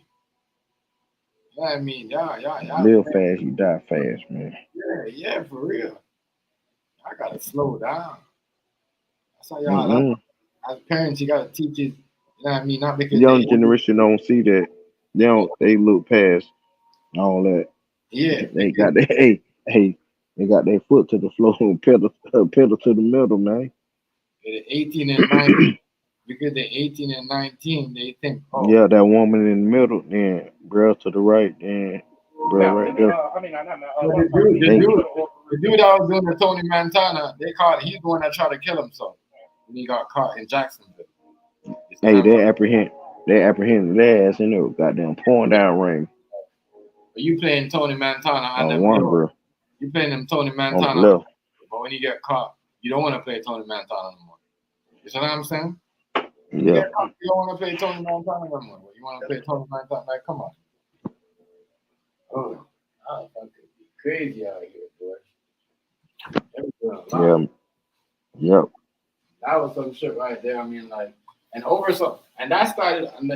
You know what I mean? Y'all Live fast, you die fast, man. Yeah, for real. I gotta slow down. That's how y'all. As parents, you gotta teach it. You know what I mean? Not because young generation don't see that. They look past all that. Yeah. They got their they got their foot to the floor and pedal to the middle, man. 18 and 9. because they're 18 and 19, they think, oh, Yeah, that woman in the middle, then girl to the right, then girl right there. The dude that was doing the Tony Montana, he's the one that tried to kill himself when he got caught in Jacksonville. Hey, they apprehended their ass in there, goddamn pouring down rain. But you playing Tony Montana on them one girl you playing them Tony on Montana, the left. but when you get caught, you don't want to play Tony Montana no more. You see what I'm saying? When you Yeah. get caught, you don't want to play Tony Montana no more. You want to play Tony Montana, like, come on. Oh, fucking crazy out here, boy. Yeah. Yep. That was some shit right there. I mean, like, and that started. And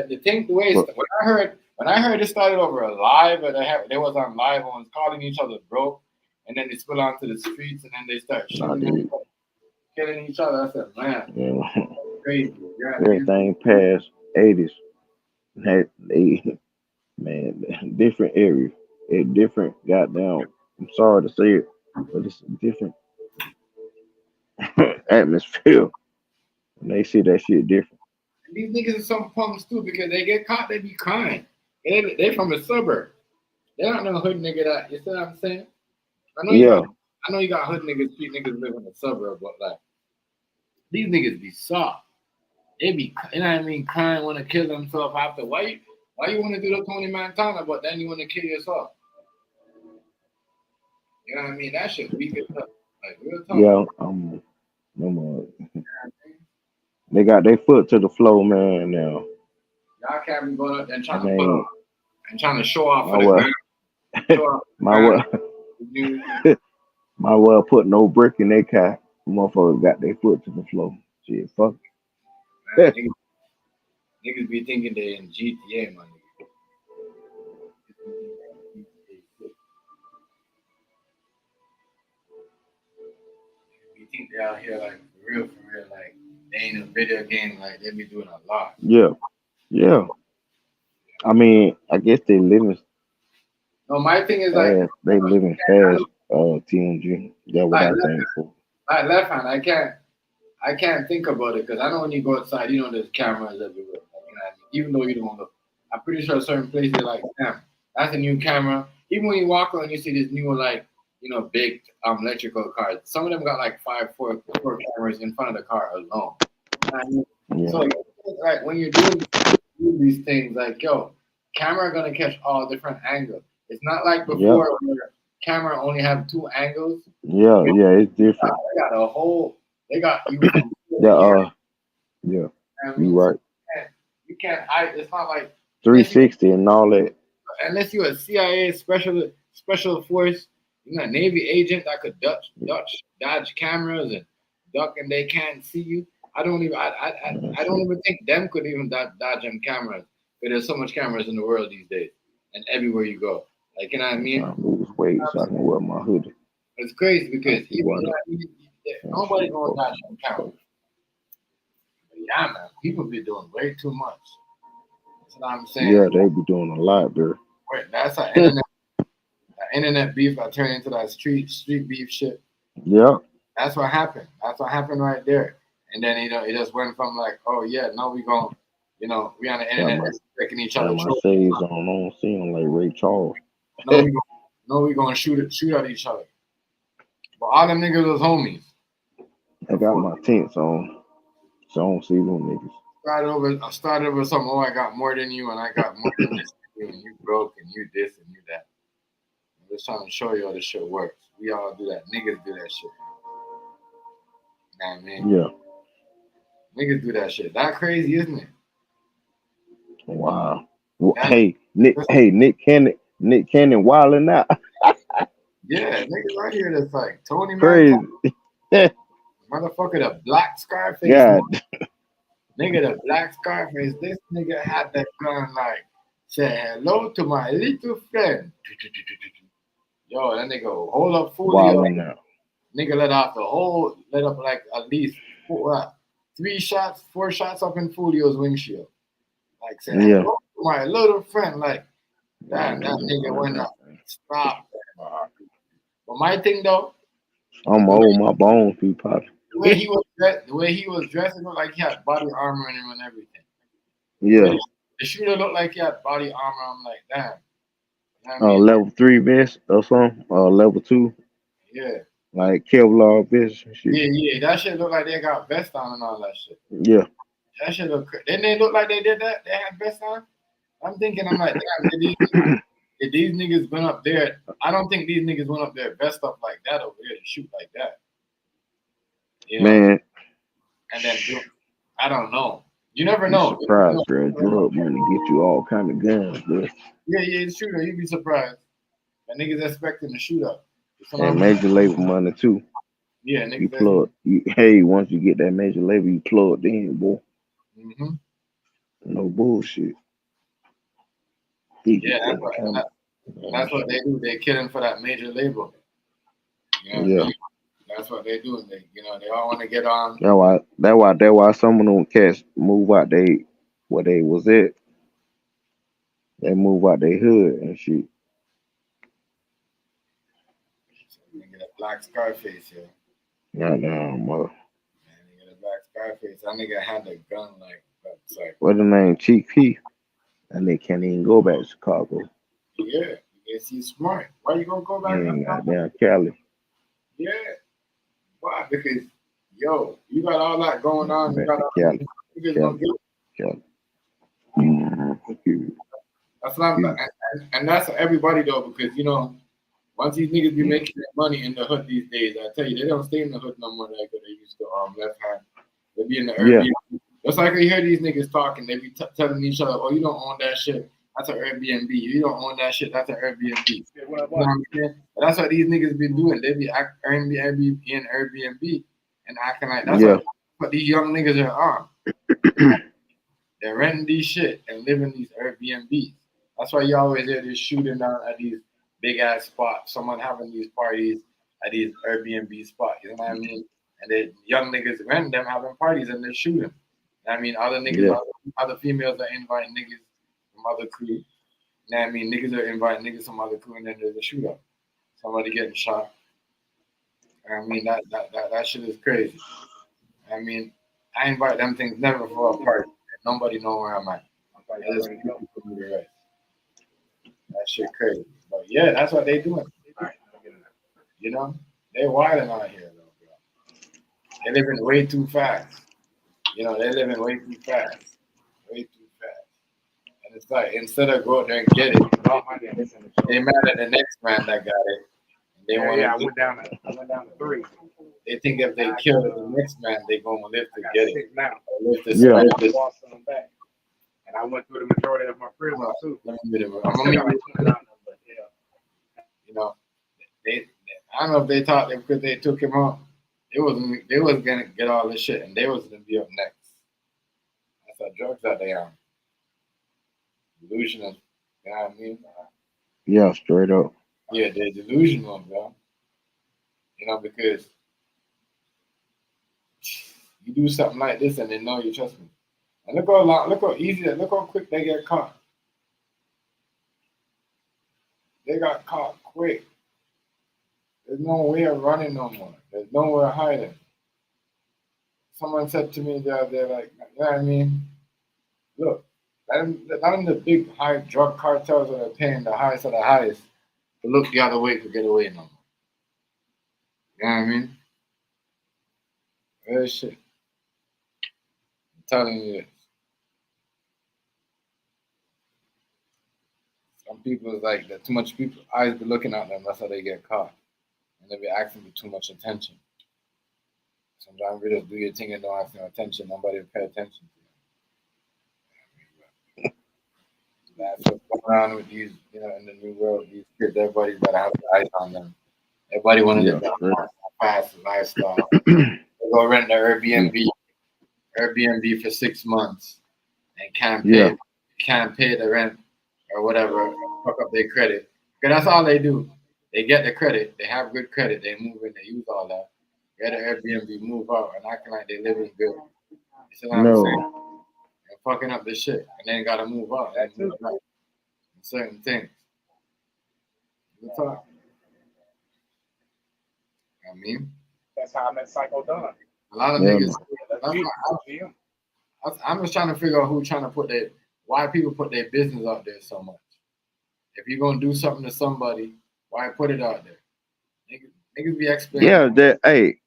when I heard it started over a live, or they was on live and was calling each other broke, and then they spill onto the streets, and then they start shooting, killing each other. I said, man, Yeah. crazy. Everything past 80s. Man, different area. A different goddamn, I'm sorry to say it, but it's a different atmosphere. When they see that shit different. These niggas are some punks too, because they get caught, they be crying. They from a suburb. They don't know hood nigga that. You see what I'm saying? I know you got hood niggas, street niggas live in the suburb, but like these niggas be soft. They be, you know what I mean, crying, want to kill themselves after. Why you want to do the Tony Montana, but then you want to kill yourself? You know what I mean? That shit weak as fuck. Like real talk. Yeah, they got their foot to the floor, man. Now Y'all can't be going up there and trying to show off for my well put no brick in their car. Motherfuckers got their foot to the floor. Shit, fuck. Niggas be thinking they in GTA, man. You think they out here like for real, like they ain't a video game, like they be doing a lot. Yeah. I mean, I guess they living. No, my thing is fast. like They living fast. TMG. That's what I think. Like left hand, I can't think about it because I know when you go outside, you know there's cameras everywhere. You know what I mean? Even though you don't look, I'm pretty sure certain places like, damn, that's a new camera. Even when you walk around, you see this new like, you know, big electrical cars. Some of them got like four cameras in front of the car alone. You know what I mean? Yeah. So like when you're doing these things, like yo, camera gonna catch all different angles. It's not like before where camera only have 2 angles. Yeah, it's different. They got a whole. They got you. Yeah, you right. You can't hide. It's not like 360 and all that. Unless you're a CIA special force, you're a Navy agent that could dodge cameras and duck, and they can't see you. I don't even think them could even dodge them cameras. But there's so much cameras in the world these days, and everywhere you go, like you know what I mean. I lose weight so I can wear my hoodie. It's crazy because nobody gonna dodge them cameras. But yeah, man, people be doing way too much. That's what I'm saying. Yeah, they be doing a lot there. Wait, that's an internet beef that turned into that street beef shit. Yeah. That's what happened. That's what happened right there. And then it just went from like, oh yeah, no, we on the internet respecting each other. My shades on, I don't see them like Ray Charles. we gonna shoot at each other. But all them niggas was homies. I got my tints on, so I don't see them niggas. I started over something. Oh, I got more than you, and I got more than this, and you broke, and you this, and you that. I'm just trying to show you how this shit works. We all do that. Niggas do that shit. You know what I mean? Yeah. Niggas do that shit. That crazy, isn't it? Wow. Hey, Nick Cannon wilding out. Yeah, niggas right here that's like Tony Crazy. Motherfucker, the black Scarface. God. Nigga, the black Scarface. This nigga had that gun like, say hello to my little friend. Yo, that nigga hold up Foolio. Nigga let up like at least 4 shots up in Foolio's windshield. Like saying, hello to my little friend. Like, damn, that nigga went up. Stop. But my thing though, I'm old, my bones be popping. the way he was the way he was dressed, it looked like he had body armor in him and everything. Yeah. The shooter looked like he had body armor. I'm like, damn. You know what I mean? Level 3 vest or something, or level 2, Yeah. like Kevlar vest and shit. Yeah. That shit looked like they got vest on and all that shit. Yeah. That shit look crazy. Didn't they look like they did that? They had vest on? I'm like, damn, did these niggas went up there? I don't think these niggas went up there vest up like that over here to shoot like that. You know? Man. And then I don't know. You never know. Surprise, bro. Drug money get you all kind of guns, bro. Yeah, it's shooter. You'd be surprised. And niggas expecting to shoot up. And major label money too. Yeah, niggas. You plug. Hey, once you get that major label, you plugged in, boy. Mm-hmm. No bullshit. Yeah, that's what they do. They killing for that major label. You know what I mean? That's what they do. They all want to get on. That's why some of them cats move out where they was at. They move out their hood and shit. Nigga, that black Scarface, yeah. Goddamn, mother. Nigga, the black Scarface. That nigga had a gun like. What the name? Chief Keef. And they can't even go back to Chicago. Yeah, yes, he's smart. Why you gonna go back? Goddamn Cali. Yeah. Why? Because you got all that going on. You got all Cali. Cali. That's what I'm and that's for everybody though, because once these niggas be making their money in the hood these days, I tell you, they don't stay in the hood no more like they used to. Left hand, they be in the Airbnb. Just like I hear these niggas talking, they be telling each other, "Oh, you don't own that shit. That's an Airbnb. You don't own that shit. That's an Airbnb." You know what I'm saying? But that's what these niggas be doing. They be Airbnb in Airbnb and acting like that's what these young niggas are on. They're renting these shit and living these Airbnbs. That's why you always hear this shooting down at these big ass spots. Someone having these parties at these Airbnb spots. You know what I mean? And the young niggas rent them having parties and they're shooting. I mean, other niggas, other females are inviting niggas from other crew. You know what I mean? Niggas are inviting niggas from other crew and then there's a shootout. Somebody getting shot. I mean, that shit is crazy. I mean, I invite them things never for a party. Nobody know where I'm at. That shit crazy. But yeah, that's what they doing. They wilding out here though, bro. They living way too fast. They living way too fast. Way too fast. And it's like instead of go out there and get it, they mad at the next man that got it. They I went down to 3. They think if they kill the next man, they gonna live to get it. Now. Back. And I went through the majority of my prison too. I don't know if they thought that because they took him out, they was gonna get all this shit and they was gonna be up next. That's how drugs that they are. Delusional. You know what I mean? Yeah, straight up. Yeah, they're delusional, bro. Because you do something like this and they know you, trust me. And look how easy, look how quick they get caught. They got caught quick. There's no way of running no more. There's nowhere hiding. Someone said to me the other day, like, you know what I mean? Look, not in the big high drug cartels that are paying the highest of the highest to look the other way to get away no more. You know what I mean? Real shit. I'm telling you this. Some people is like that. Too much people eyes be looking at them. That's how they get caught, and they be asking for too much attention. Sometimes you just do your thing and don't ask no attention. Nobody will pay attention to you. That's what's going on with these, in the new world. These kids, everybody's got to have the eyes on them. Everybody want to live that fast lifestyle. They go rent their Airbnb for 6 months and can't pay the rent or whatever, fuck up their credit. Because that's all they do. They get the credit, they have good credit, they move in, they use all that. Get an Airbnb, move out, and acting like they living good. You see what I'm saying? And fucking up the shit. And then gotta move out. And move out. Certain things. You talk. I mean? That's how I met Psycho Don. A lot of Yeah, niggas. I'm just trying to figure out who trying to put their why people put their business out there so much. If you're gonna do something to somebody, why put it out there? Niggas be explaining.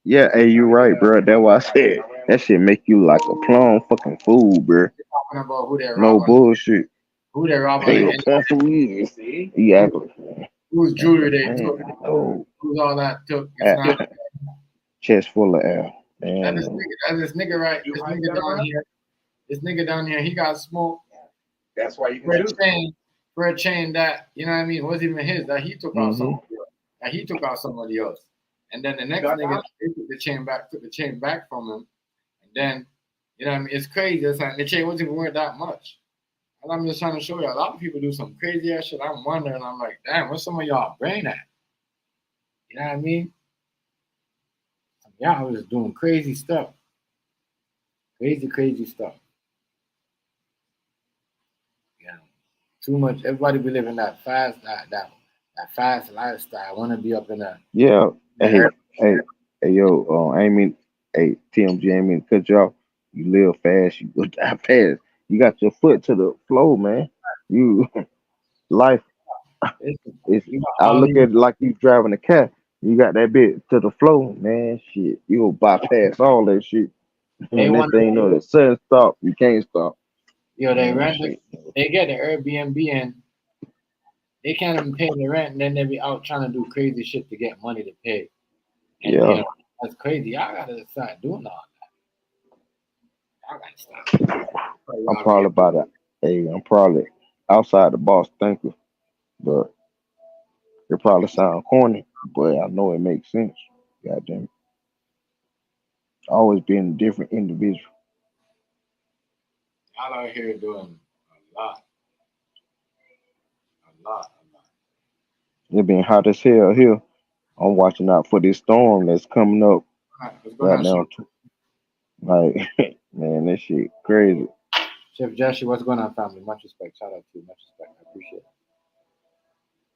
yeah, hey, you right, bro. That's why I said that shit make you like a plum fucking fool, bro. Talking about who they're No robbing, bullshit. who they're robbing, Pay and your plum fool. Exactly. whose jewelry they Man, took, no. who's all that took. It's not. Chest full of air. That Man, this nigga right. This nigga down here. This nigga down here. He got smoked. That's why you For a chain that, you know what I mean, wasn't even his, that he took off somebody else. And then the next nigga they took the chain back from him. And then, you know what I mean, it's crazy. It's like the chain wasn't even worth that much. And I'm just trying to show you a lot of people do some crazy ass shit. I'm wondering, I'm like, damn, what's some of y'all brain at? You know what I mean? Y'all was doing crazy stuff. Crazy stuff. Too much. Everybody be living that fast, that fast lifestyle. I want to be up in a yeah. Hey, yo, I ain't mean, hey, TMG, I ain't mean to cut you off. You live fast, you go die fast. You got your foot to the floor, man. You life. I look at it like you driving a car. You got that bit to the floor, man. Shit, you gonna bypass all that shit. They And that want thing know the sun stop, you can't stop. Yo, they Man, rent shit. they get the Airbnb and they can't even pay the rent, and then they be out trying to do crazy shit to get money to pay. And Yeah. you know, that's crazy. Y'all gotta start doing all that. Y'all gotta stop. I'm probably about it. Hey, I'm probably outside the boss thinker, but it probably sound corny, but I know it makes sense. Goddamn it. Always being a different individual. Y'all out here doing a lot. It been hot as hell here. I'm watching out for this storm that's coming up. What's going on, Goddamn, like man, that shit crazy. Chef Joshua? What's going on, family? Much respect. Shout out to you. Much respect. I appreciate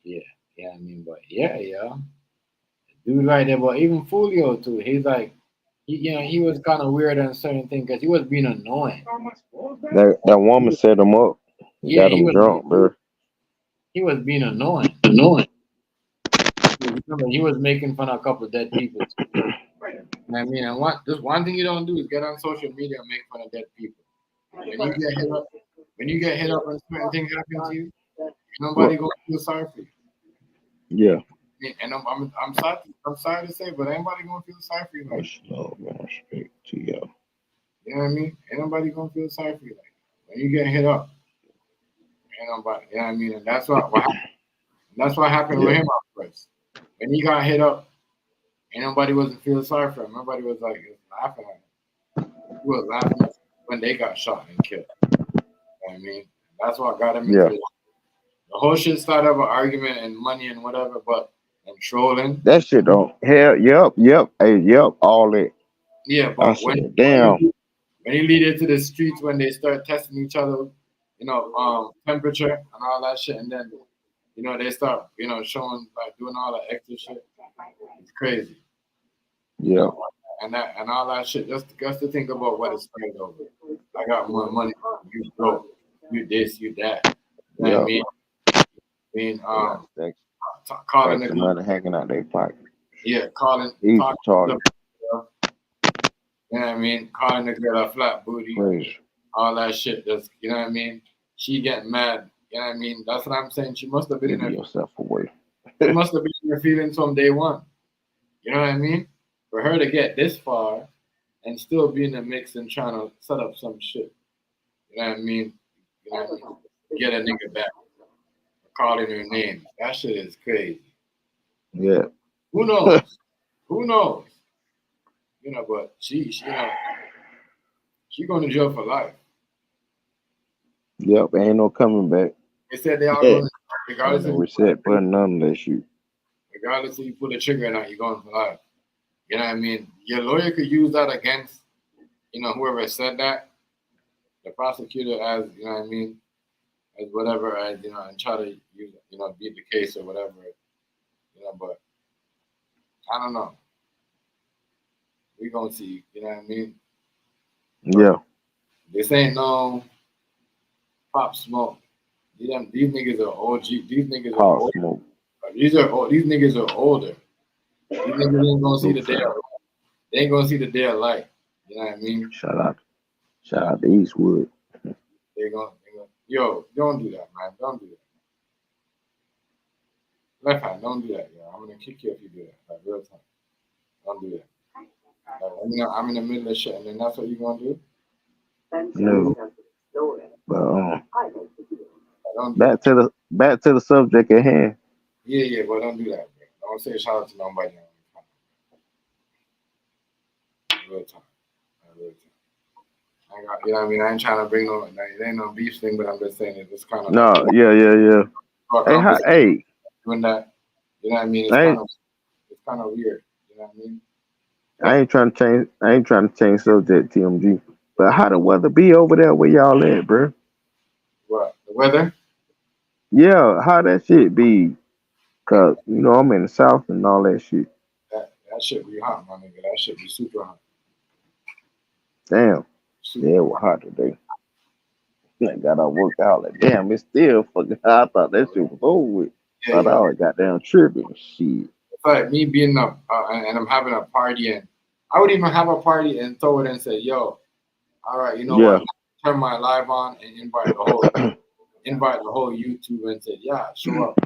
it. Yeah, I mean, but yeah. Dude right there, but even Foolio too. He's like, he was kind of weird on certain things because he was being annoying. That woman set him up. Yeah, Got him drunk, bro. He was being annoying. Remember, he was making fun of a couple of dead people. I mean, and one thing you don't do is get on social media and make fun of dead people. When you get hit up and certain things happen to you, nobody gonna feel sorry for you. Yeah. And I'm sorry to say, but anybody gonna feel sorry for you like Oh, man, straight to y'all. You know what I mean? Ain't nobody gonna feel sorry for you like that. When you get hit up, ain't nobody. You know what I mean? And that's what happened. That's what happened with him at first. When he got hit up, ain't nobody wasn't feeling sorry for him. Nobody was like laughing at him. He was laughing when they got shot and killed. You know what I mean? That's what got him into it. The whole shit started of an argument and money and whatever, and trolling. That shit don't. Hell, yep. Hey, yep, all that. Yeah, I but said, damn. When he lead into the streets, when they start testing each other, temperature and all that shit, and then, they start, showing, like, doing all that extra shit. It's crazy. Yeah. And all that shit, just to think about what it's spread over. I got more money, you broke, you this, you that. You know what I mean? Calling the money hanging out their pocket. Yeah, calling. Easy target. You know what I mean? Calling the girl a flat booty. Crazy. All that shit. Just, you know what I mean? She getting mad. You know what I mean? That's what I'm saying. She must have been Give yourself away. She must have been in her feelings from day one. You know what I mean? For her to get this far and still be in the mix and trying to set up some shit. You know what I mean? Get a nigga back. Calling her name. That shit is crazy. Yeah. Who knows? Who knows? But she going to jail for life. Yep, ain't no coming back. They said they all going to, regardless no of reset button, none of that shit. Regardless if you pull the trigger or not, you're going for life. You know what I mean? Your lawyer could use that against, whoever said that. The prosecutor, as you know what I mean, as whatever, as and try to use, beat the case or whatever. But I don't know. we gonna see. You know what I mean? Yeah. This ain't no Pop Smoke. These niggas are OG. These niggas are Pop old. Smoke. These niggas are older. These niggas ain't gonna see the day. They ain't gonna see the day of light. You know what I mean? Shout out to Eastwood. They gonna yo, don't do that, man. Don't do that. Left hand, don't do that, yo. I'm gonna kick you if you do that. Like real time. Don't do that. Like, I'm in the middle of shit, and then that's what you gonna do? No. But Don't do back to the subject at hand. Yeah, but don't do that, bro. Don't say shout out to nobody. Real time. Real time. I got, you know what I mean? I ain't trying to bring no, it ain't no beef thing, but I'm just saying it's kind of. No, yeah. Hey, doing that, you know what I mean? It's kind of weird. You know what I mean? I ain't trying to change subject, TMG. But how the weather be over there where y'all at, bro? What, the weather? Yeah, how that shit be? Cause I'm in the south and all that shit. That shit be hot, my nigga. That shit be super hot. Damn. Yeah, it was hot today. I got all worked out. Like, damn, it's still fucking hot. I thought that shit was over with. Thought I was goddamn tripping. Shit. It's like me being up and I'm having a party, and I would even have a party and throw it and say, yo, all right, you know what? Turn my live on and invite the whole YouTube and say, yeah, show up.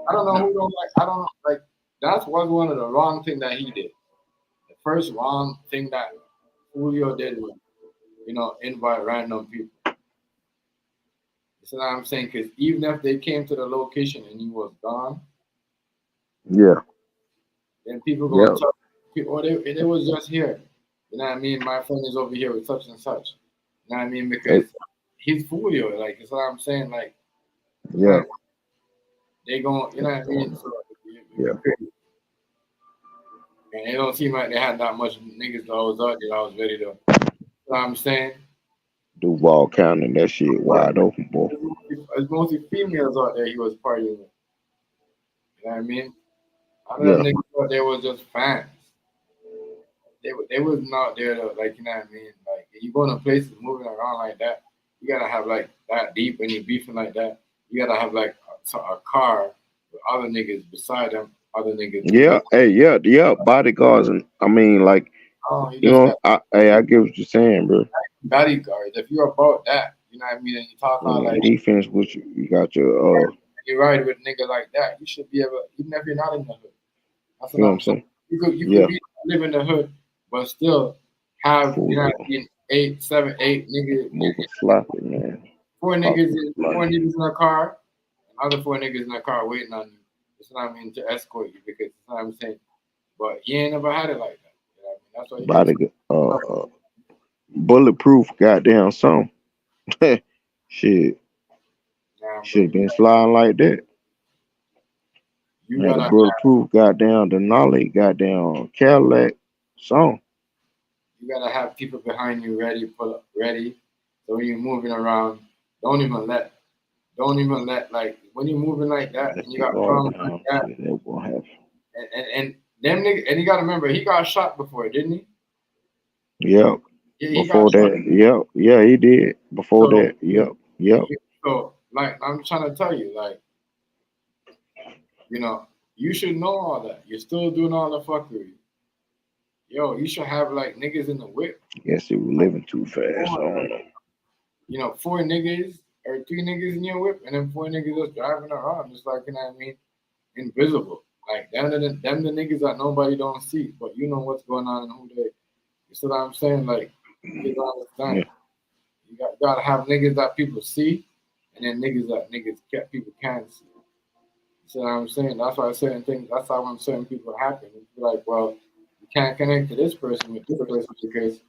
I don't know who don't like. I don't know. Like that was one of the wrong thing that he did. The first wrong thing that Julio did was, invite random people. You see what I'm saying? Because even if they came to the location and he was gone, then people gonna talk. Or they was just here. You know what I mean? My friend is over here with such and such. You know what I mean? Because he's Foolio. Like, you see what I'm saying? Like, they gon', you know what I mean? So, and it don't seem like they had that much niggas that was out there that was ready to, you know what I'm saying? Duval County, that shit wide open, boy. It's mostly females out there he was partying with. You know what I mean? Other niggas out there was just fans. They was not there to, like, you know what I mean? Like, if you go to places moving around like that, you gotta have like that deep and you beefing like that. You gotta have like a car with other niggas beside them, other niggas. Yeah, bodyguards, and I mean, like, I get what you're saying, bro. Bodyguards. If you're about that, you know what I mean, and you talk about like defense, which you got your you ride with a nigga like that, you should be able, even if you're not in the hood. That's you know what I'm saying? You could live in the hood, but still have, you know what I mean, 8, 7, 8 niggas. Moving sloppy, man. Four niggas in a car, and other 4 niggas in a car waiting on you. That's what I mean, to escort you, because that's what I'm saying. But he ain't never had it like that. You know what I mean? That's what bulletproof goddamn song. Shit. Should have been flying like that. You had a bulletproof goddamn Denali goddamn Cadillac song. You gotta have people behind you ready, pull up ready. So when you're moving around, don't even let like when you're moving like that and you got problems like that. That won't happen. And them niggas, and you gotta remember he got shot before, didn't he? Yep. Before that, yeah, he did. Before that, yep. So like I'm trying to tell you, like, you should know all that. You're still doing all the fuckery. Yo, you should have like niggas in the whip. Guess he was living too fast. I don't know. 4 niggas or 3 niggas in your whip, and then 4 niggas just driving around, just like, you know what I mean, invisible. Like them the niggas that nobody don't see, but you know what's going on and who they. You see what I'm saying? Like, you understand? You gotta have niggas that people see, and then niggas that people can't see. You see what I'm saying? That's why certain things. That's how when certain people happen, it's like, well, you can't connect to this person with this person because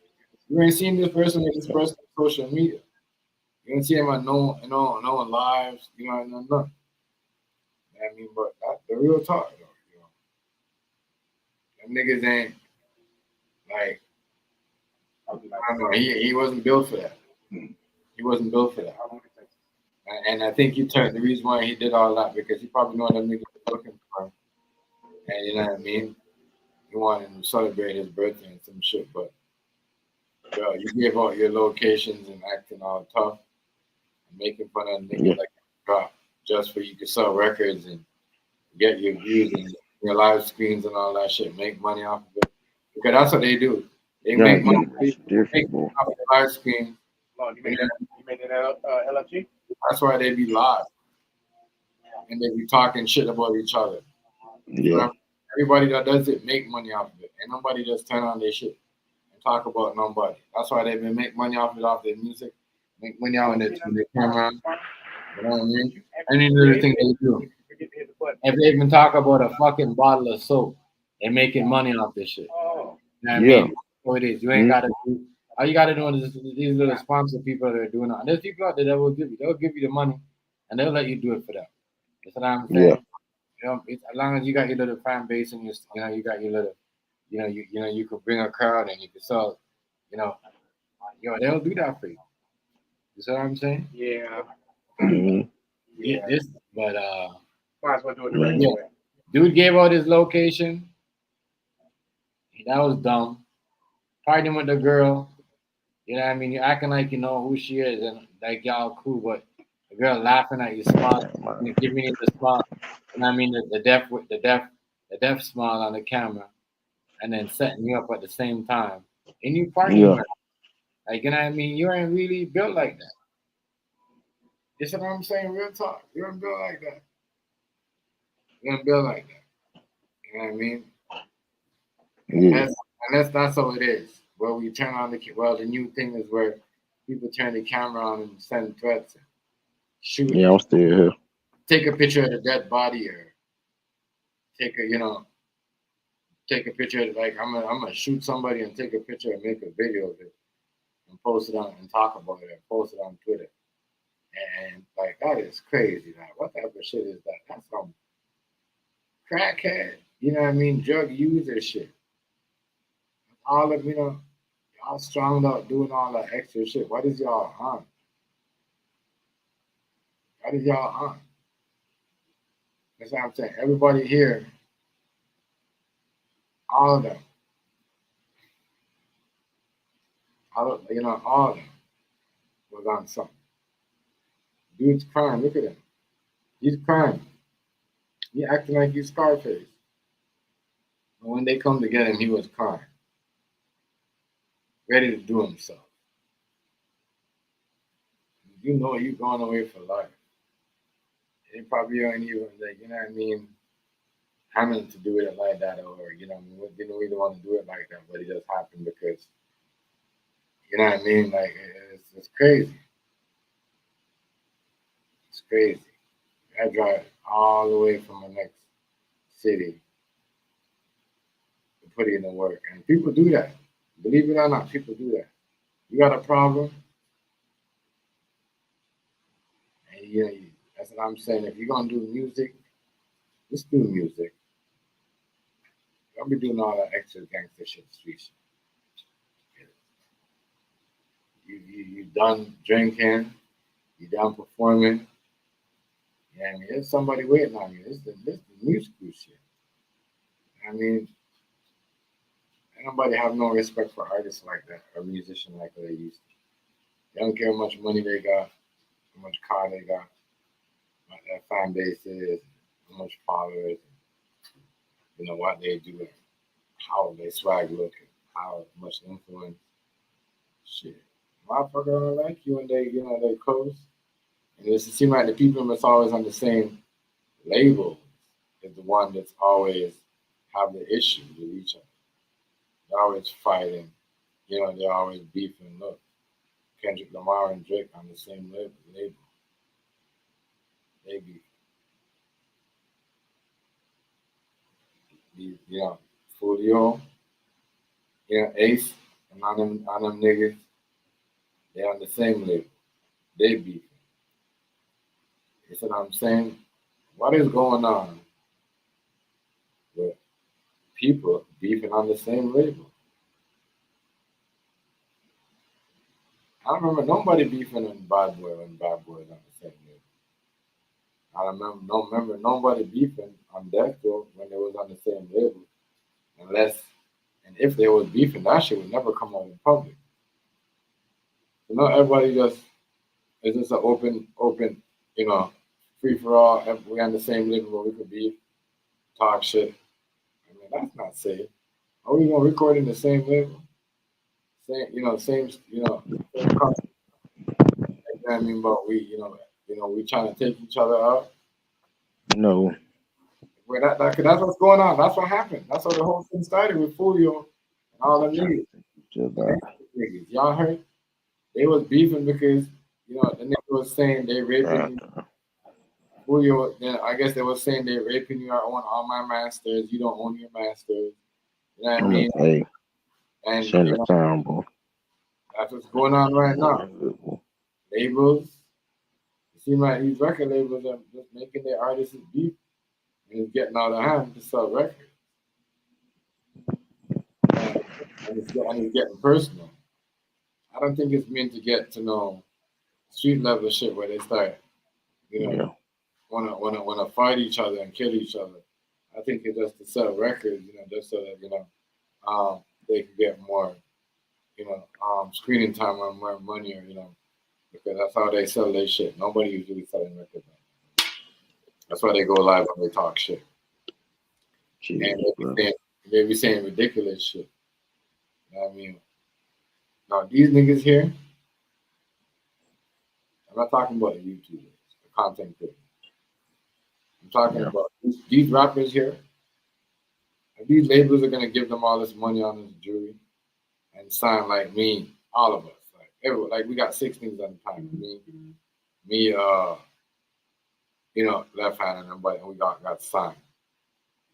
you ain't seen this person with this person on social media. You don't see him on no lives. You know, nothing. I mean, but that's the real talk, though. Them niggas ain't like. I don't know. He wasn't built for that. He wasn't built for that. And I think the reason why he did all that because he probably know them niggas were looking for him. And you know what I mean? you wanted to celebrate his birthday and some shit, but yo, you gave out your locations and acting all tough and making fun of niggas Yeah. like drop just for you to sell records and get your views and your live screens and all that shit, make money off of it. Because that's what they do. They Yeah, make money it's different, boy. off the live screen. Lord, you made it LFG? That's why they be live. And they be talking shit about each other. Yeah. Everybody that does it make money off of it. And nobody just turn on their shit and talk about nobody. That's why they been make money off it, off their music, make money off their camera. You know what I mean? Any little thing they do. If they even talk about a fucking bottle of soap, they're making money off this shit. You know what I Yeah. mean? So it is. You ain't gotta do. All you gotta do is these little sponsor people that are doing it. And there's people out there that will give you. They'll give you the money, and they'll let you do it for them. That's what I'm saying. Yeah. You know, as long as you got your little fan base and you got your little, you could bring a crowd and you can sell, they'll do that for you. You see what I'm saying? Yeah. Mhm. Yeah. But Might as well do it the Mhm. regular way. dude gave out his location. That was dumb. Partying with the girl. You know what I mean? You're acting like you know who she is and like y'all cool, but the girl laughing at your smile, and giving you the smile. You know what I mean? The deaf smile on the camera, and then setting you up at the same time. And you partying Yeah. with her. Like, you know what I mean? You ain't really built like that. You see what I'm saying? Real talk. You ain't built like that. You ain't built like that. You know what I mean? Yeah. That's how it is. Where we turn on the new thing is where people turn the camera on and send threats and shoot. Yeah, I'm still here. Take a picture of the dead body or take a picture of, like I'm gonna shoot somebody and take a picture and make a video of it and post it on and talk about it and post it on Twitter. And like that is crazy. Now, what type of shit is that? That's some crackhead. You know what I mean? Drug user shit. All of y'all strong out doing all that extra shit. What is y'all on? What is y'all on? That's what I'm saying. Everybody here, all of them, all of them was on something. Dude's crying. Look at him. He's crying. He acting like he's Scarface. But when they come to get him, he was crying, ready to do himself. You know you're going away for life. They probably aren't even like, you know what I mean, having to do it like that, or they don't really want to do it like that, but it just happened because, you know what I mean, like it's crazy. It's crazy. I drive all the way from the next city to put in the work, and people do that. Believe it or not, people do that. You got a problem, and that's what I'm saying. If you're gonna do music, just do music. Don't be doing all that extra gangster shit, street shit. You done drinking, you done performing. Yeah, I mean, there's somebody waiting on you. This the new school shit. I mean, ain't nobody have no respect for artists like that or musicians like they used to. They don't care how much money they got, how much car they got, what their fan base is, how much followers, what they do, and how they swag look, and how much influence. Shit. Motherfucker don't like you and they close. And it seems like the people that's always on the same label is the one that's always have the issue with each other. They're always fighting. They're always beefing. Look, Kendrick Lamar and Drake on the same label. They beef. Foolio, Ace, and on them niggas, they're on the same label. They beefing. You see what I'm saying? What is going on with people beefing on the same label? I don't remember nobody beefing on Bad Boy when Bad Boy was on the same label. I don't remember nobody beefing on Death Row when they was on the same label. unless and if they was beefing, that shit would never come out in public. So not everybody just it's just an open, free for all. We on the same level where we could beef, talk shit. I mean, that's not safe. Are we gonna record in the same level? Same, same content. You know what I mean? But we trying to take each other out. No. Well, that's what's going on. That's what happened. That's how the whole thing started with Foolio and all the niggas. Niggas. Y'all heard? They was beefing because the nigga was saying they raping Julio. Then I guess they was saying they raping you. I own all my masters. You don't own your masters. You know what I mean? Hey, And send the sound, boy. that's what's going on right now. Labels. It seems like these record labels are just making their artists beef and it's getting out of hand to sell records. And it's getting personal. I don't think it's meant to get to know street level shit where they start, wanna fight each other and kill each other. I think it's just to sell records, just so that they can get more, screening time or more money, because that's how they sell their shit. Nobody usually selling records. That's why they go live when they talk shit. And they be saying ridiculous shit. You know what I mean? Now these niggas here, I'm not talking about the YouTubers, the content creators. I'm talking about these rappers here. If these labels are gonna give them all this money on this jury and sign like me, all of us, like we got 6 niggas on the time. Me, left hand and everybody, and we got signed.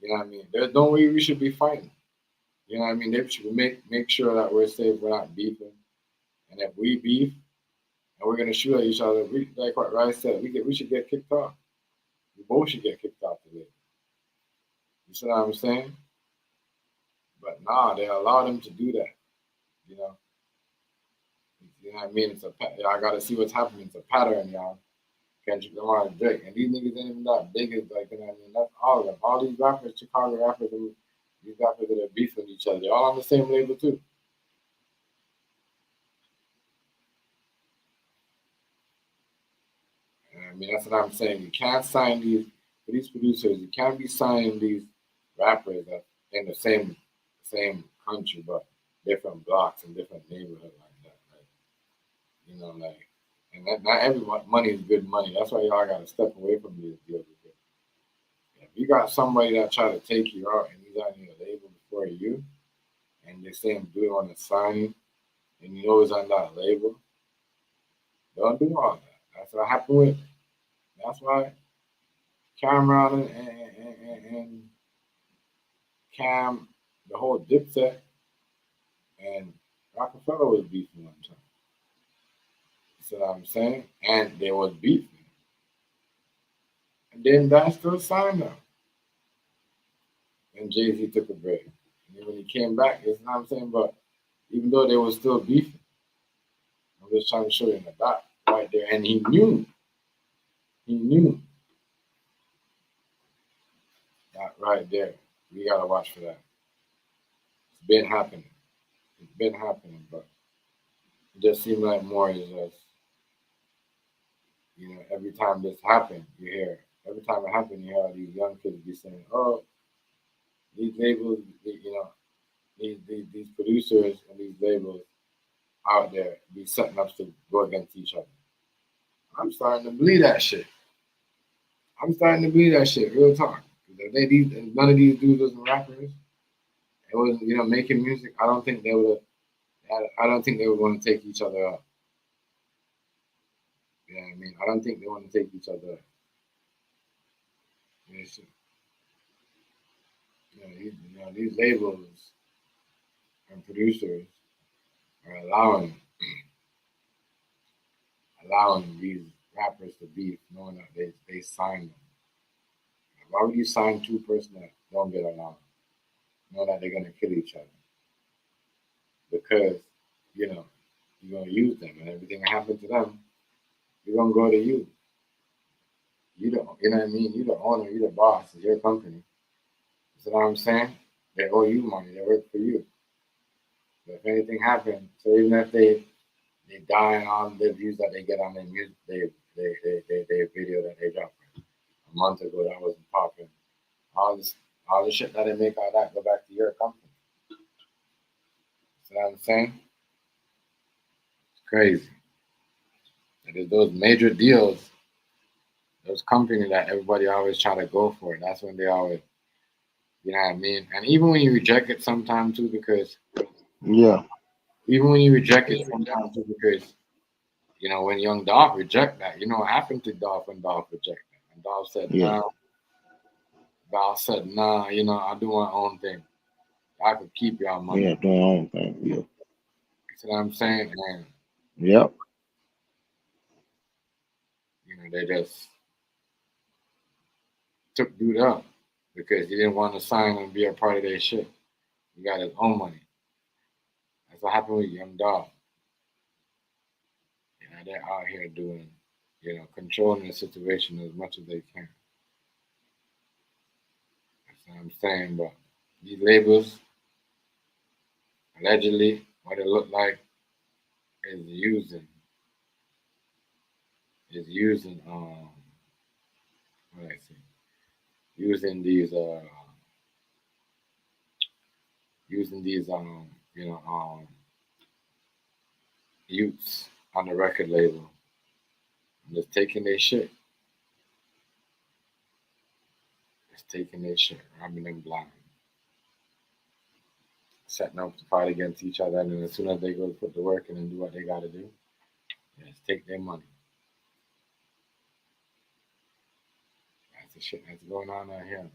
You know what I mean? There's no way we should be fighting. You know what I mean? They should make sure that we're safe, we're not beefing. And if we beef and we're gonna shoot at each other, like what Rice said, we should get kicked off. We both should get kicked off today. You see what I'm saying? But nah, they allow them to do that. You know what I mean? I gotta see what's happening. It's a pattern, y'all. Kendrick Lamar and Drake. And these niggas ain't even that big as that's all of them. All these rappers, Chicago rappers, and these rappers that are beefing each other, they're all on the same label too. I mean, that's what I'm saying. You can't sign these producers. You can't be signing these rappers that in the same country, but different blocks and different neighborhoods like that. And that not every money is good money. That's why y'all got to step away from these deals. If you got somebody that try to take you out and he's on your label before you, and they say him do it on the signing, and you know he's on that label, don't do all that. That's what happened with. That's why Cameron and Cam, the whole Dipset and Rockefeller was beefing one time. You see what I'm saying? And they was beefing. And then that still signed them. And Jay-Z took a break. And then when he came back, you know what I'm saying? But even though they were still beefing, I'm just trying to show you in the back right there. And he knew. That right there. We gotta watch for that. It's been happening. But it just seems like more is just, every time this happens, every time it happens, you hear all these young kids be saying, oh, these labels, these producers and these labels out there be setting up to go against each other. I'm starting to believe that shit. Real talk. If none of these dudes was rappers, it was making music. I don't think they were going to take each other out. You know what I mean? I don't think they want to take each other out. These labels and producers are allowing these rappers to beef, knowing that they signed them. Why would you sign 2 persons that don't get along, knowing that they're gonna kill each other? Because you're gonna use them, and everything that happens to them, you're gonna go to you. You know what I mean? You're the owner, you're the boss, it's your company. You see what I'm saying? They owe you money. They work for you. But if anything happens, so even if they die and all the views that they get on their music, they video that they dropped a month ago that wasn't popping. All the shit that they make out of that go back to your company. See what I'm saying? It's crazy. There's those major deals, those companies that everybody always try to go for. That's when they always, you know what I mean? And even when you reject it sometimes too, because Yeah. even when you reject it sometimes too, because you know, when young Dolph reject that, you know what happened to Dolph when Dolph rejected that? And Dolph said, Yeah. nah. Dolph said, nah, you know, I'll do my own thing. I could keep y'all money. Yeah, doing their own thing. Yeah. See what I'm saying? And, Yep. you know, they just took dude up because he didn't want to sign and be a part of their shit. He got his own money. That's what happened with young Dolph. You know, they're out here doing, you know, controlling the situation as much as they can. That's what I'm saying. But these labels, allegedly, what it looked like is using what I say, using these you know youths on the record label and just taking their shit. Just taking their shit, robbing them blind. Setting up to fight against each other, and then as soon as they go put the work in and do what they gotta do, they just take their money. That's the shit that's going on out here, man.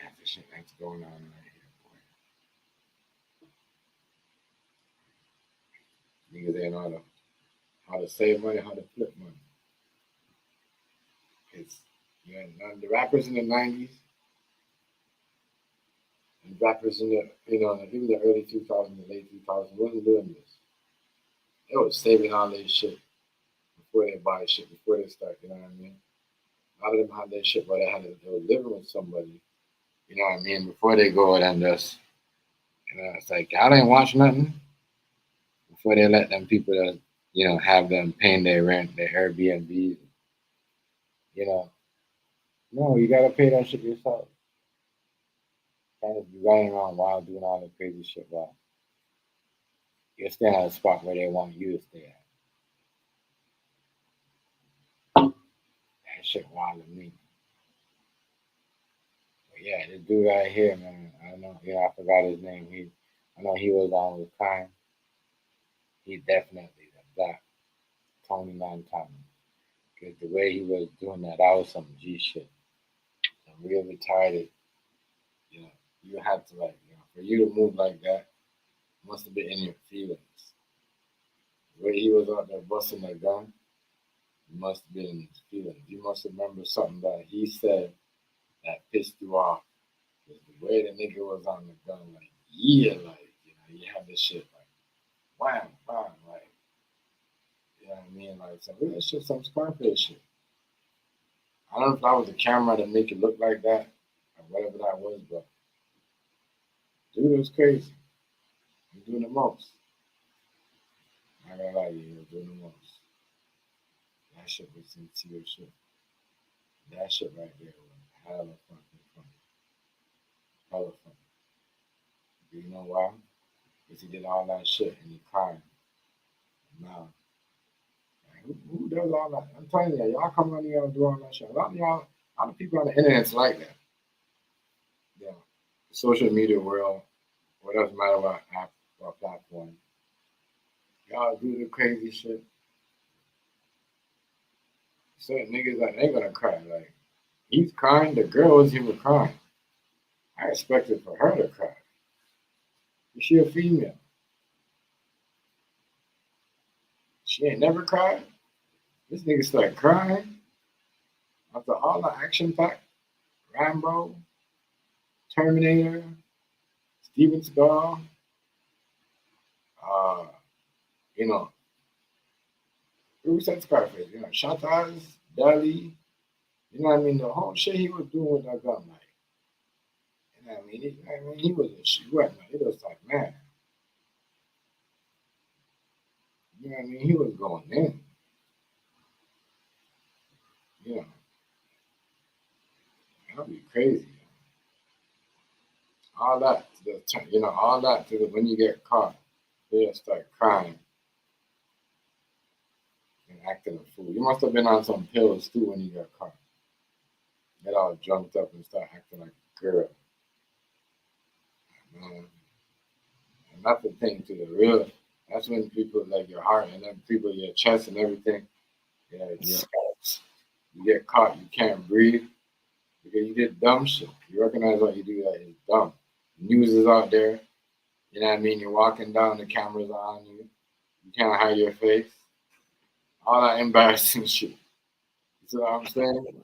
That's the shit that's going on out here, boy. Niggas ain't know how to save money, how to flip money. It's, you know, the rappers in the 90s, and rappers in the, you know, even the early 2000s, the late 2000s wasn't doing this. They were saving all their shit before they buy shit, before they start, you know what I mean? A lot of them had their shit, but they were living with somebody, you know what I mean, before they go and just, you know, it's like, I didn't watch nothing before they let them people that, you know, have them paying their rent, their Airbnb, you know. No, you gotta pay that shit yourself. Kind of be running around wild doing all the crazy shit while you're staying at a spot where they want you to stay at. That shit wild to me. But yeah, this dude right here, man, I don't know, you know, I forgot his name. I know he was on with Crime. He's definitely the black Tony Montana. Because the way he was doing that was some G shit. Some real retarded, you know, you had to like, you know, for you to move like that, must have been in your feelings. The way he was out there busting that gun, it must have been in his feelings. You must remember something that he said that pissed you off. Because the way the nigga was on the gun, like, yeah, like, you know, you have this shit like, wham, wham, like, you know what I mean? Like, some real shit, some Scarface shit. I don't know if that was the camera to make it look like that, or whatever that was, but dude, it was crazy. He was doing the most. I gotta lie to you, he was doing the most. That shit was sincere shit. That shit right there was hella fucking funny. Hella funny. Do you know why? Because he did all that shit and he cried. Now, who does all that? I'm telling you, y'all come on here and do all that shit. A lot of people on the internet's like that. Yeah. The social media world, what doesn't matter what app or platform. Y'all do the crazy shit. Certain niggas like ain't gonna cry. Like, he's crying, the girl wasn't even crying. I expected for her to cry. Is she a female? She ain't never cried. This nigga started crying after all the action pack, Rambo, Terminator, Steven Seagal, you know, who said Scarface? You know, Shotas, Dali, You know what I mean? The whole shit he was doing with that gun, like, you know what I mean? He was a shit. It was like, man. You know what I mean? He was going in. You know, that'd be crazy. All that, all that to the, when you get caught, they just start crying and acting a fool. You must have been on some pills too when you got caught. Get all jumped up and start acting like a girl. Man. And that's the thing to the real. That's when people like your heart and then people your chest and everything. Yeah, it stops. You get caught, you can't breathe because you did dumb shit. You recognize what you do that is dumb. News is out there. You know what I mean? You're walking down, the cameras are on you. You can't hide your face. All that embarrassing shit. You see what I'm saying?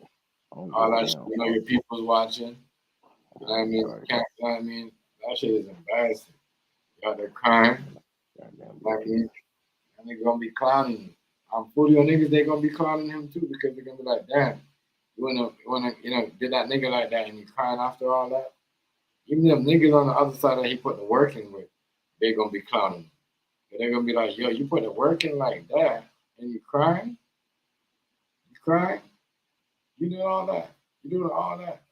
All that shit, your people's watching. You know what I mean? You can't, you know what I mean? That shit is embarrassing. You out there crying. Like, and they're gonna be clowning you. Foolio niggas, they gonna be clowning him too because they're gonna be like, damn, you wanna, did that nigga like that and you crying after all that? Even them niggas on the other side that he put the work in with, they gonna be clowning him. They're gonna be like, yo, you put the work in like that and you crying? You crying? You did all that. You did all that.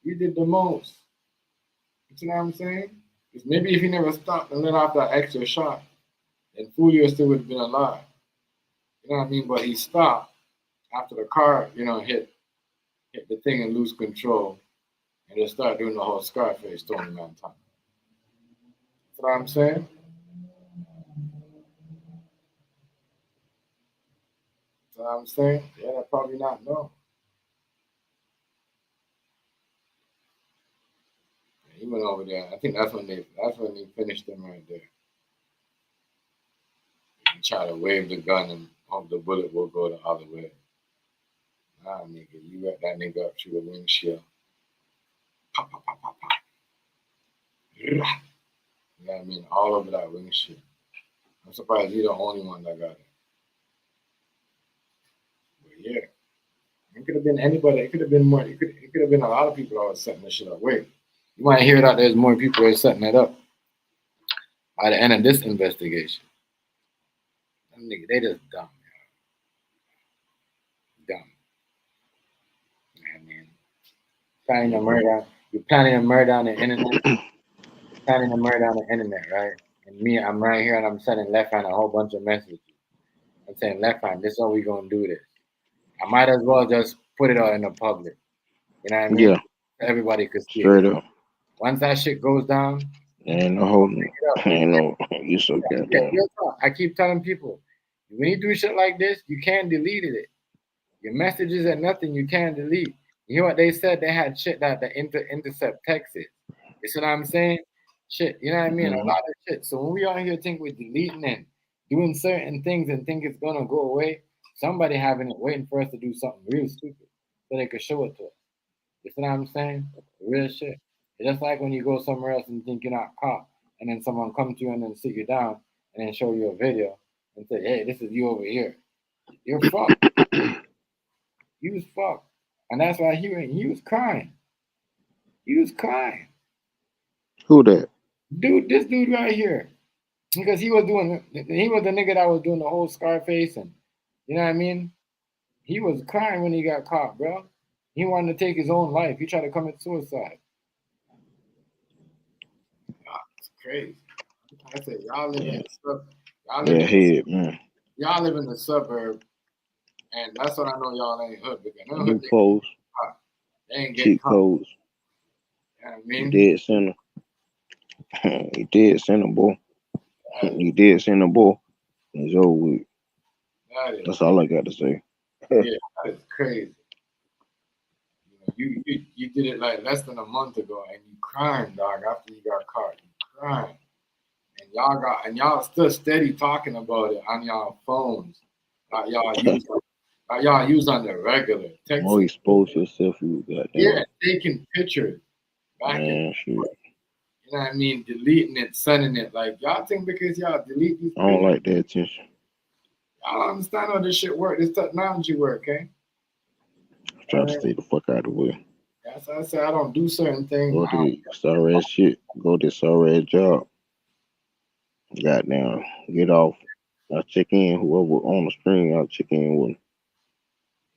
You did the most. You know what I'm saying? Because maybe if he never stopped and let off that extra shot, then Foolio still would have been alive. You know what I mean? But he stopped after the car, hit the thing and lose control and just start doing the whole Scarface Tony Man time. You know what I'm saying? You know what I'm saying? Yeah, they probably not know. He went over there. I think that's when they finished him right there. He tried to wave the gun and hope the bullet will go the other way. Nah, nigga, you let that nigga up through the windshield. Pop, pop, pop, pop, pop. You know what I mean? All over that windshield. I'm surprised you're the only one that got it. But yeah, it could have been anybody. It could have been more. It could have been a lot of people that was setting this shit up. Wait, you might hear that there's more people that are setting it up by the end of this investigation. Them niggas, they just dumb, dumb. You know what I mean? Planning a murder. You're planning a murder on the internet. Planning a murder on the internet, right? And me, I'm right here and I'm sending left hand a whole bunch of messages. I'm saying left hand, this is how we gonna do this. I might as well just put it out in the public. You know what I mean? Yeah. Everybody could see Straight it. up. Once that shit goes down, Ain't no, you so goddamn. I keep telling people, when you do shit like this, you can't delete it. Your messages and nothing you can't delete. You hear what they said? They had shit that the intercept texts. You see what I'm saying? Shit, you know what I mean? A lot of shit. So when we out here think we're deleting and doing certain things and think it's gonna go away, somebody having it waiting for us to do something real stupid so they could show it to us. You see what I'm saying? Real shit. It's just like when you go somewhere else and think you're not caught, and then someone come to you and then sit you down and then show you a video and say, hey, this is you over here. You're fucked. You was fucked. And that's why he was crying. He was crying. Who that? Dude, this dude right here. Because he was the nigga that was doing the whole Scarface and you know what I mean? He was crying when he got caught, bro. He wanted to take his own life. He tried to commit suicide. It's crazy. I said, y'all live in y'all live in the suburb, and that's what I know y'all ain't hood because New clothes. They ain't get Cheap caught. codes. You know what I mean? You did send him. You did send him, boy. You did send him, boy. It's over with. That's all I got to say. Yeah, that is crazy. You did it like less than a month ago, and you crying, dog. After you got caught, you crying, and y'all still steady talking about it on y'all phones. Y'all use on the regular. Text. More expose yourself, you goddamn. Yeah, taking pictures. Man, shit. You know what I mean? Deleting it, sending it. Like y'all think because y'all delete these. I don't like that attention. Y'all don't understand how this shit work. This technology work, okay? try to stay the fuck out of the way. That's why I say I don't do certain things. Go to sorry ass shit. Go to sorry ass job. Goddamn, get off. I'll check in. Whoever on the screen, I'll check in with.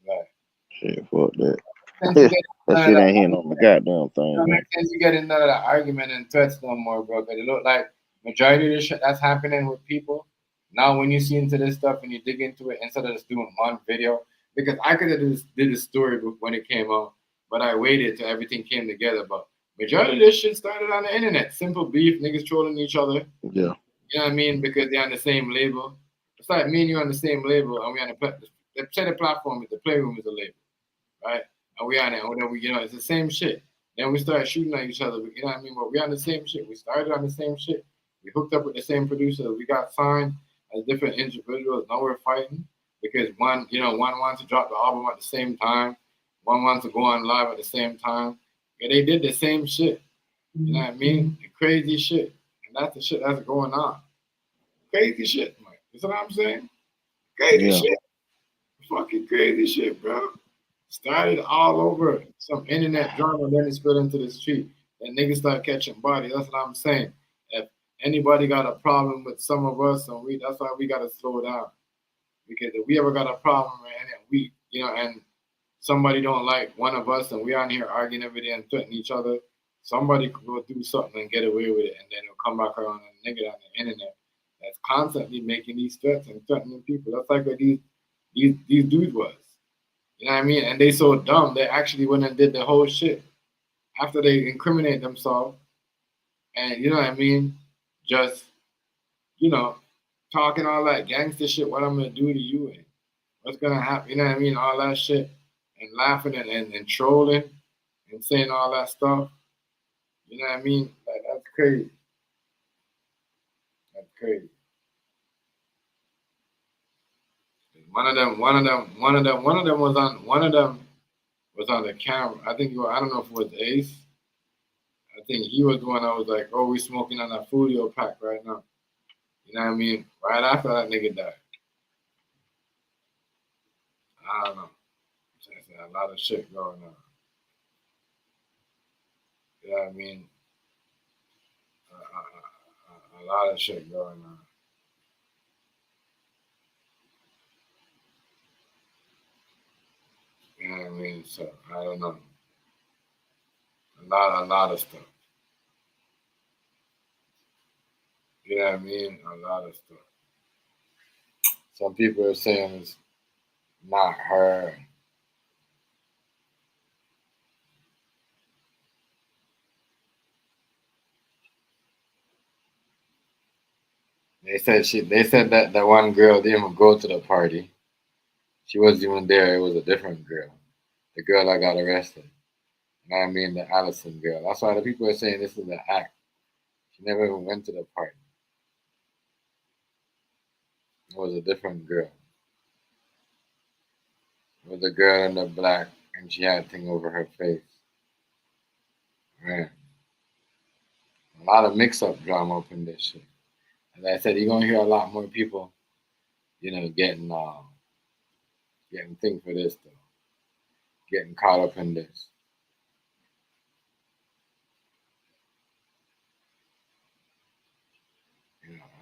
Right. Shit, fuck that. Since you get That shit ain't hitting on the goddamn thing, man. since you get into that argument and threats no more, bro. Because it look like majority of the shit that's happening with people. Now, when you see into this stuff and you dig into it, instead of just doing one video, because I could have did a story when it came out, but I waited till everything came together. But majority of this shit started on the internet. Simple beef, niggas trolling each other. Yeah. You know what I mean? Because they're on the same label. It's like me and you on the same label, and we on the platform is the Playroom is a label, right? And we on it, and whatever, it's the same shit. Then we start shooting at each other. You know what I mean? But we on the same shit. We started on the same shit. We hooked up with the same producer. We got signed as different individuals. Now we're fighting because one wants to drop the album at the same time. One wants to go on live at the same time. Yeah, they did the same shit. You know what I mean? The crazy shit. And that's the shit that's going on. Crazy shit, Mike. You know what I'm saying? Crazy shit. Fucking crazy shit, bro. Started all over some internet drama, then it spilled into the street. And niggas start catching bodies. That's what I'm saying. If anybody got a problem with some of us, that's why we gotta slow down. Because if we ever got a problem, man, and somebody don't like one of us, and we on here arguing every day and threatening each other, somebody could go do something and get away with it, and then it'll come back around a nigga on the internet that's constantly making these threats and threatening people. That's like what these dudes was. You know what I mean? And they so dumb, they actually went and did the whole shit after they incriminate themselves. And you know what I mean? Just, talking all that gangster shit, what I'm gonna do to you and what's gonna happen, you know what I mean? All that shit. And laughing and trolling and saying all that stuff. You know what I mean? Like, that's crazy. That's crazy. One of them was on the camera. I don't know if it was Ace. I think he was the one that was like, "Oh, we smoking on that Foolio pack right now." You know what I mean? Right after that nigga died. I don't know. A lot of shit going on. You know what I mean? A lot of shit going on. You know what I mean? So I don't know. A lot of stuff. You know what I mean? A lot of stuff. Some people are saying it's not her. They said that one girl didn't even go to the party. She wasn't even there. It was a different girl. The girl that got arrested. You know what I mean? The Allison girl. That's why the people are saying this is an act. She never even went to the party. It was a different girl. It was a girl in the black and she had a thing over her face. Man. A lot of mix-up drama up in this shit. As I said, you're gonna hear a lot more people, getting things for this though. Getting caught up in this.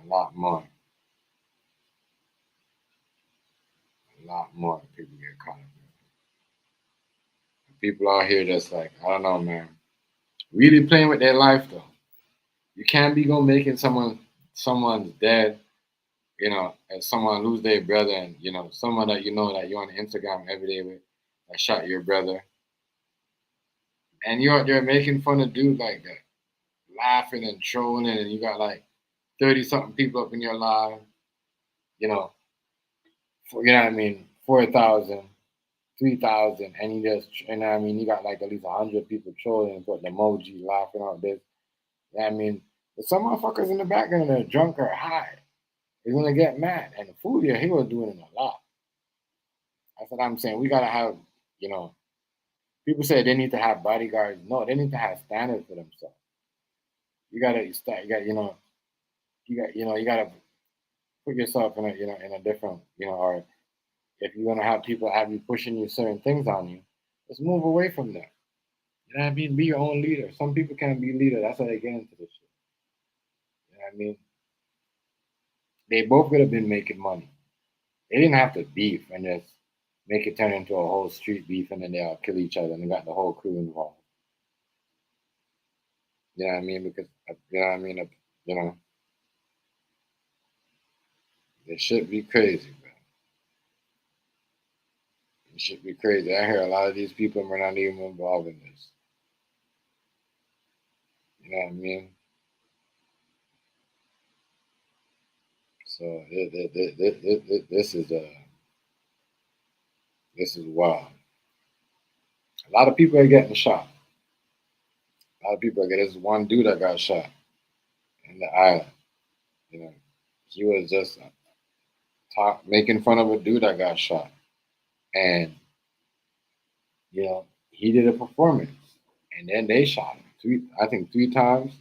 A lot more. A lot more people get caught up in it. People out here that's like, I don't know, man. Really playing with their life though. You can't be gonna making someone's dead, and someone lose their brother and someone that you're on Instagram every day with that shot your brother. And you're out there making fun of dudes like that. Laughing and trolling and you got like 30-something people up in your live, you know what I mean, 4,000, 3,000, and you just, you got like at least 100 people trolling and putting emoji, laughing on this. But some motherfuckers in the background that are drunk or high, they're gonna get mad. And Foolio, he was doing it a lot. That's what I'm saying. We gotta have, people say they need to have bodyguards. No, they need to have standards for themselves. You gotta put yourself in a different, or if you're gonna have people have you pushing you certain things on you, Let's move away from that. You know what I mean? Be your own leader. Some people can't be leader. That's how they get into this shit. You know what I mean? They both could have been making money. They didn't have to beef and just make it turn into a whole street beef and then they all kill each other and they got the whole crew involved. You know what I mean? Because, you know what I mean? You know, it should be crazy, bro. It should be crazy. I hear a lot of these people are not even involved in this. You know what I mean? So this is wild. A lot of people are getting shot. A lot of people are getting. This one dude that got shot in the island. You know, he was just making fun of a dude that got shot, and you know he did a performance, and then they shot him three times,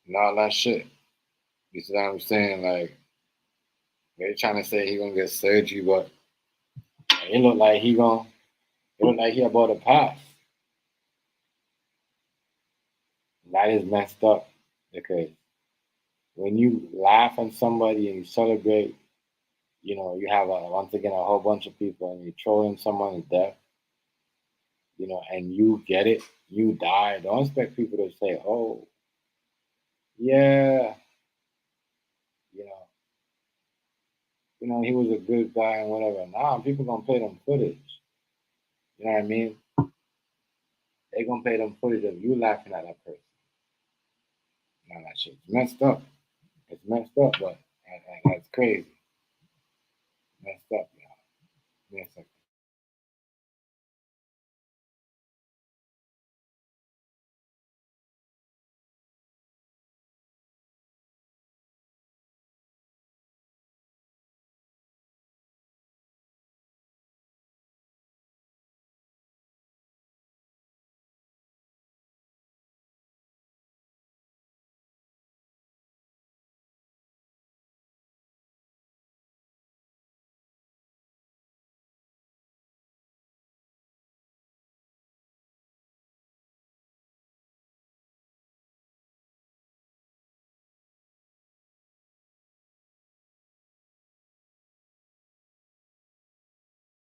and all that shit. You see what I'm saying? Like they're trying to say he gonna get surgery, but it look like he about to pass. That is messed up because when you laugh at somebody and you celebrate, you know, you have once again a whole bunch of people and you're trolling someone to death, you know, and you get it, you die. Don't expect people to say, "Oh, yeah, you know, he was a good guy and whatever." Nah, people gonna play them footage. You know what I mean? They gonna play them footage of you laughing at that person. Now that shit's messed up. It's messed up, but that's crazy. Messed up, y'all. Messed up.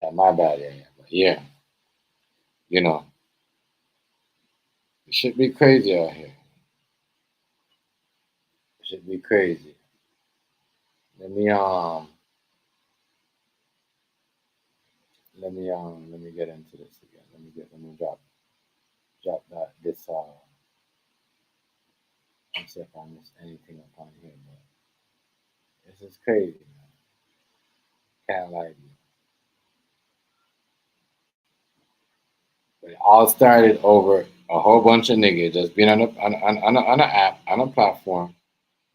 Yeah, my bad, yeah. But yeah, you know, it should be crazy out here. It should be crazy. Let me get into this again. Let me drop that this let's see if I miss anything up on here, but this is crazy, man. Can't lie to you. But it all started over a whole bunch of niggas just being on an app, on a platform,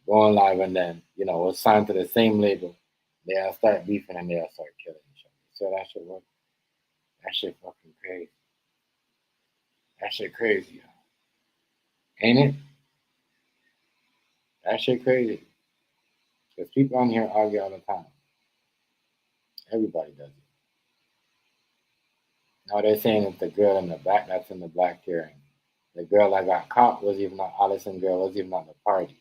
going live, and then, you know, was signed to the same label. They all start beefing and they all start killing each other. So that shit work. That shit fucking crazy. That shit crazy, yo. Ain't it? That shit crazy. Because people on here argue all the time. Everybody does it. Now they're saying it's the girl in the back that's in the black hair. The girl that got caught was even not Allison girl, was even at the party.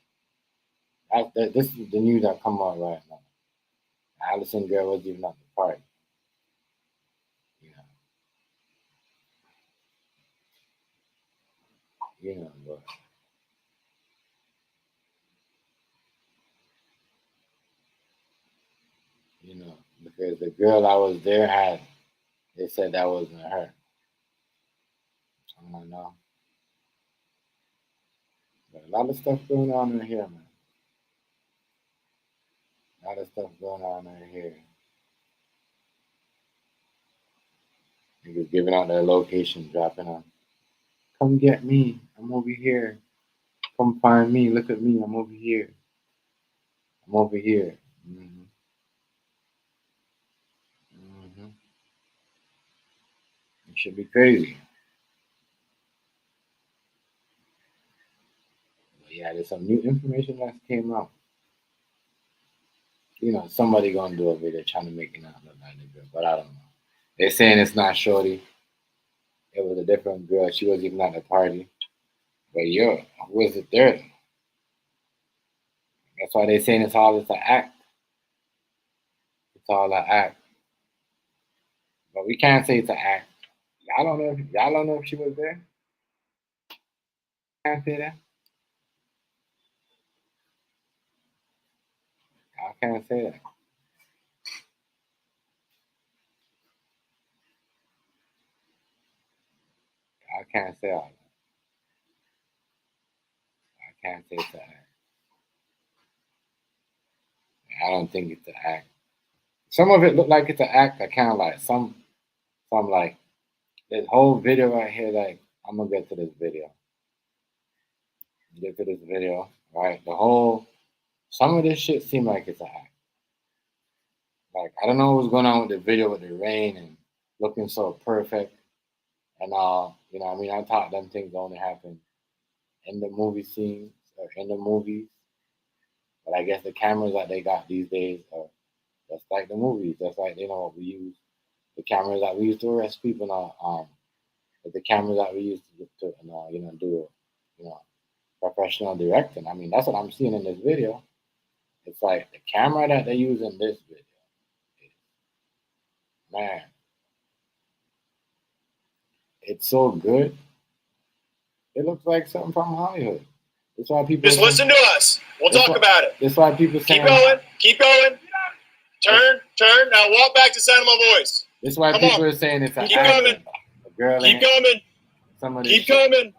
This is the news that come out right now. Allison girl was even at the party. You know, but you know, because the girl I was there they said that wasn't her. I don't know. But a lot of stuff going on in here, man. A lot of stuff going on in here. Niggas giving out their location, dropping on. Come get me. I'm over here. Come find me. Look at me. I'm over here. I'm over here. Mm-hmm. Mm-hmm. It should be crazy. But yeah, there's some new information that came out. You know, somebody gonna do a video trying to make it not look like the girl, but I don't know. They're saying it's not Shorty. it was a different girl. She wasn't even at the party. But yo, who was it there? That's why they saying it's all an act. It's all an act. But we can't say it's an act. Y'all don't know if she was there. Can't say that. I can't say that. I can't say all that. I can't say it's an act. I don't think it's an act. Some of it looked like it's an act. I kind of like some like this whole video right here. Like I'm gonna get to this video. Right? Some of this shit seemed like it's an act. Like I don't know what's going on with the video with the rain and looking so perfect and all. You know what I mean? I thought them things only happen in the movie scenes or in the movies. But I guess the cameras that they got these days are just like the movies. Just like what we use. The cameras that we use to arrest people now, the cameras that we use to do professional directing. I mean, that's what I'm seeing in this video. It's like the camera that they use in this video. Man, it's so good. It looks like something from Hollywood. That's why people Just listen to us. We'll talk about it. That's why people Keep going. Keep going. Turn. Now walk back to sound of my voice. That's why Come people on. are saying it's an Keep act. coming. A girl Keep coming. Keep coming.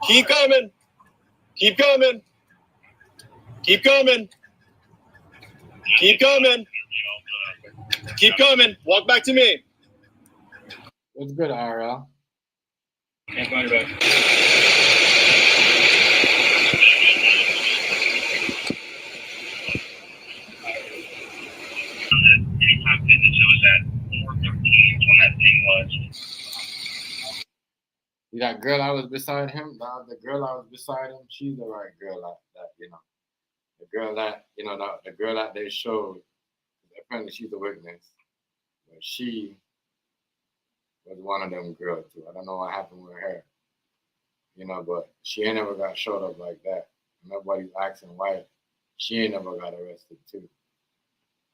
Keep coming. Keep coming. Keep coming. Keep coming. Keep coming. Walk back to me. What's good, RL? Can't find your back. Anytime fitness, it was at 4:13 when that thing was. See that girl I was beside him? The girl I was beside him, she's the right girl the girl that, the girl that they showed, apparently she's a witness. But she was one of them girls too. I don't know what happened with her. But she ain't never got showed up like that. Nobody's asking why she ain't never got arrested too.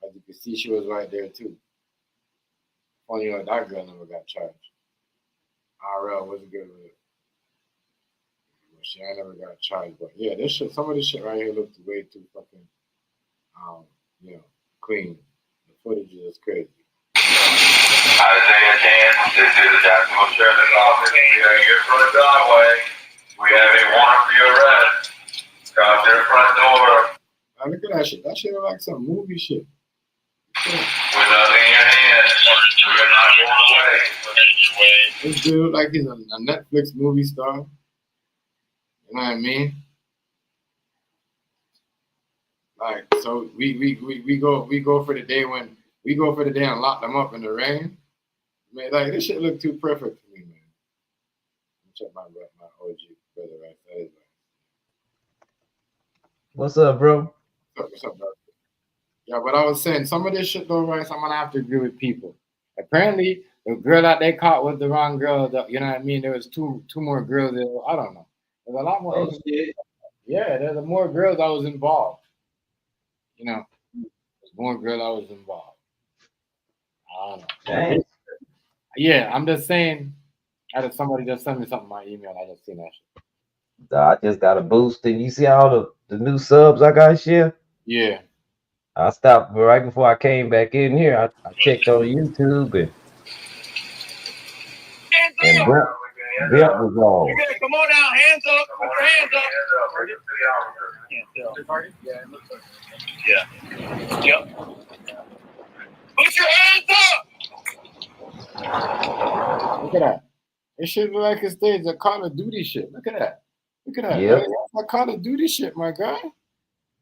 As you can see, she was right there too. Only that girl never got charged. RL wasn't good with it. She ain't never got charged. But yeah, some of this shit right here looked way too fucking, clean. The footage is crazy. Isaiah Chance, this is the Jacksonville Sheriff's Office. We are here for the driveway. We have a warrant for your arrest. Come to the front door. Now look at that shit. That shit look like some movie shit. With nothing in your hands, we are not going away. This dude look like he's a Netflix movie star. You know what I mean? Like, so we go for the day and lock them up in the rain. Man, like this shit look too perfect for me, man. Check my OG brother right there. What's up, bro? What's up, bro? Yeah, but I was saying some of this shit though, right? So I'm gonna have to agree with people. Apparently, the girl that they caught was the wrong girl. You know what I mean? There was two more girls there. I don't know. There's a lot more. Oh, shit. Yeah, there's more girls that was involved. There's more girls that was involved. I don't know. Dang. Yeah, I'm just saying. Somebody just sent me something in my email. I just seen that shit. I just got a boost, and you see all the new subs I got share? Yeah. I stopped right before I came back in here. I checked on YouTube and Brett was on. Come on out, hands up, put your hands up. Can't tell. Yeah, it looks like. Yeah. Yep. Put your hands up. Look at that. It should look like a stage of Call of Duty shit. Look at that. Look at that. Yep. That's like Call of Duty shit, my guy.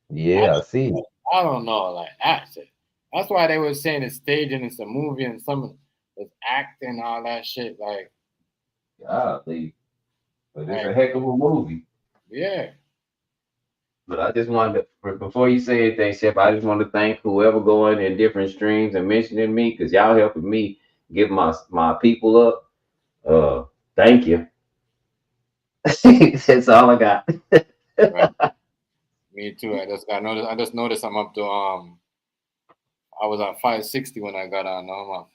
Yeah, I see. I don't know, like that shit. That's why they were saying it's staging, it's a movie, and some is acting, all that shit. Like, golly. But it's a heck of a movie. Yeah. But I just wanted to, before you say anything, Chef, I just want to thank whoever going in different streams and mentioning me, because y'all helping me get my people up. Thank you. That's all I got. Right. Me too. I just noticed I'm up to I was at 560 when I got on. Now I'm at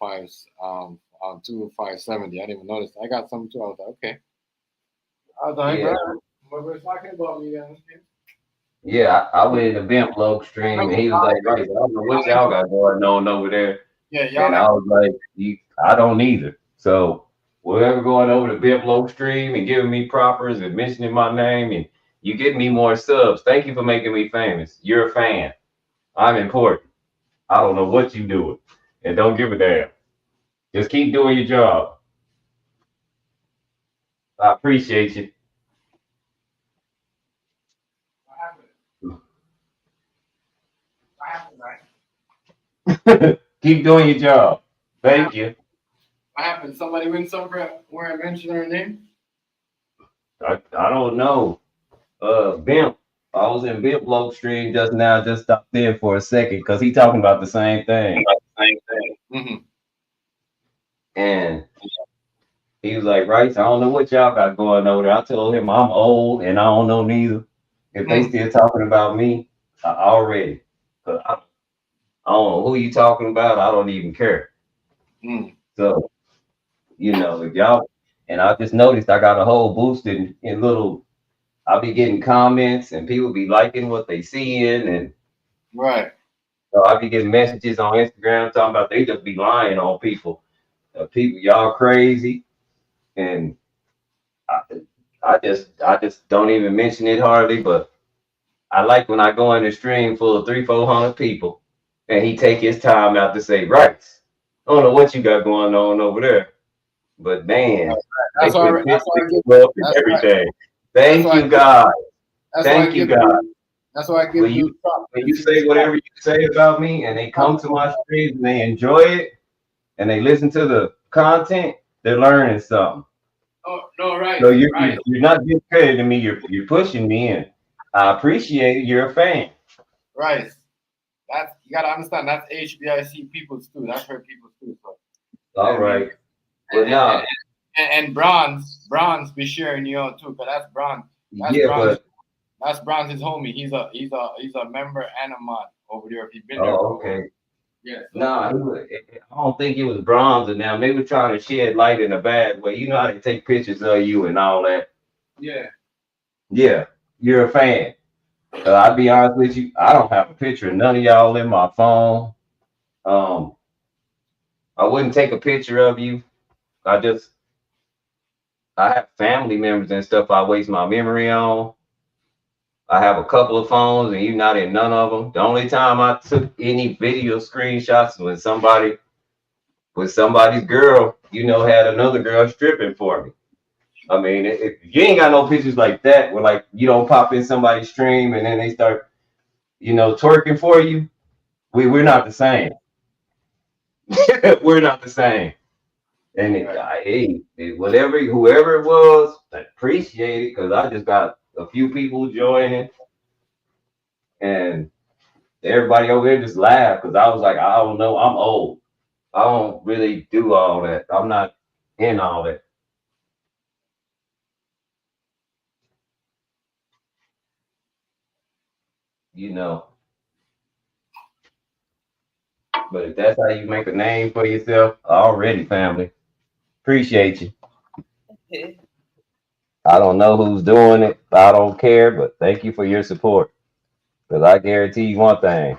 on 570. I didn't even notice. I got some too. I was like, okay. I was like, Yeah. what we're talking about me guys. Yeah, I went in the Bimp Low stream and he was like, right, I don't know what y'all got going on over there. Yeah, y'all And I was like, I don't either. So whatever going over the Bimp Low stream and giving me propers and mentioning my name and you getting me more subs. Thank you for making me famous. You're a fan. I'm important. I don't know what you doing. And don't give a damn. Just keep doing your job. I appreciate you. Keep doing your job. Thank you. What happened? Somebody win somewhere where I mentioned her name? I don't know. Bimp. I was in Bimp Low stream just now, just stopped in for a second because he talking about the same thing. Mm-hmm. And he was like, right, I don't know what y'all got going over there. I told him I'm old and I don't know neither. If they still talking about me, already. I don't know who you talking about. I don't even care. So, if y'all, and I just noticed I got a whole boost in little, I'll be getting comments and people be liking what they seeing. And right. So I'll be getting messages on Instagram talking about they just be lying on people. People, y'all crazy. And I just don't even mention it hardly, but I like when I go in the stream full of 300-400 people and he take his time out to say, right, I don't know what you got going on over there, but man, That's they why put that's why I give pictures up and everything. Thank you, God. Thank you, God. That's why I give When you say whatever you say about me and they come to my streams and they enjoy it and they listen to the content, they're learning something. Oh, no, right. So you're right. you're not discrediting me, you're pushing me in. I appreciate it, you're a fan. Right. That's you gotta understand that's HBIC people's too. That's her people's too. So. All right. But now and Bronze be sharing you out too, because that's Bronze. That's Bronze's homie. He's a member and a mod over there. If he's been there. Okay. Yeah. Nah, I don't think it was Bronze and them. They were trying to shed light in a bad way. You know how they take pictures of you and all that. Yeah. Yeah, you're a fan. I'll be honest with you, I don't have a picture of none of y'all in my phone. I wouldn't take a picture of you. I have family members and stuff I waste my memory on. I have a couple of phones and you're not in none of them. The only time I took any video screenshots was somebody's girl, had another girl stripping for me. I mean, if you ain't got no pictures like that, where like you don't pop in somebody's stream and then they start, twerking for you, we're not the same. We're not the same. And whoever it was, I appreciate it because I just got a few people joining, and everybody over there just laughed because I was like, I don't know, I'm old. I don't really do all that. I'm not in all that. But if that's how you make a name for yourself, already, family, appreciate you. I don't know who's doing it. I don't care, but thank you for your support. Because I guarantee you one thing.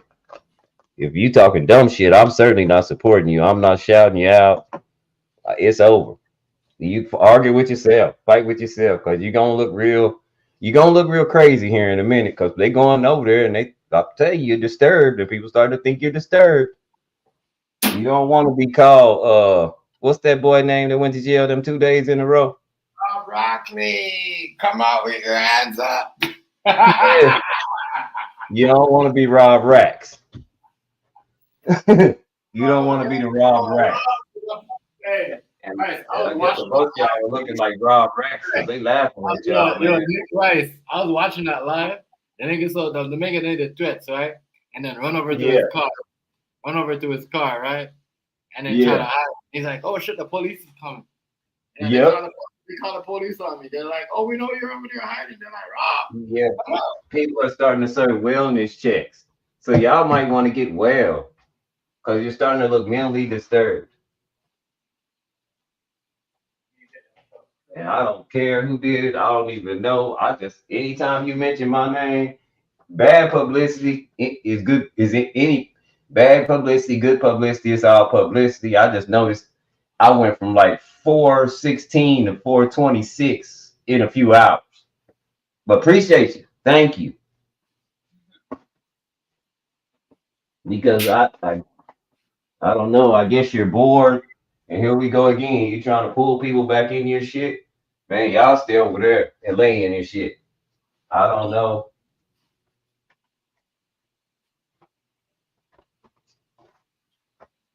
If you talking dumb shit, I'm certainly not supporting you. I'm not shouting you out. It's over. You argue with yourself, fight with yourself, because you're gonna look real crazy here in a minute, because they going over there and I'll tell you, you're disturbed, and people start to think you're disturbed. You don't want to be called what's that boy name that went to jail them 2 days in a row? Broccoli, come out with your hands up. You don't want to be Rob Rax. You don't want to be the Rob Rax. And I guess most y'all are looking like Rob Rax because they laughing at y'all. Right. I was watching that live. The nigga saw the nigga did the threats, right? And then run over to his car. Run over to his car, right? And then try to hide. He's like, oh shit, the police is coming. And Yep. they call the police on me. They're like, "Oh, we know you're over there hiding." They're like, "Rob, Yeah. come out." People are starting to serve wellness checks. So y'all might want to get well because you're starting to look mentally disturbed. And I don't care who did it. I don't even know. I just anytime you mention my name, bad publicity is good. Is it any bad publicity, good publicity? It's all publicity. I just noticed I went from like 416 to 426 in a few hours. But appreciate you. Thank you. Because I don't know. I guess you're bored. And here we go again. You trying to pull people back in your shit. Man, y'all stay over there and lay in your shit. I don't know.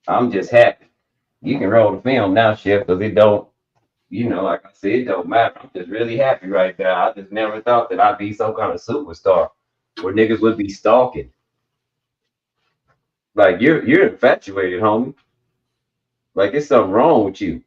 I'm just happy. You can roll the film now, Chef, because it don't, like I said, it don't matter. I'm just really happy right now. I just never thought that I'd be some kind of superstar where niggas would be stalking. Like you're infatuated, homie. Like there's something wrong with you.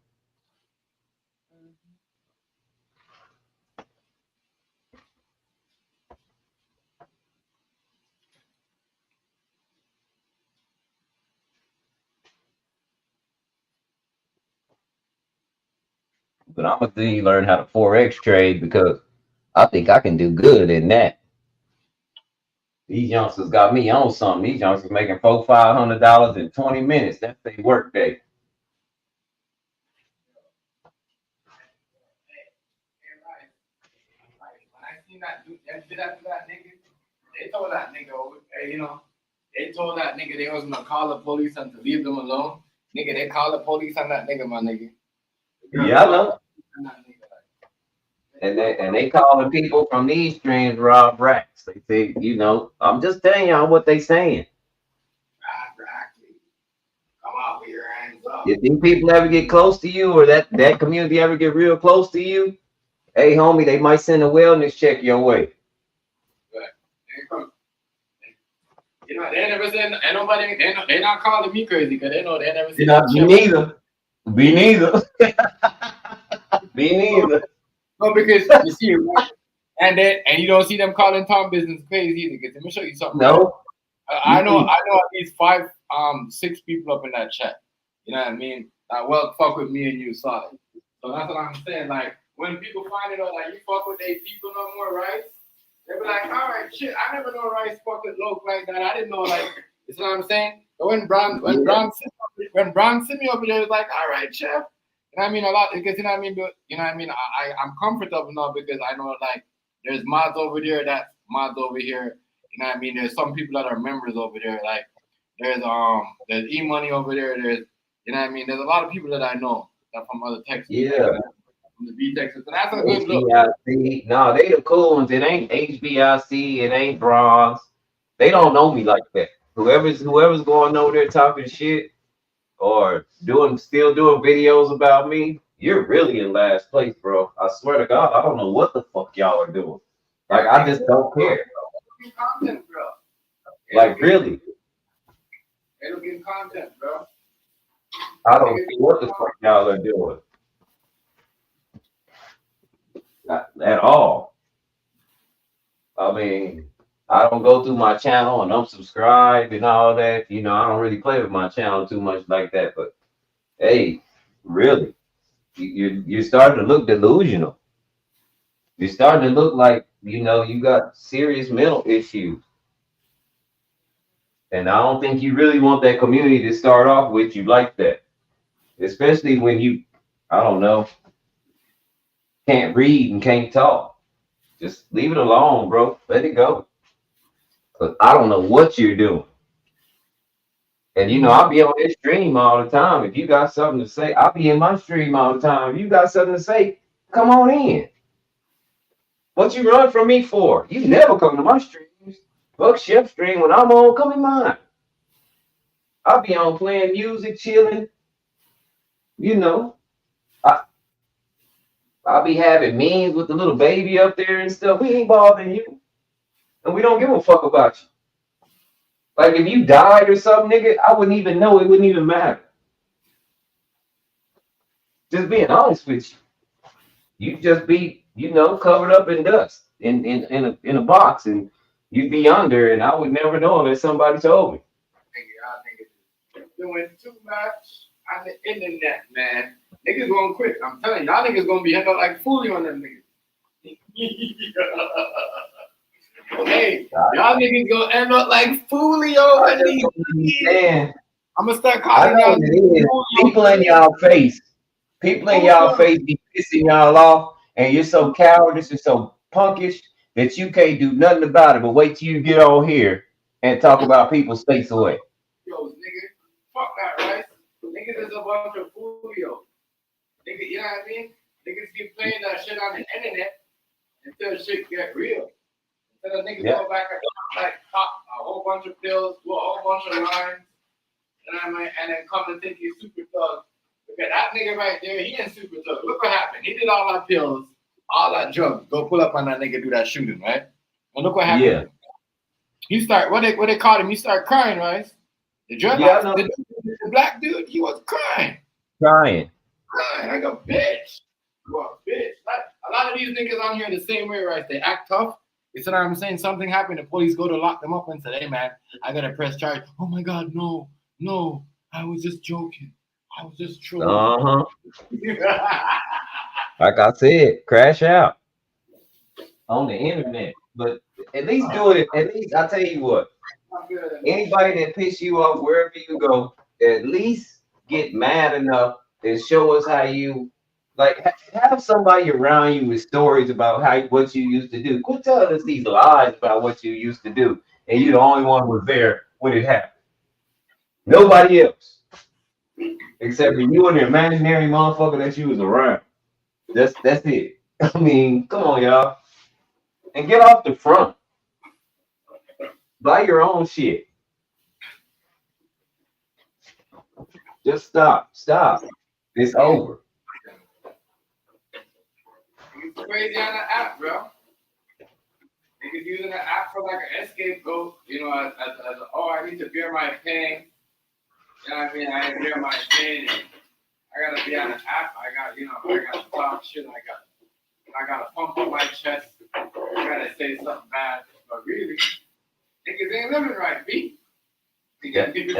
But I'm gonna think learn how to forex trade because I think I can do good in that. These youngsters got me on something. These youngsters making $400-500 in 20 minutes. That's their work day. When I seen that dude that did that to that nigga, they told that nigga, hey, they told that nigga they was gonna call the police and to leave them alone. Nigga, they called the police on that nigga, my nigga. Yeah, I know. And they calling people from these streams Rob Racks. They say, I'm just telling y'all what they saying. Come out with your hands up. If these people ever get close to you or that community ever get real close to you, hey homie, they might send a wellness check your way. They never said, and nobody, they not calling me crazy because they know they never said. Me neither. Me neither. Me neither. No, because you see, right? And you don't see them calling Tom business crazy either. Because let me show you something. No. I know at least 6 people up in that chat. You know what I mean? Like, well, fuck with me and you, solid. So that's what I'm saying. Like, when people find it out, like, you fuck with they people no more, right? They be like, all right, shit, I never know Rice fucking look like that. I didn't know, like, you know what I'm saying? But when Brown see me over there, it's like, all right, chef. You know what I mean? A lot, because, you know what I mean? You know what I mean? I'm comfortable now because I know, like, there's mods over there, that's mods over here. You know what I mean? There's some people that are members over there. Like, there's E-Money over there. There's, you know what I mean? There's a lot of people that I know that from other Texas. Yeah. From the B Texas. So that's a good look. HBIC. No, they the cool ones. It ain't HBIC. It ain't Bronze. They don't know me like that. Whoever's going over there talking shit or still doing videos about me, you're really in last place, bro. I swear to God, I don't know what the fuck y'all are doing. Like, I just don't care. Content, bro. Like, really. They don't get content, bro. I don't see what the fuck y'all are doing. Not at all. I mean, I don't go through my channel and unsubscribe and all that. I don't really play with my channel too much like that. But hey, really, you're starting to look delusional. You're starting to look like you got serious mental issues. And I don't think you really want that community to start off with you like that, especially when you, I don't know, can't read and can't talk. Just leave it alone, bro. Let it go. But I don't know what you're doing. And I'll be on this stream all the time. If you got something to say, I'll be in my stream all the time. If you got something to say, come on in. What you run from me for? You never come to my streams. Fuck Chef stream when I'm on, come in mine. I'll be on playing music, chilling. I'll be having memes with the little baby up there and stuff. We ain't bothering you. And we don't give a fuck about you. Like, if you died or something, nigga, I wouldn't even know. It wouldn't even matter. Just being honest with you. You just be, covered up in dust in a box, and you'd be under, and I would never know unless somebody told me. Y'all niggas doing too much on the internet, man. Niggas gonna quit. I'm telling you, y'all niggas gonna be held up like Foolio on them niggas. Hey, y'all niggas gonna end up like Foolio. I'm gonna start calling y'all. People in y'all face be pissing y'all off, and you're so cowardice and so punkish that you can't do nothing about it. But wait till you get on here and talk about people's face away. Yo, nigga, fuck that, right? Niggas is a bunch of Foolio. Nigga, you know what I mean? Niggas keep playing that shit on the internet until shit get real. Instead of niggas go back and like pop a whole bunch of pills, do a whole bunch of lines, you know what I mean? And then come to think he's super thug. Look at that nigga right there, he ain't super thug. Look what happened. He did all that pills, all that drugs. Go pull up on that nigga, do that shooting, right? And look what happened. Yeah. He start what they called him, he started crying, right? The drug the black dude, he was crying. Crying like a bitch. You a bitch. Like, a lot of these niggas on here the same way, right? They act tough. You see what I'm saying? Something happened, the police go to lock them up and say, hey man, I gotta press charge. Oh my god, no, I was just joking. I was just trolling. Like I said, crash out on the internet. But at least do it. At least I tell you what. Anybody that piss you off wherever you go, at least get mad enough and show us how you have somebody around you with stories about what you used to do. Quit telling us these lies about what you used to do, and you're the only one who was there when it happened. Nobody else, except for you and the imaginary motherfucker that you was around. That's it. I mean, come on, y'all, and get off the front. Buy your own shit. Just stop. It's over. It's crazy on the app, bro. Niggas using the app for like an scapegoat, as I need to bear my pain. You know what I mean? I didn't bear my pain. And I gotta be on the app. I gotta talk shit. I gotta pump up my chest. I gotta say something bad. But really, niggas ain't living right, B. Niggas ain't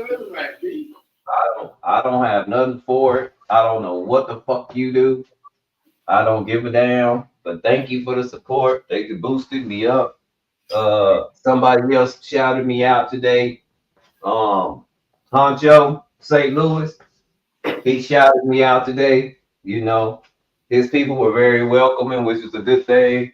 living right, B. I don't have nothing for it. I don't know what the fuck you do. I don't give a damn. But thank you for the support. They boosted me up. Somebody else shouted me out today. Honcho, St. Louis. He shouted me out today. His people were very welcoming, which is a good thing.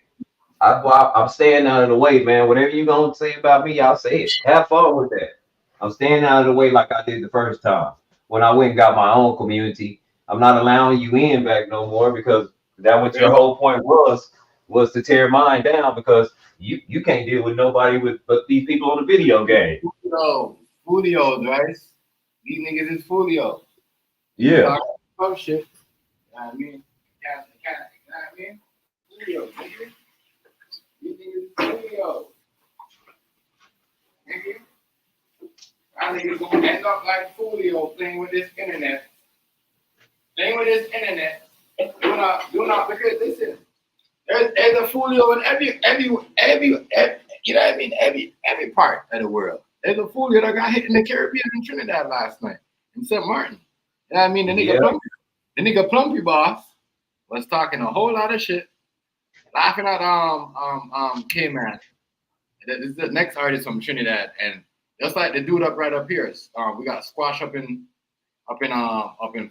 I'm staying out of the way, man. Whatever you're gonna say about me, I'll say it. Have fun with that. I'm staying out of the way like I did the first time when I went and got my own community. I'm not allowing you in back no more because that what your whole point was to tear mine down because you can't deal with nobody but these people on the video game. Foolio, right? These niggas is Foolio. Yeah. Oh shit. You know what I mean? You know what I mean? Foolio, nigga. These niggas is Foolio. Nigga. Y'all niggas gonna end up like Foolio playing with this internet. Do not because listen. There's a Foolio in every you know what I mean? Every part of the world. There's a Foolio that got hit in the Caribbean and Trinidad last night in St. Martin. You know what I mean? The nigga Plumpy boss was talking a whole lot of shit, laughing at K-Man. This is the next artist from Trinidad, and just like the dude right up here. We got Squash up in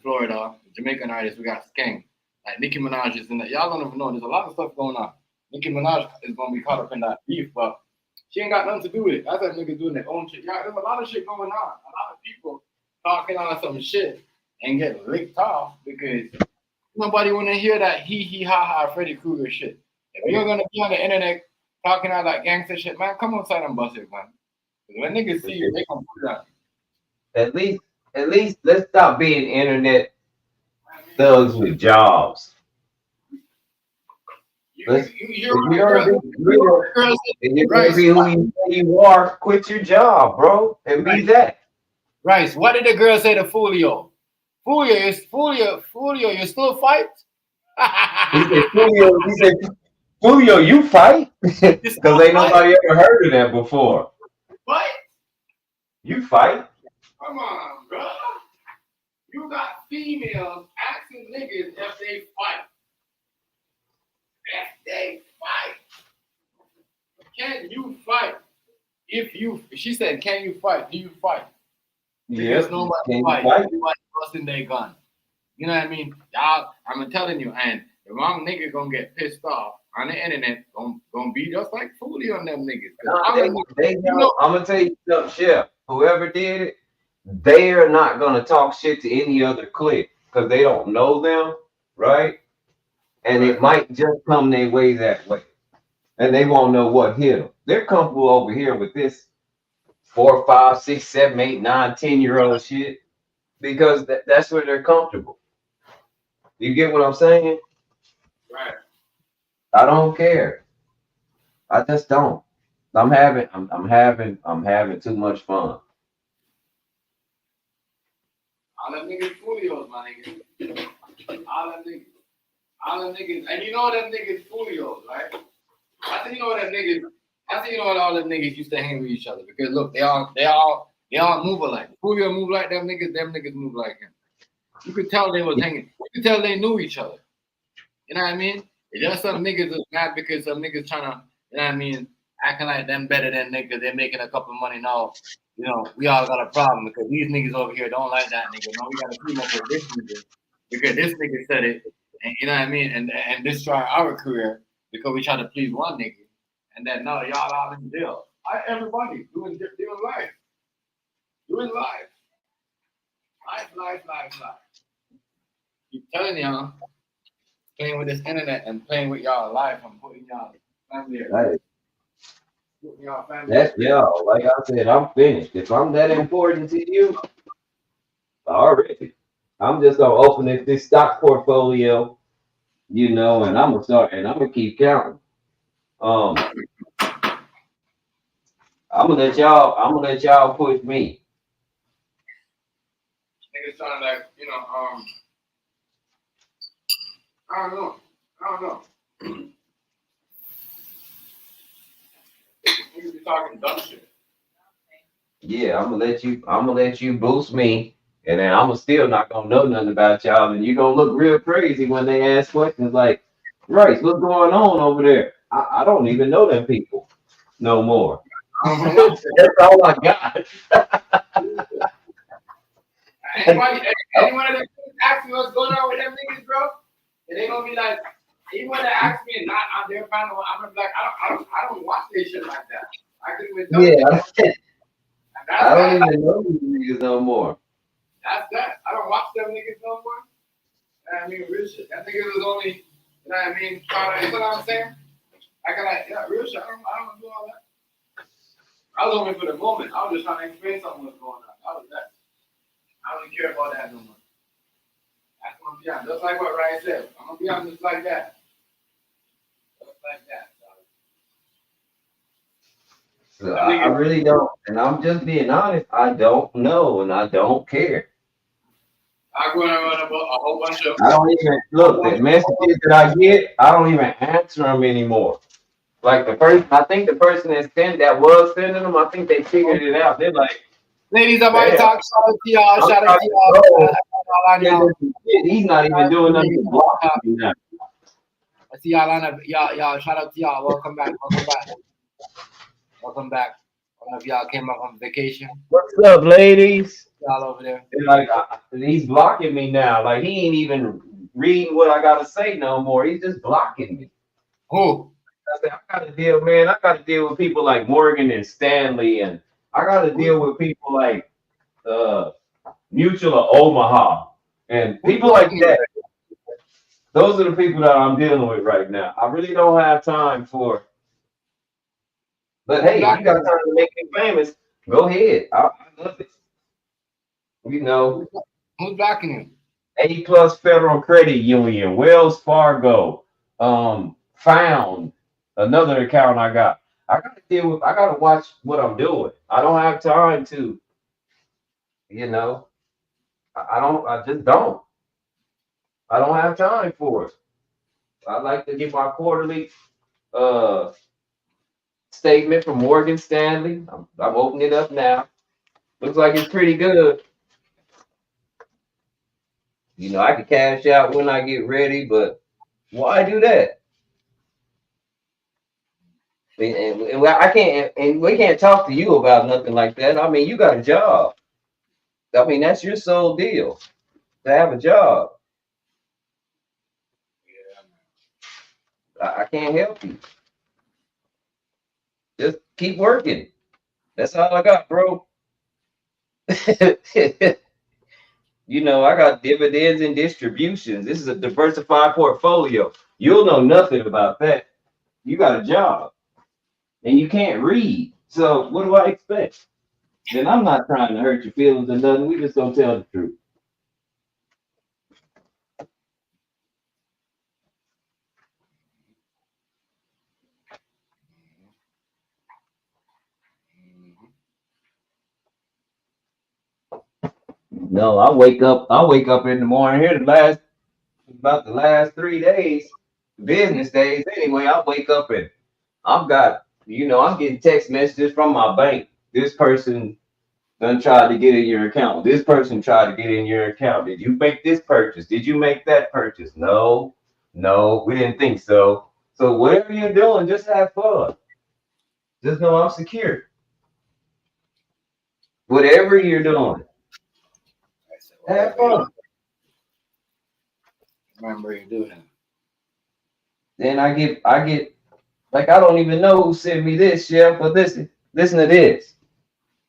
Florida, Jamaican artist. We got Skeng. Like Nicki Minaj is in that. Y'all don't even know. There's a lot of stuff going on. Nicki Minaj is gonna be caught up in that beef, but she ain't got nothing to do with it. That's that nigga doing their own shit. Yeah, there's a lot of shit going on. A lot of people talking on some shit and get licked off because nobody want to hear that he ha ha Freddy Krueger shit. If you're gonna be on the internet talking all that gangster shit, man, come outside and bust it, man. When niggas see you, they gonna put it on. At least let's stop being internet thugs with jobs. If you're gonna be who you are, quit your job, bro, and be that. Rice, what did the girl say to Foolio? Foolio, you still fight? He said, Julio, you fight? Because ain't nobody ever heard of that before. What? You fight? Come on, bro. You got females asking niggas if they fight. If they fight. Can you fight? She said, can you fight? Do you fight? Because Yes. nobody fight. Everybody busting their gun. You know what I mean? Y'all, I'm telling you, and the wrong nigga gonna get pissed off on the internet, gonna be just like Foolio on them niggas. I'm gonna tell you something, Chef. Whoever did it, they're not gonna talk shit to any other clique because they don't know them, right? And it might just come their way that way, and they won't know what hit them. They're comfortable over here with this 4, 5, 6, 7, 8, 9, 10-year-old shit because that's where they're comfortable. You get what I'm saying? Right. I don't care. I just don't. I'm having too much fun. All them niggas Foolios, my nigga. All them niggas, and you know them niggas Foolios, right? I think you know them niggas. I think you know what all them niggas used to hang with each other because look, they all move alike. Foolio move like them niggas move like him. You could tell they was hanging. You could tell they knew each other. You know what I mean? It's just some niggas is mad because some niggas trying to, you know what I mean, acting like them better than niggas. They're making a couple of money now. You know, we all got a problem because these niggas over here don't like that nigga. No, we got to team up with this nigga because this nigga said it. And you know what I mean? And destroy our career because we try to please one nigga. And then no, y'all all in jail. Everybody doing life. Doing life. Life. Keep telling y'all, playing with this internet and playing with y'all life. I'm putting y'all family. Right. Putting y'all family. That's y'all. Like I said, I'm finished. If I'm that important to you, already, I'm just gonna open this stock portfolio, you know, and I'm gonna keep counting. I'm gonna let y'all push me. Niggas trying to like, you know, I don't know. Niggas be talking dumb shit. Yeah, I'm gonna let you boost me, and then I'm still not gonna know nothing about y'all, and you gonna look real crazy when they ask questions like, Rice, what's going on over there? I don't even know them people no more. That's all I got. Anyone of them ask me what's going on with them niggas, bro, and they gonna be like, anyone that asks me and not on their panel, I'm gonna be like, I don't watch this shit like that. I couldn't even Yeah, I don't even know these niggas no more. That's that. I don't watch them niggas no more. You know what I mean, real shit. That nigga was only, you know what I mean, trying to, you know what I'm saying? I can like, yeah, real shit. I don't do all that. I was only for the moment. I was just trying to explain something was going on. That was that. I don't care about that no more. That's what I'm be honest. Just like what Ryan said. I'm gonna be honest just like that. Just like that. So I really don't, and I'm just being honest. I don't know, and I don't care. I'm going to run a whole bunch of. I don't even look the messages that I get. I don't even answer them anymore. Like I think the person that was sending them, I think they figured it out. They're like, ladies, I might talk. Shout out to y'all. Shout out to y'all. He's not even doing nothing to block me now. I see y'all on y'all. Shout out to y'all. Welcome back. Welcome back. One of y'all came up on vacation. What's up, ladies? Y'all over there. And like he's blocking me now. Like he ain't even reading what I gotta say no more. He's just blocking me. Who? I said, I gotta deal with people like Morgan and Stanley, and I gotta deal with people like Mutual of Omaha and people like that. Those are the people that I'm dealing with right now. I really don't have time for. But hey, if you got time to make me famous, go ahead. I love it. You know. Who's blocking you? A+ Federal Credit Union, Wells Fargo, Found, another account I got. I gotta watch what I'm doing. I don't have time to, you know. I just don't. I don't have time for it. I like to get my quarterly statement from Morgan Stanley. I'm opening it up now. Looks like it's pretty good. You know, I can cash out when I get ready, but why do that? And I can't, and we can't talk to you about nothing like that. I mean, you got a job. I mean, that's your sole deal to have a job. I can't help you. Just keep working. That's all I got, bro. You know, I got dividends and distributions. This is a diversified portfolio. You'll know nothing about that. You got a job and you can't read. So what do I expect? Then I'm not trying to hurt your feelings or nothing. We just gonna tell the truth. No, I wake up in the morning here about the last 3 days, business days anyway. I wake up and I'm getting text messages from my bank. This person done tried to get in your account. This person tried to get in your account. Did you make this purchase? Did you make that purchase? No, we didn't think so. So whatever you're doing, just have fun. Just know I'm secure. Whatever you're doing, have fun. Remember you do that. Then I get like I don't even know who sent me this, Chef, but listen to this.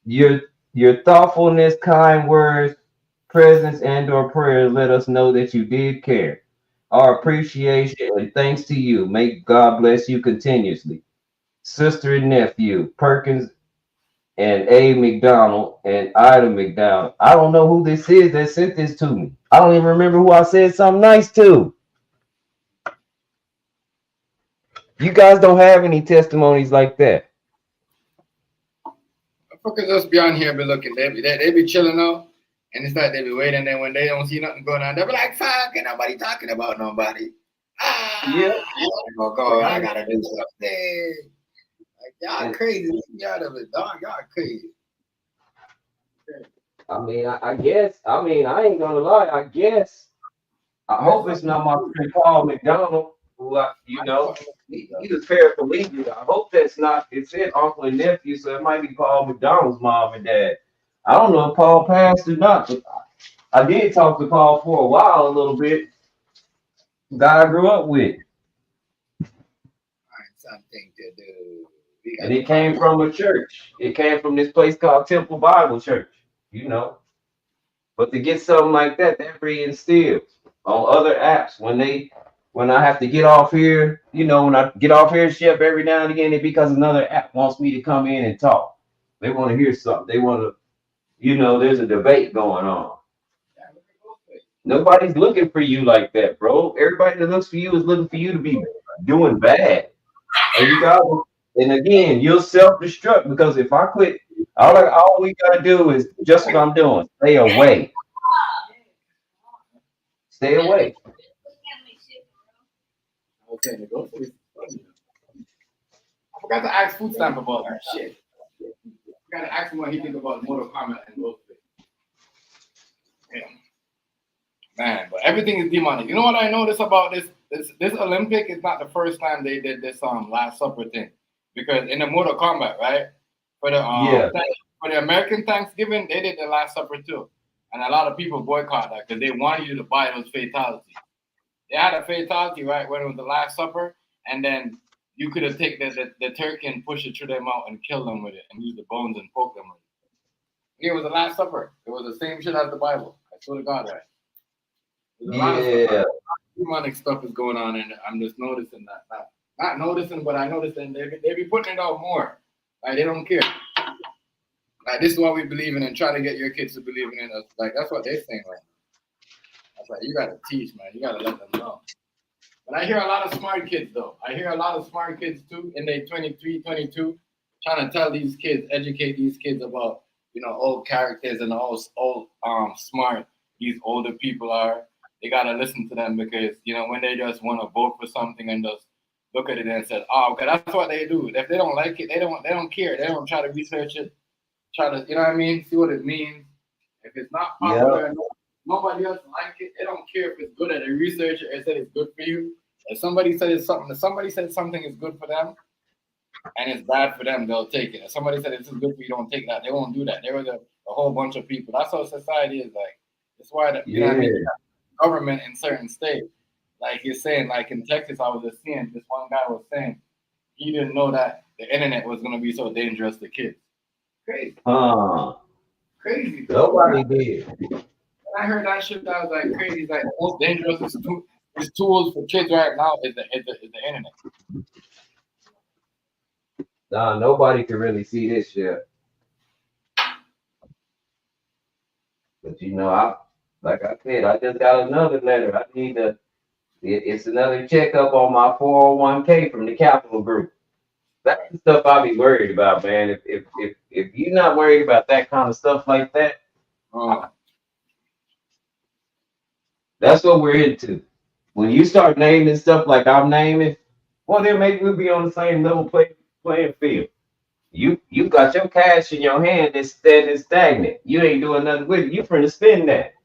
Your thoughtfulness, kind words, presence, and/or prayers let us know that you did care. Our appreciation and thanks to you. May God bless you continuously. Sister and nephew, Perkins and A. McDonald and Ida McDonald. I don't know who this is that sent this to me. I don't even remember who I said something nice to. You guys don't have any testimonies like that. Motherfuckers just be on here be looking. They be chilling out. And it's like they be waiting there when they don't see nothing going on. They be like, fuck, ain't nobody talking about nobody. Yeah. I gotta do something. Like, y'all crazy. Y'all crazy. I mean, I guess. I mean, I ain't gonna lie. I guess. I hope it's not my friend Paul McDonald, who he was paraplegic. I hope that's not. It said uncle and nephew, so it might be Paul McDonald's mom and dad. I don't know if Paul passed or not, but I did talk to Paul for a while, a little bit. Guy I grew up with. Something to do. And it came from a church. It came from this place called Temple Bible Church, But to get something like that reinstills on other apps when I have to get off here, when I get off here, Chef, every now and again, it's because another app wants me to come in and talk. They want to hear something. They want to, there's a debate going on. Nobody's looking for you like that, bro. Everybody that looks for you is looking for you to be doing bad. And again, you'll self-destruct because if I quit, all we gotta do is just what I'm doing. Stay away. Stay away. Okay, I forgot to ask Food Stamp about that shit. I gotta ask him what he think about Mortal Kombat and Ghostface. Yeah. Man, but everything is demonic. You know what I noticed about this Olympic is not the first time they did this Last Supper thing. Because in the Mortal Kombat, right? For the American Thanksgiving, they did the Last Supper too. And a lot of people boycott that because they want you to buy those fatalities. They had a fatality, right, when it was the Last Supper, and then you could have taken the turkey and push it through their mouth and kill them with it and use the bones and poke them with it. It was the Last Supper. It was the same shit as the Bible. I swear to God, right? There's a lot of stuff, demonic stuff is going on, and I'm just noticing that. Not noticing, but I noticed that they be putting it out more. Like, they don't care. Like, this is what we believe in and try to get your kids to believe in us. Like, that's what they're saying right now. That's like, you got to teach, man. You got to let them know. But I hear a lot of smart kids, though. I hear a lot of smart kids, too, in their 23, 22, trying to tell these kids, educate these kids about, old characters and old smart these older people are. They gotta listen to them because when they just want to vote for something and just look at it and say, "Oh, okay, that's what they do." If they don't like it, they don't care. They don't try to research it, try to see what it means. If it's not popular, and nobody else like it. They don't care if it's good at a researcher and said it's good for you. If somebody said something is good for them and it's bad for them, they'll take it. If somebody said this is good for you, don't take that. They won't do that. There was a whole bunch of people. That's how society is like. That's why government in certain states, like you're saying, like in Texas, I was just seeing this one guy was saying he didn't know that the internet was gonna be so dangerous to kids. Crazy. Crazy. Nobody did. When I heard that shit, I was like crazy. It's like the most dangerous is tools for kids right now is the internet. Nah, nobody can really see this shit. But like I said, I just got another letter. I need it's another checkup on my 401k from the Capital Group. That's the stuff I be worried about, man. If you're not worried about that kind of stuff like that, that's what we're into. When you start naming stuff like I'm naming, well, then maybe we'll be on the same level playing field. You got your cash in your hand that's standing stagnant. You ain't doing nothing with it. You finna spend that.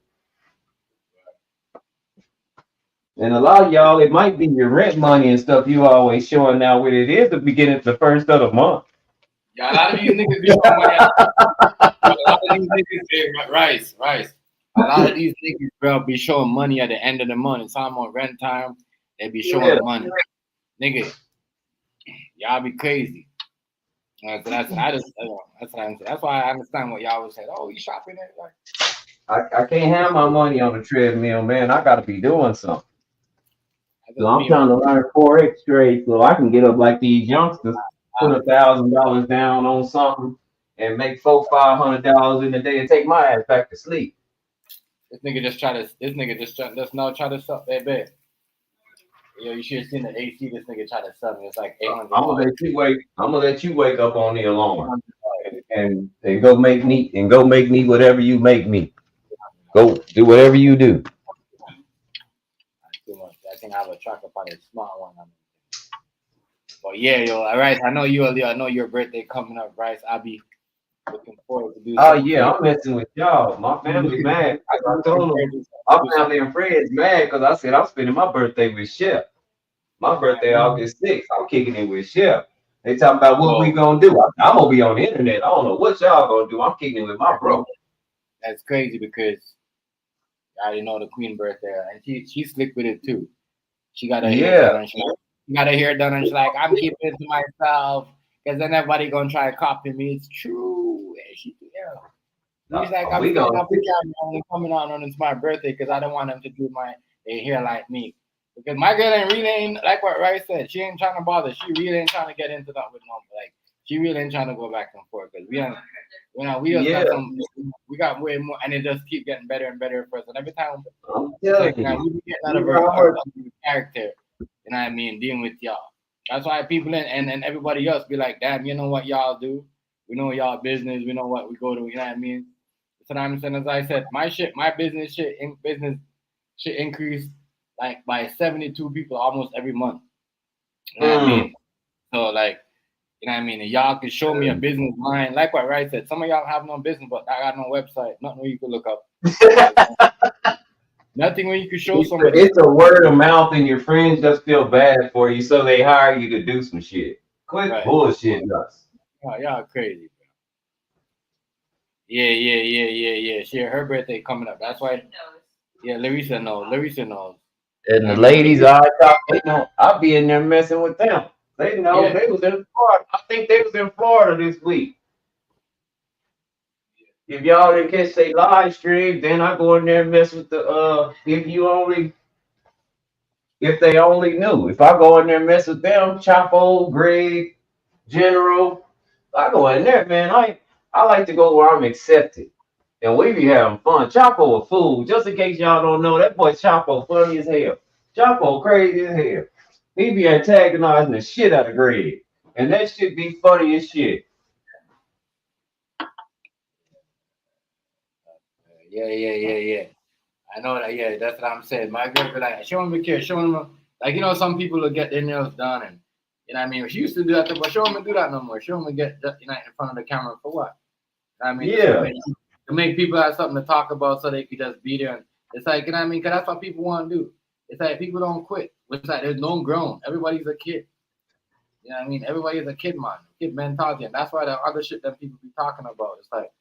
And a lot of y'all, it might be your rent money and stuff you always showing now what it is the beginning of the first of the month. Yeah, a lot of these niggas be showing money. A lot of these niggas, Rice. A lot of these niggas, bro, be showing money at the end of the month. It's time on rent time. They be showing money. Nigga, y'all be crazy. That's what I'm saying. That's why I understand what y'all was saying. Oh, you shopping it? Like, I can't have my money on the treadmill, man. I gotta be doing something. So I'm trying to learn Forex trade so I can get up like these youngsters, put $1,000 down on something and make $400-500 in a day and take my ass back to sleep. This nigga just try to suck that bed. Yo, you should have seen the AC this nigga try to sell me. It's like $800. I'm gonna let you wake up on the alarm and go make me whatever you make me. Go do whatever you do. Too much. I think I have a track up on a smart one. But yeah, yo, all right. I know your birthday coming up, Bryce. I'll be looking forward to do. Oh yeah, I'm messing with y'all. My family mad. I told them my family and friends mad because I said I'm spending my birthday with Chef. My birthday August 6th. I'm kicking it with Chef. They talking about what we gonna do. I'm gonna be on the internet. I don't know what y'all gonna do. I'm kicking it with my bro. That's crazy because I already know the queen birthday, and she's slick with it too. She got her hair done. She got her hair done, and she's like, I'm keeping it to myself because then everybody gonna try to copy me. It's true. She's like, I'm coming on it's my birthday because I don't want them to do their hair like me. Because my girl ain't like what Rice said. She ain't trying to bother. She really ain't trying to get into that with nobody. Like she really ain't trying to go back and forth because we got way more, and it just keep getting better and better for us. And every time we get out of our character, you know what I mean, dealing with y'all. That's why people and everybody else be like, damn, you know what y'all do? We know y'all business. We know what we go to. You know what I mean? So I'm saying, as I said, my business increased like by 72 people almost every month. You know what I mean? So like, you know what I mean? And y'all can show me a business line. Like what Rice said, some of y'all have no business, but I got no website. Nothing where you can look up. Nothing where you can show somebody. It's a word of mouth and your friends just feel bad for you, so they hire you to do some shit. Quit bullshitting us. Y'all crazy, bro. Yeah. Her birthday coming up. That's why. Yeah, Larissa knows. And the ladies, I'll be in there messing with them. They know they was in Florida. I think they was in Florida this week. If y'all didn't catch they live stream, then I go in there and mess with the if they only knew. If I go in there and mess with them, Chapo, Greg, General, I go in there, man. I like to go where I'm accepted. And we be having fun. Chapo a fool. Just in case y'all don't know, that boy Chapo funny as hell. Chapo crazy as hell. He be antagonizing the shit out of Greg. And that shit be funny as shit. Yeah. I know that. Yeah, that's what I'm saying. My girl be like, show him a care, show him like, you know, some people will get their nails done, and you know what I mean. She used to do that, but show him to do that no more. Show him to get in front of the camera for what? I mean, Yeah. to make people have something to talk about, so they could just be there. And it's like, you know what I mean? Because that's what people want to do. It's like people don't quit. It's like there's no grown. Everybody's a kid. You know what I mean? Everybody's a kid, man. Kid mentality, and that's why the other shit that people be talking about. It's like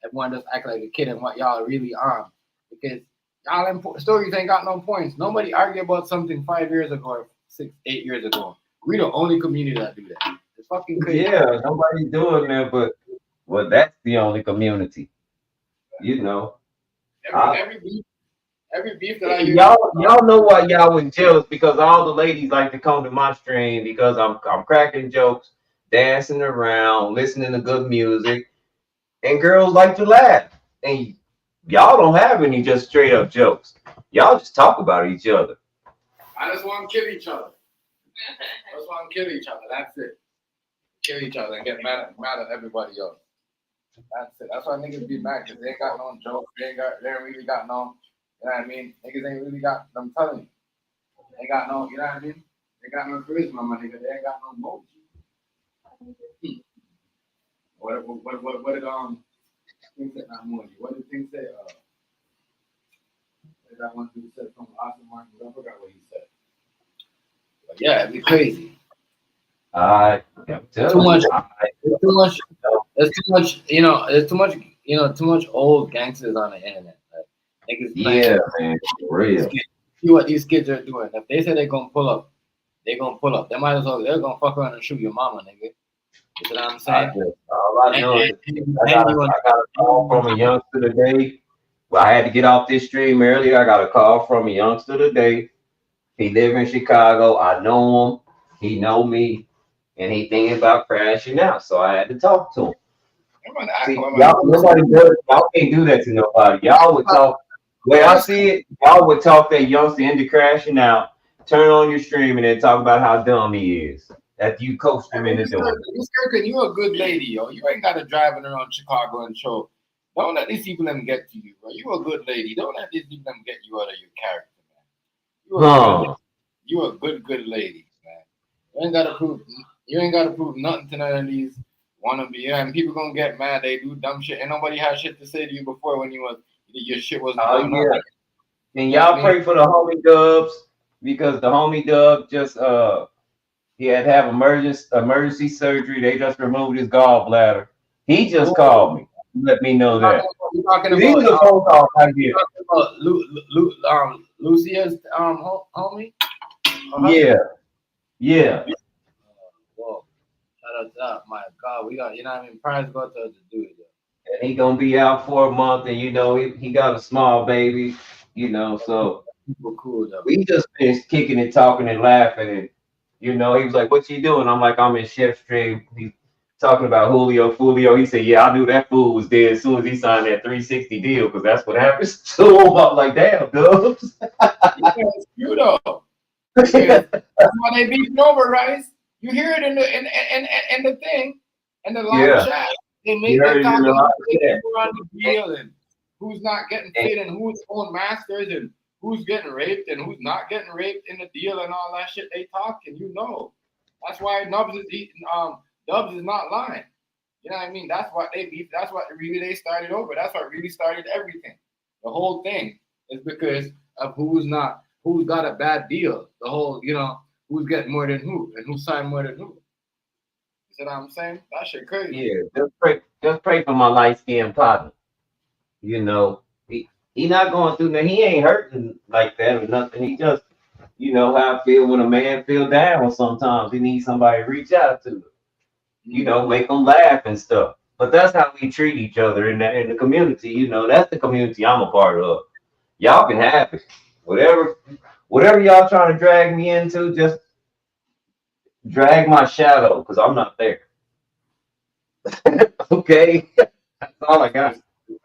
everyone just act like a kid and what y'all really on, because y'all stories ain't got no points. Nobody argue about something 5 years ago or 6, 8 years ago. We the only community that do that. It's fucking crazy. Yeah, nobody's doing that, but well, that's the only community. You know. Every beef that I hear. Y'all know why y'all was jealous, because all the ladies like to come to my stream because I'm cracking jokes, dancing around, listening to good music, and girls like to laugh. And y'all don't have any just straight up jokes. Y'all just talk about each other. I just want to kill each other. I just want to kill each other. That's it. Kill each other and get mad at everybody else. That's it. That's why niggas be mad, because they ain't got no jokes. They ain't really got no. You know what I mean? Niggas ain't really got. I'm telling you, they ain't got no. You know what I mean? They got no charisma, my nigga. They ain't got no motion. What did things say? Not more. What did things say? That one dude said from Austin Martin. I forgot what he said. But yeah, it'd be crazy. Too much. There's too much. There's too much. You know. There's too much. You know. Too much old gangsters on the internet. Like, niggas. Yeah, man. For real. See what these kids are doing. If they say they're gonna pull up, they're gonna pull up. They might as well. They're gonna fuck around and shoot your mama, nigga. You know what I'm saying? All I know is I got a call from a youngster today. Well, I had to get off this stream earlier. I got a call from a youngster today. He live in Chicago. I know him. He know me, and he thinking about crashing out. So I had to talk to him. See, y'all can't do that to nobody. Y'all would talk. Way I see it, y'all would talk that youngster into crashing out. Turn on your stream and then talk about how dumb he is. That you coached him into doing. You a good lady, yo. You ain't got to drive around Chicago and show. Don't let these people them get to you, bro. You a good lady. Don't let these people them get you out of your character, man. You a good lady, man. You ain't gotta prove nothing to none of these wannabe. Yeah, and people gonna get mad. They do dumb shit, and nobody had shit to say to you before when your shit was going on. And y'all pray for the homie Dubs, because the homie Dub just he had to have emergency surgery. They just removed his gallbladder. He just called me. Let me know that. We're talking about, these are the phone calls I get. Lucia's homie. Yeah. Whoa! Shout out to that. My God, we got, you know what I mean. Prayers go to the dude. And he gonna be out for a month, and you know he got a small baby, you know. So cool though. We just finished kicking and talking and laughing, and you know he was like, "What you doing?" I'm like, "I'm in Chef Stream." He's talking about Julio, Foolio. He said, "Yeah, I knew that fool was dead as soon as he signed that 360 deal, because that's what happens to him." I'm like, "Damn, Dubs." It's true though. That's why they beating over, right? You hear it in the thing, in the live chat. They make that talk about the deal and who's not getting fit and who's on masters and who's getting raped and who's not getting raped in the deal and all that shit. They talk, and you know. That's why Dubs is not lying. You know what I mean? That's what they beat. That's what really they started over. That's what really started everything. The whole thing is because of who's got a bad deal. The whole, you know, who's getting more than who and who signed more than who. You see what I'm saying? That shit crazy. Yeah, just pray for my light skinned partner. You know, he not going through nothing. He ain't hurting like that or nothing. He just, you know, how I feel when a man feel down sometimes. He needs somebody to reach out to. You know, make them laugh and stuff. But that's how we treat each other in the community. You know, that's the community I'm a part of. Y'all can have it. Whatever y'all trying to drag me into, just drag my shadow, because I'm not there. Okay? That's all I got.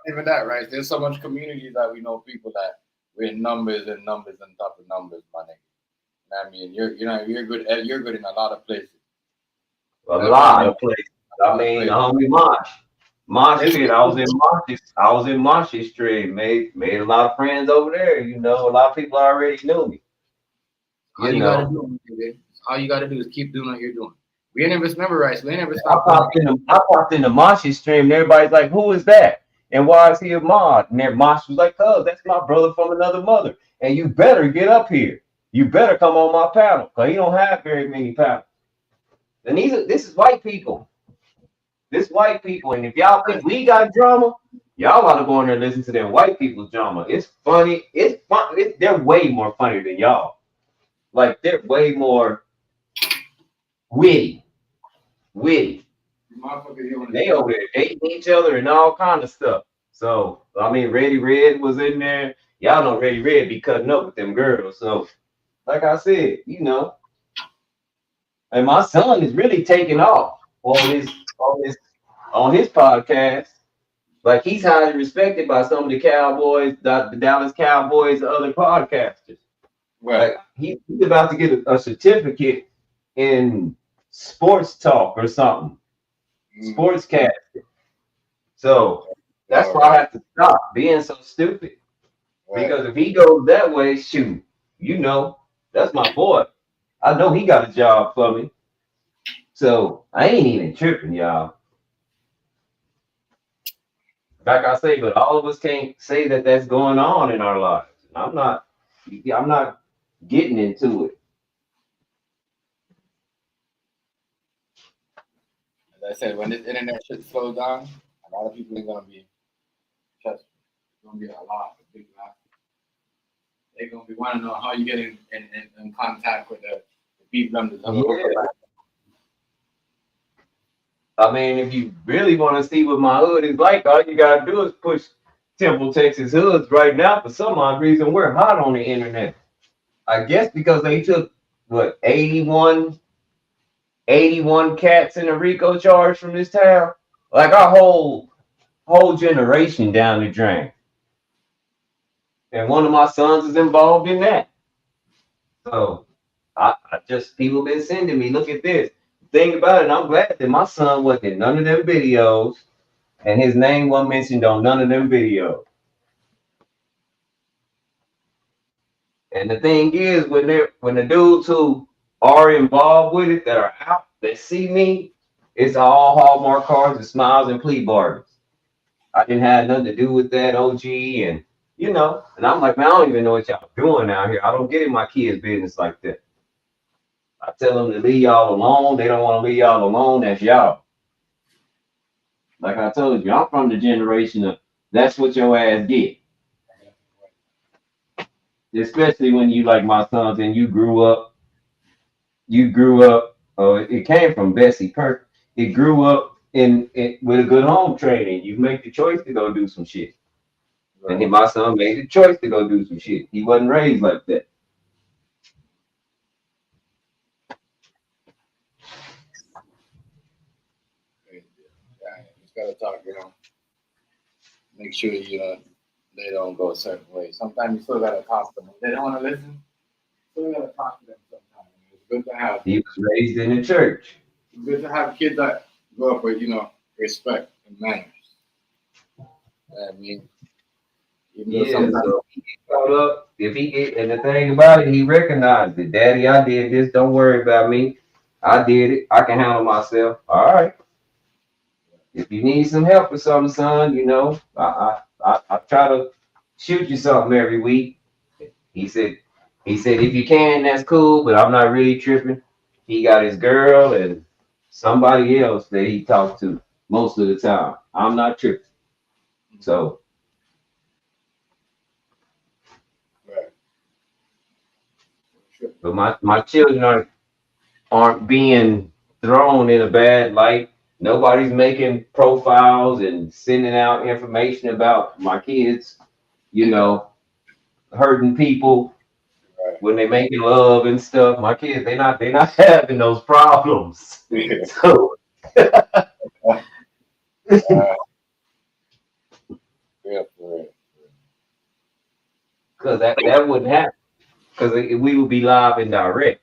Even that, right? There's so much community that we know people that we're in numbers and numbers and top of numbers, my nigga. I mean, you're good in a lot of places. A lot of places. I mean, the homie Mosh pit. I was in Mosh's stream. Made a lot of friends over there. You know, a lot of people already knew me. All you gotta do, nigga, all you gotta do is keep doing what you're doing. We ain't never memorized. We ain't never stopped. I popped into Mosh's stream, and everybody's like, "Who is that? And why is he a mod?" And then Mosh was like, "Oh, that's my brother from another mother. And you better get up here. You better come on my panel, cause he don't have very many panels. And this is white people. This white people. And if y'all think we got drama, y'all ought to go in there and listen to them white people's drama. It's funny. It's fun. They're way more funny than y'all. Like they're way more witty. They over there dating each other and all kind of stuff. So I mean, Ready Red was in there. Y'all know Ready Red be cutting up with them girls. So, like I said, you know, and my son is really taking off on his podcast. Like he's highly respected by some of the Cowboys, the Dallas Cowboys, the other podcasters. Right. Like he's about to get a certificate in sports talk or something. Sportscasting. So that's why I have to stop being so stupid. Because if he goes that way, shoot, you know, that's my boy. I know he got a job for me. So I ain't even tripping, y'all. Like I say, but all of us can't say that that's going on in our lives. I'm not getting into it. As I said, when this internet shit slows down, a lot of people ain't gonna be trust me. It's gonna be a lot of big laughs. They're gonna be wanting to know how you get in contact with the people under the I mean, if you really want to see what my hood is like, all you gotta do is push Temple, Texas hoods right now. For some odd reason, we're hot on the internet. I guess because they took what 81 cats in a RICO charge from this town. Like our whole generation down the drain. And one of my sons is involved in that. So I just people been sending me, look at this. Think about it, I'm glad that my son wasn't in none of them videos and his name wasn't mentioned on none of them videos. And the thing is, when the dudes who are involved with it that are out, that see me, it's all Hallmark cards and smiles and plea bargains. I didn't have nothing to do with that, OG, and you know, and I'm like, man, I don't even know what y'all doing out here. I don't get in my kids' business like that. I tell them to leave y'all alone. They don't want to leave y'all alone. That's y'all. Like I told you, I'm from the generation of that's what your ass get. Especially when you like my sons and you grew up. It came from Bessie Perk. It grew up with a good home training. You make the choice to go do some shit. Right. And my son made the choice to go do some shit. He wasn't raised like that. Just gotta talk, you know. Make sure they don't go a certain way. Sometimes you still gotta talk to them. If they don't want to listen, you still gotta talk to them sometimes. It's good to have. He was raised in the church. It's good to have kids that grow up with, respect and manners. I mean, So he caught up. And the thing about it, he recognized it. Daddy, I did this. Don't worry about me. I did it. I can handle myself. All right. If you need some help with something, son, I try to shoot you something every week. He said, if you can, that's cool, but I'm not really tripping. He got his girl and somebody else that he talks to most of the time. I'm not tripping. So. But my children aren't being thrown in a bad light. Nobody's making profiles and sending out information about my kids, hurting people when they're making love and stuff. My kids, they're not having those problems. So because that wouldn't happen. Because we would be live and direct,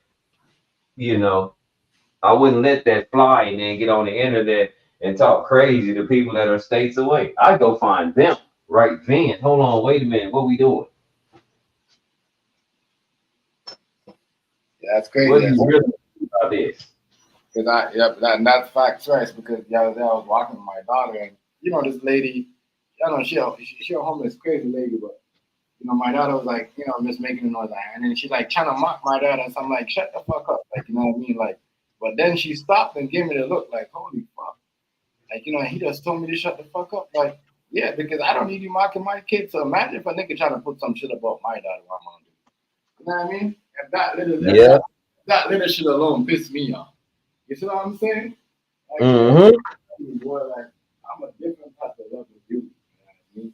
I wouldn't let that fly and then get on the internet and talk crazy to people that are states away. I go find them right then. Hold on, wait a minute. What we doing? Yeah, that's crazy. What do you really think about this? Because that's facts, right? Because the other day I was walking with my daughter, and you know this lady, I don't know she a homeless crazy lady, but you know my daughter was like, you know, just making a noise, and then she like trying to mock my daughter, so I'm like, shut the fuck up, like you know what I mean, like. But then she stopped and gave me the look, like, holy fuck, like you know, he just told me to shut the fuck up, like yeah, because I don't need you mocking my kids. So imagine if a nigga trying to put some shit about my daughter, what I'm gonna do. You know what I mean? If that little shit alone pissed me off. You see what I'm saying? Like, boy, like I'm a different type of level of dude. You know what I mean?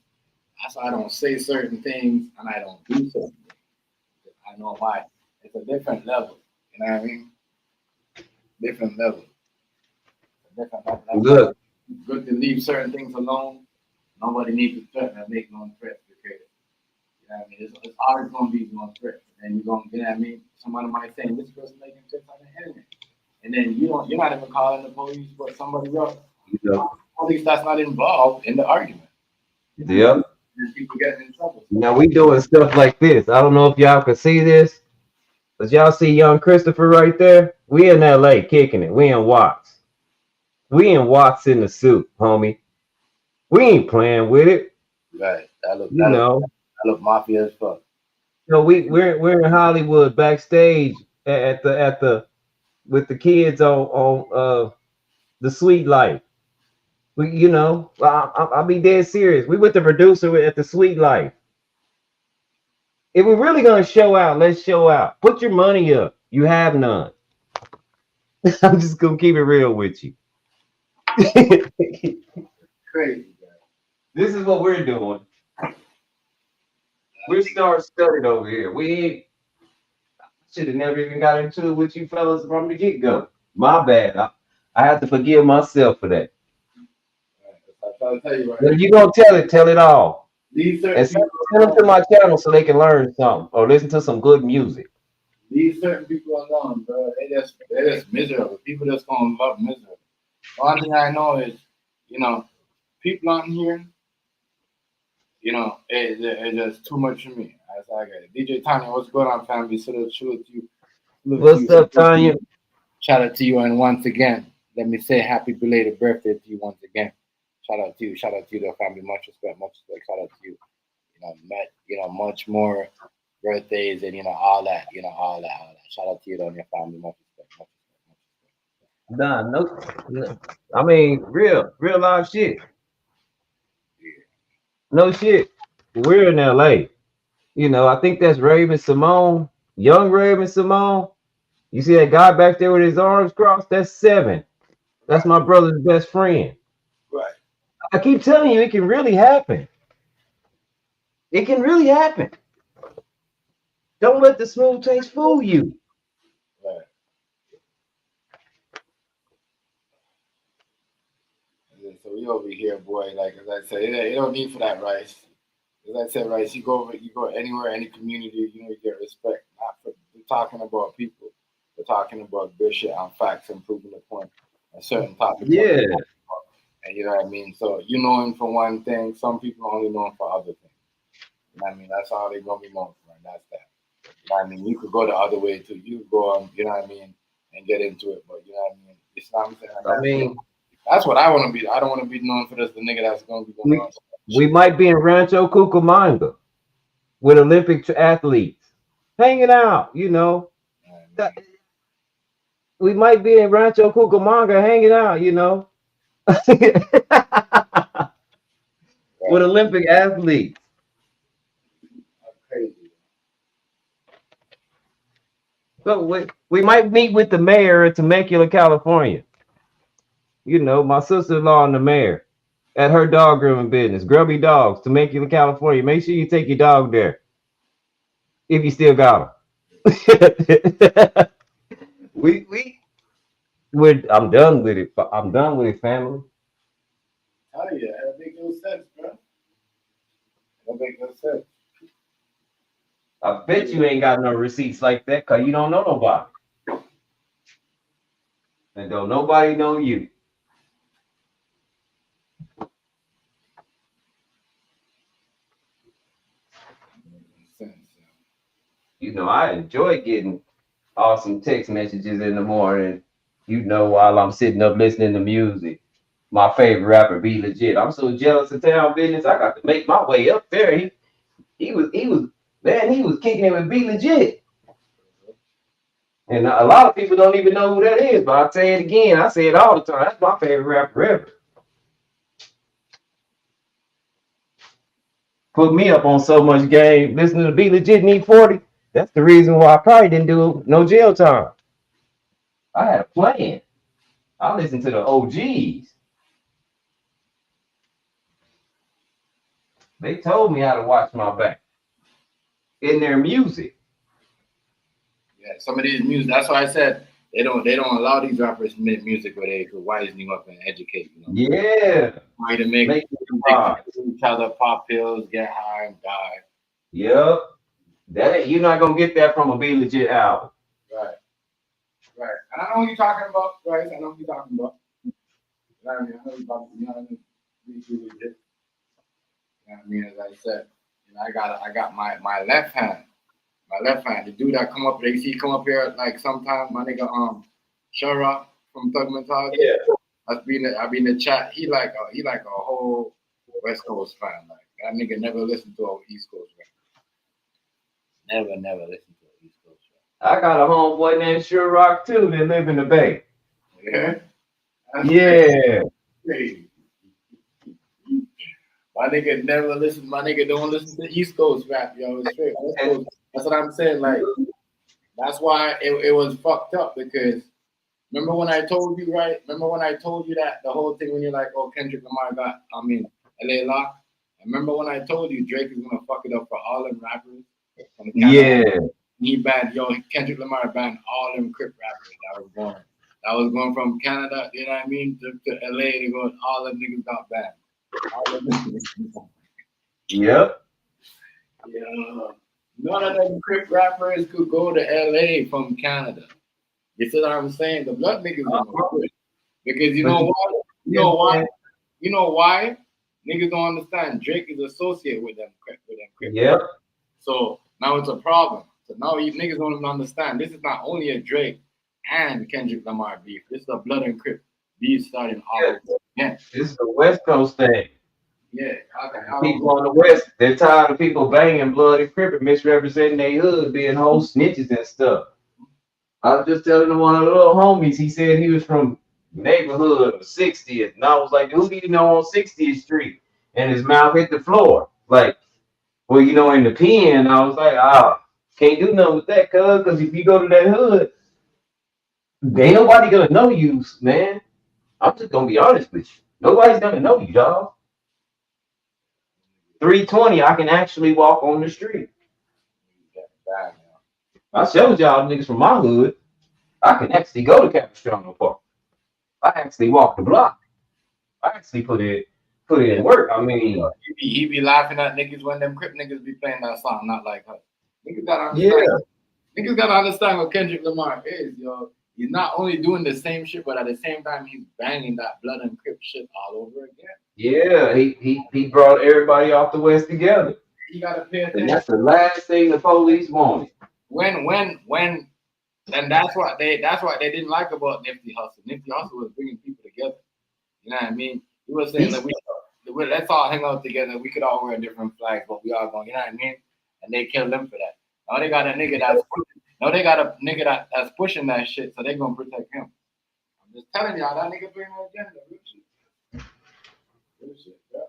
That's why I don't say certain things and I don't do certain things. I know why. It's a different level. You know what I mean? Different level. Different level. Good. Good to leave certain things alone. Nobody needs to threaten and make no threats because you know what I mean? It's always gonna be one threat. And you're gonna, you know what I mean? Somebody might say this person making threats on the internet. And then you're not even calling the police, but somebody else. Yep. Police that's not involved in the argument. Yep. And people getting in trouble. Now we doing stuff like this. I don't know if y'all can see this, but y'all see young Christopher right there? We in LA kicking it. We in Watts. We in Watts in the suit, homie. We ain't playing with it. Right. That look mafia as fuck. No, we're in Hollywood backstage at the with the kids on the Sweet Life. We, you know, I'll be dead serious. We with the producer at the Sweet Life. If we're really gonna show out, let's show out. Put your money up. You have none. I'm just gonna keep it real with you. Crazy, guy. This is what we're doing. We're star-studded over here. We should have never even got into it with you fellas from the get-go. My bad. I have to forgive myself for that. I'll tell you right. If you gonna tell it all. These certain And send them to my channel so they can learn something or listen to some good music. These certain people alone, bro, they're just miserable. People just gonna love misery. One thing I know is, you know, people out here, you know, it's just too much for me. That's how I get it. DJ Tanya, what's going on, family? Salute to you. What's up, Tanya? Shout out to you, and once again, let me say happy belated birthday to you once again. Shout out to you, the family. Much respect. Shout out to you. You know, much more birthdays and all that. Shout out to you and your family. Much respect. Nah, no. I mean, real life shit. No shit. We're in LA. You know, I think that's Raven Simone, young Raven Simone. You see that guy back there with his arms crossed? That's 7. That's my brother's best friend. Right. I keep telling you, it can really happen. It can really happen. Don't let the smooth taste fool you. Right. So we over here, boy. Like as I said, it don't need for that, Rice. As I said, Rice, you go anywhere, any community, you get respect. Not for talking about people, but talking about good shit on facts and proving the point. A certain topic. Yeah. And you know what I mean? So you know him for one thing, some people only know him for other things. You know what I mean? That's all they're gonna be known for, and that's that. You know what I mean? You could go the other way too. You could go on, you know what I mean, and get into it, but you know what I mean? It's not I'm saying. I mean, that's what I want to be. I don't want to be known for this. The nigga that's gonna be going on. We might be in Rancho Cucamonga with Olympic athletes hanging out. You know, we might be in Rancho Cucamonga hanging out. You know. With Olympic athletes. So we might meet with the mayor of Temecula, California. You know, my sister-in-law and the mayor at her dog grooming business, Grubby Dogs, Temecula, California. Make sure you take your dog there if you still got him. I'm done with it. I'm done with it, family. Oh yeah, that make no sense, bro. That make no sense. I bet you ain't got no receipts like that because you don't know nobody. And don't nobody know you. sense. You know, I enjoy getting awesome text messages in the morning. You know, while I'm sitting up listening to music. My favorite rapper, Be Legit. I'm so jealous of Town Business. I got to make my way up there. He was kicking it with Be Legit. And a lot of people don't even know who that is, but I'll say it again. I say it all the time. That's my favorite rapper ever. Put me up on so much game. Listening to Be Legit Need 40. That's the reason why I probably didn't do no jail time. I had a plan. I listened to the OGs. They told me how to watch my back in their music. Yeah, some of these music. That's why I said they don't allow these rappers to make music where they could wisen you up and educate. You know? Yeah. Try to make each other pop pills, get high, and die. Yep. That you're not gonna get that from a Be Legit album. Right. Right. And I know what you're talking about, right? I know what you're talking about. You know what I mean? I know you're about to, you know what I mean? Be legit. You know what I mean? As I said, you know, I got my left hand. My left hand. The dude that come up, they see come up here like sometimes my nigga Shara from Thug Mentality. Yeah. I be in the chat. He like a whole West Coast fan. Like that nigga never listened to an East Coast fan. Never listened to an East Coast fan. I got a homeboy named Sure Rock too that live in the Bay. Yeah. Yeah. Crazy. My nigga never listen. My nigga don't listen to East Coast rap, yo. It's straight West Coast. That's what I'm saying. Like, that's why it was fucked up because remember when I told you, right? Remember when I told you that the whole thing when you're like, oh, Kendrick Lamar got, LA Lock. Remember when I told you Drake is gonna fuck it up for all them rappers? Yeah. He banned, Kendrick Lamar banned all them Crip rappers that was going from Canada, you know what I mean, to LA to go, all them niggas got banned. Yep. Yeah. None of them Crip rappers could go to LA from Canada. You see what I'm saying? The blood niggas don't do it. Because you know what? You know why? Niggas don't understand. Drake is associated with them Crip. Yep. So now it's a problem. So now you niggas don't even understand. This is not only a Drake and Kendrick Lamar beef. This is a blood and Crip beef starting all over again. This is the West Coast thing. Yeah. People on the West, they're tired of people banging blood and Crip and misrepresenting their hood, being whole snitches and stuff. I was just telling one of the little homies, he said he was from neighborhood of 60th. And I was like, who do you know on 60th Street? And his mouth hit the floor. Like, well, you know, in the pen, I was like, can't do nothing with that, cuz, because if you go to that hood, ain't nobody gonna know you, man. I'm just gonna be honest with you. Nobody's gonna know you, dog. 320, I can actually walk on the street. I showed y'all niggas from my hood. I can actually go to Capistrano Park. I actually walk the block. I actually put in work. I mean, he be laughing at niggas when them Crip niggas be playing that song, not like us. Niggas gotta understand. Yeah. Niggas gotta understand what Kendrick Lamar is, yo. He's not only doing the same shit, but at the same time he's banging that blood and Crip shit all over again. Yeah, he brought everybody off the West together. You gotta pay attention. And that's the last thing the police wanted. And that's what they didn't like about Nipsey Hussle. Nipsey Hussle was bringing people together. You know what I mean? He was saying that let's all hang out together. We could all wear different flags, but we all going. You know what I mean? And they killed him for that. Now they got a nigga that's pushing that shit, so they gonna protect him. I'm just telling y'all that nigga bring no agenda. Real shit, yeah.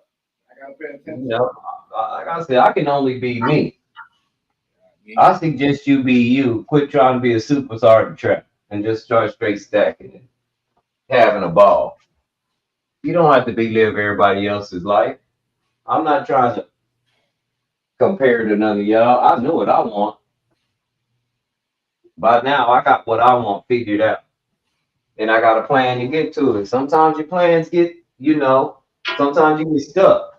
I gotta pay attention. You know, like I said, I can only be me. I suggest you be you. Quit trying to be a super sergeant trap and just start straight stacking and having a ball. You don't have to live everybody else's life. I'm not trying to compare to none of y'all. I know what I want. By now, I got what I want figured out. And I got a plan to get to it. Sometimes your plans get, sometimes you get stuck.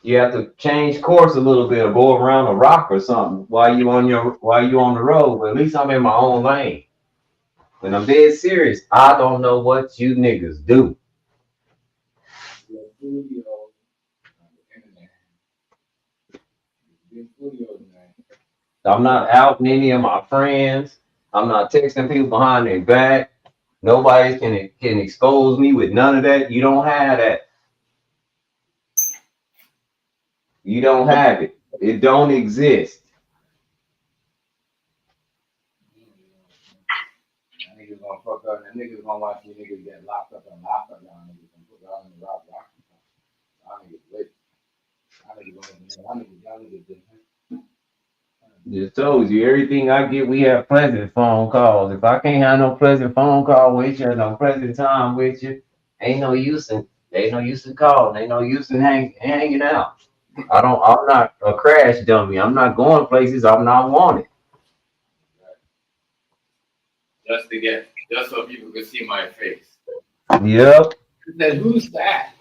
You have to change course a little bit or go around a rock or something while you on the road. But at least I'm in my own lane. When I'm dead serious, I don't know what you niggas do. Julio on the internet. Big Foolio, man. I'm not outing any of my friends. I'm not texting people behind their back. Nobody can expose me with none of that. You don't have that. You don't have it. It don't exist. Niggas gonna fuck up, and niggas gonna watch you niggas get locked up and locked up. Y'all niggas gonna put y'all in the rock. Y'all niggas wait. Y'all niggas Just told you everything I get. We have pleasant phone calls. If I can't have no pleasant phone call with you, or no pleasant time with you, ain't no use in calling. Ain't no use in hanging out. I'm not a crash dummy. I'm not going places I'm not wanted. just so people can see my face. Yep. Then who's that?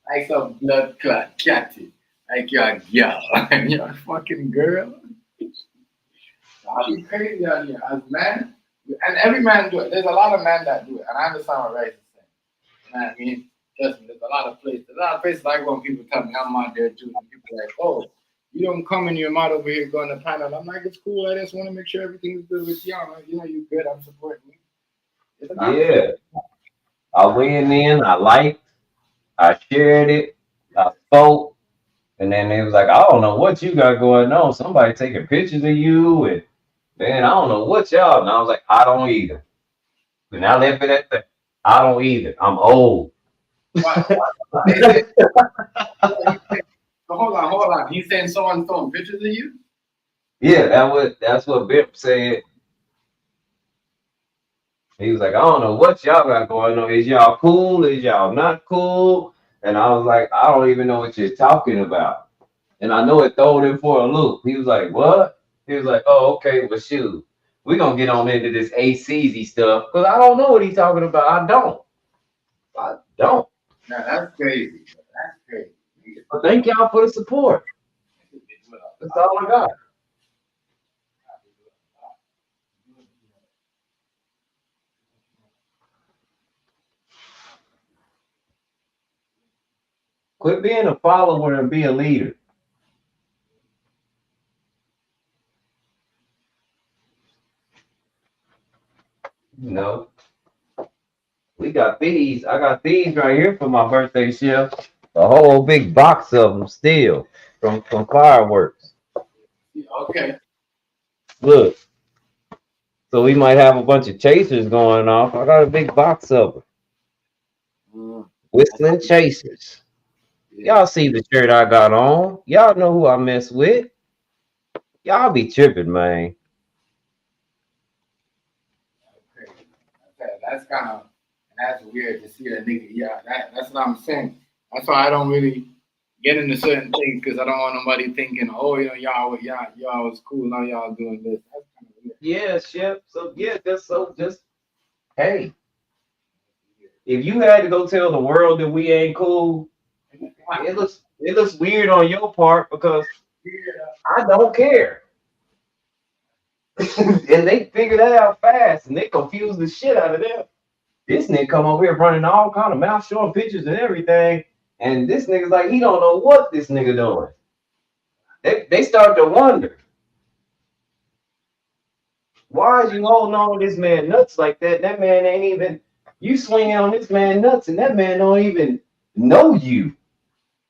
Like some blood clot catty. Like you're a girl. You're a fucking girl. I'll be crazy on here as man. And every man do it. There's a lot of men that do it. And I understand what Rice is saying. You know what I mean? Trust me, there's a lot of places I go and people tell me I'm out there too. And people are like, oh, you don't come and you're not over here going to panel. I'm like, it's cool. I just want to make sure everything's good with you. You know, you're good. I'm supporting you. Yeah. I went in, I liked, I shared it, I spoke, and then they was like, I don't know what you got going on. Somebody taking pictures of you, and man, I don't know what y'all. And I was like, I don't either. And I left it at that. I don't either. I'm old. Hold on. He's saying someone's throwing pictures of you? Yeah, that's what Bip said. He was like, I don't know what y'all got going on. Is y'all cool? Is y'all not cool? And I was like, I don't even know what you're talking about. And I know it thrown him for a loop. He was like, what? He was like, oh, okay, well, shoot. We're going to get on into this ACZ stuff because I don't know what he's talking about. I don't. No, that's crazy. That's crazy. But thank y'all for the support. That's all I got. Quit being a follower and be a leader. You know, we got these. I got these right here for my birthday, Chef. A whole big box of them still from fireworks. Okay. Look. So we might have a bunch of chasers going off. I got a big box of them. Whistling chasers. Y'all see the shirt I got on. Y'all know who I mess with. Y'all be tripping, man. That's weird to see that nigga. Yeah, that's what I'm saying. That's why I don't really get into certain things because I don't want nobody thinking, oh, you know, y'all was cool. Now y'all doing this. That's kind of weird. Yeah, Chef. So yeah, just hey. If you had to go tell the world that we ain't cool, it looks weird on your part because I don't care. And they figure that out fast and they confuse the shit out of them. This nigga come over here running all kind of mouth showing pictures and everything. And this nigga's like, he don't know what this nigga doing. They start to wonder. Why is you holding on to this man nuts like that? That man ain't even, you swinging on this man nuts and that man don't even know you.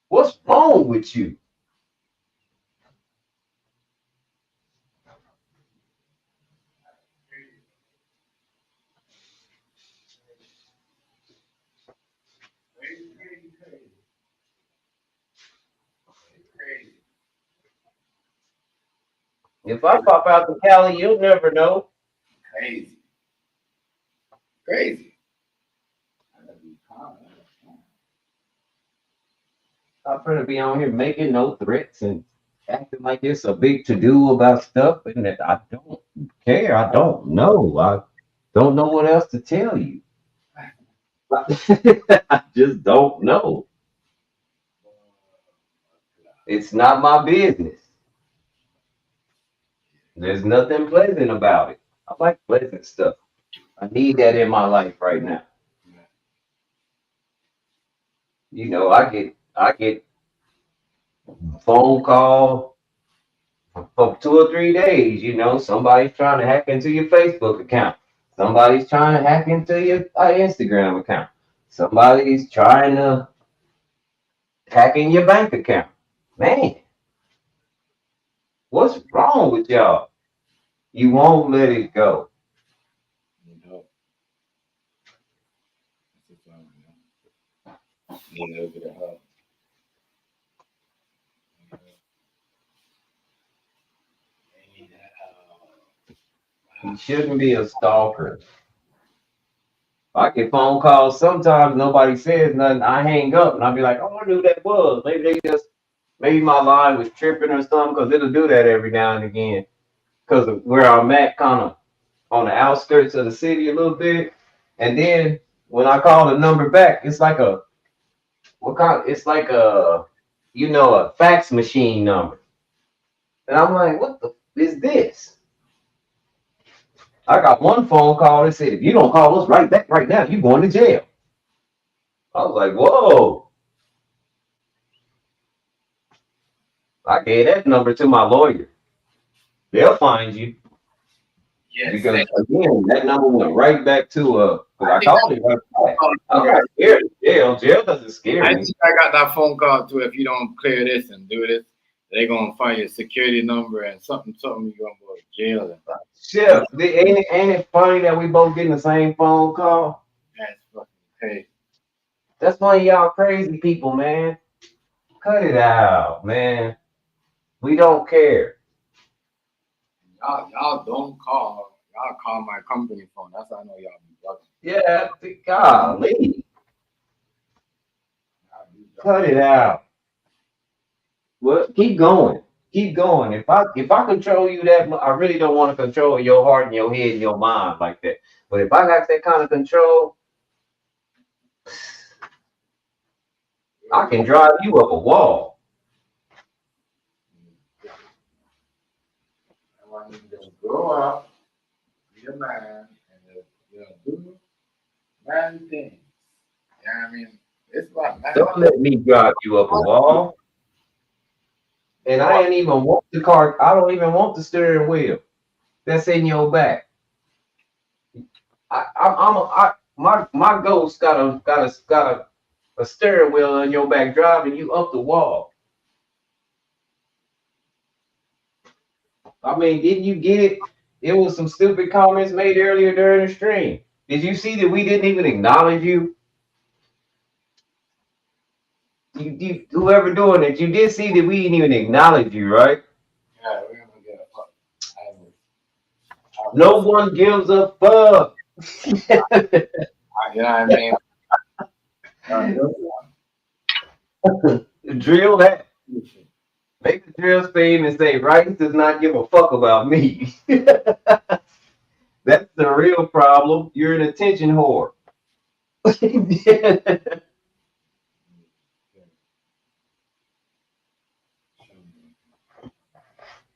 What's wrong with you? If I pop out to Cali, you'll never know. Crazy. I'm gonna be on here making no threats and acting like it's a big to do about stuff, and that I don't care. I don't know. I don't know what else to tell you. I just don't know. It's not my business. There's nothing pleasant about it. I like pleasant stuff. I need that in my life right now. You know, I get phone call for 2 or 3 days. You know, somebody's trying to hack into your Facebook account. Somebody's trying to hack into your Instagram account. Somebody's trying to hack in your bank account. Man, what's wrong with y'all? You won't let it go. You shouldn't be a stalker. I get phone calls. Sometimes nobody says nothing. I hang up and I'll be like, I wonder who that was. Maybe my line was tripping or something, because it'll do that every now and again. Because of where I'm at, kind of on the outskirts of the city a little bit. And then when I call the number back, it's like a a fax machine number. And I'm like, what the is this? I got one phone call that said, if you don't call us right back right now, you're going to jail. I was like, whoa. I gave that number to my lawyer. They'll find you. Yes, because again, that number went right back to because I called it right back. I'm not scared of jail. Jail doesn't scare I me. think I got that phone call too. If you don't clear this and do this, they're gonna find your security number and something. You're gonna go to jail. Chef, ain't it funny that we both getting the same phone call? That's fucking crazy. That's one of y'all crazy people, man. Cut it out, man. We don't care. Y'all don't call. Y'all call my company phone. That's how I know y'all be bugging. Yeah, golly. Cut it out. Well, keep going. Keep going. If I control you that much, I really don't want to control your heart and your head and your mind like that. But if I got that kind of control, I can drive you up a wall. I want you to grow up, be a man, and do man things. You know what I mean? It's about man. Don't let me drive you up a wall. And I ain't even want the car. I don't even want the steering wheel that's in your back. My ghost got a steering wheel on your back driving you up the wall. I mean, didn't you get it? It was some stupid comments made earlier during the stream. Did you see that we didn't even acknowledge you? Whoever doing it, you did see that we didn't even acknowledge you, right? Yeah, we're gonna get a fuck. No one gives a fuck. You know what I mean? Drill that. Make the drill spin and say, Rice does not give a fuck about me. That's the real problem. You're an attention whore.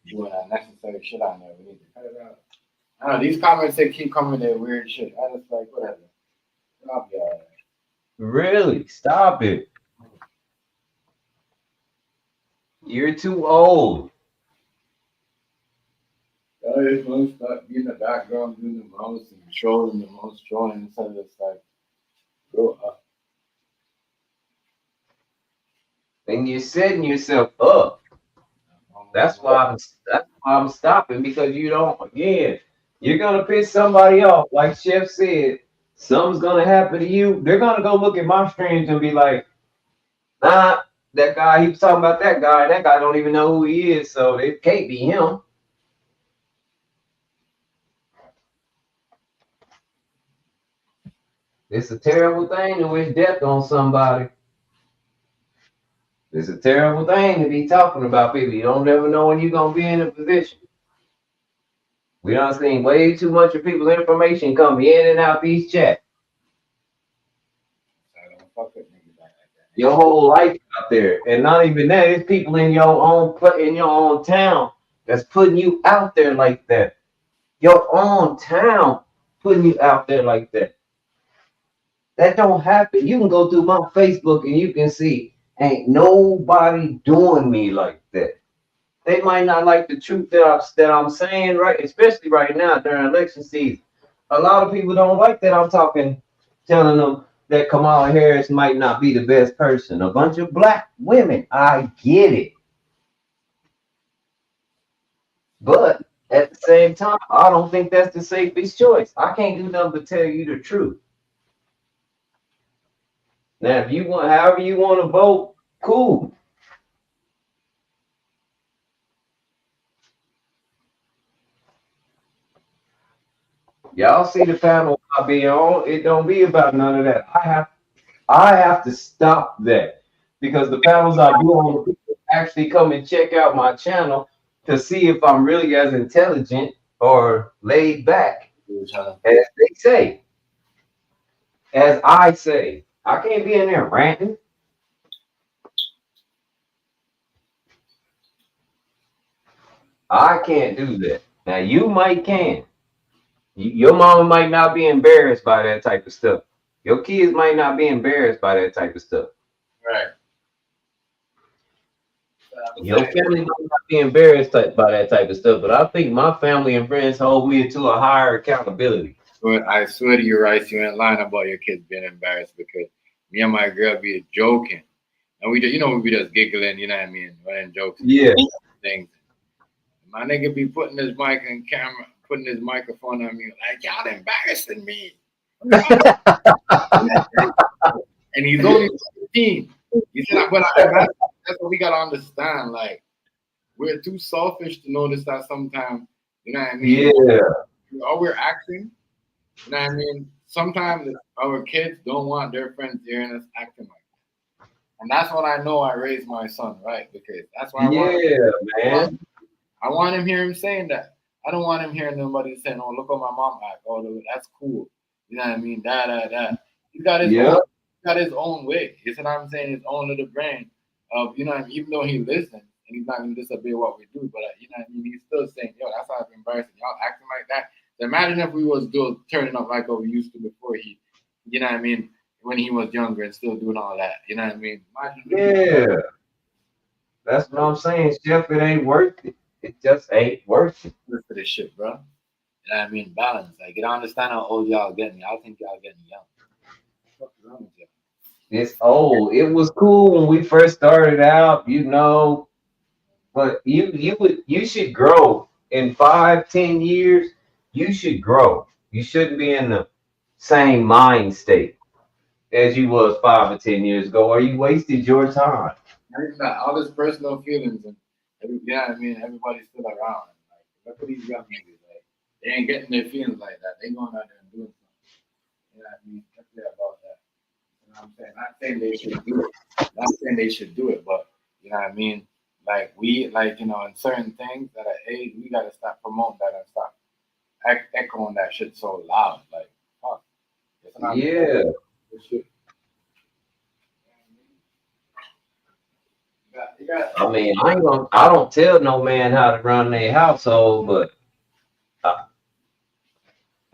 Doing unnecessary shit on there. We need to cut it out. I don't know, these comments, they keep coming with their weird shit. I just like, whatever. I'll be alright. Really? Stop it. You're too old. Guys, most stop being in the background doing the most and trolling instead of just like, grow up. And you're setting yourself up. That's why I'm stopping, because you don't, again, you're gonna piss somebody off. Like Chef said, something's gonna happen to you. They're gonna go look at my streams and be like, nah, that guy, he was talking about that guy don't even know who he is, so it can't be him. It's a terrible thing to wish death on somebody. It's a terrible thing to be talking about people. You don't ever know when you're gonna be in a position. We done seen way too much of people's information come in and out these chats. Your whole life out there, and not even that. It's people in your own town that's putting you out there like that. Your own town putting you out there like that. That don't happen. You can go through my Facebook and you can see Ain't nobody doing me like that. They might not like the truth that I'm saying, right? Especially right now during election season. A lot of people don't like that I'm telling them that Kamala Harris might not be the best person. A bunch of black women, I get it. But at the same time, I don't think that's the safest choice. I can't do nothing but tell you the truth. Now, if you want, however you want to vote, cool. Y'all see the panel I be on? It don't be about none of that. I have to stop that because the panels I do on people actually come and check out my channel to see if I'm really as intelligent or laid back as they say, as I say. I can't be in there ranting. I can't do that. Now you might can. Your mama might not be embarrassed by that type of stuff. Your kids might not be embarrassed by that type of stuff. Right. Your family might not be embarrassed by that type of stuff, but I think my family and friends hold me to a higher accountability. But I swear to you, Rice, you ain't lying about your kids being embarrassed because me and my girl be joking. And we just, we be just giggling, you know what I mean? Running jokes. Yeah. Things. My nigga be putting his mic and camera, putting his microphone on me, like, y'all embarrassing me. And he's only 15. He said, but that's what we gotta understand. Like, we're too selfish to notice that sometimes, you know what I mean? Yeah. All we're acting, you know what I mean? Sometimes our kids don't want their friends hearing us acting like that. And that's what I know I raised my son, right? Because that's why I want him hearing him saying that. I don't want him hearing nobody saying, oh, look at my mom act. Oh, that's cool. You know what I mean? That. He's got his own way. You see what I'm saying? His own little brain of, you know what I mean? Even though he listens and he's not going to disobey what we do, but, you know what I mean? He's still saying, yo, that's how it's embarrassing. Y'all acting like that. So imagine if we was still turning up like what we used to before he, you know what I mean? When he was younger and still doing all that. You know what I mean? Yeah. That's what I'm saying, Chef. It ain't worth it. It just ain't worth it. For this shit, bro. You know what I mean? Balance. Like, you don't understand how old y'all getting. Y'all think y'all getting young. What's wrong with you? It's old. It was cool when we first started out, but you should grow in 5-10 years. You should grow. You shouldn't be in the same mind state as you was 5 or 10 years ago, or you wasted your time. All this personal feelings and yeah, I mean, everybody's still around. Like, look at these young niggas. Like, they ain't getting their feelings like that. They going out there and doing something. You know what I mean? That's clear about that. You know what I'm saying? Not saying they should do it. Not saying they should do it, but you know what I mean? Like in certain things at an age, we gotta stop promoting that and stop echoing that shit so loud. Like, fuck. Yeah. I mean, I don't tell no man how to run their household, but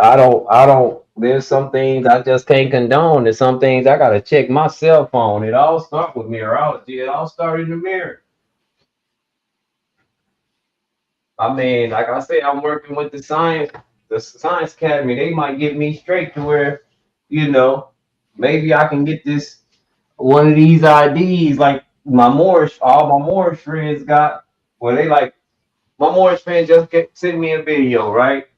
I don't, there's some things I just can't condone. There's some things I gotta check my cell phone. It all starts with mirrorology. It all started in the mirror. I mean, like I say, I'm working with the Science Academy. They might get me straight to where, maybe I can get one of these IDs like all my Moorish friends got, where they like, my Moorish friend just send me a video, right?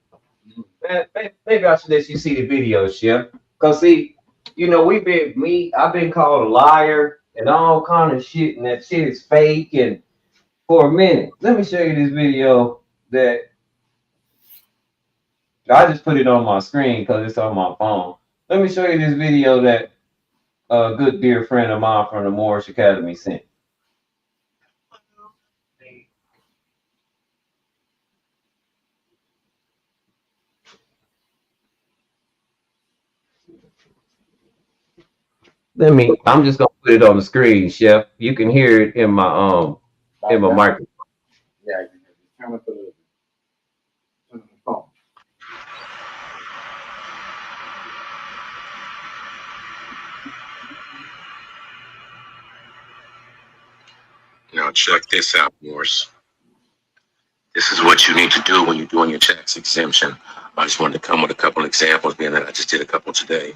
Man, maybe I should let you see the video, Chef. Cause see, I've been called a liar and all kind of shit, and that shit is fake. And for a minute, let me show you this video that I just put it on my screen because it's on my phone. Let me show you this video that a good dear friend of mine from the Moorish Academy sent. I'm just gonna put it on the screen, Chef. You can hear it in my microphone. Yeah, I can hear you. Turn up a little bit. Turn up the phone. Now check this out, Morris. This is what you need to do when you're doing your tax exemption. I just wanted to come with a couple examples, being that I just did a couple today.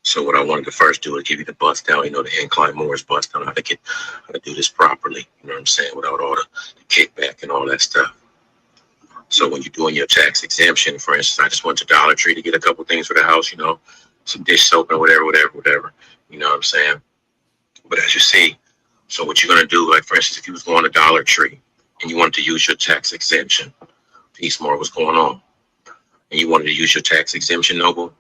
So what I wanted to first do is give you the bust down, the incline Morris bust down, how to do this properly. You know what I'm saying? Without all the kickback and all that stuff. So when you're doing your tax exemption, for instance, I just went to Dollar Tree to get a couple things for the house, some dish soap and whatever. You know what I'm saying? But as you see, so what you're going to do, like for instance, if you was going to Dollar Tree and you wanted to use your tax exemption, piece more what's going on, and you wanted to use your tax exemption, Noble,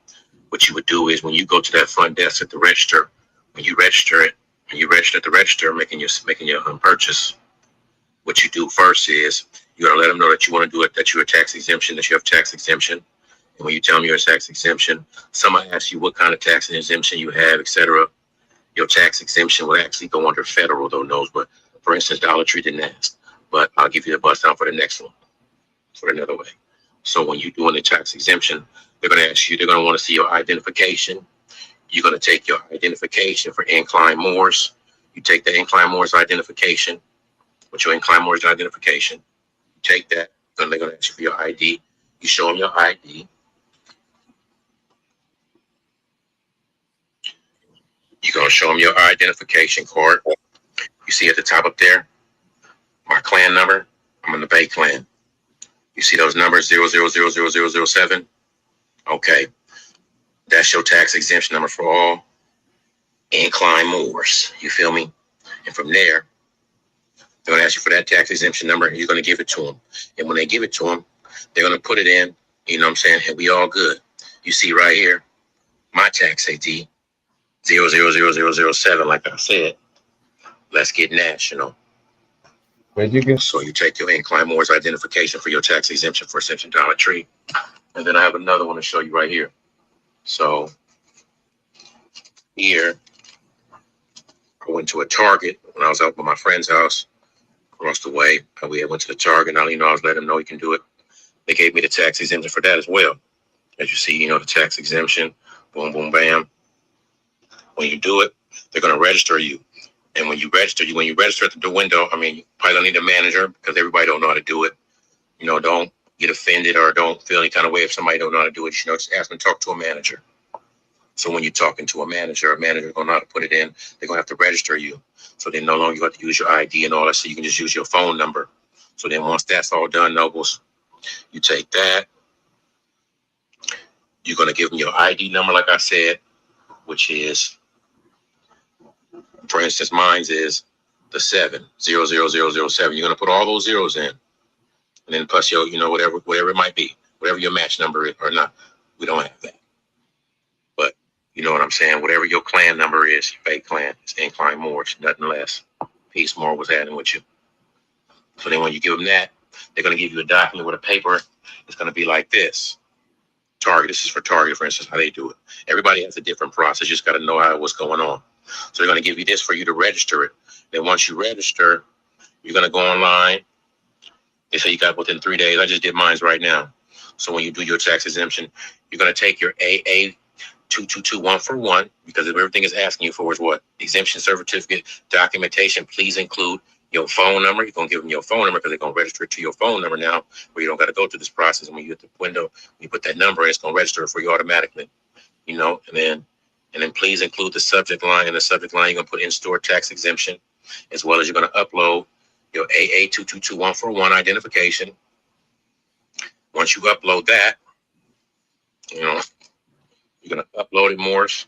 what you would do is when you go to that front desk at the register, when you register at the register, making your purchase, what you do first is you got to let them know that you want to do it, that you're a tax exemption, that you have tax exemption. And when you tell them you're a tax exemption, somebody asks you what kind of tax exemption you have, etc. Your tax exemption will actually go under federal, though, knows. But for instance, Dollar Tree didn't ask. But I'll give you the bust down for the next one, for another way. So when you're doing the tax exemption, they're going to ask you, they're going to want to see your identification. You're going to take your identification for incline Moors. You take the incline Moors identification. With your incline Moors identification, you take that, then they're going to ask you for your ID. You show them your ID. You're going to show them your identification card. You see at the top up there, my clan number. I'm in the Bay clan. You see those numbers, 000007? Okay. That's your tax exemption number for all incline Moors. You feel me? And from there, they're going to ask you for that tax exemption number, and you're going to give it to them. And when they give it to them, they're going to put it in, you know what I'm saying, and we all good. You see right here, my tax ID, 000007, like I said. Let's get national. So you take your incline Moors identification for your tax exemption for Ascension Dollar Tree. And then I have another one to show you right here. So here, I went to a Target when I was out by my friend's house across the way. We went to the Target. Now, I was letting them know you can do it. They gave me the tax exemption for that as well. As you see, the tax exemption, boom, boom, bam. When you do it, they're going to register you. And when you register at the window, you probably don't need a manager because everybody don't know how to do it. Don't get offended or don't feel any kind of way if somebody don't know how to do it. Just ask them to talk to a manager. So when you're talking to a manager going to know how to put it in. They're going to have to register you. So then no longer you have to use your ID and all that. So you can just use your phone number. So then once that's all done, Nobles, you take that. You're going to give them your ID number, like I said, which is, for instance, mine's is the 70007. You're going to put all those zeros in. And then plus your, whatever it might be, whatever your match number is or not. We don't have that. But you know what I'm saying? Whatever your clan number is, your fake clan, it's incline Moors, nothing less. Peace Moore was adding with you. So then when you give them that, they're going to give you a document with a paper. It's going to be like this. Target, this is for Target, for instance, how they do it. Everybody has a different process. You just got to know what's going on. So they're going to give you this for you to register it. Then once you register, you're going to go online. They say you got within 3 days. I just did mine right now. So when you do your tax exemption, you're going to take your AA 2221 for one, because everything is asking you for is what? Exemption certificate, documentation. Please include your phone number. You're going to give them your phone number because they're going to register it to your phone number now, where you don't got to go through this process. And when you hit the window, you put that number in, it's going to register it for you automatically, and then please include the subject line. In the subject line, you're going to put in-store tax exemption, as well as you're going to upload your AA 2221 for one identification. Once you upload that, you're going to upload it, Morris.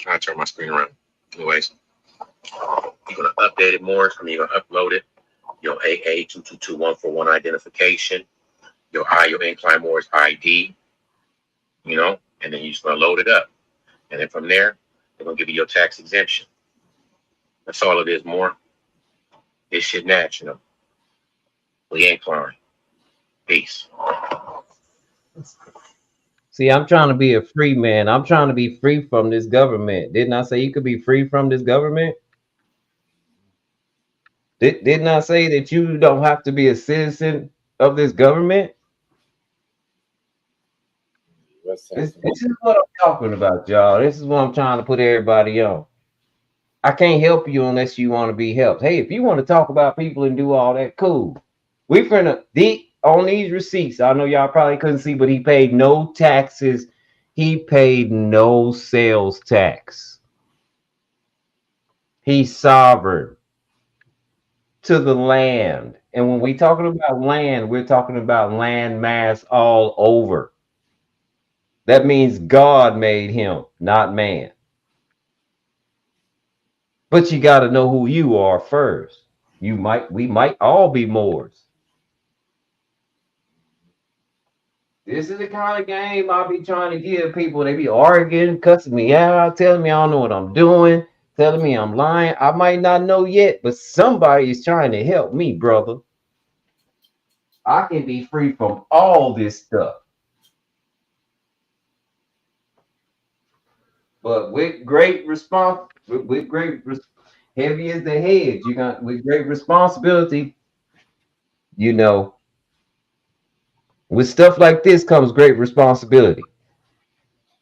I'll turn my screen around. Anyways, you're going to update it, Morris. You're going to upload it. Your AA 2221 for one identification. Your incline Morris ID. And then you're just going to load it up. And then from there, they're going to give you your tax exemption. That's all it is, more. This shit national. We incline. Peace. See, I'm trying to be a free man. I'm trying to be free from this government. Didn't I say you could be free from this government? Didn't I say that you don't have to be a citizen of this government? This is what I'm talking about, y'all. This is what I'm trying to put everybody on. I can't help you unless you want to be helped. Hey, if you want to talk about people and do all that, cool. We finna on these receipts. I know y'all probably couldn't see, but he paid no taxes. He paid no sales tax. He's sovereign to the land. And when we talking about land, we're talking about land mass all over. That means God made him, not man. But you got to know who you are first. We might all be Moors. This is the kind of game I'll be trying to give people. They be arguing, cussing me out, telling me I don't know what I'm doing, telling me I'm lying. I might not know yet, but somebody is trying to help me, brother. I can be free from all this stuff. But with great heavy as the head, you got with great responsibility, you know, with stuff like this comes great responsibility.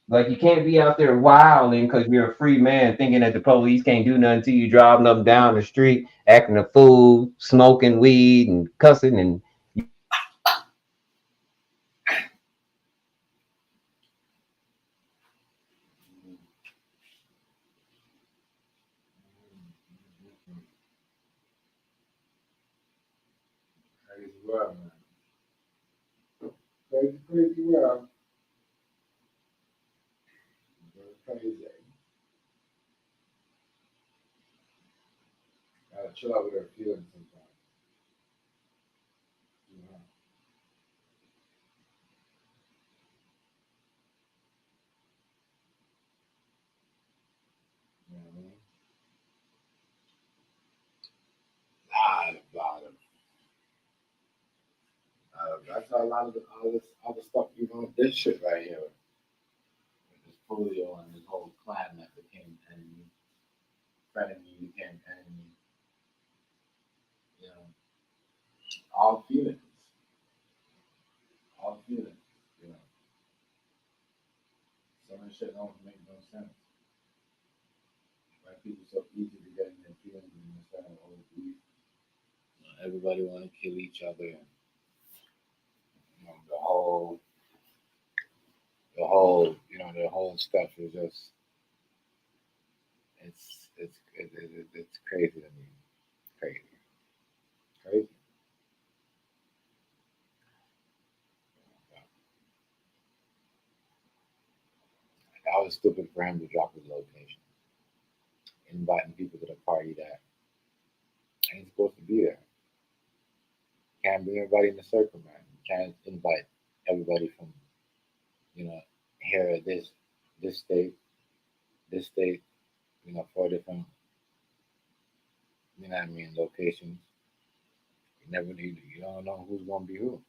Like you can't be out there wilding because you're a free man, thinking that the police can't do nothing to you, driving up and down the street, acting a fool, smoking weed and cussing and. Crazy world, man. Crazy world. Crazy. Gotta chill out with her feelings sometimes. You know? You know what I mean? That's how a lot of all this stuff, even with this shit right here, with this Foolio and this whole clan that became enemy, frenemy became enemy, you know, all feelings, you know. Some of this shit don't make no sense. Why people so easy to get in their feelings and understand the whole beef. You know, everybody want to kill each other. And, you know, the whole, you know, the whole stuff is just, it's crazy to me. Crazy. That was stupid for him to drop his location, inviting people to the party that ain't supposed to be there. Can't bring everybody in the circle, man. You can't invite everybody from, you know, here, this state, you know, 4 different, you know what I mean, locations. You don't know who's gonna be who.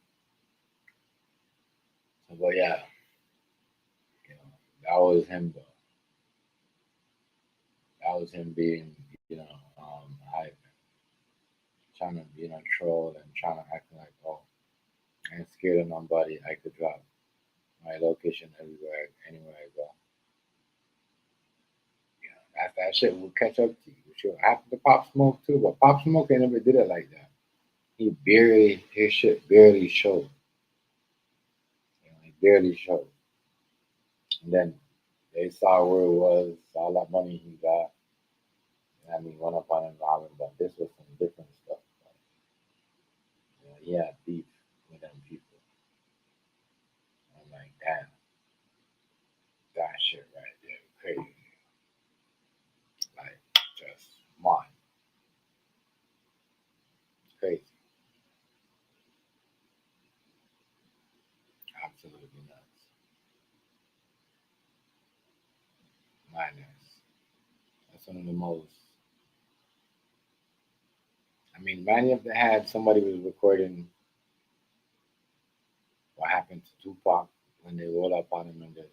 So, but yeah, you know, that was him though. That was him being, you know, hype, trying to, you know, troll and trying to act like, oh, I ain't scared of nobody. I could drop my location everywhere, anywhere I go. You know, that shit will catch up to you. Sure, happened to Pop Smoke too, but Pop Smoke ain't never did it like that. His shit barely showed. You know, he barely showed. And then they saw where it was, saw that money he got. I mean, went up on him robbing, but this was some different stuff. Like, you know, he had beef with them people. I'm like, damn, that shit right there, crazy. Like, just mine. Crazy. Absolutely nuts. Madness. That's one of the most. I mean, many of them had somebody was recording what happened to Tupac when they rolled up on him and just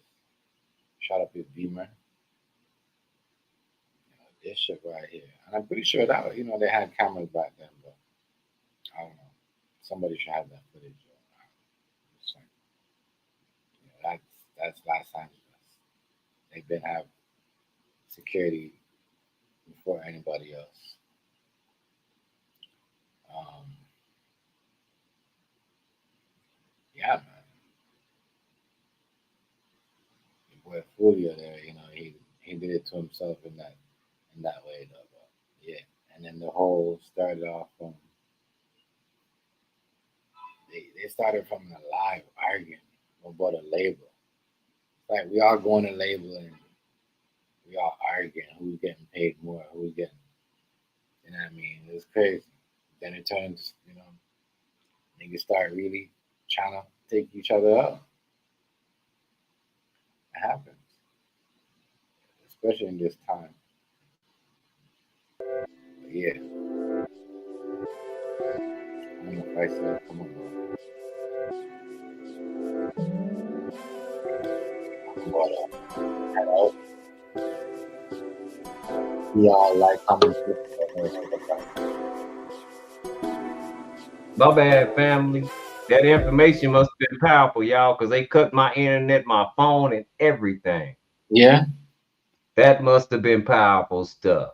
shot up his Beamer. You know, this shit right here. And I'm pretty sure that, you know, they had cameras back then, but I don't know. Somebody should have that footage. Just like, you know, that's Los Angeles. They've been have security support anybody else. Yeah, man. Your boy Foolio there, you know, he did it to himself in that way though. But yeah. And then the whole started off from they started from a live argument about a label. Like we all going to label and we all arguing who's getting paid more, who's getting, you know what I mean? It was crazy. Then it turns, you know, niggas start really trying to take each other up. It happens, especially in this time. But yeah. I don't know if I said come on. But y'all like comment. My bad, family. That information must have been powerful, y'all, because they cut my internet, my phone, and everything. Yeah. That must have been powerful stuff.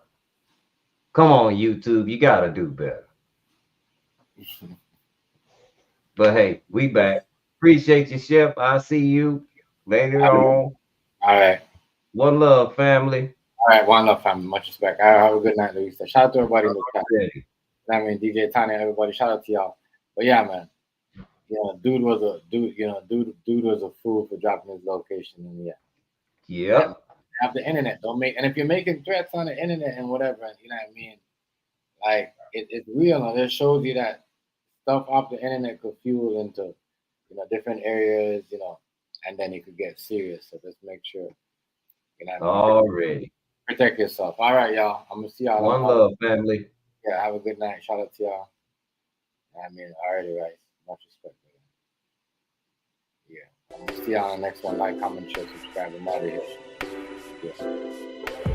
Come on, YouTube. You got to do better. But hey, we back. Appreciate you, Chef. I'll see you later on. All right. One love, family. All right, one love, family. Much respect. All right, have a good night, Louisa. Shout out to everybody in the chat. I mean, DJ Tanya, everybody. Shout out to y'all. But yeah, man. You know, dude was a fool for dropping his location, and yeah. Have the internet. Don't make, and if you're making threats on the internet and whatever, you know what I mean. Like it's real, and it shows you that stuff off the internet could fuel into, you know, different areas, you know, and then it could get serious. So just make sure, you know. Already. Protect yourself. All right, y'all. I'm gonna see y'all. One love, family. Yeah, have a good night. Shout out to y'all. I mean, already right. Much respect. Yeah. I'm gonna see y'all on the next one. Like, comment, share, subscribe. I'm out of here. Yeah.